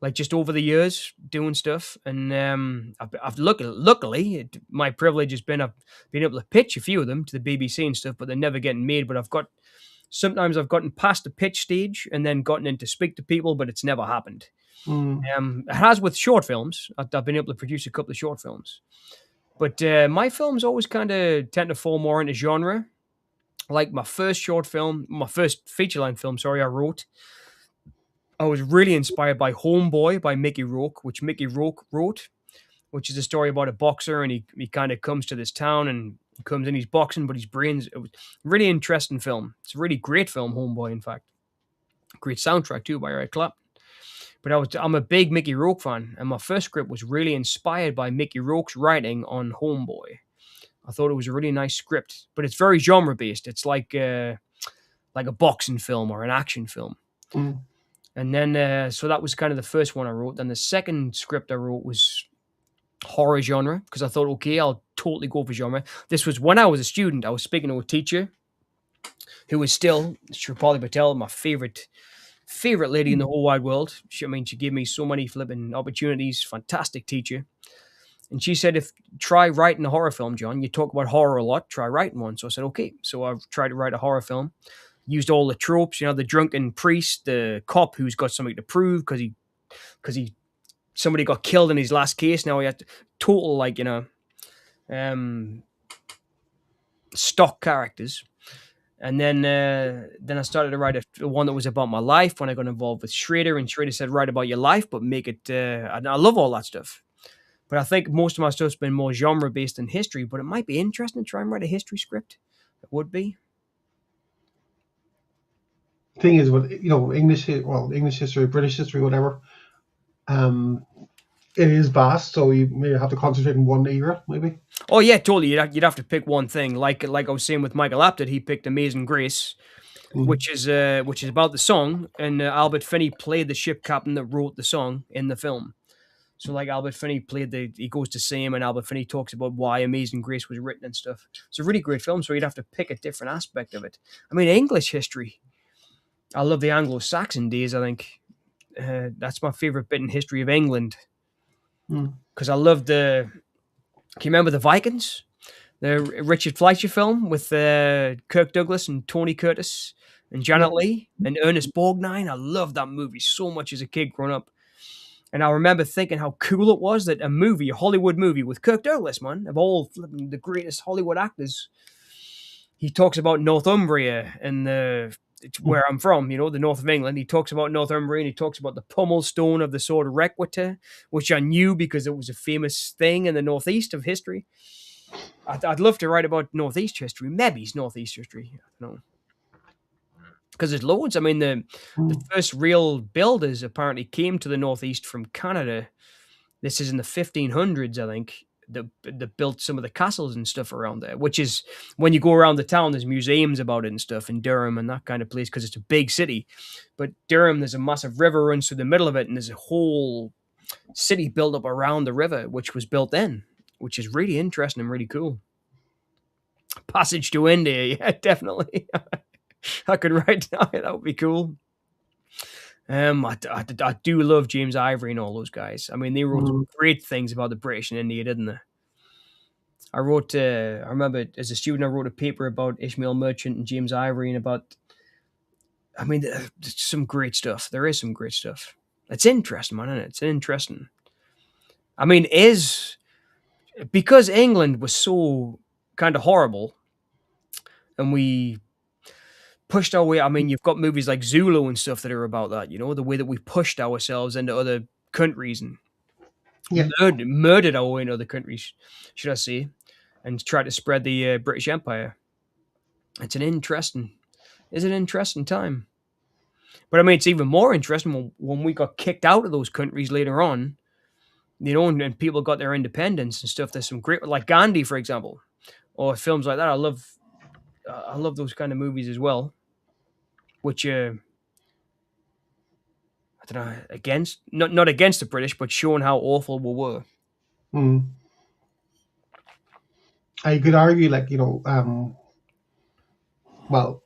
like just over the years doing stuff. And luckily, my privilege has been I've been able to pitch a few of them to the BBC and stuff, but they're never getting made. But sometimes I've gotten past the pitch stage and then gotten in to speak to people, but it's never happened. Mm. It has with short films. I've been able to produce a couple of short films. But my films always kind of tend to fall more into genre. Like my first short film, my first feature-length film, sorry, I was really inspired by Homeboy by Mickey Rourke, which Mickey Rourke wrote, which is a story about a boxer, and he kind of comes to this town and he comes in, he's boxing, but his brains. It was a really interesting film. It's a really great film, Homeboy, in fact. Great soundtrack too by Eric Clapton. But I'm a big Mickey Rourke fan, and my first script was really inspired by Mickey Rourke's writing on Homeboy. I thought it was a really nice script, but it's very genre based. It's like a boxing film or an action film. Mm. And then so that was kind of the first one I wrote. Then the second script I wrote was horror genre because I thought, okay, I'll totally go for genre. This was when I was a student. I was speaking to a teacher who was still, Shirpali Patel, my favorite lady in the whole wide world. She gave me so many flipping opportunities. Fantastic teacher. And she said, try writing a horror film, John. You talk about horror a lot. Try writing one. So I said, okay. So I tried to write a horror film. Used all the tropes, the drunken priest, the cop who's got something to prove because somebody got killed in his last case. Now he had total stock characters. And then I started to write a one that was about my life when I got involved with Schrader, and Schrader said, write about your life, but make it, and I love all that stuff. But I think most of my stuff's been more genre-based than history, but it might be interesting to try and write a history script. It would be. Thing is, with English history, British history, whatever, it is vast, so you may have to concentrate in one era, maybe. Oh yeah, totally. You'd have to pick one thing. Like I was saying with Michael Apted, he picked Amazing Grace, which is about the song, and Albert Finney played the ship captain that wrote the song in the film. So like Albert Finney he goes to see him, and Albert Finney talks about why Amazing Grace was written and stuff. It's a really great film, so you'd have to pick a different aspect of it. English history. I love the Anglo-Saxon days, I think. That's my favorite bit in history of England. Because I love can you remember the Vikings? The Richard Fleischer film with Kirk Douglas and Tony Curtis and Janet Leigh and Ernest Borgnine. I loved that movie so much as a kid growing up. And I remember thinking how cool it was that a Hollywood movie with Kirk Douglas, man, of all the greatest Hollywood actors. He talks about Northumbria and where I'm from, the north of England. He talks about Northumbria, and he talks about the pommel stone of the sword of Requiter, which I knew because it was a famous thing in the northeast of history. I'd love to write about northeast history. Maybe it's northeast history. I don't know. Because there's loads. The first real builders apparently came to the northeast from Canada. This is in the 1500s, I think. That built some of the castles and stuff around there, which is when you go around the town, there's museums about it and stuff in Durham and that kind of place because it's a big city. But Durham, there's a massive river runs through the middle of it, and there's a whole city built up around the river, which was built then, which is really interesting and really cool. Passage to India, yeah, definitely. I could write that. That would be cool. I do love James Ivory and all those guys. They wrote great things about the British in India, didn't they? I remember as a student, I wrote a paper about Ishmael Merchant and James Ivory and about, there's some great stuff. There is some great stuff. It's interesting, man, isn't it? It's interesting. Because England was so kind of horrible and we pushed our way. You've got movies like Zulu and stuff that are about that, the way that we pushed ourselves into other countries and murdered our way into other countries, should I say, and tried to spread the British Empire. It's an interesting time. But it's even more interesting when we got kicked out of those countries later on, and people got their independence and stuff. There's some great, like Gandhi, for example, or films like that. I love those kind of movies as well. Which I don't know, against not against the British, but showing how awful we were. I could argue, well,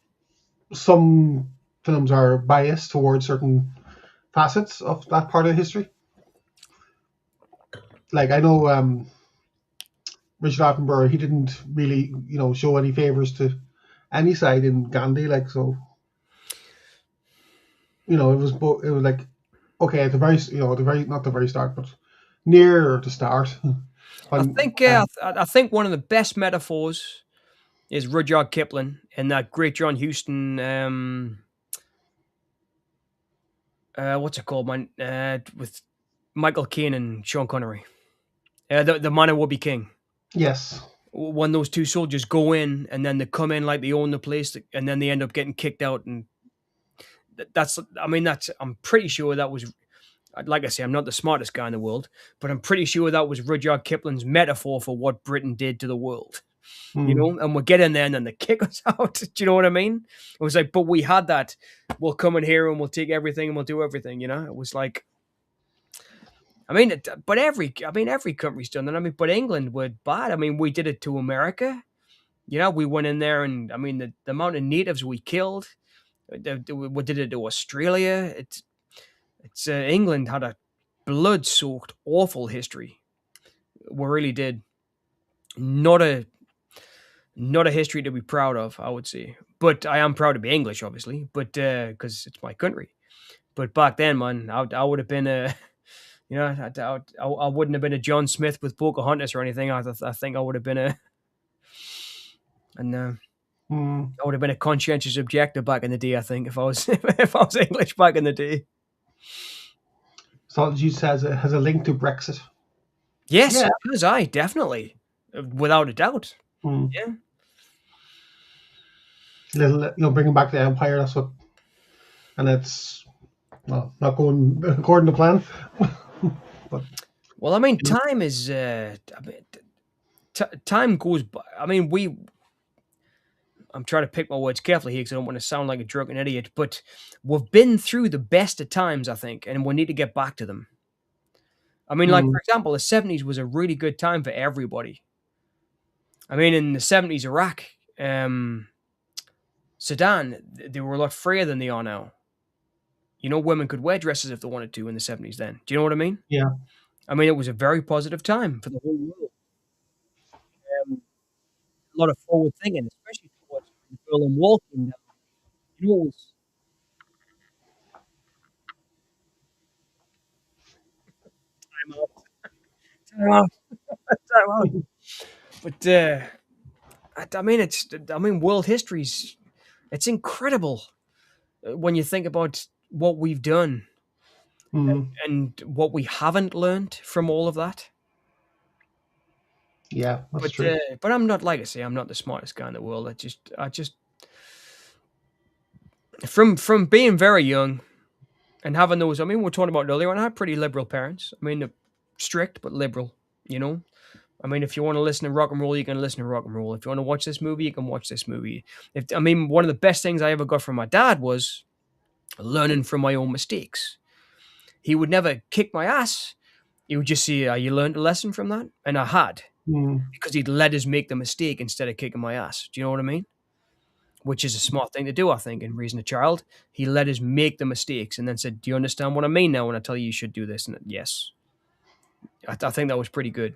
some films are biased towards certain facets of that part of history. Like I know Richard Attenborough, he didn't really, show any favors to any side in Gandhi. Like so, it was it was like okay at the very, the very not the very start, but near the start. I when think I think one of the best metaphors is Rudyard Kipling and that great John Huston. What's it called, man? With Michael Caine and Sean Connery. The Man Who Would Be King. Yes. When those two soldiers go in and then they come in like they own the place and then they end up getting kicked out. And I'm pretty sure that was, like I say, I'm not the smartest guy in the world, but I'm pretty sure that was Rudyard Kipling's metaphor for what Britain did to the world. And we'll get in there and then they kick us out. Do you know what I mean? It was like, but we had that. We'll come in here and we'll take everything and we'll do everything, It was like, every country's done that. But England were bad. We did it to America. We went in there and, the amount of natives we killed. We did it to Australia. It's England had a blood-soaked, awful history. We really did. Not a history to be proud of, I would say. But I am proud to be English, obviously. But because it's my country. But back then, man, I would have been a, I wouldn't have been a John Smith with Pocahontas or anything. I think I would have been I would have been a conscientious objector back in the day. I think if I was if I was English back in the day. Solitude has a link to Brexit. Yes, yeah. It does. Definitely, without a doubt. Yeah. Little, bringing back the Empire. That's what, and it's not going according to plan. But time is. Time goes by. I'm trying to pick my words carefully here because I don't want to sound like a drunken idiot, but we've been through the best of times, I think, and we need to get back to them. Like, for example, the 70s was a really good time for everybody. In the 70s, Iraq, Sudan, they were a lot freer than they are now. Women could wear dresses if they wanted to in the 70s then. Do you know what I mean? Yeah. It was a very positive time for the whole world. A lot of forward thinking, especially towards the Berlin Wall came down. It was time out. But world history's, it's incredible when you think about what we've done and what we haven't learned from all of that. Yeah, that's true. But I'm not, like I say, I'm not the smartest guy in the world. I just from being very young and having those, we were talking about it earlier, and I had pretty liberal parents. Strict but liberal, if you want to listen to rock and roll, you can listen to rock and roll. If you want to watch this movie, you can watch this movie. One of the best things I ever got from my dad was learning from my own mistakes. He would never kick my ass. He would just say, you learned a lesson from that? And I had. Because he'd let us make the mistake instead of kicking my ass. Do you know what I mean? Which is a smart thing to do, I think, in raising a child. He let us make the mistakes and then said, do you understand what I mean now when I tell you should do this? And yes. I think that was pretty good.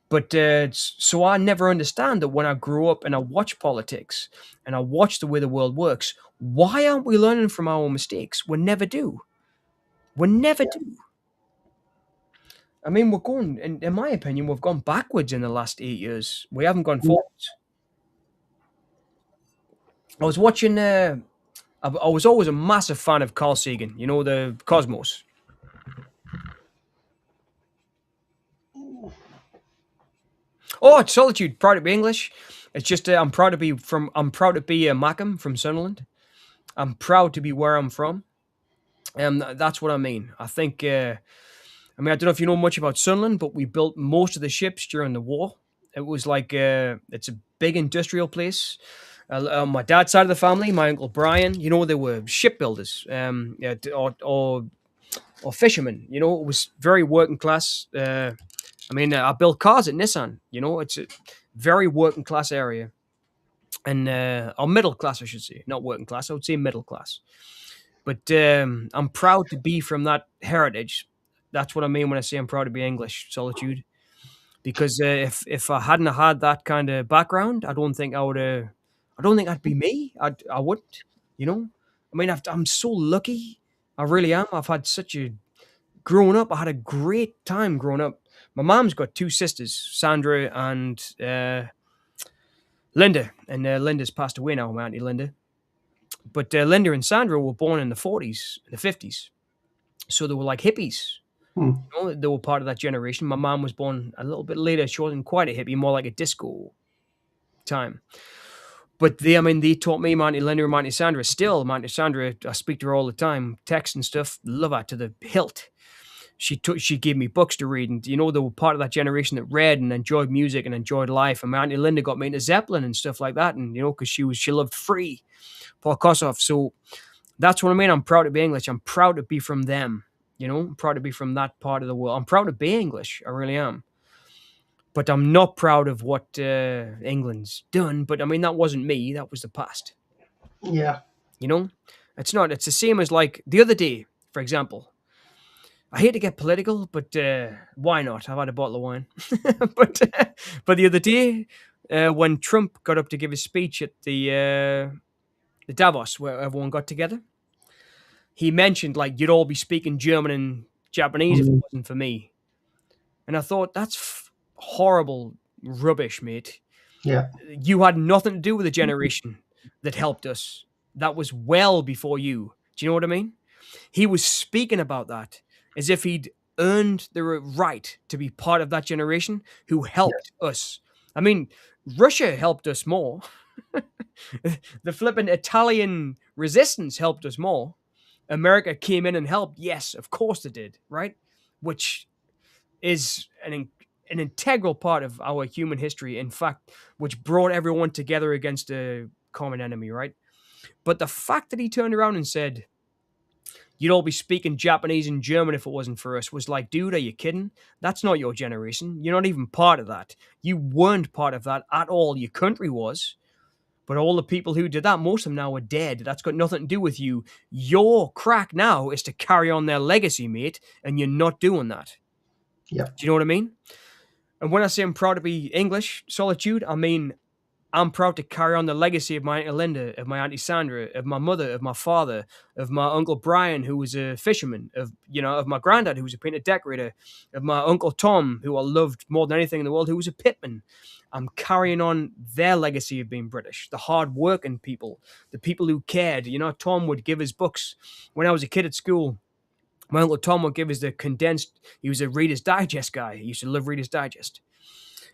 But so I never understand that when I grew up and I watch politics and I watch the way the world works, why aren't we learning from our own mistakes? We never do. We never do. We're going, in my opinion, we've gone backwards in the last 8 years. We haven't gone forwards. I was watching, I was always a massive fan of Carl Sagan, the Cosmos. Oh, it's Solitude, proud to be English. It's just, I'm proud to be Mackham from Sunderland. I'm proud to be where I'm from. That's what I mean. I think, I don't know if you know much about Sunderland, but we built most of the ships during the war. It was like, it's a big industrial place. On my dad's side of the family, my uncle Brian, they were shipbuilders, or fishermen. It was very working class. I built cars at Nissan. It's a very working class area. and or middle class, I should say, not working class. I would say middle class. But I'm proud to be from that heritage. That's what I mean when I say I'm proud to be English, Solitude. Because if I hadn't had that kind of background, I don't think I would. I don't think I'd be me. I wouldn't. You know. I mean, I'm so lucky. I really am. I've had such a growing up. I had a great time growing up. My mom's got two sisters, Sandra and Linda, and Linda's passed away now. My auntie Linda, but Linda and Sandra were born in the 40s, in the 50s, so they were like hippies. Hmm. You know, they were part of that generation. My mom was born a little bit later. She wasn't quite a hippie, more like a disco time. But I mean, they taught me, Monty Linda and Monty Sandra. Still, Monty Sandra, I speak to her all the time, text and stuff. Love her to the hilt. She gave me books to read, and you know, they were part of that generation that read and enjoyed music and enjoyed life. And my auntie Linda got me into Zeppelin and stuff like that, and you know, because she loved Free, Paul Kossoff. So that's what I mean. I'm proud to be English. I'm proud to be from them. You know, I'm proud to be from that part of the world. I'm proud to be English. I really am. But I'm not proud of what England's done. But I mean, that wasn't me. That was the past. Yeah. You know, it's not. It's the same as like the other day, for example. I hate to get political, but why not? I've had a bottle of wine. but the other day, when Trump got up to give his speech at the Davos, where everyone got together, he mentioned like you'd all be speaking German and Japanese if it wasn't for me. And I thought that's horrible rubbish, mate. Yeah. You had nothing to do with the generation that helped us. That was well before you. Do you know what I mean? He was speaking about that as if he'd earned the right to be part of that generation who helped us. I mean, Russia helped us more. The flippin' Italian resistance helped us more. America came in and helped. Yes, of course they did, right? Which is an integral part of our human history, in fact, which brought everyone together against a common enemy, right? But the fact that he turned around and said, you'd all be speaking Japanese and German if it wasn't for us, was like, dude, are you kidding? That's not your generation. You're not even part of that. You weren't part of that at all. Your country was. But all the people who did that, most of them now are dead. That's got nothing to do with you. Your crack now is to carry on their legacy, mate, and you're not doing that. Yeah. Do you know what I mean? And when I say I'm proud to be English, Solitude, I mean I'm proud to carry on the legacy of my Auntie Linda, of my Auntie Sandra, of my mother, of my father, of my Uncle Brian, who was a fisherman, of my granddad, who was a painted decorator, of my Uncle Tom, who I loved more than anything in the world, who was a pitman. I'm carrying on their legacy of being British, the hard-working people, the people who cared. You know, Tom would give his books when I was a kid at school. My Uncle Tom would give us the condensed, he was a Reader's Digest guy. He used to love Reader's Digest.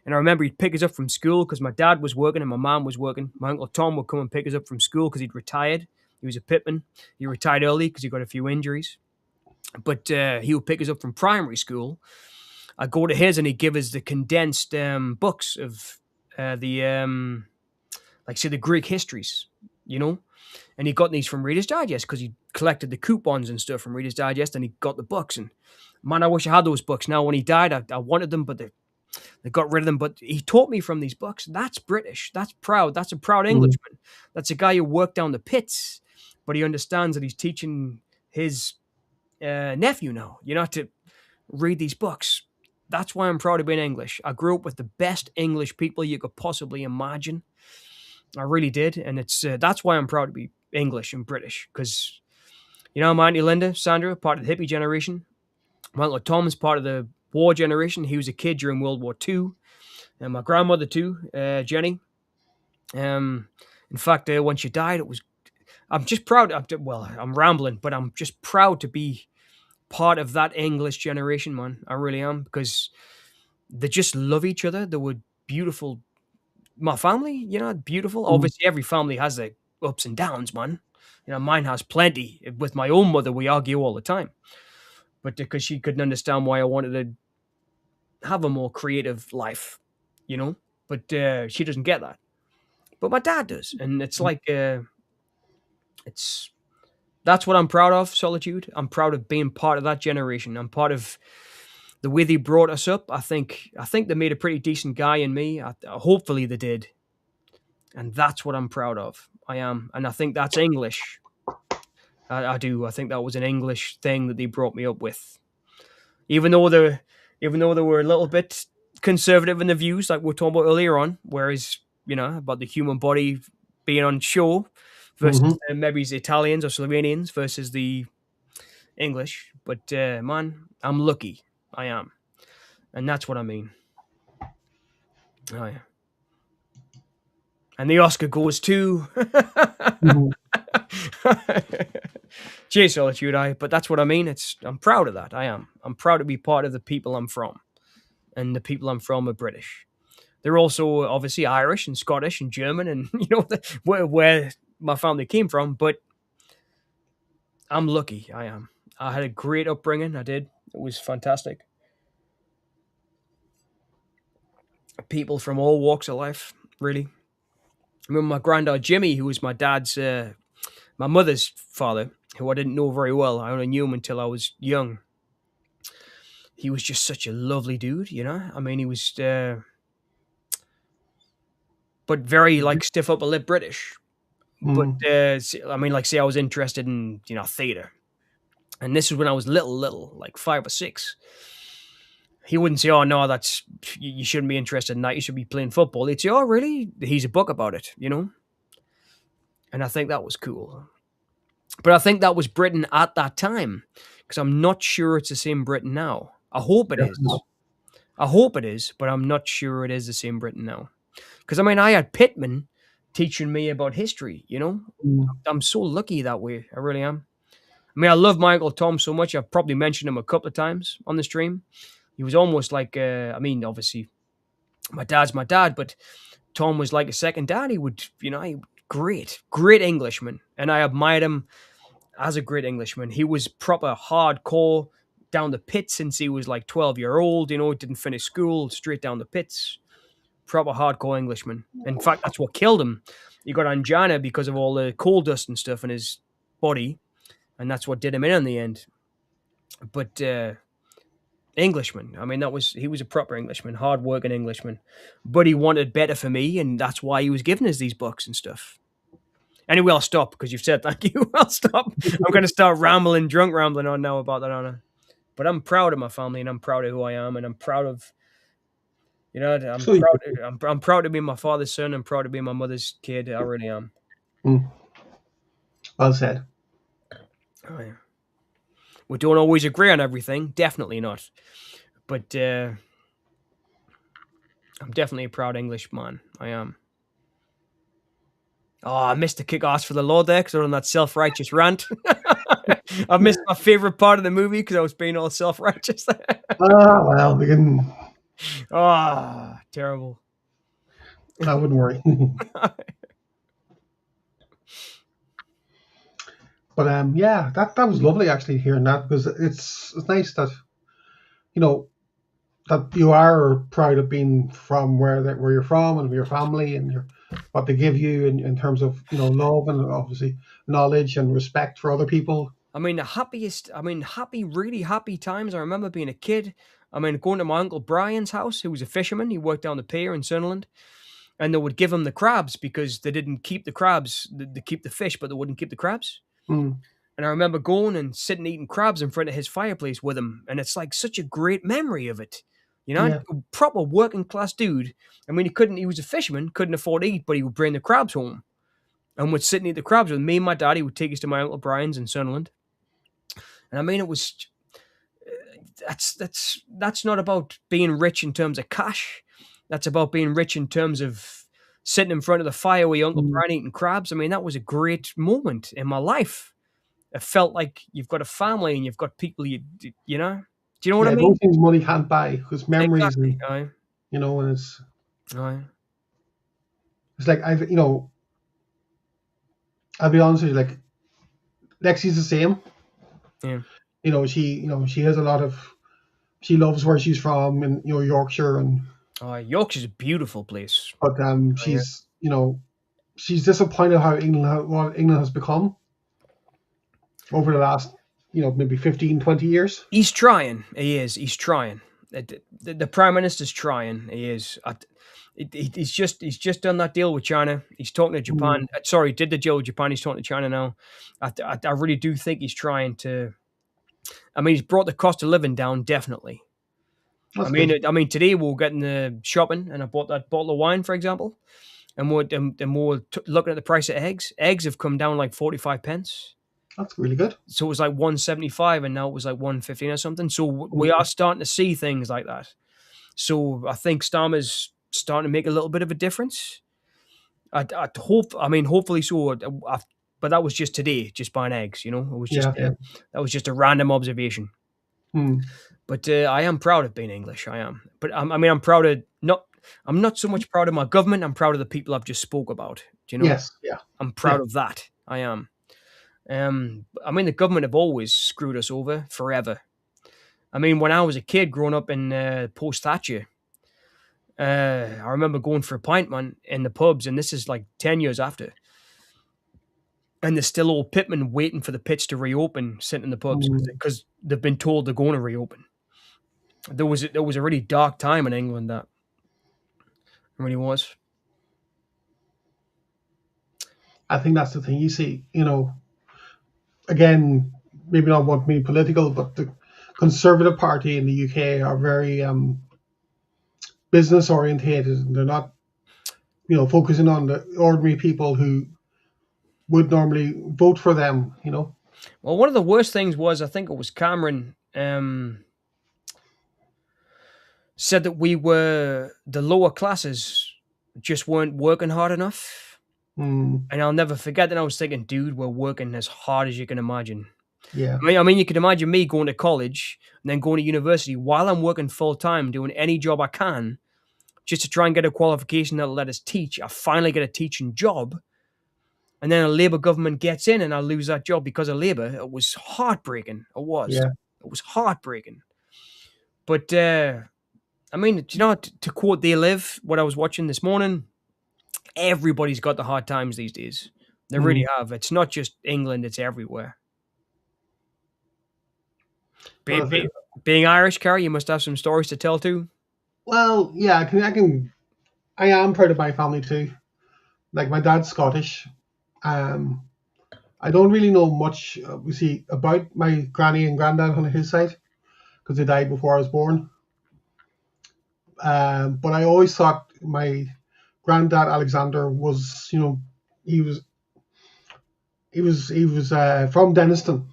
And I remember he'd pick us up from school because my dad was working and my mom was working. My Uncle Tom would come and pick us up from school because he'd retired. He was a pitman. He retired early because he got a few injuries. But he would pick us up from primary school. I'd go to his and he'd give us the condensed books of the Greek histories, you know? And he got these from Reader's Digest because he collected the coupons and stuff from Reader's Digest and he got the books. And man, I wish I had those books. Now, when he died, I wanted them, but they got rid of them. But he taught me from these books. That's British. That's proud. That's a proud Englishman. That's a guy who worked down the pits, but he understands that he's teaching his nephew now, to read these books. That's why I'm proud of being English. I grew up with the best English people you could possibly imagine. I really did. And that's why I'm proud to be English and British. Because, my Auntie Linda, Sandra, part of the hippie generation. My Uncle Tom is part of the war generation. He was a kid during World War II. And my grandmother too, Jenny. In fact, when she died, I'm just proud. I'm rambling, but I'm just proud to be part of that English generation, man. I really am, because they just love each other. They were beautiful. My family, beautiful. Obviously, every family has their ups and downs, man. Mine has plenty. With my own mother, we argue all the time. But because she couldn't understand why I wanted to have a more creative life, But she doesn't get that. But my dad does. And it's like, that's what I'm proud of, Solitude. I'm proud of being part of that generation. I'm part of the way they brought us up. I think they made a pretty decent guy in me. Hopefully they did. And that's what I'm proud of. I am. And I think that's English. I do. I think that was an English thing that they brought me up with. Even though they were a little bit conservative in the views, like we were talking about earlier on, whereas, about the human body being on show versus Hmm. maybe the Italians or Slovenians versus the English. But man, I'm lucky. I am. And that's what I mean. Oh, yeah. And the Oscar goes to Hmm. J Solitude. But that's what I mean. I'm proud of that. I am. I'm proud to be part of the people I'm from. And the people I'm from are British. They're also obviously Irish and Scottish and German and where my family came from. But I'm lucky. I am. I had a great upbringing. I did. It was fantastic. People from all walks of life, really. I remember my granddad Jimmy, who was my mother's father, who I didn't know very well. I only knew him until I was young. He was just such a lovely dude, I mean, he was, but very like stiff upper lip British. But I mean, like, say I was interested in theater, and this is when I was little, like 5 or 6. He wouldn't say, "Oh no, you shouldn't be interested in that. You should be playing football." He'd say, "Oh really? He's a book about it," And I think that was cool. But I think that was Britain at that time, because I'm not sure it's the same Britain now. I hope it is. I hope it is, but I'm not sure it is the same Britain now. Because I mean, I had Pittman teaching me about history. I'm so lucky that way. I really am. I mean, I love my Uncle Tom so much. I've probably mentioned him a couple of times on the stream. He was almost like, I mean, obviously, my dad's my dad, but Tom was like a second dad. He would, great Englishman. And I admired him as a great Englishman. He was proper hardcore, down the pits since he was like 12-year-old, didn't finish school, straight down the pits. Proper hardcore Englishman. In fact, that's what killed him. He got angina because of all the coal dust and stuff in his body. And that's what did him in the end. But Englishman. I mean, he was a proper Englishman, hard-working Englishman. But he wanted better for me, and that's why he was giving us these books and stuff. Anyway, I'll stop because you've said thank you. I'll stop. I'm going to start drunk rambling on now about that, Anna. But I'm proud of my family, and I'm proud of who I am, and I'm proud of, I'm proud to be my father's son. I'm proud to be my mother's kid. I really am. Well said. Oh, yeah. We don't always agree on everything. Definitely not. But I'm definitely a proud Englishman. I am. Oh, I missed the kick-ass for the Lord there because I was on that self-righteous rant. I missed my favorite part of the movie because I was being all self-righteous. Well, we can. Terrible. I wouldn't worry. But yeah, that was lovely actually hearing that, because it's nice that that you are proud of being from where you're from and your family and what they give you in terms of love and obviously knowledge and respect for other people. I mean, really happy times. I remember being a kid. I mean, going to my Uncle Brian's house, who was a fisherman. He worked down the pier in Sunderland. And they would give him the crabs because they didn't keep the crabs. They keep the fish, but they wouldn't keep the crabs. Mm. And I remember going and sitting eating crabs in front of his fireplace with him. And it's like such a great memory of it. Yeah. A proper working class dude. I mean, he was a fisherman, couldn't afford to eat, but he would bring the crabs home and would sit and eat the crabs with me and my dad. He would take us to my Uncle Brian's in Sunderland. And I mean, it was, that's not about being rich in terms of cash. That's about being rich in terms of sitting in front of the fire with your Uncle Brian eating crabs. I mean, that was a great moment in my life. It felt like you've got a family and you've got people Do you know what I mean? Those things money can't buy, because memories, exactly. And it's Aye. It's like I'll be honest with you, like Lexi's the same. Yeah. She has a lot of. She loves where she's from in Yorkshire, and Yorkshire's a beautiful place. But she's she's disappointed what England has become over the last maybe 15, 20 years. He's trying. He is. He's trying. The Prime Minister's trying. He is. He's just done that deal with China. He's talking to Mm, Japan. Sorry, did the deal with Japan. He's talking to China now. I really do think he's trying to. I mean, he's brought the cost of living down definitely. that's good. I mean, today we were getting the shopping, and I bought that bottle of wine, for example, and we're looking at the price of eggs. Eggs have come down like 45 pence. That's really good. So it was like 175, and now it was like 115 or something. So we Mm, are starting to see things like that. So I think Starmer's starting to make a little bit of a difference. I hope. I mean, hopefully so. But that was just today, just buying eggs. You know, it was just yeah, yeah. that was just a random observation. Mm, But I am proud of being English. I am. But I mean, I'm proud of not. I'm not so much proud of my government. I'm proud of the people I've just spoke about. Do you know? yes, yeah, I'm yeah. proud of that. I am. I mean, the government have always screwed us over forever. I mean, when I was a kid growing up in post Thatcher, I remember going for a pint, man, in the pubs, and this is like 10 years after. And there's still old pitmen waiting for the pits to reopen, sitting in the pubs Mm, because they've been told they're going to reopen. There was a really dark time in England. That it really was. I think that's the thing. You see, again, maybe not want to be political, but the Conservative Party in the UK are very business orientated, and they're not, focusing on the ordinary people who would normally vote for them. Well, one of the worst things was I think it was Cameron said that we were the lower classes just weren't working hard enough. Mm, And I'll never forget that I was thinking, dude, we're working as hard as you can imagine. yeah, I mean, you can imagine me going to college and then going to university while I'm working full time, doing any job I can, just to try and get a qualification that'll let us teach. I finally get a teaching job, and then a Labour government gets in, and I lose that job because of Labour. It was heartbreaking. yeah. It was heartbreaking. But I mean, do you know, to quote "They Live," what I was watching this morning, everybody's got the hard times these days. They really Mm. have. It's not just England; it's everywhere. Well, Being Irish, Carrie, you must have some stories to tell too. well, yeah. I am proud of my family too. Like my dad's Scottish. Um, I don't really know much, we see, about my granny and granddad on his side because they died before I was born. But I always thought my granddad Alexander was, he was he was from Denniston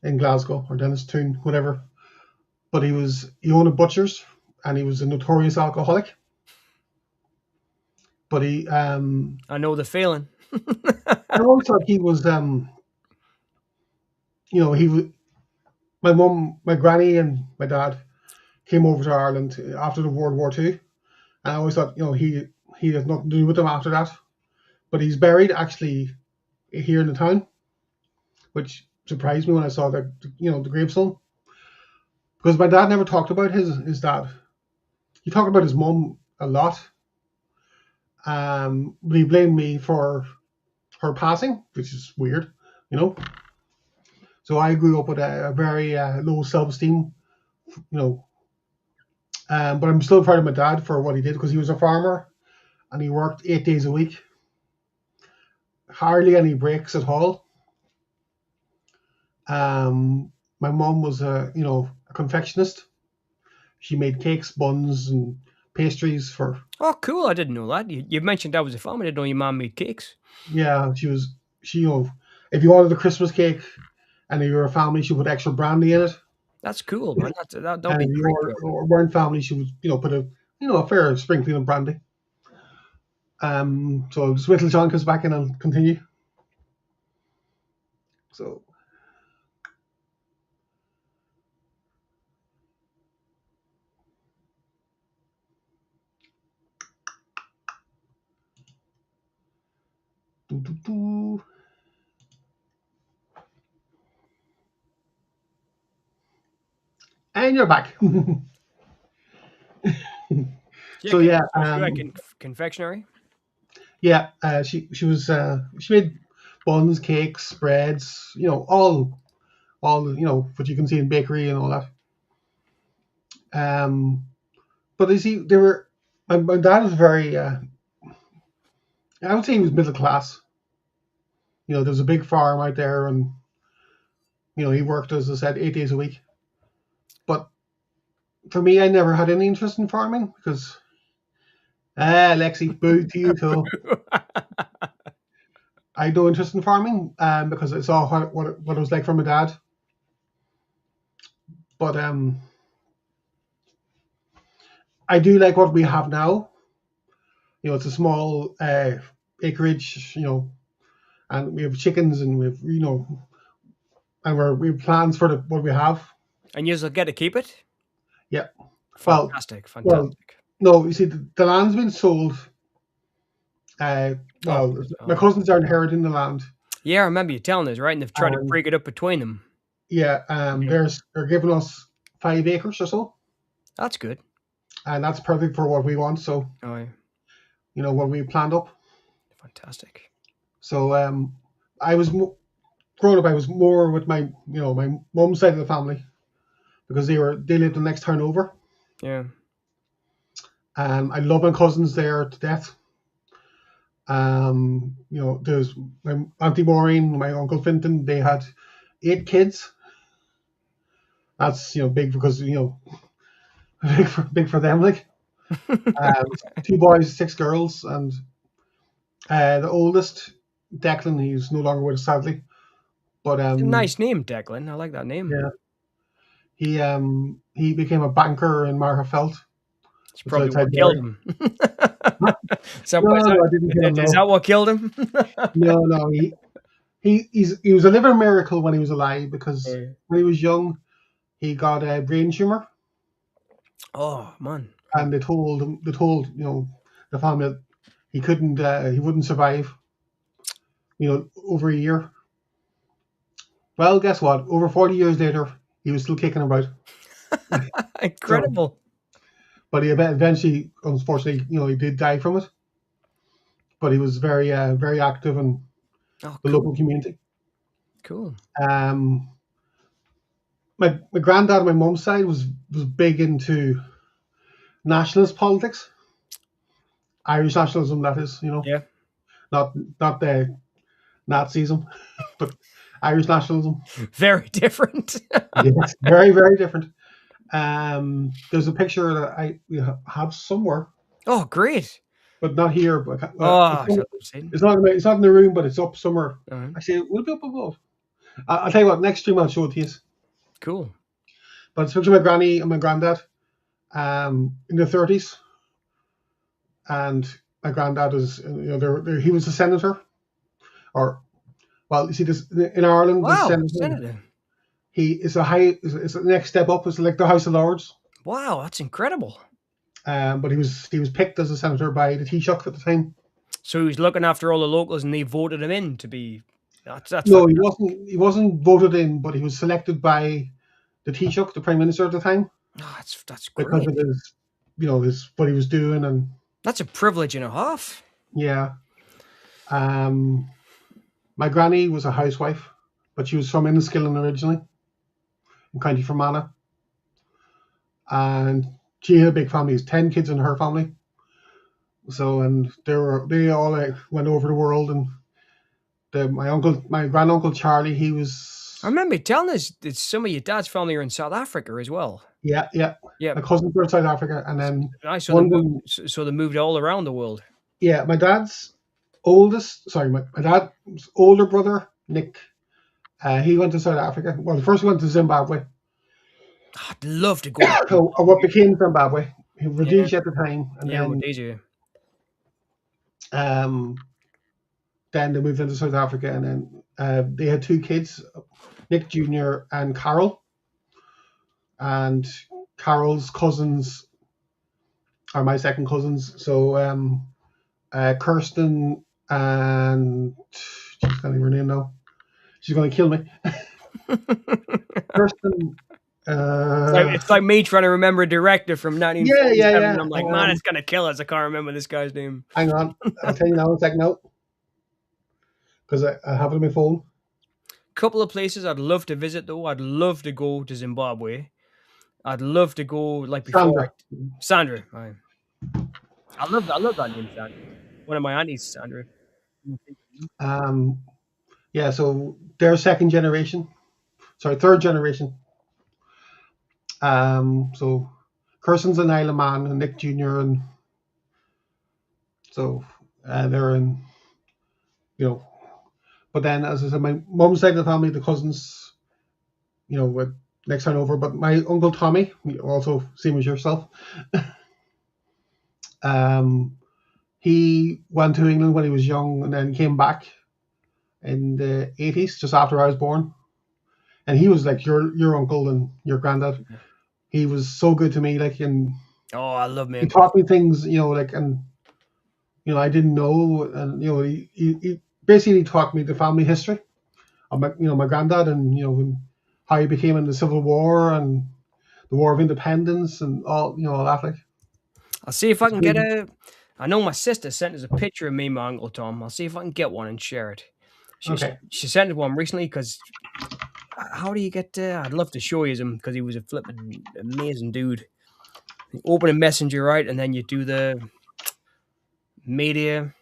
in Glasgow, or Dennistoun, whatever. But he owned a butcher's, and he was a notorious alcoholic. But I know the feeling. I always thought he was, he was my mum, my granny, and my dad came over to Ireland after the World War II. And I always thought, he has nothing to do with them after that. But he's buried actually here in the town, which surprised me when I saw the gravestone. Because my dad never talked about his dad. He talked about his mum a lot. But he blamed me for her passing, which is weird, you know. So I grew up with a very low self-esteem, you know. But I'm still proud of my dad for what he did, because he was a farmer and he worked 8 days a week, hardly any breaks at all. My mom was a confectionist. She made cakes, buns, and pastries for. Oh, cool! I didn't know that. You mentioned I was a farmer. I didn't know your mom made cakes. Yeah, she if you wanted a Christmas cake and you were a family, she put extra brandy in it. That's cool, man. That'll And be if you great. weren't family, she would put a fair sprinkling of brandy. So just wait till John comes back in and continue. So doo, doo, doo. And you're back. Yeah, So yeah, like in confectionery. yeah. She made buns, cakes, breads. All what you can see in bakery and all that. But you see, they were. My dad was very. I would say he was middle class. There's a big farm out there, and he worked, as I said, 8 days a week. But for me, I never had any interest in farming because, Lexi, boo to you too. I had no interest in farming because I saw what it was like for my dad. But I do like what we have now. It's a small acreage, and we have chickens, and we have, and we have plans for what we have. And you'll get to keep it? Yeah. Fantastic. Well, no, you see, the land's been sold. My cousins are inheriting the land. Yeah, I remember you telling us, right? And they've tried to break it up between them. Yeah, they're giving us 5 acres or so. That's good. And that's perfect for what we want. So, what we planned up. Fantastic. So, I was growing up. I was more with my mum's side of the family because they lived the next town over. Yeah. I love my cousins there to death. There's my Auntie Maureen, my Uncle Finton. They had 8 kids. That's big because big for them. Like 2 boys, 6 girls, and the oldest, Declan. He's no longer with us, sadly. But it's a nice name, Declan. I like that name. Yeah. He became a banker in Marhafelt. It's probably what killed him. Is that what killed him? No. He was a living miracle when he was alive because when he was young, he got a brain tumor. Oh man! And they told the family that he wouldn't survive. Over a year. Well, guess what? Over 40 years later, he was still kicking about. Incredible. But he eventually, unfortunately, he did die from it. But he was very, very active in the local community. Cool. My granddad on my mum's side was big into nationalist politics. Irish nationalism, that is, Yeah. Not the Nazism, but Irish nationalism. Very different. Yes, very, very different. There's a picture that I have somewhere. Oh, great! But not here. But it's not in the room, but it's up somewhere. Actually, it will be up above. I'll tell you what. Next stream, I'll show it to you. Cool. But it's a picture of my granny and my granddad, in their 30s, and my granddad was, he was a senator, or, well, you see this in Ireland. Wow, senator. It's the next step up. It's like the House of Lords. Wow, that's incredible. But he was picked as a senator by the Taoiseach at the time. So he was looking after all the locals, and they voted him in to be. No, he wasn't. He wasn't voted in, but he was selected by the Taoiseach, the Prime Minister at the time. Oh, that's great. Because of his what he was doing, and that's a privilege and a half. Yeah. My granny was a housewife, but she was from Enniskillen originally, in County Fermanagh. And she had a big family. 10 kids in her family. So, and they all went over the world. And my granduncle Charlie, he was. I remember you telling us that some of your dad's family are in South Africa as well. Yeah. My cousins were in South Africa, and then so they moved all around the world. Yeah, my dad's my dad's older brother Nick, he went to South Africa. Well, first he went to Zimbabwe. I'd love to go. Or what became Zimbabwe, Rhodesia at the time, and then Rhodesia. Then they moved into South Africa, and then they had 2 kids, Nick Jr. and Carol. And Carol's cousins are my second cousins. So Kirsten and I can't even her name now. She's going to kill me. Kirsten. It's like me trying to remember a director from 1947. Yeah. And I'm like, man, it's going to kill us. I can't remember this guy's name. Hang on. I'll tell you now in a second now. Because I have it on my phone. Couple of places I'd love to visit, though. I'd love to go to Zimbabwe. I'd love to go like before. Sandra. Sandra. I love that name, Sandra. One of my aunties, Sandra. Um, yeah, so they're second generation. Sorry, third generation. So Kirsten's an Isle of Man and Nick Jr. and so they're in, you know. But then, as I said, my mum's side of the family, the cousins, with next turn over. But my uncle Tommy, also same as yourself, he went to England when he was young and then came back in the 80s, just after I was born. And he was like your uncle and your granddad. He was so good to me, and I love me. He taught me things, and I didn't know, and he basically taught me the family history of my granddad, and how he became in the Civil War and the War of Independence and all that. I'll see if I can get a. I know my sister sent us a picture of me and my Uncle Tom. I'll see if I can get one and share it. She sent us one recently because how do you get? I'd love to show you him because he was a flipping amazing dude. You open a messenger, right, and then you do the media.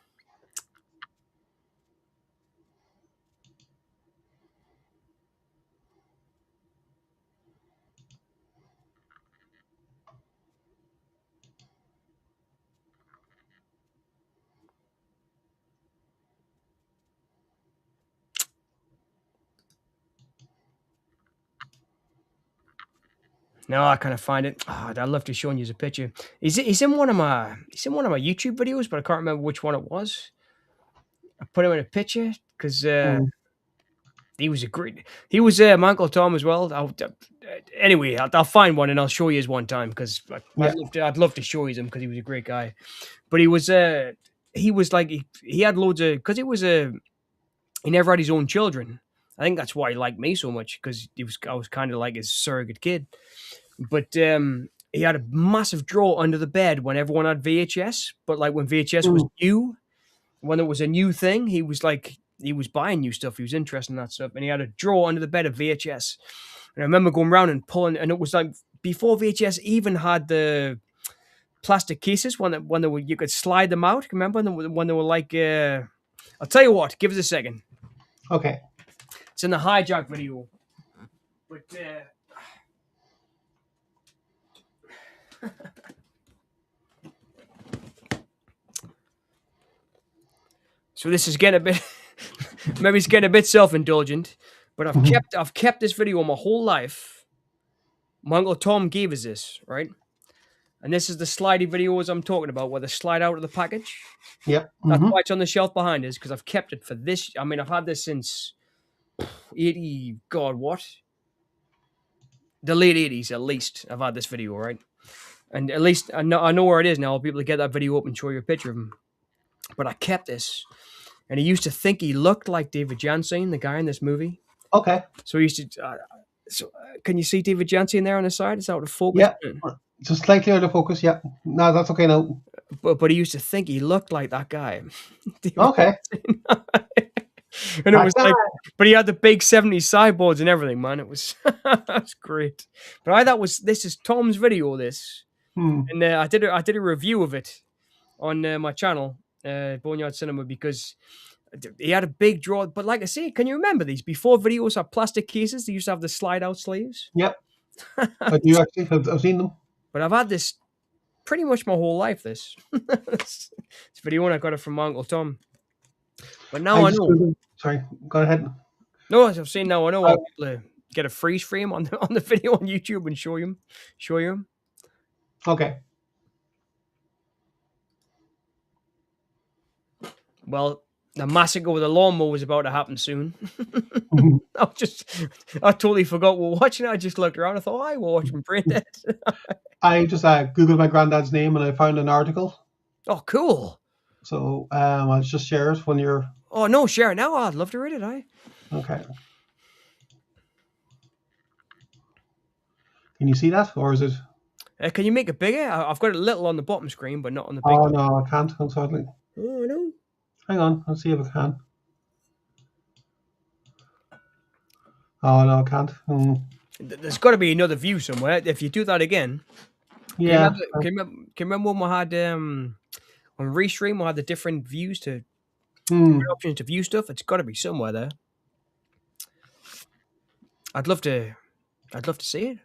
No, I kind of find it. I'd love to show you a picture. He's in one of my YouTube videos, but I can't remember which one it was. I put him in a picture because he was my Uncle Tom as well. Anyway, I'll find one and I'll show you his one time because I'd love to show you him because he was a great guy. But he was like he had loads of because he never had his own children. I think that's why he liked me so much because I was kind of like his surrogate kid. But he had a massive drawer under the bed when everyone had VHS. But like when VHS was new, when it was a new thing, he was buying new stuff. He was interested in that stuff. And he had a drawer under the bed of VHS. And I remember going around and pulling, and it was like before VHS even had the plastic cases when they were, you could slide them out. Remember when they were like, I'll tell you what, give us a second. Okay. It's in the hijack video. But, so this is getting a bit, maybe it's getting a bit self-indulgent, but I've kept this video my whole life. My Uncle Tom gave us this, right? And this is the slidey videos I'm talking about, where they slide out of the package. Yep. That's why it's on the shelf behind us, because I've kept it for this. I mean, I've had this since 80, God, what? The late 80s, at least, I've had this video, right? And at least I know where it is now. I'll be able to get that video up and show you a picture of him. But I kept this. And he used to think he looked like David Janssen, the guy in this movie. Okay. So he used to... can you see David Janssen there on the side? Is that out of focus? Yeah. Just slightly out of focus, yeah. No, that's okay now. But he used to think he looked like that guy. Okay. And it was like, but he had the big 70s sideboards and everything, man. It was that's great. But this is Tom's video, this. And I did a review of it on my channel, Boneyard Cinema, because he had a big drawer. But like I say, can you remember these? Before videos had plastic cases, they used to have the slide out sleeves. Yep. I do actually. I've seen them. But I've had this pretty much my whole life, this video, and I got it from my Uncle Tom. But now I know. Sorry, go ahead. No, as I've seen now, I know I'll be able to get a freeze frame on the video on YouTube and show you him. Okay. Well, the massacre with the lawnmower is about to happen soon. I totally forgot we were watching it. I just looked around. I thought, we're watching Brain Dead. I just Googled my granddad's name and I found an article. Oh, cool. So I'll just share it when you're... Oh, no, share it now. I'd love to read it, Okay. Can you see that, or is it... can you make it bigger? I've got it little on the bottom screen, but not on the big one. No, I can't, unfortunately. Oh, no. Hang on, I'll see if I can. Oh, no, I can't. There's got to be another view somewhere. If you do that again, can you Yeah. remember? Can you remember when we had on Restream? We had the different views to different Hmm. options to view stuff. It's got to be somewhere there. I'd love to. I'd love to see it.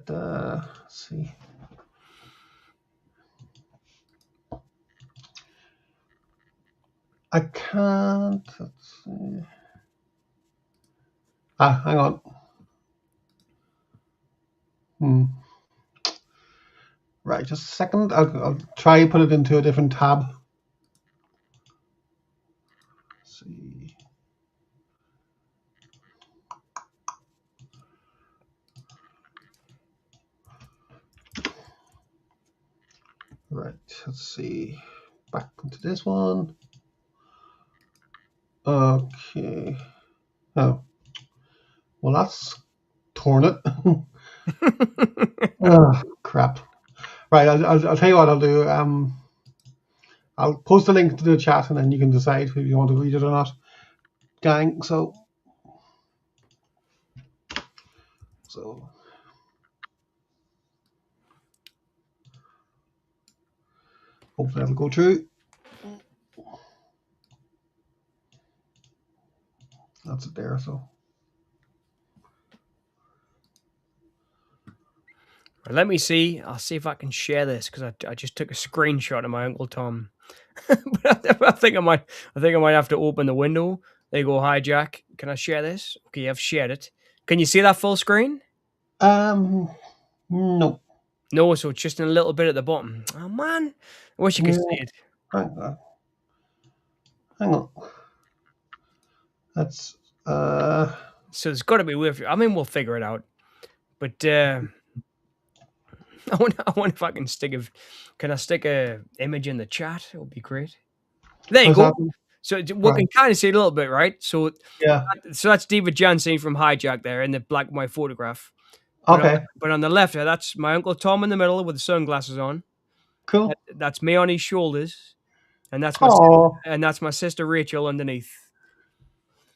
Let's see. I can't. Let's see. Hang on. Hmm. Right, just a second. I'll try and put it into a different tab. Let's see. Right, let's see. Back into this one. Okay. Oh, well, that's torn it. Oh, crap. Right, I'll tell you what I'll do. I'll post a link to the chat, and then you can decide if you want to read it or not, gang. So hopefully that'll go through. That's it there. So Let me see. I'll see if I can share this because I just took a screenshot of my Uncle Tom. But I think I might. I think I might have to open the window. There you go. Hi, Jack. Can I share this? Okay, I've shared it. Can you see that full screen? no. No, so it's just in a little bit at the bottom. Oh man, I wish you could see No. it. Hang on. That's So there's got to be a way. I mean, we'll figure it out. But I wonder if I can stick a. Can I stick a image in the chat? It would be great. There you what's go. happening? So we Right. can kind of see a little bit, right? So Yeah. that's David Jansen from Hijack there in the black and white photograph. But Okay. on the left, that's my Uncle Tom in the middle with the sunglasses on. Cool. That's me on his shoulders, and Oh, that's my sister Rachel underneath.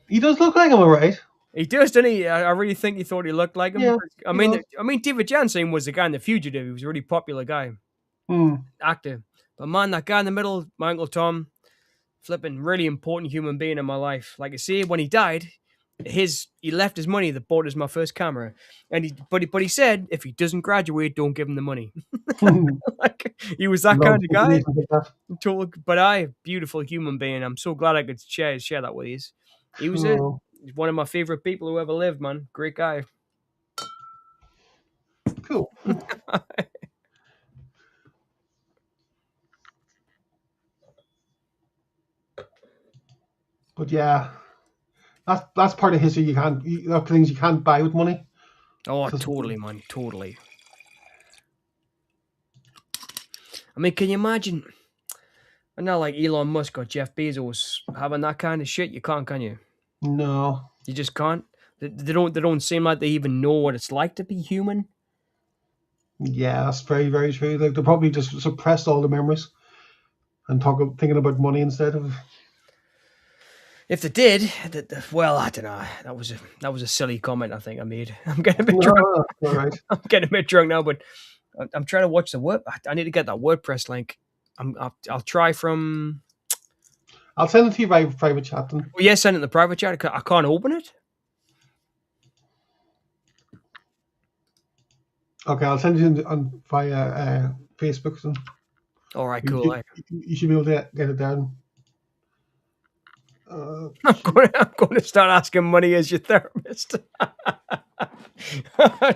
he does look like him, all right. He does, doesn't he? I really think he thought he looked like him. Yeah, he does. I mean, David Jansen was the guy in The Fugitive. He was a really popular guy, Hmm. actor. But man, that guy in the middle, my Uncle Tom, flipping really important human being in my life. Like I see, when he died, he left his money that bought us my first camera, and but he said if he doesn't graduate, don't give him the money. Like he was that Love kind of guy. situations like that. But beautiful human being. I'm so glad I could share that with you. He was Cool. one of my favorite people who ever lived, man. Great guy. Cool. But yeah, that's part of history. Things you can't buy with money. Oh, Just- totally, man. Totally. I mean, can you imagine? And not like Elon Musk or Jeff Bezos having that kind of shit. You can't, can you? No. You just can't. They don't seem like they even know what it's like to be human. Yeah, that's very, very true. Like they probably just suppressed all the memories and thinking about money instead of. If they did, well, I don't know. That was a silly comment. I think I made. I'm getting a bit drunk. No, all right. I'm getting a bit drunk now, but I'm trying to watch the word. I need to get that WordPress link. I'll try from. I'll send it to you by private chat then. Oh, yeah, send it in the private chat. I can't open it. Okay, I'll send it via Facebook. So All right, cool. you should be able to get it down. I'm going to start asking money as your therapist.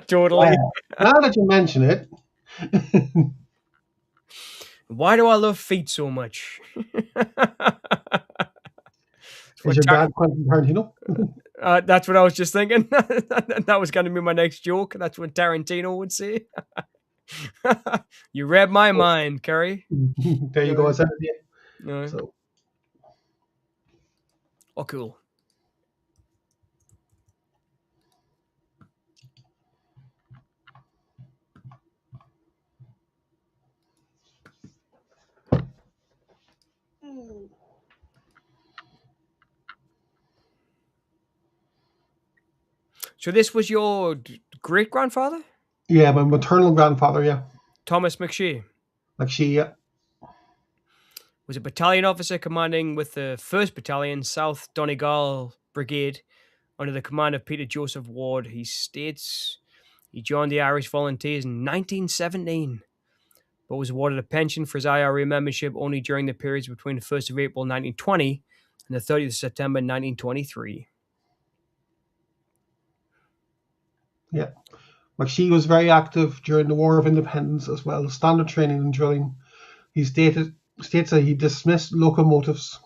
Totally. Now that you mention it, Why do I love feet so much? is your dad Quentin Tarantino? That's what I was just thinking. That was going to be my next joke. That's what Tarantino would say. You read my mind, Kerry. There you go. I said it to you. No. So, Oh, cool. So this was your great grandfather, Yeah, my maternal grandfather. Yeah, Thomas McShea. like she. Yeah, Was a battalion officer commanding with the 1st Battalion, South Donegal Brigade, under the command of Peter Joseph Ward. He states he joined the Irish Volunteers in 1917, but was awarded a pension for his IRA membership only during the periods between the 1st of April 1920 and the 30th of September 1923. yeah. Like she was very active during the War of Independence as well as standard training and drilling. He states that he dismantled locomotives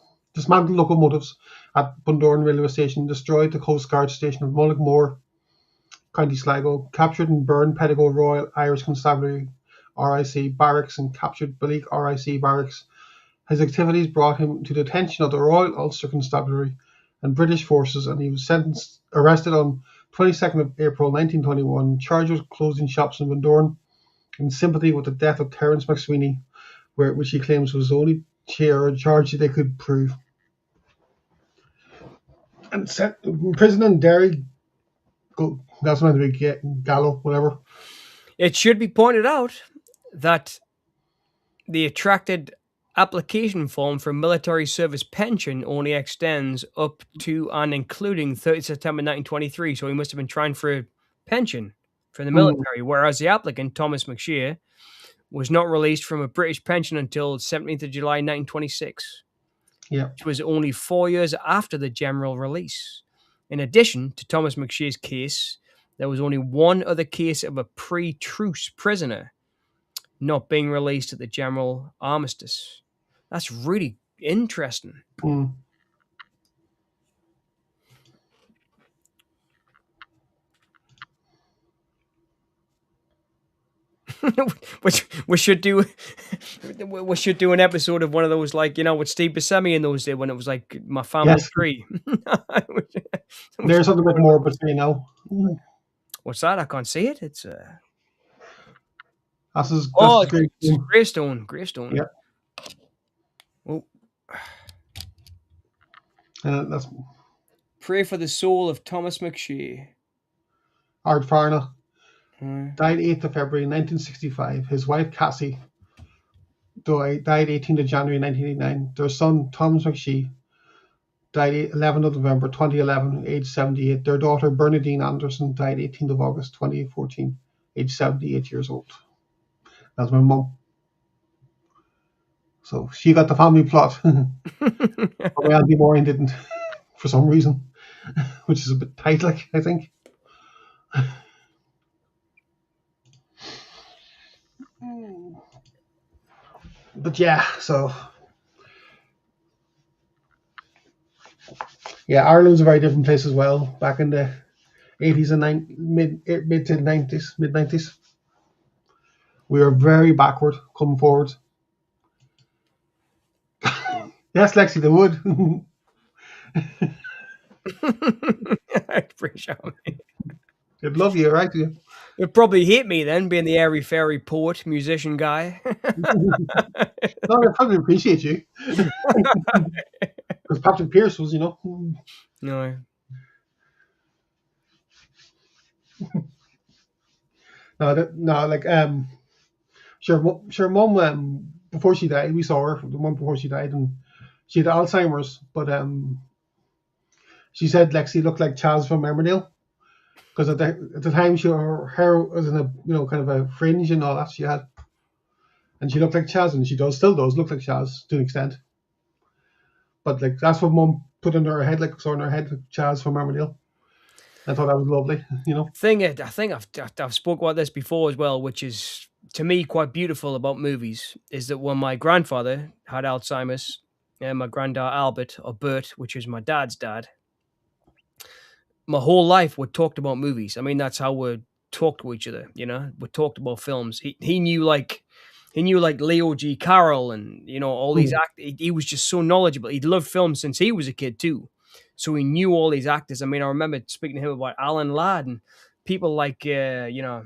at Bundoran railway station, destroyed the Coast Guard station of Mullaghmore, County Sligo, captured and burned Pedigo Royal Irish Constabulary (RIC) barracks, and captured Ballick RIC barracks. His activities brought him to the attention of the Royal Ulster Constabulary and British forces, and he was arrested on 22nd of April 1921, charged with closing shops in Bundoran in sympathy with the death of Terence McSweeney, which he claims was the only charge they could prove. And set in prison in Derry. That's meant to be Gallo, whatever. It should be pointed out that the attracted application form for military service pension only extends up to and including 30 September 1923, so he must have been trying for a pension from the military, whereas the applicant, Thomas McShea, was not released from a British pension until 17th of July 1926, which was only 4 years after the general release. In addition to Thomas McShea's case, there was only one other case of a pre-truce prisoner not being released at the general armistice. That's really interesting. we should do an episode of one of those, like, with Steve Buscemi in those days when it was like My Family Tree. There's something bit more, but what's that? I can't see it. It's that's Gravestone. Yeah. Oh. That's Pray for the soul of Thomas McShea. Ard Farna. Died 8th of February 1965. His wife Cassie died 18th of January 1989. Their son Thomas McShea died 11th of November 2011, age 78. Their daughter Bernadine Anderson died 18th of August 2014, age 78 years old. That's my mum. So she got the family plot. But Andy Moran didn't, for some reason, which is a bit tight, like, I think. But yeah, so yeah, Ireland's a very different place as well. Back in the 80s and mid to 90s, mid 90s, we were very backward, coming forward. Yes, Lexi, they would. I appreciate it. They'd love you, right? They'd probably hate me then, being the airy fairy poet, musician guy. No, they'd probably appreciate you. Because Patrick Pearce was, No. Sure, Mum, before she died, we saw her, the one before she died, and she had Alzheimer's, but she said Lexi looked like Chaz from Emmerdale, because at the time her hair was in a kind of a fringe and all that she had, and she looked like Chaz, and she still does look like Chaz to an extent, but like that's what Mum put in her head, like saw in her head, like Chaz from Emmerdale. I thought that was lovely, I think I've spoke about this before as well, which is to me quite beautiful about movies, is that when my grandfather had Alzheimer's and my granddad Albert, or Bert, which is my dad's dad, my whole life we talked about movies. I mean, that's how we talked to each other, we talked about films. He knew like Leo G. Carroll and all these actors. He was just so knowledgeable. He'd loved films since he was a kid too, so he knew all these actors. I mean, I remember speaking to him about Alan Ladd and people like and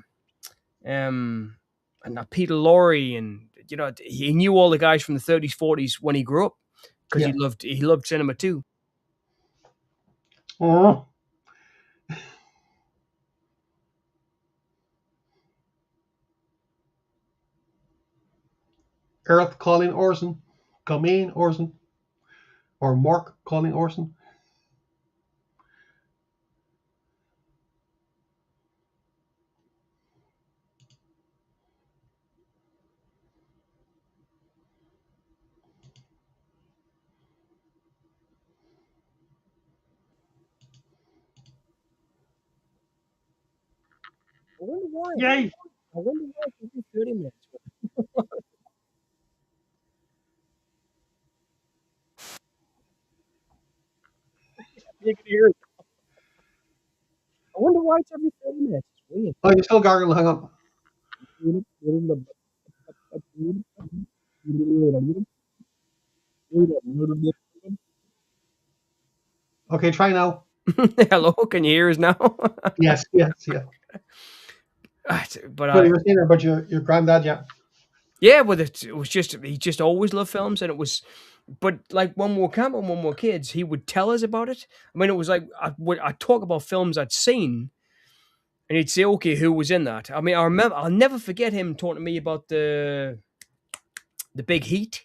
Peter Lorre, and he knew all the guys from the 30s, 40s when he grew up. because Yeah. he loved cinema too. Oh. Earth calling Orson. Come in, Orson. Or Mark calling Orson. I wonder why. Yay! I wonder why it's every 30 minutes. You can hear it. I wonder why it's every 30 minutes. It's Oh, you're still gargling. Hang on. weird. Okay, try now. Hello, can you hear us now? Yes, yes, yeah. But So you were saying about your granddad, yeah. yeah, but it was just he just always loved films, and it was. But like when we were camping, when we were kids, he would tell us about it. I mean, it was like I'd talk about films I'd seen, and he'd say, "Okay, who was in that?" I mean, I remember. I'll never forget him talking to me about the Big Heat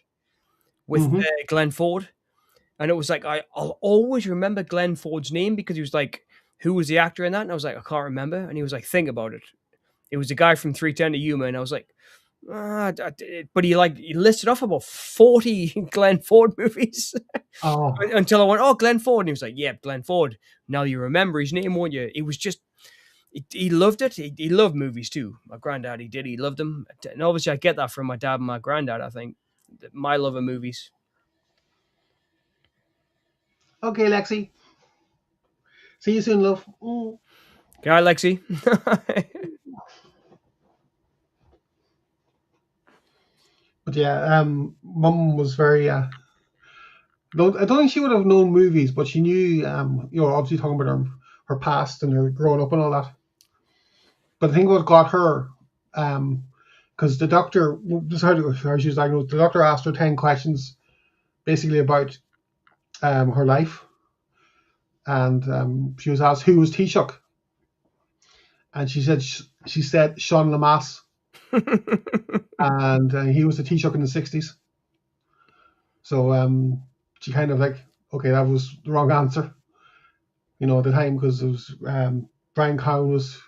with Mm-hmm. Glenn Ford, and it was like I'll always remember Glenn Ford's name because he was like, "Who was the actor in that?" And I was like, "I can't remember," and he was like, "Think about it." It was the guy from 310 to Yuma, and I was like, but he listed off about 40 Glenn Ford movies Oh, until I went, "Oh, Glenn Ford," and he was like, "Yeah, Glenn Ford." Now you remember his name, won't you? It was just he loved it. He loved movies too. My granddad, he did. He loved them, and obviously I get that from my dad and my granddad. I think my love of movies. okay, Lexi. See you soon, love. Mm. Okay, hi, Lexi. But yeah, mum was very. I don't think she would have known movies, but she knew. Obviously talking about her past and her growing up and all that. But I think what got her, because the doctor, just how she was diagnosed. The doctor asked her 10 questions, basically about her life, and she was asked who was Taoiseach, and she said Sean Lamass, and he was the Taoiseach in the '60s. So she kind of like, okay, that was the wrong answer, at the time, because it was Brian Cowan was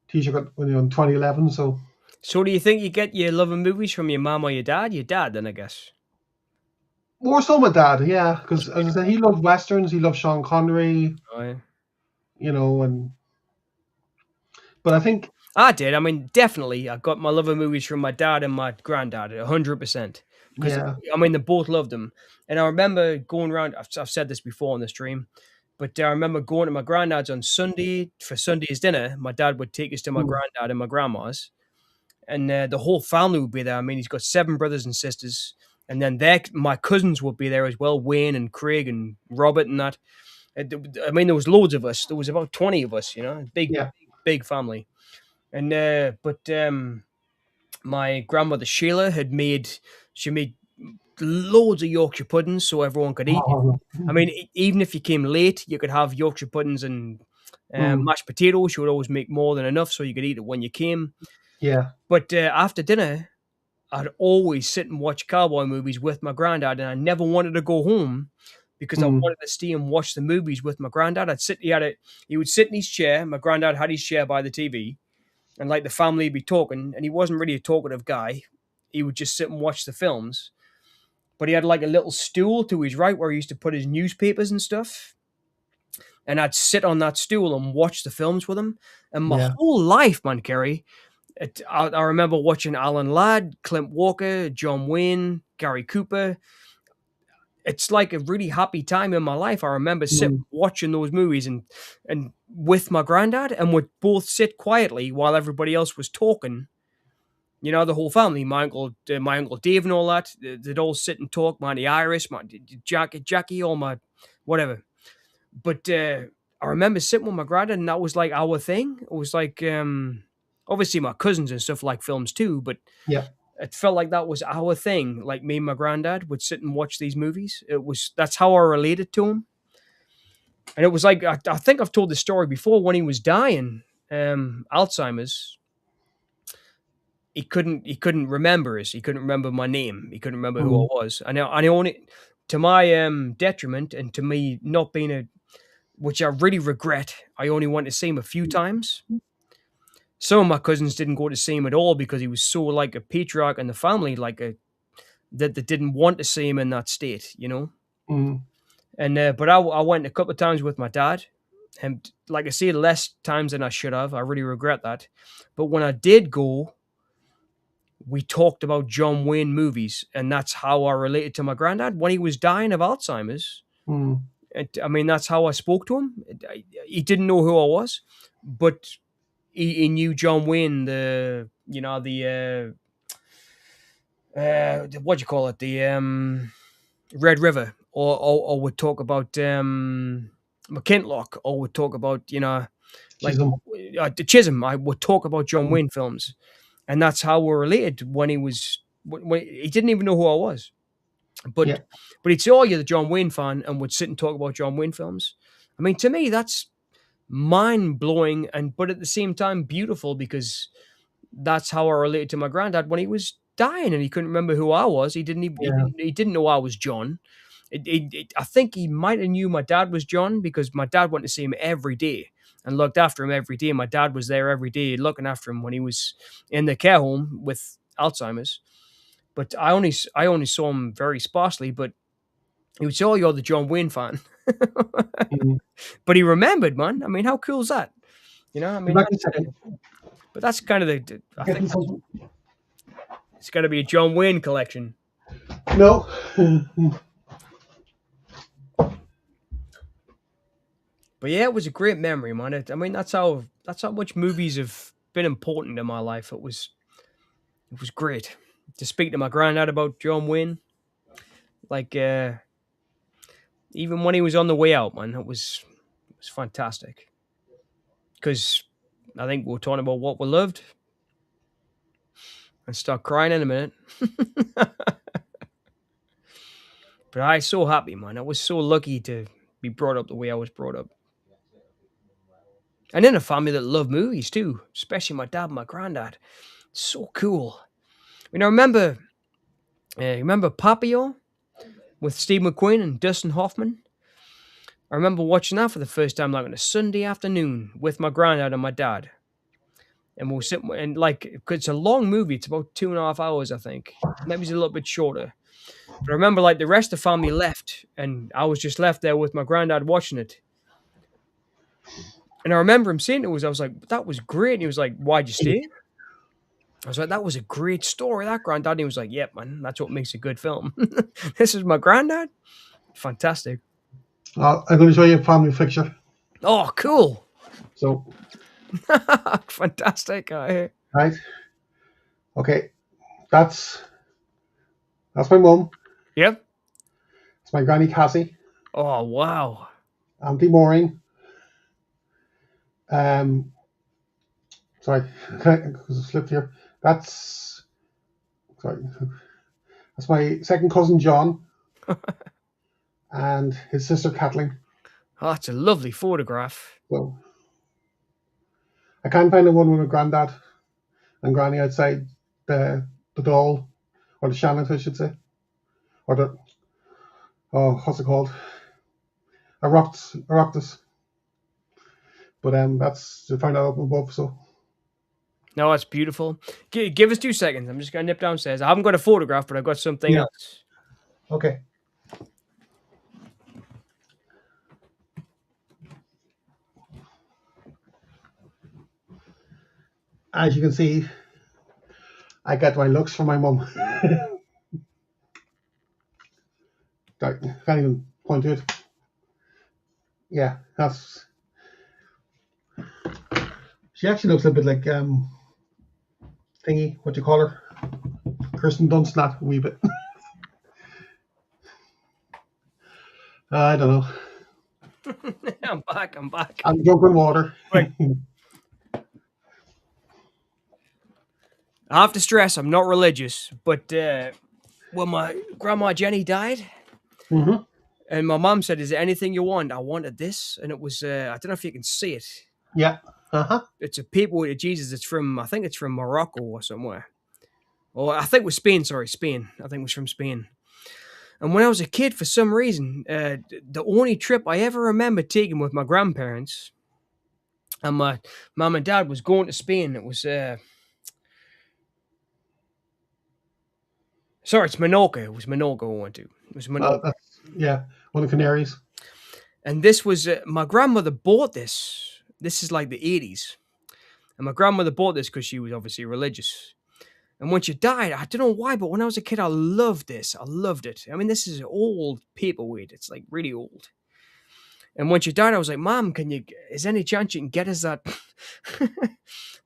Taoiseach in 2011. So So, do you think you get your love of movies from your mom or your dad? Your dad, then I guess. more so my dad, yeah, because as I said, he loved westerns, he loved Sean Connery, Oh, yeah. and but I think, I did. I mean, definitely, I got my love of movies from my dad and my granddad, 100%. Because yeah, I mean, they both loved them, and I remember going around. I've said this before on the stream, but I remember going to my granddad's on Sunday for Sunday's dinner. My dad would take us to my mm, granddad and my grandma's, and the whole family would be there. I mean, he's got 7 brothers and sisters, and then my cousins would be there as well, Wayne and Craig and Robert and that. I mean, there was loads of us. There was about 20 of us, big, yeah, big family. And but my grandmother Sheila she made loads of Yorkshire puddings so everyone could eat. oh, I mean, even if you came late, you could have Yorkshire puddings and mm, mashed potatoes. She would always make more than enough so you could eat it when you came. yeah, But after dinner, I'd always sit and watch cowboy movies with my granddad, and I never wanted to go home because I mm, wanted to stay and watch the movies with my granddad. He would sit in his chair. My granddad had his chair by the TV, and like the family would be talking, and he wasn't really a talkative guy. He would just sit and watch the films. But he had like a little stool to his right where he used to put his newspapers and stuff. And I'd sit on that stool and watch the films with him. And my yeah, whole life, man, Kerry, I remember watching Alan Ladd, Clint Walker, John Wayne, Gary Cooper. It's like a really happy time in my life. I remember sitting mm, watching those movies and with my granddad, and would both sit quietly while everybody else was talking. The whole family, my uncle Dave, and all that. They'd all sit and talk. My auntie Iris, my Jackie, all my whatever. But I remember sitting with my granddad, and that was like our thing. It was like obviously my cousins and stuff like films too, but yeah, it felt like that was our thing. Like me and my granddad would sit and watch these movies. That's how I related to him. And it was like, I think I've told this story before. When he was dying, Alzheimer's, he couldn't remember us. He couldn't remember my name. He couldn't remember who I Mm, was. And I only, to my detriment, and to me not being which I really regret. I only went to see him a few times. Some of my cousins didn't go to see him at all because he was so like a patriarch in the family, like that they didn't want to see him in that state, you know. mm, And but I went a couple of times with my dad, and like I say, less times than I should have. I really regret that. But when I did go, we talked about John Wayne movies, and that's how I related to my granddad when he was dying of Alzheimer's. mm. I mean, that's how I spoke to him. He didn't know who I was, but he knew John Wayne, what do you call it, the Red River, or would talk about McKinlock, or would talk about like Chisholm. the Chisholm. I would talk about John Mm, Wayne films, and that's how we're related. When he didn't even know who I was, but yeah, he'd say, "Oh, you're the John Wayne fan," and would sit and talk about John Wayne films. I mean, to me, that's mind blowing, but at the same time beautiful, because that's how I related to my granddad when he was dying and he couldn't remember who I was. yeah, He didn't know I was John. I think he might have knew my dad was John because my dad went to see him every day and looked after him every day. My dad was there every day looking after him when he was in the care home with Alzheimer's. But I only saw him very sparsely. But he would say, "Oh, you're the John Wayne fan," mm. but he remembered, man. I mean, how cool is that? I Be mean, back in a second. but that's kind of I think Getting something. it's got to be a John Wayne collection. No. But yeah, it was a great memory, man. I mean, that's how much movies have been important in my life. It was great to speak to my granddad about John Wayne. Like even when he was on the way out, man, it was fantastic. Because I think we're talking about what we loved and start crying in a minute. But I so happy, man. I was so lucky to be brought up the way I was brought up. And in a family that loved movies too, especially my dad and my granddad. So cool. I mean, I remember Papillon with Steve McQueen and Dustin Hoffman. I remember watching that for the first time, like on a Sunday afternoon with my granddad and my dad. And we'll sit and like, 'cause it's a long movie. It's about 2.5 hours, I think. Maybe it's a little bit shorter. But I remember like the rest of the family left, and I was just left there with my granddad watching it. And I remember him saying to us, I was like, "That was great." And he was like, "Why'd you stay?" I was like, "That was a great story, that granddad." And he was like, "Yep, man, that's what makes a good film." This is my granddad. Fantastic. I'm going to show you a family picture. Oh, cool. So, Fantastic. right. Okay. That's my mum. Yep. It's my granny Cassie. Oh, wow. Auntie Maureen. Um, sorry, because it slipped here. That's my second cousin John and his sister Kathleen. Oh, that's a lovely photograph. So I can't find the one with my granddad and granny outside the doll, or the Shannon, I should say, or the what's it called? A Raptus. But that's to find out up above. So No, that's beautiful. Give us 2 seconds. I'm just going to nip downstairs. I haven't got a photograph, but I've got something yeah, else. okay. As you can see, I get my looks from my mum. Can't even point to it. Yeah, that's. She actually looks a bit like thingy. What do you call her? Kirsten Dunst, not a wee bit. I don't know. I'm back. I'm drinking water. Right. I have to stress I'm not religious, but when my grandma Jenny died, Mm-hmm. and my mom said, "Is there anything you want?" I wanted this, and it was I don't know if you can see it. Yeah. Uh-huh. It's a paperweight of Jesus. It's from I think it's from Morocco or somewhere. Or I think it was Spain. Sorry, Spain. I think it was from Spain. And when I was a kid, for some reason, the only trip I ever remember taking with my grandparents and my mum and dad was going to Spain. It was sorry, it's Menorca. It was Menorca I went to. It was Menorca. That's yeah. One of the Canaries. And this was my grandmother bought this. This is like the 80s. And my grandmother bought this because she was obviously religious. And when she died, I don't know why, but when I was a kid, I loved this. I loved it. I mean, this is old paperweight. It's like really old. And when she died, I was like, "Mom, is there any chance you can get us that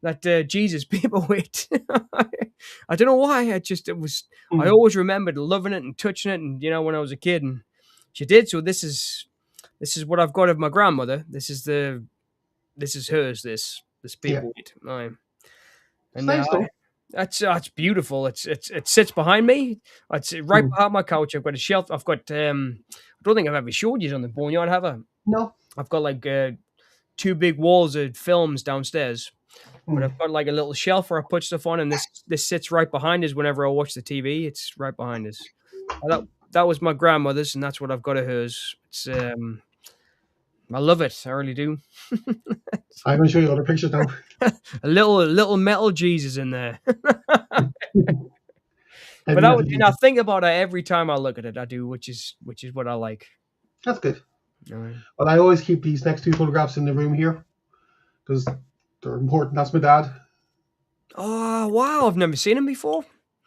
that Jesus paperweight?" I don't know why. I Mm. always remembered loving it and touching it, and when I was a kid, and she did. So this is what I've got of my grandmother. This is hers. This Yeah. paperweight. Aye. It's And nice though. that's beautiful. It sits behind me. It's right Mm. behind my couch. I've got a shelf. I've got I don't think I've ever showed you on the boneyard, have I? No. I've got like two big walls of films downstairs, but Mm. I've got like a little shelf where I put stuff on, and this sits right behind us. Whenever I watch the TV, it's right behind us. That was my grandmother's, and that's what I've got of hers. It's I love it. I really do. I'm going to show you other pictures now. A little metal Jesus in there. But Heavy metal and I Jesus. think about it every time I look at it. I do, which is what I like. That's good. Alright. But I always keep these next two photographs in the room here because they're important. That's my dad. Oh wow! I've never seen him before.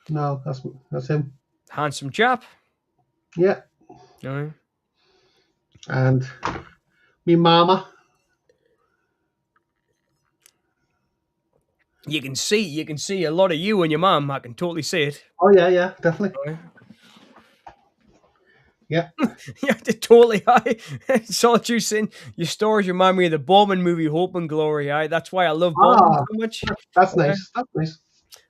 No, that's him. Handsome chap. Yeah. Alright. And me mama. You can see a lot of you and your mum. I can totally see it. Oh yeah, definitely. Alright. Yeah. Yeah, totally. I saw you saying your stories remind me of the Bowman movie Hope and Glory. That's why I love Bowman Ah, so much. that's Okay. nice. That's nice.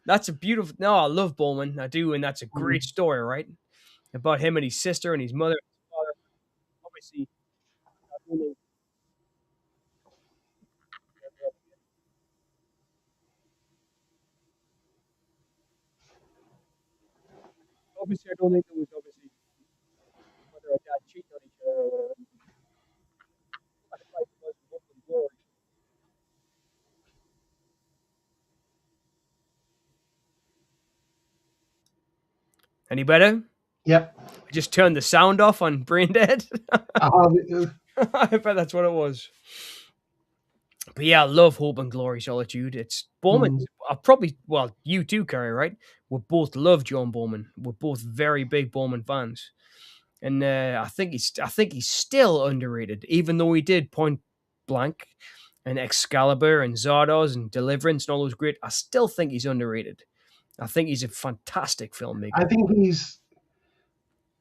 That's a beautiful. No, I love Bowman. I do, and that's a great story, right? About him and his sister and his mother and his father. Obviously, I don't think there was obviously mother and dad cheating on each other or whatever. That's like it was in Hope and Glory. Any better? Yep. I just turned the sound off on Brain Dead. Uh, I bet that's what it was. But yeah, I love Hope and Glory Solitude. It's Bowman. mm, I probably, well, you too, Kerry, right? We both love John Bowman. We're both very big Bowman fans, and I think he's still underrated, even though he did Point Blank and Excalibur and Zardoz and Deliverance and all those great. I still think he's underrated. I think he's a fantastic I filmmaker. think he's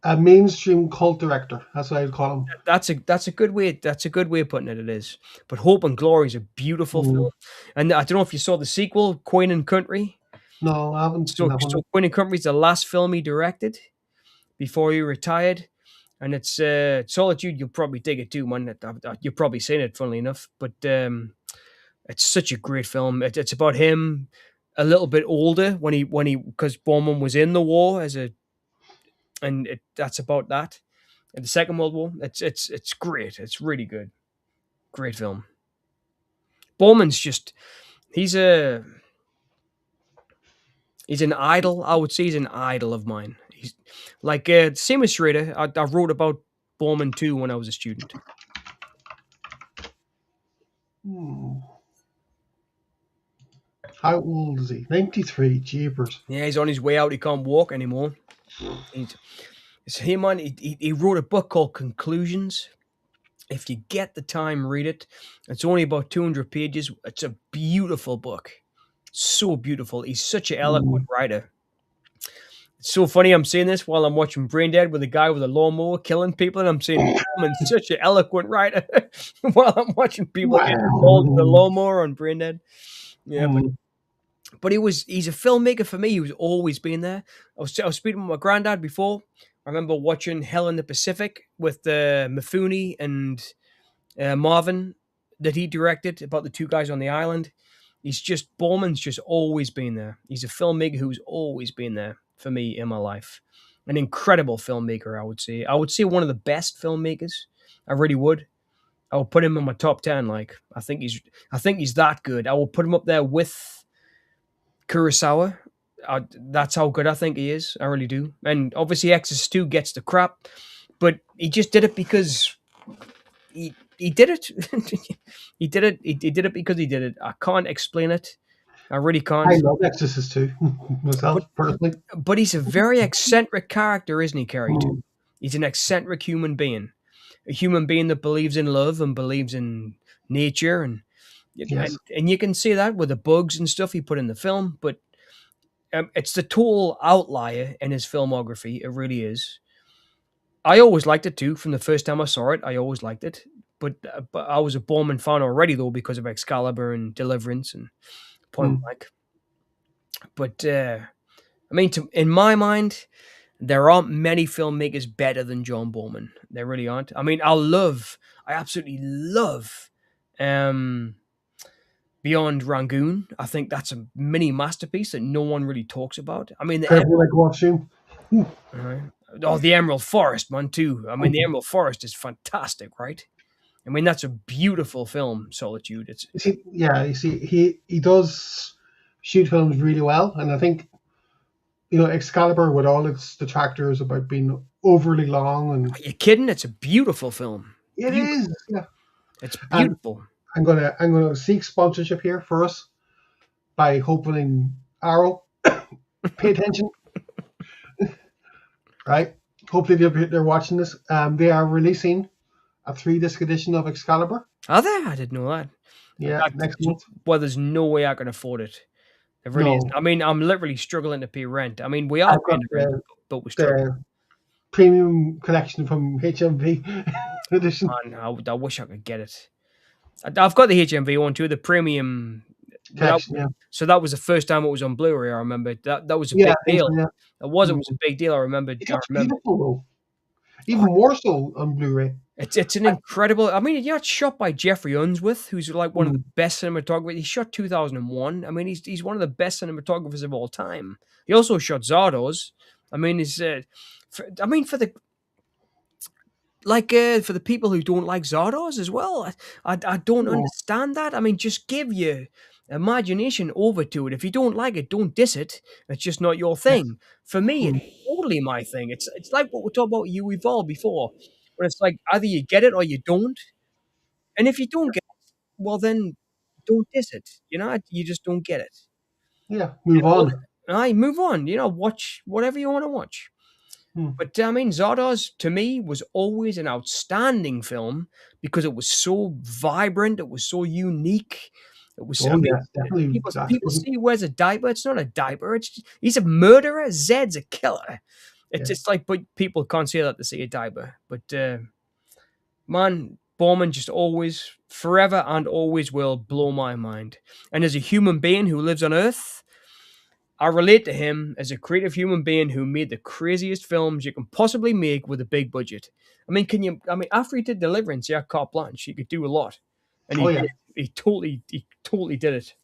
a mainstream cult director. That's what I'd call him. That's a good way. That's a good way of putting it. It is. But Hope and Glory is a beautiful Mm. film, and I don't know if you saw the sequel, Queen and Country. No, I haven't seen So, that one. so Queen and Country is the last film he directed before he retired, and it's Solitude. You'll probably dig it too, man. You've probably seen it, funnily enough. But it's such a great film. It's about him a little bit older when he because Bowman was in the war that's about that. In the Second World War. It's great. It's really good. Great film. Bowman's just he's a he's an idol. I would say he's an idol of mine. He's like same as Schrader. I wrote about Bowman too when I was a student. Hmm. How old is he? 93. Jeepers. Yeah, he's on his way out. He can't walk anymore. It's him on. He wrote a book called Conclusions. If you get the time, read it. It's only about 200 pages. It's a beautiful book. So beautiful. He's such an eloquent writer. It's so funny. I'm saying this while I'm watching Brain Dead with a guy with a lawnmower killing people, and I'm saying Bowman's such an eloquent writer while I'm watching people get involved with the Wow. lawnmower on Brain Dead. Yeah, but But he's a filmmaker for me who's always been there. I was speaking with my granddad before. I remember watching Hell in the Pacific with Mifune and Marvin that he directed about the two guys on the island. Borman's just always been there. He's a filmmaker who's always been there for me in my life. An incredible filmmaker, I would say. I would say one of the best filmmakers. I really would. I will put him in my top 10. Like, I think he's that good. I will put him up there with Kurosawa. That's how good I think he is. I really do. And obviously, Exorcist 2 gets the crap, but he just did it because he did it. He did it. He did it because he did it. I can't explain it. I really can't. I love Exorcist too, myself personally. But he's a very eccentric character, isn't he, Kerry? Too. Mm. He's an eccentric human being, a human being that believes in love and believes in nature, Yes. and you can see that with the bugs and stuff he put in the film. But it's the total outlier in his filmography. It really is. I always liked it too. From the first time I saw it, I always liked it. But I was a Borman fan already, though, because of Excalibur and Deliverance and Point Blank. But I mean, in my mind, there aren't many filmmakers better than John Borman. There really aren't. I mean, I absolutely love Beyond Rangoon. I think that's a mini masterpiece that no one really talks about. I mean, the Emerald Forest, man, too. I mean, the Emerald Forest is fantastic, right? I mean, that's a beautiful film, Solitude. He does shoot films really well, and I think Excalibur with all its detractors about being overly long and. Are you kidding? It's a beautiful film. It is. Yeah. It's beautiful. I'm gonna seek sponsorship here for us by opening Arrow. Pay attention, right? Hopefully they're watching this. They are releasing a 3-disc edition of Excalibur. Are they? I didn't know that. Yeah, next month. Well, there's no way I can afford it. It really is. I mean, I'm literally struggling to pay rent. I mean, we are paying rent, but we're struggling. The premium collection from HMV edition. Man, I wish I could get it. I've got the HMV one too, the premium collection. Yeah. So that was the first time it was on Blu-ray. I remember that was a big deal. So, yeah. It was a big deal. I remember. It's beautiful though. Even more so on Blu-ray. It's an incredible. I mean, it's shot by Jeffrey Unsworth, who's like one of the best cinematographers. He shot 2001. I mean, he's one of the best cinematographers of all time. He also shot Zardoz. I mean, for the people who don't like Zardoz as well, I don't understand that. I mean, just give your imagination over to it. If you don't like it, don't diss it. It's just not your thing. Yes. For me, it's totally my thing. It's like what we talked about Uwe Boll before, where it's like either you get it or you don't. And if you don't get it, well then don't diss it. You just don't get it. Yeah, move on. Move on. Watch whatever you want to watch. But I mean, Zardoz to me was always an outstanding film because it was so vibrant, it was so unique. It was. Definitely. People see he wears a diaper. It's not a diaper. He's a murderer. Zed's a killer. It's just like, but people can't say that to see a diaper. But man, Borman just always, forever and always will blow my mind. And as a human being who lives on Earth, I relate to him as a creative human being who made the craziest films you can possibly make with a big budget. I mean, after he did Deliverance, carte blanche, he could do a lot. And he totally did it.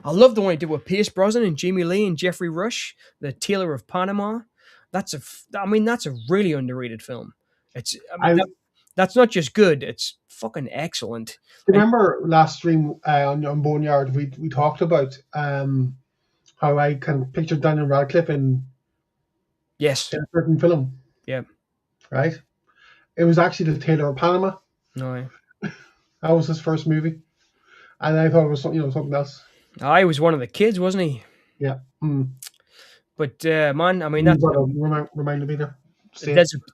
I love the one he did with Pierce Brosnan and Jamie Lee and Jeffrey Rush, The Tailor of Panama. That's a really underrated film. That's not just good, it's fucking excellent. Remember last stream on Boneyard, we talked about how I kind of pictured Daniel Radcliffe in a certain film. Yeah. Right? It was actually The Tailor of Panama. No. Yeah. That was his first movie. And I thought it was something else. He was one of the kids, wasn't he? Yeah. But man, I mean, that's reminded me there.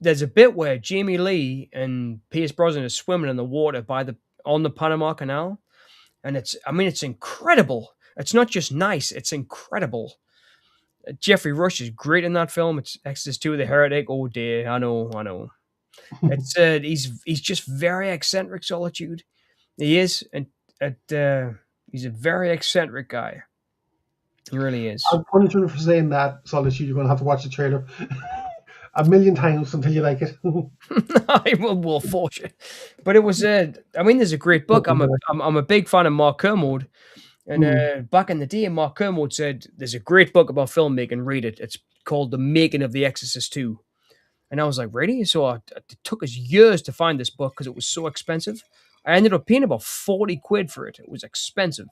There's a bit where Jamie Lee and Pierce Brosnan are swimming in the water on the Panama Canal, and it's incredible. It's not just nice; it's incredible. Jeffrey Rush is great in that film. It's Exorcist 2: The Heretic. Oh dear, I know. It's he's just very eccentric. Solitude, he is, and He's a very eccentric guy. He really is. I'll punish you for saying that, Solitude. You're going to have to watch the trailer a million times until you like it. I will force you. But it was I mean, there's a great book. I'm a big fan of Mark Kermode. And back in the day, Mark Kermode said, there's a great book about filmmaking, read it. It's called The Making of The Exorcist 2. And I was like, really? So it took us years to find this book because it was so expensive. I ended up paying about 40 quid for it. It was expensive.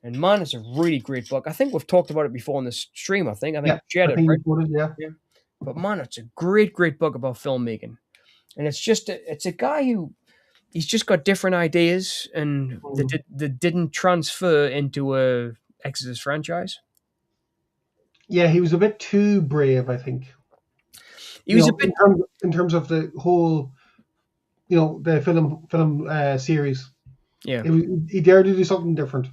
And man, it's a really great book. I think we've talked about it before on this stream, I think. I think Yeah, Jed, I think right? you put it, yeah. Yeah. But man, it's a great, great book about filmmaking. And it's a guy who, he's just got different ideas and that didn't transfer into a Exorcist franchise. Yeah, he was a bit too brave, I think. He was a bit in terms of the whole, the film series. Yeah. He dared to do something different.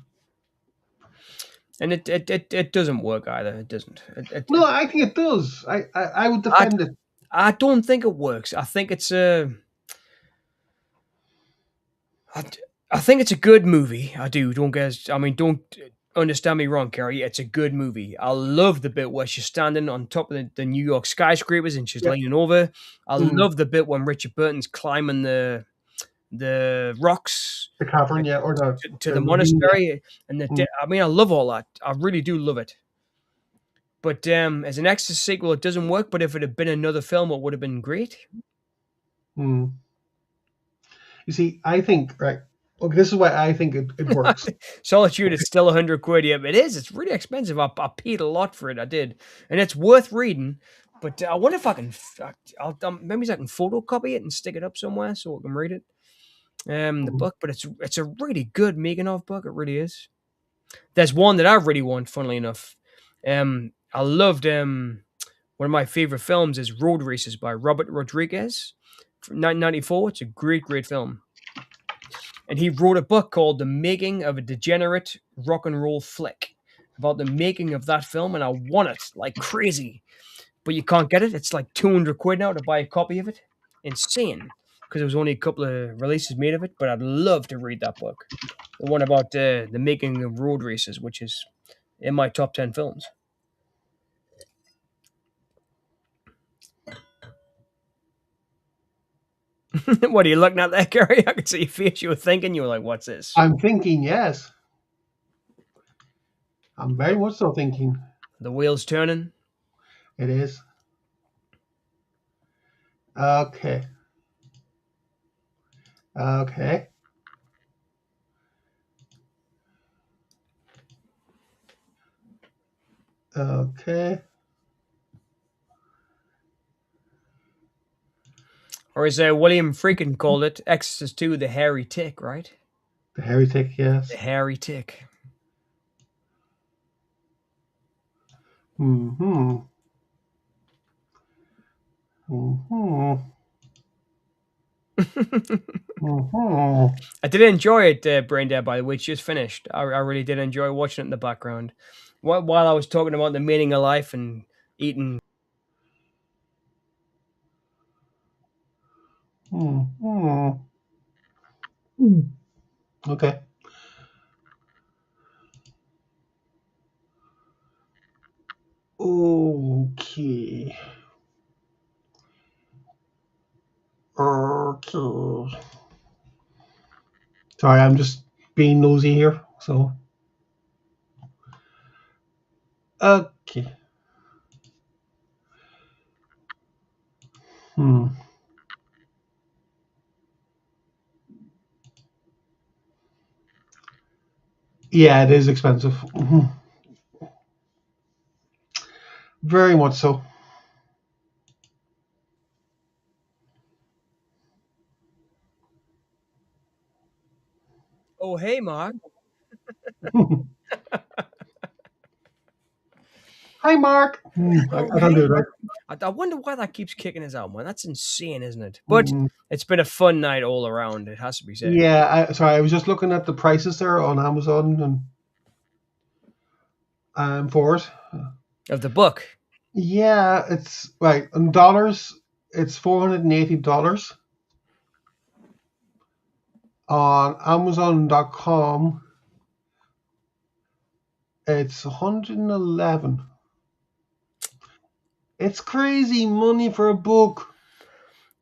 And it doesn't work either. It doesn't. No, I think it does. I would defend it. I don't think it works. I think it's a good movie. I do. Don't understand me wrong, Kerry. It's a good movie. I love the bit where she's standing on top of the New York skyscrapers and she's leaning over. I love the bit when Richard Burton's climbing the rocks, the cavern, or to the monastery, and I love all that. I really do love it. But as an Exorcist sequel, it doesn't work. But if it had been another film, it would have been great. You see, I think okay, this is why I think it works. Solitude is still 100 quid. Yeah, it is. It's really expensive. I paid a lot for it. I did, and it's worth reading. But I wonder if I can. Maybe I can photocopy it and stick it up somewhere so I can read it. The book, but it's a really good making of book. It really is. There's one that I really want. Funnily enough, I loved one of my favorite films is Road Races by Robert Rodriguez from 1994. It's a great film. And he wrote a book called The Making of a Degenerate Rock and Roll Flick about the making of that film, and I want it like crazy. But you can't get it. It's like 200 quid now to buy a copy of it. Insane. Because there was only a couple of releases made of it, but I'd love to read that book. The one about the making of Road Races, which is in my top 10 films. What are you looking at there, Gary? I could see your face. You were thinking. You were like, what's this? I'm thinking, yes. I'm very much so thinking. The wheel's turning. It is. Okay. Okay. Okay. Or as William Friedkin called it, Exorcist 2, the hairy tick, right? The hairy tick, yes. The hairy tick. Mm-hmm. I did enjoy it, Brain Dead, by the way. It's just finished. I really did enjoy watching it in the background. While I was talking about the meaning of life and eating. Okay. Okay. Sorry, I'm just being nosy here. So. Okay. Yeah, it is expensive. Very much so. Oh, hey, Mark. Hi, Mark. I can't do it, right? I wonder why that keeps kicking us out, man. That's insane, isn't it? But it's been a fun night all around. It has to be said. Yeah, I was just looking at the prices there on Amazon and for it. Of the book. Yeah, it's right in dollars. It's $480 on Amazon.com. It's 111. It's crazy money for a book.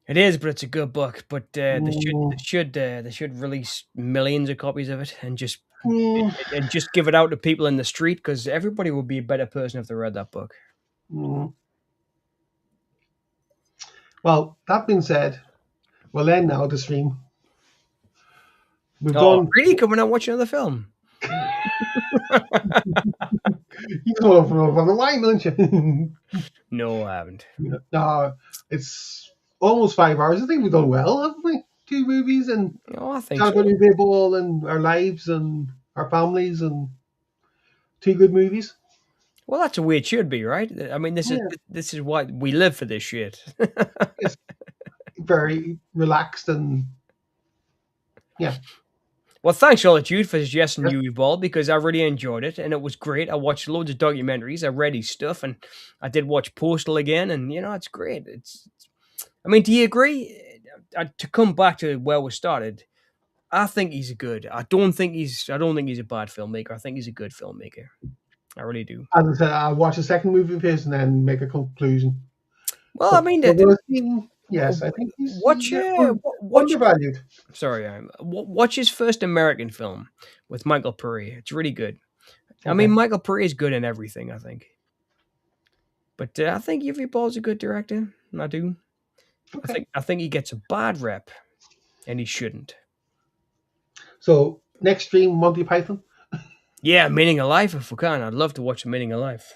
It is, but it's a good book. But Mm, they should release millions of copies of it mm, and just give it out to people in the street because everybody would be a better person if they read that book. mm. Well, that being said, we'll end now the stream. We've Oh, done. really? Coming out and watch another film? You just want to open the wine, don't you? No, I haven't. No, it's almost 5 hours. I think we've done well, haven't we? Two movies and Oh, I think talk so. about Uwe Boll and our lives and our families and two good movies. Well, that's the way it should be, right? I mean, Yeah, this is why we live for this shit. it's very relaxed and yeah. Well, thanks, Solitude, for suggesting Yes. Uwe Boll because I really enjoyed it and it was great. I watched loads of documentaries. I read his stuff and I did watch Postal again, and it's great. I mean, do you agree? To come back to where we started, I think he's a good. I don't think he's a bad filmmaker. I think he's a good filmmaker. I really do. As I said, I'll watch a second movie of his and then make a conclusion. Well, I But mean, for what I've seen, yes, I think watch watch undervalued. sorry, watch his first American film with Michael Puri. It's really good. I mean, Okay. Michael Puri is good in everything, I think. But I think Uwe Ball's a good director. I do. Okay. I think he gets a bad rep, and he shouldn't. So next stream, Monty Python. Yeah, Meaning of Life. If we can, I'd love to watch Meaning of Life.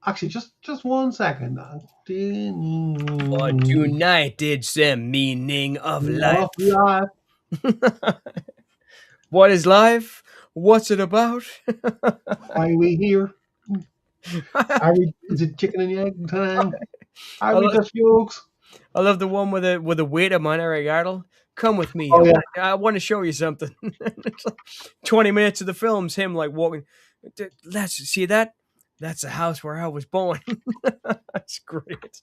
Actually, just 1 second. For tonight, it's the meaning of life. Love life. What is life? What's it about? Why are we here? Is it chicken and egg time? I, Are we lo- just jokes? I love the one with the waiter, man, Eric Idle. Come with me. Oh yeah. I want to show you something. It's like 20 minutes of the film's him like walking. Let's see that. That's the house where I was born. That's great.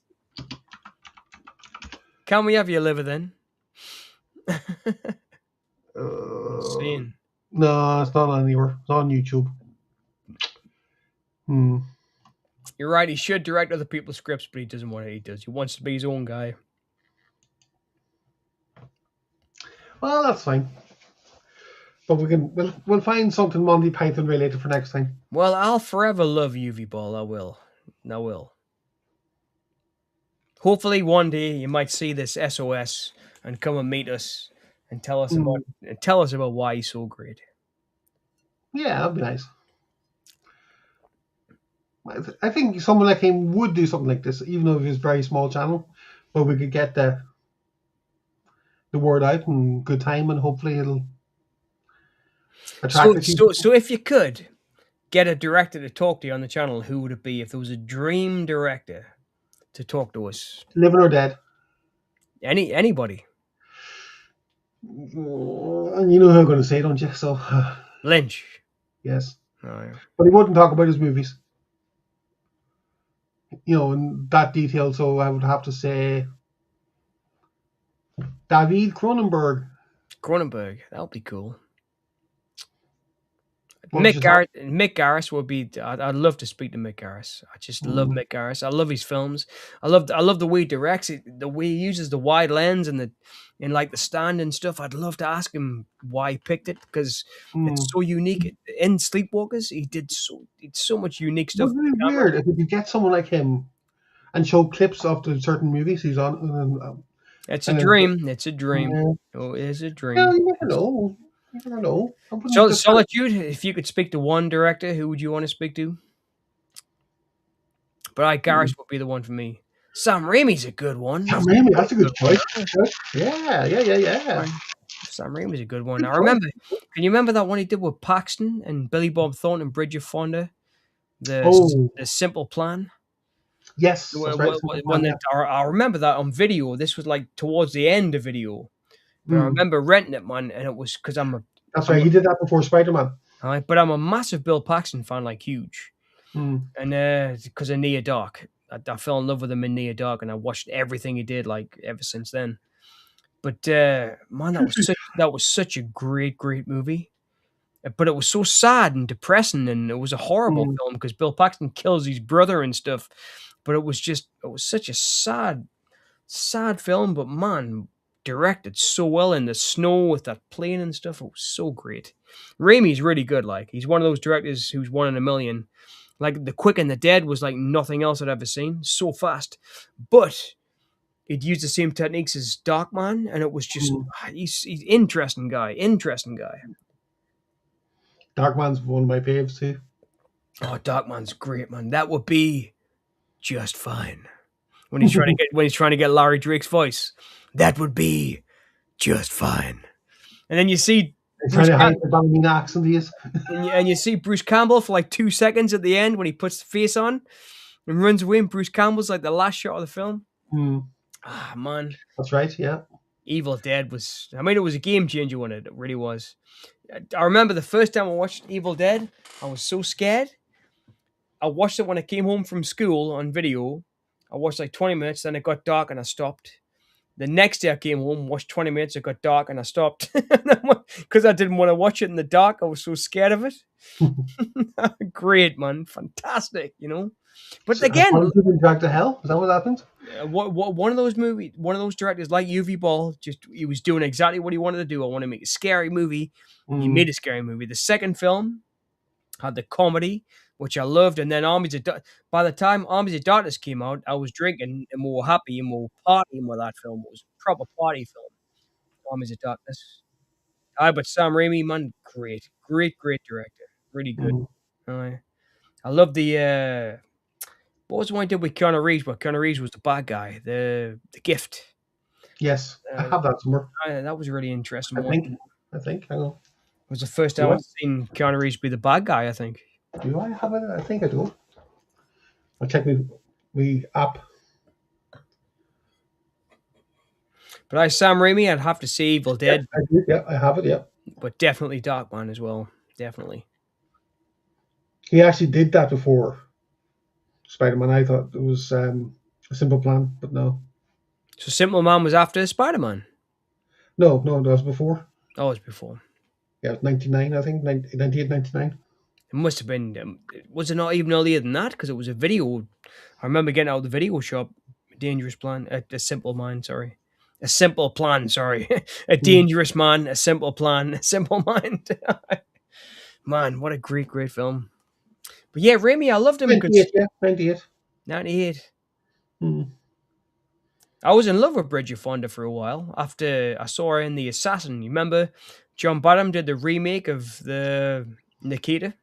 Can we have your liver then? Scene. No, it's not anywhere. It's on YouTube. Hmm. You're right. He should direct other people's scripts, but he doesn't want it. He does. He wants to be his own guy. Well, that's fine. But we'll find something Monty Python related for next time. Well, I'll forever love UV Ball. I will. I will. Hopefully, one day you might see this SOS and come and meet us and tell us about why he's so great. Yeah, that'd be nice. I think someone like him would do something like this, even though it was a very small channel. But we could get the word out in good time, and hopefully it'll attract people. So if you could get a director to talk to you on the channel, who would it be? If there was a dream director to talk to us, Living or dead. anybody. And you know who I'm going to say, don't you? So, Lynch. yes. Oh, yeah. But he wouldn't talk about his movies, in that detail. So I would have to say David Cronenberg. Cronenberg. That would be cool. What would you say? Mick Garris would be. I'd love to speak to Mick Garris. I just love Mick Garris. I love his films. I love the way he directs it, the way he uses the wide lens and like the stand and stuff. I'd love to ask him why he picked it because it's so unique. In Sleepwalkers, he did so much unique stuff. Wouldn't it be weird if we could get someone like him and show clips of the certain movies he's on? It's a dream. It's a dream. Yeah. Oh, it's a dream. Yeah, you never know. You never know. So, Solitude, if you could speak to one director, who would you want to speak to? But Garris would be the one for me. Sam Raimi's a good one. Sam Raimi, that's a good choice. Yeah. Sam Raimi's a good one. I remember. Can you remember that one he did with Paxton and Billy Bob Thornton and Bridget Fonda? The Simple Plan. Yes, that's right. I remember that on video. This was like towards the end of video. But I remember renting it, man, and it was because That's right. He did that before Spider-Man. But I'm a massive Bill Paxton fan, like huge. And because of Near Dark, I fell in love with him in Near Dark, and I watched everything he did like ever since then. But man, that was such a great movie. but it was so sad and depressing, and it was a horrible Mm, film because Bill Paxton kills his brother and stuff. But it was such a sad film. But man, directed so well in the snow with that plane and stuff. It was so great. Raimi's really good. Like he's one of those directors who's one in a million. Like The Quick and the Dead was like nothing else I'd ever seen. So fast, but it used the same techniques as Darkman, and it was just mm. he's interesting guy. Interesting guy. Darkman's one of my faves too. Oh, Darkman's great, man. That would be just fine. When he's trying to get Larry Drake's voice, that would be just fine. And then you see He's trying Bruce to hide Cam- the Ballymena accent he is. and you see Bruce Campbell for like 2 seconds at the end when he puts the face on and runs away. And Bruce Campbell's like the last shot of the film. Mm, Ah, man, that's right, yeah. Evil Dead was. I mean, it was a game changer when it really was. I remember the first time I watched Evil Dead, I was so scared. I watched it when I came home from school on video. I watched like 20 minutes, then it got dark and I stopped. The next day I came home, watched 20 minutes, it got dark and I stopped. Because I didn't want to watch it in the dark. I was so scared of it. Great, man. Fantastic, you know? But So, again, how did you been dragged to hell? Is that what happened? one of those directors like Uwe Boll, just he was doing exactly what he wanted to do. I want to make a scary movie. He made a scary movie. The second film had the comedy, which I loved, and then by the time Armies of Darkness came out, I was drinking and we were happy and we were partying with that film. It was a proper party film, Armies of Darkness. But Sam Raimi, man, great director, really good. Mm. I love the what was the one I did with Keanu Reeves? Where Keanu Reeves was the bad guy, the Gift. Yes, I Uh, have that somewhere. that was a really interesting I one. think. Hang on. It was the first time I've seen Keanu Reeves be the bad guy, I think. Do I have it? I think I do. I'll check my app. But Sam Raimi, I'd have to say Evil Dead, I do, yeah, I have it, yeah. but definitely Darkman as well. Definitely. He actually did that before Spider-Man. I thought it was a simple plan, but no. So Simple Man was after Spider-Man. No, that was before. Oh, it was before. Yeah, it was 99, I think, 98, 99. It must have been, was it not even earlier than that? Because it was a video. I remember getting out of the video shop, Dangerous Plan, a Simple Man, sorry. A Simple Plan, sorry. A Dangerous Man, a Simple Plan, a Simple Mind. Man, what a great film. But yeah, Raimi, I loved him. 98, yeah, 98. 98. Hmm. I was in love with Bridget Fonda for a while after I saw her in The Assassin. You remember John Badham did the remake of the Nikita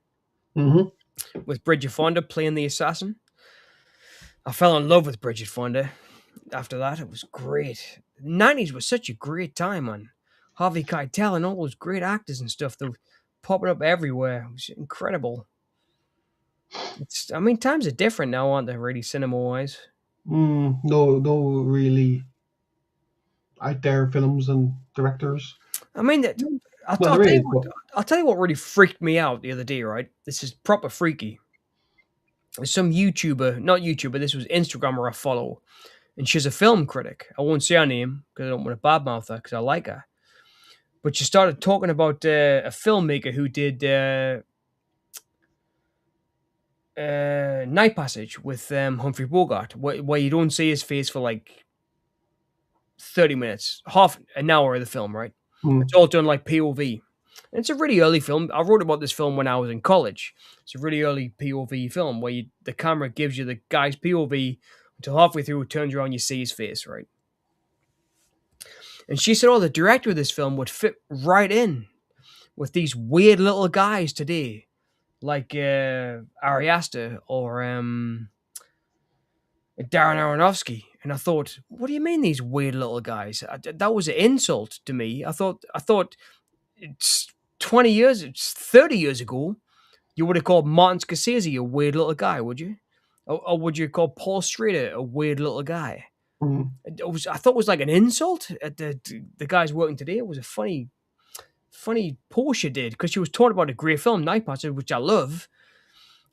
Mm-hmm. with Bridget Fonda playing the assassin. I fell in love with Bridget Fonda after that. It was great. The 90s was such a great time, man. Harvey Keitel and all those great actors and stuff that were popping up everywhere. It was incredible. Times are different now, aren't they, really, cinema-wise? No really out there films and directors. I'll Well, there is, but tell you what really freaked me out the other day, right? This is proper freaky. There's some this was Instagrammer I follow, and she's a film critic. I won't say her name because I don't want to badmouth her because I like her. But she started talking about a filmmaker who did Night Passage with Humphrey Bogart, where you don't see his face for like 30 minutes, half an hour of the film, right? It's all done like POV. And it's a really early film. I wrote about this film when I was in college. It's a really early POV film where the camera gives you the guy's POV until halfway through it turns around, you see his face, right? And she said, the director of this film would fit right in with these weird little guys today, like Ari Aster or Darren Aronofsky. And I thought, what do you mean these weird little guys? That was an insult to me. I thought it's 30 years ago, you would have called Martin Scorsese a weird little guy, would you? Or would you call Paul Schrader a weird little guy? I thought it was like an insult at the guys working today. It was a funny post she did because she was talking about a great film, Night Passage, which I love,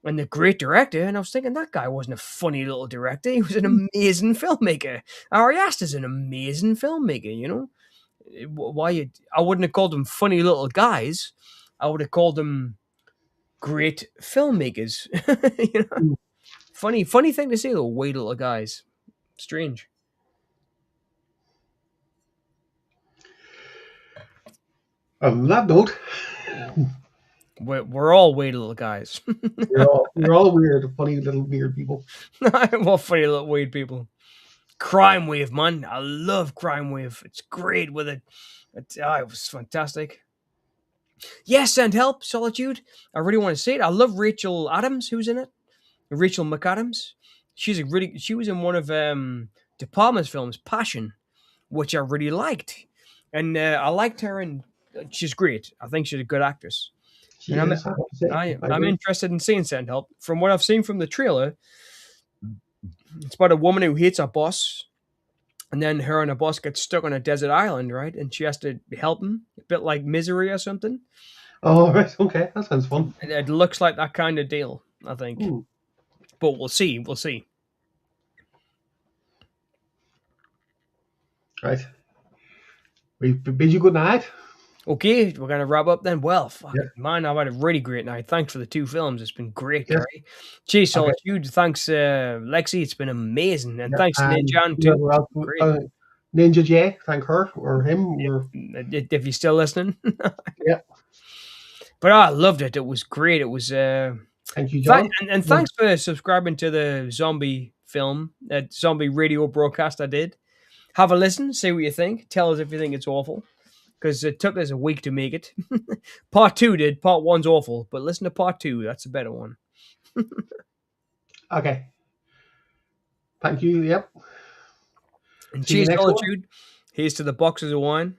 and the great director. And I was thinking that guy wasn't a funny little director. He was an amazing filmmaker. Ari Aster's an amazing filmmaker, you know? I wouldn't have called them funny little guys. I would have called them great filmmakers. You know? Mm. Funny thing to say though, wee little guys. Strange. On that note, We're all wee little guys. we're all weird, funny little weird people. What funny little weird people. Crime Wave, man. I love Crime Wave. It's great with it. It was fantastic. Yes, and Help, Solitude. I really want to see it. I love Rachel Adams, who's in it. Rachel McAdams. She was in one of De Palma's films, Passion, which I really liked. And I liked her, and she's great. I think she's a good actress. She And I'm is, I have to say. I'm agree. interested in seeing Send Help. From what I've seen from the trailer, it's about a woman who hates her boss, and then her and her boss get stuck on a desert island, right? And she has to help him, a bit like Misery or something. Oh, right. Okay. That sounds fun. And it looks like that kind of deal, I think. Mm. But we'll see. We'll see. Right. We bid you good night. Okay, we're going to wrap up then. Well, fuck Yeah. it, man, I've had a really great night. Thanks for the 2 films. It's been great, Yes. Gary. Cheers, Okay. Solitude. Thanks, Lexi. It's been amazing. And Yeah, thanks, and Ninjan, too. whoever else- Great. Ninja J, thank her or him. Or If you're still listening. yeah. But I loved it. It was great. It was... Thank you, John. and thanks for subscribing to the zombie film, zombie radio broadcast I did. Have a listen, see what you think. Tell us if you think it's awful, because it took us a week to make it. Part 2 did. Part 1's awful, but listen to Part 2. That's a better one. Okay. Thank you. Yep. And See you cheers, next one. Solitude. Here's to the boxes of wine.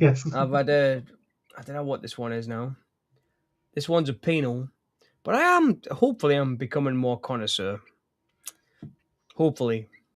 Yes. I've had I don't know what this one is now. This one's a Pinot, but hopefully I'm becoming more connoisseur. Hopefully.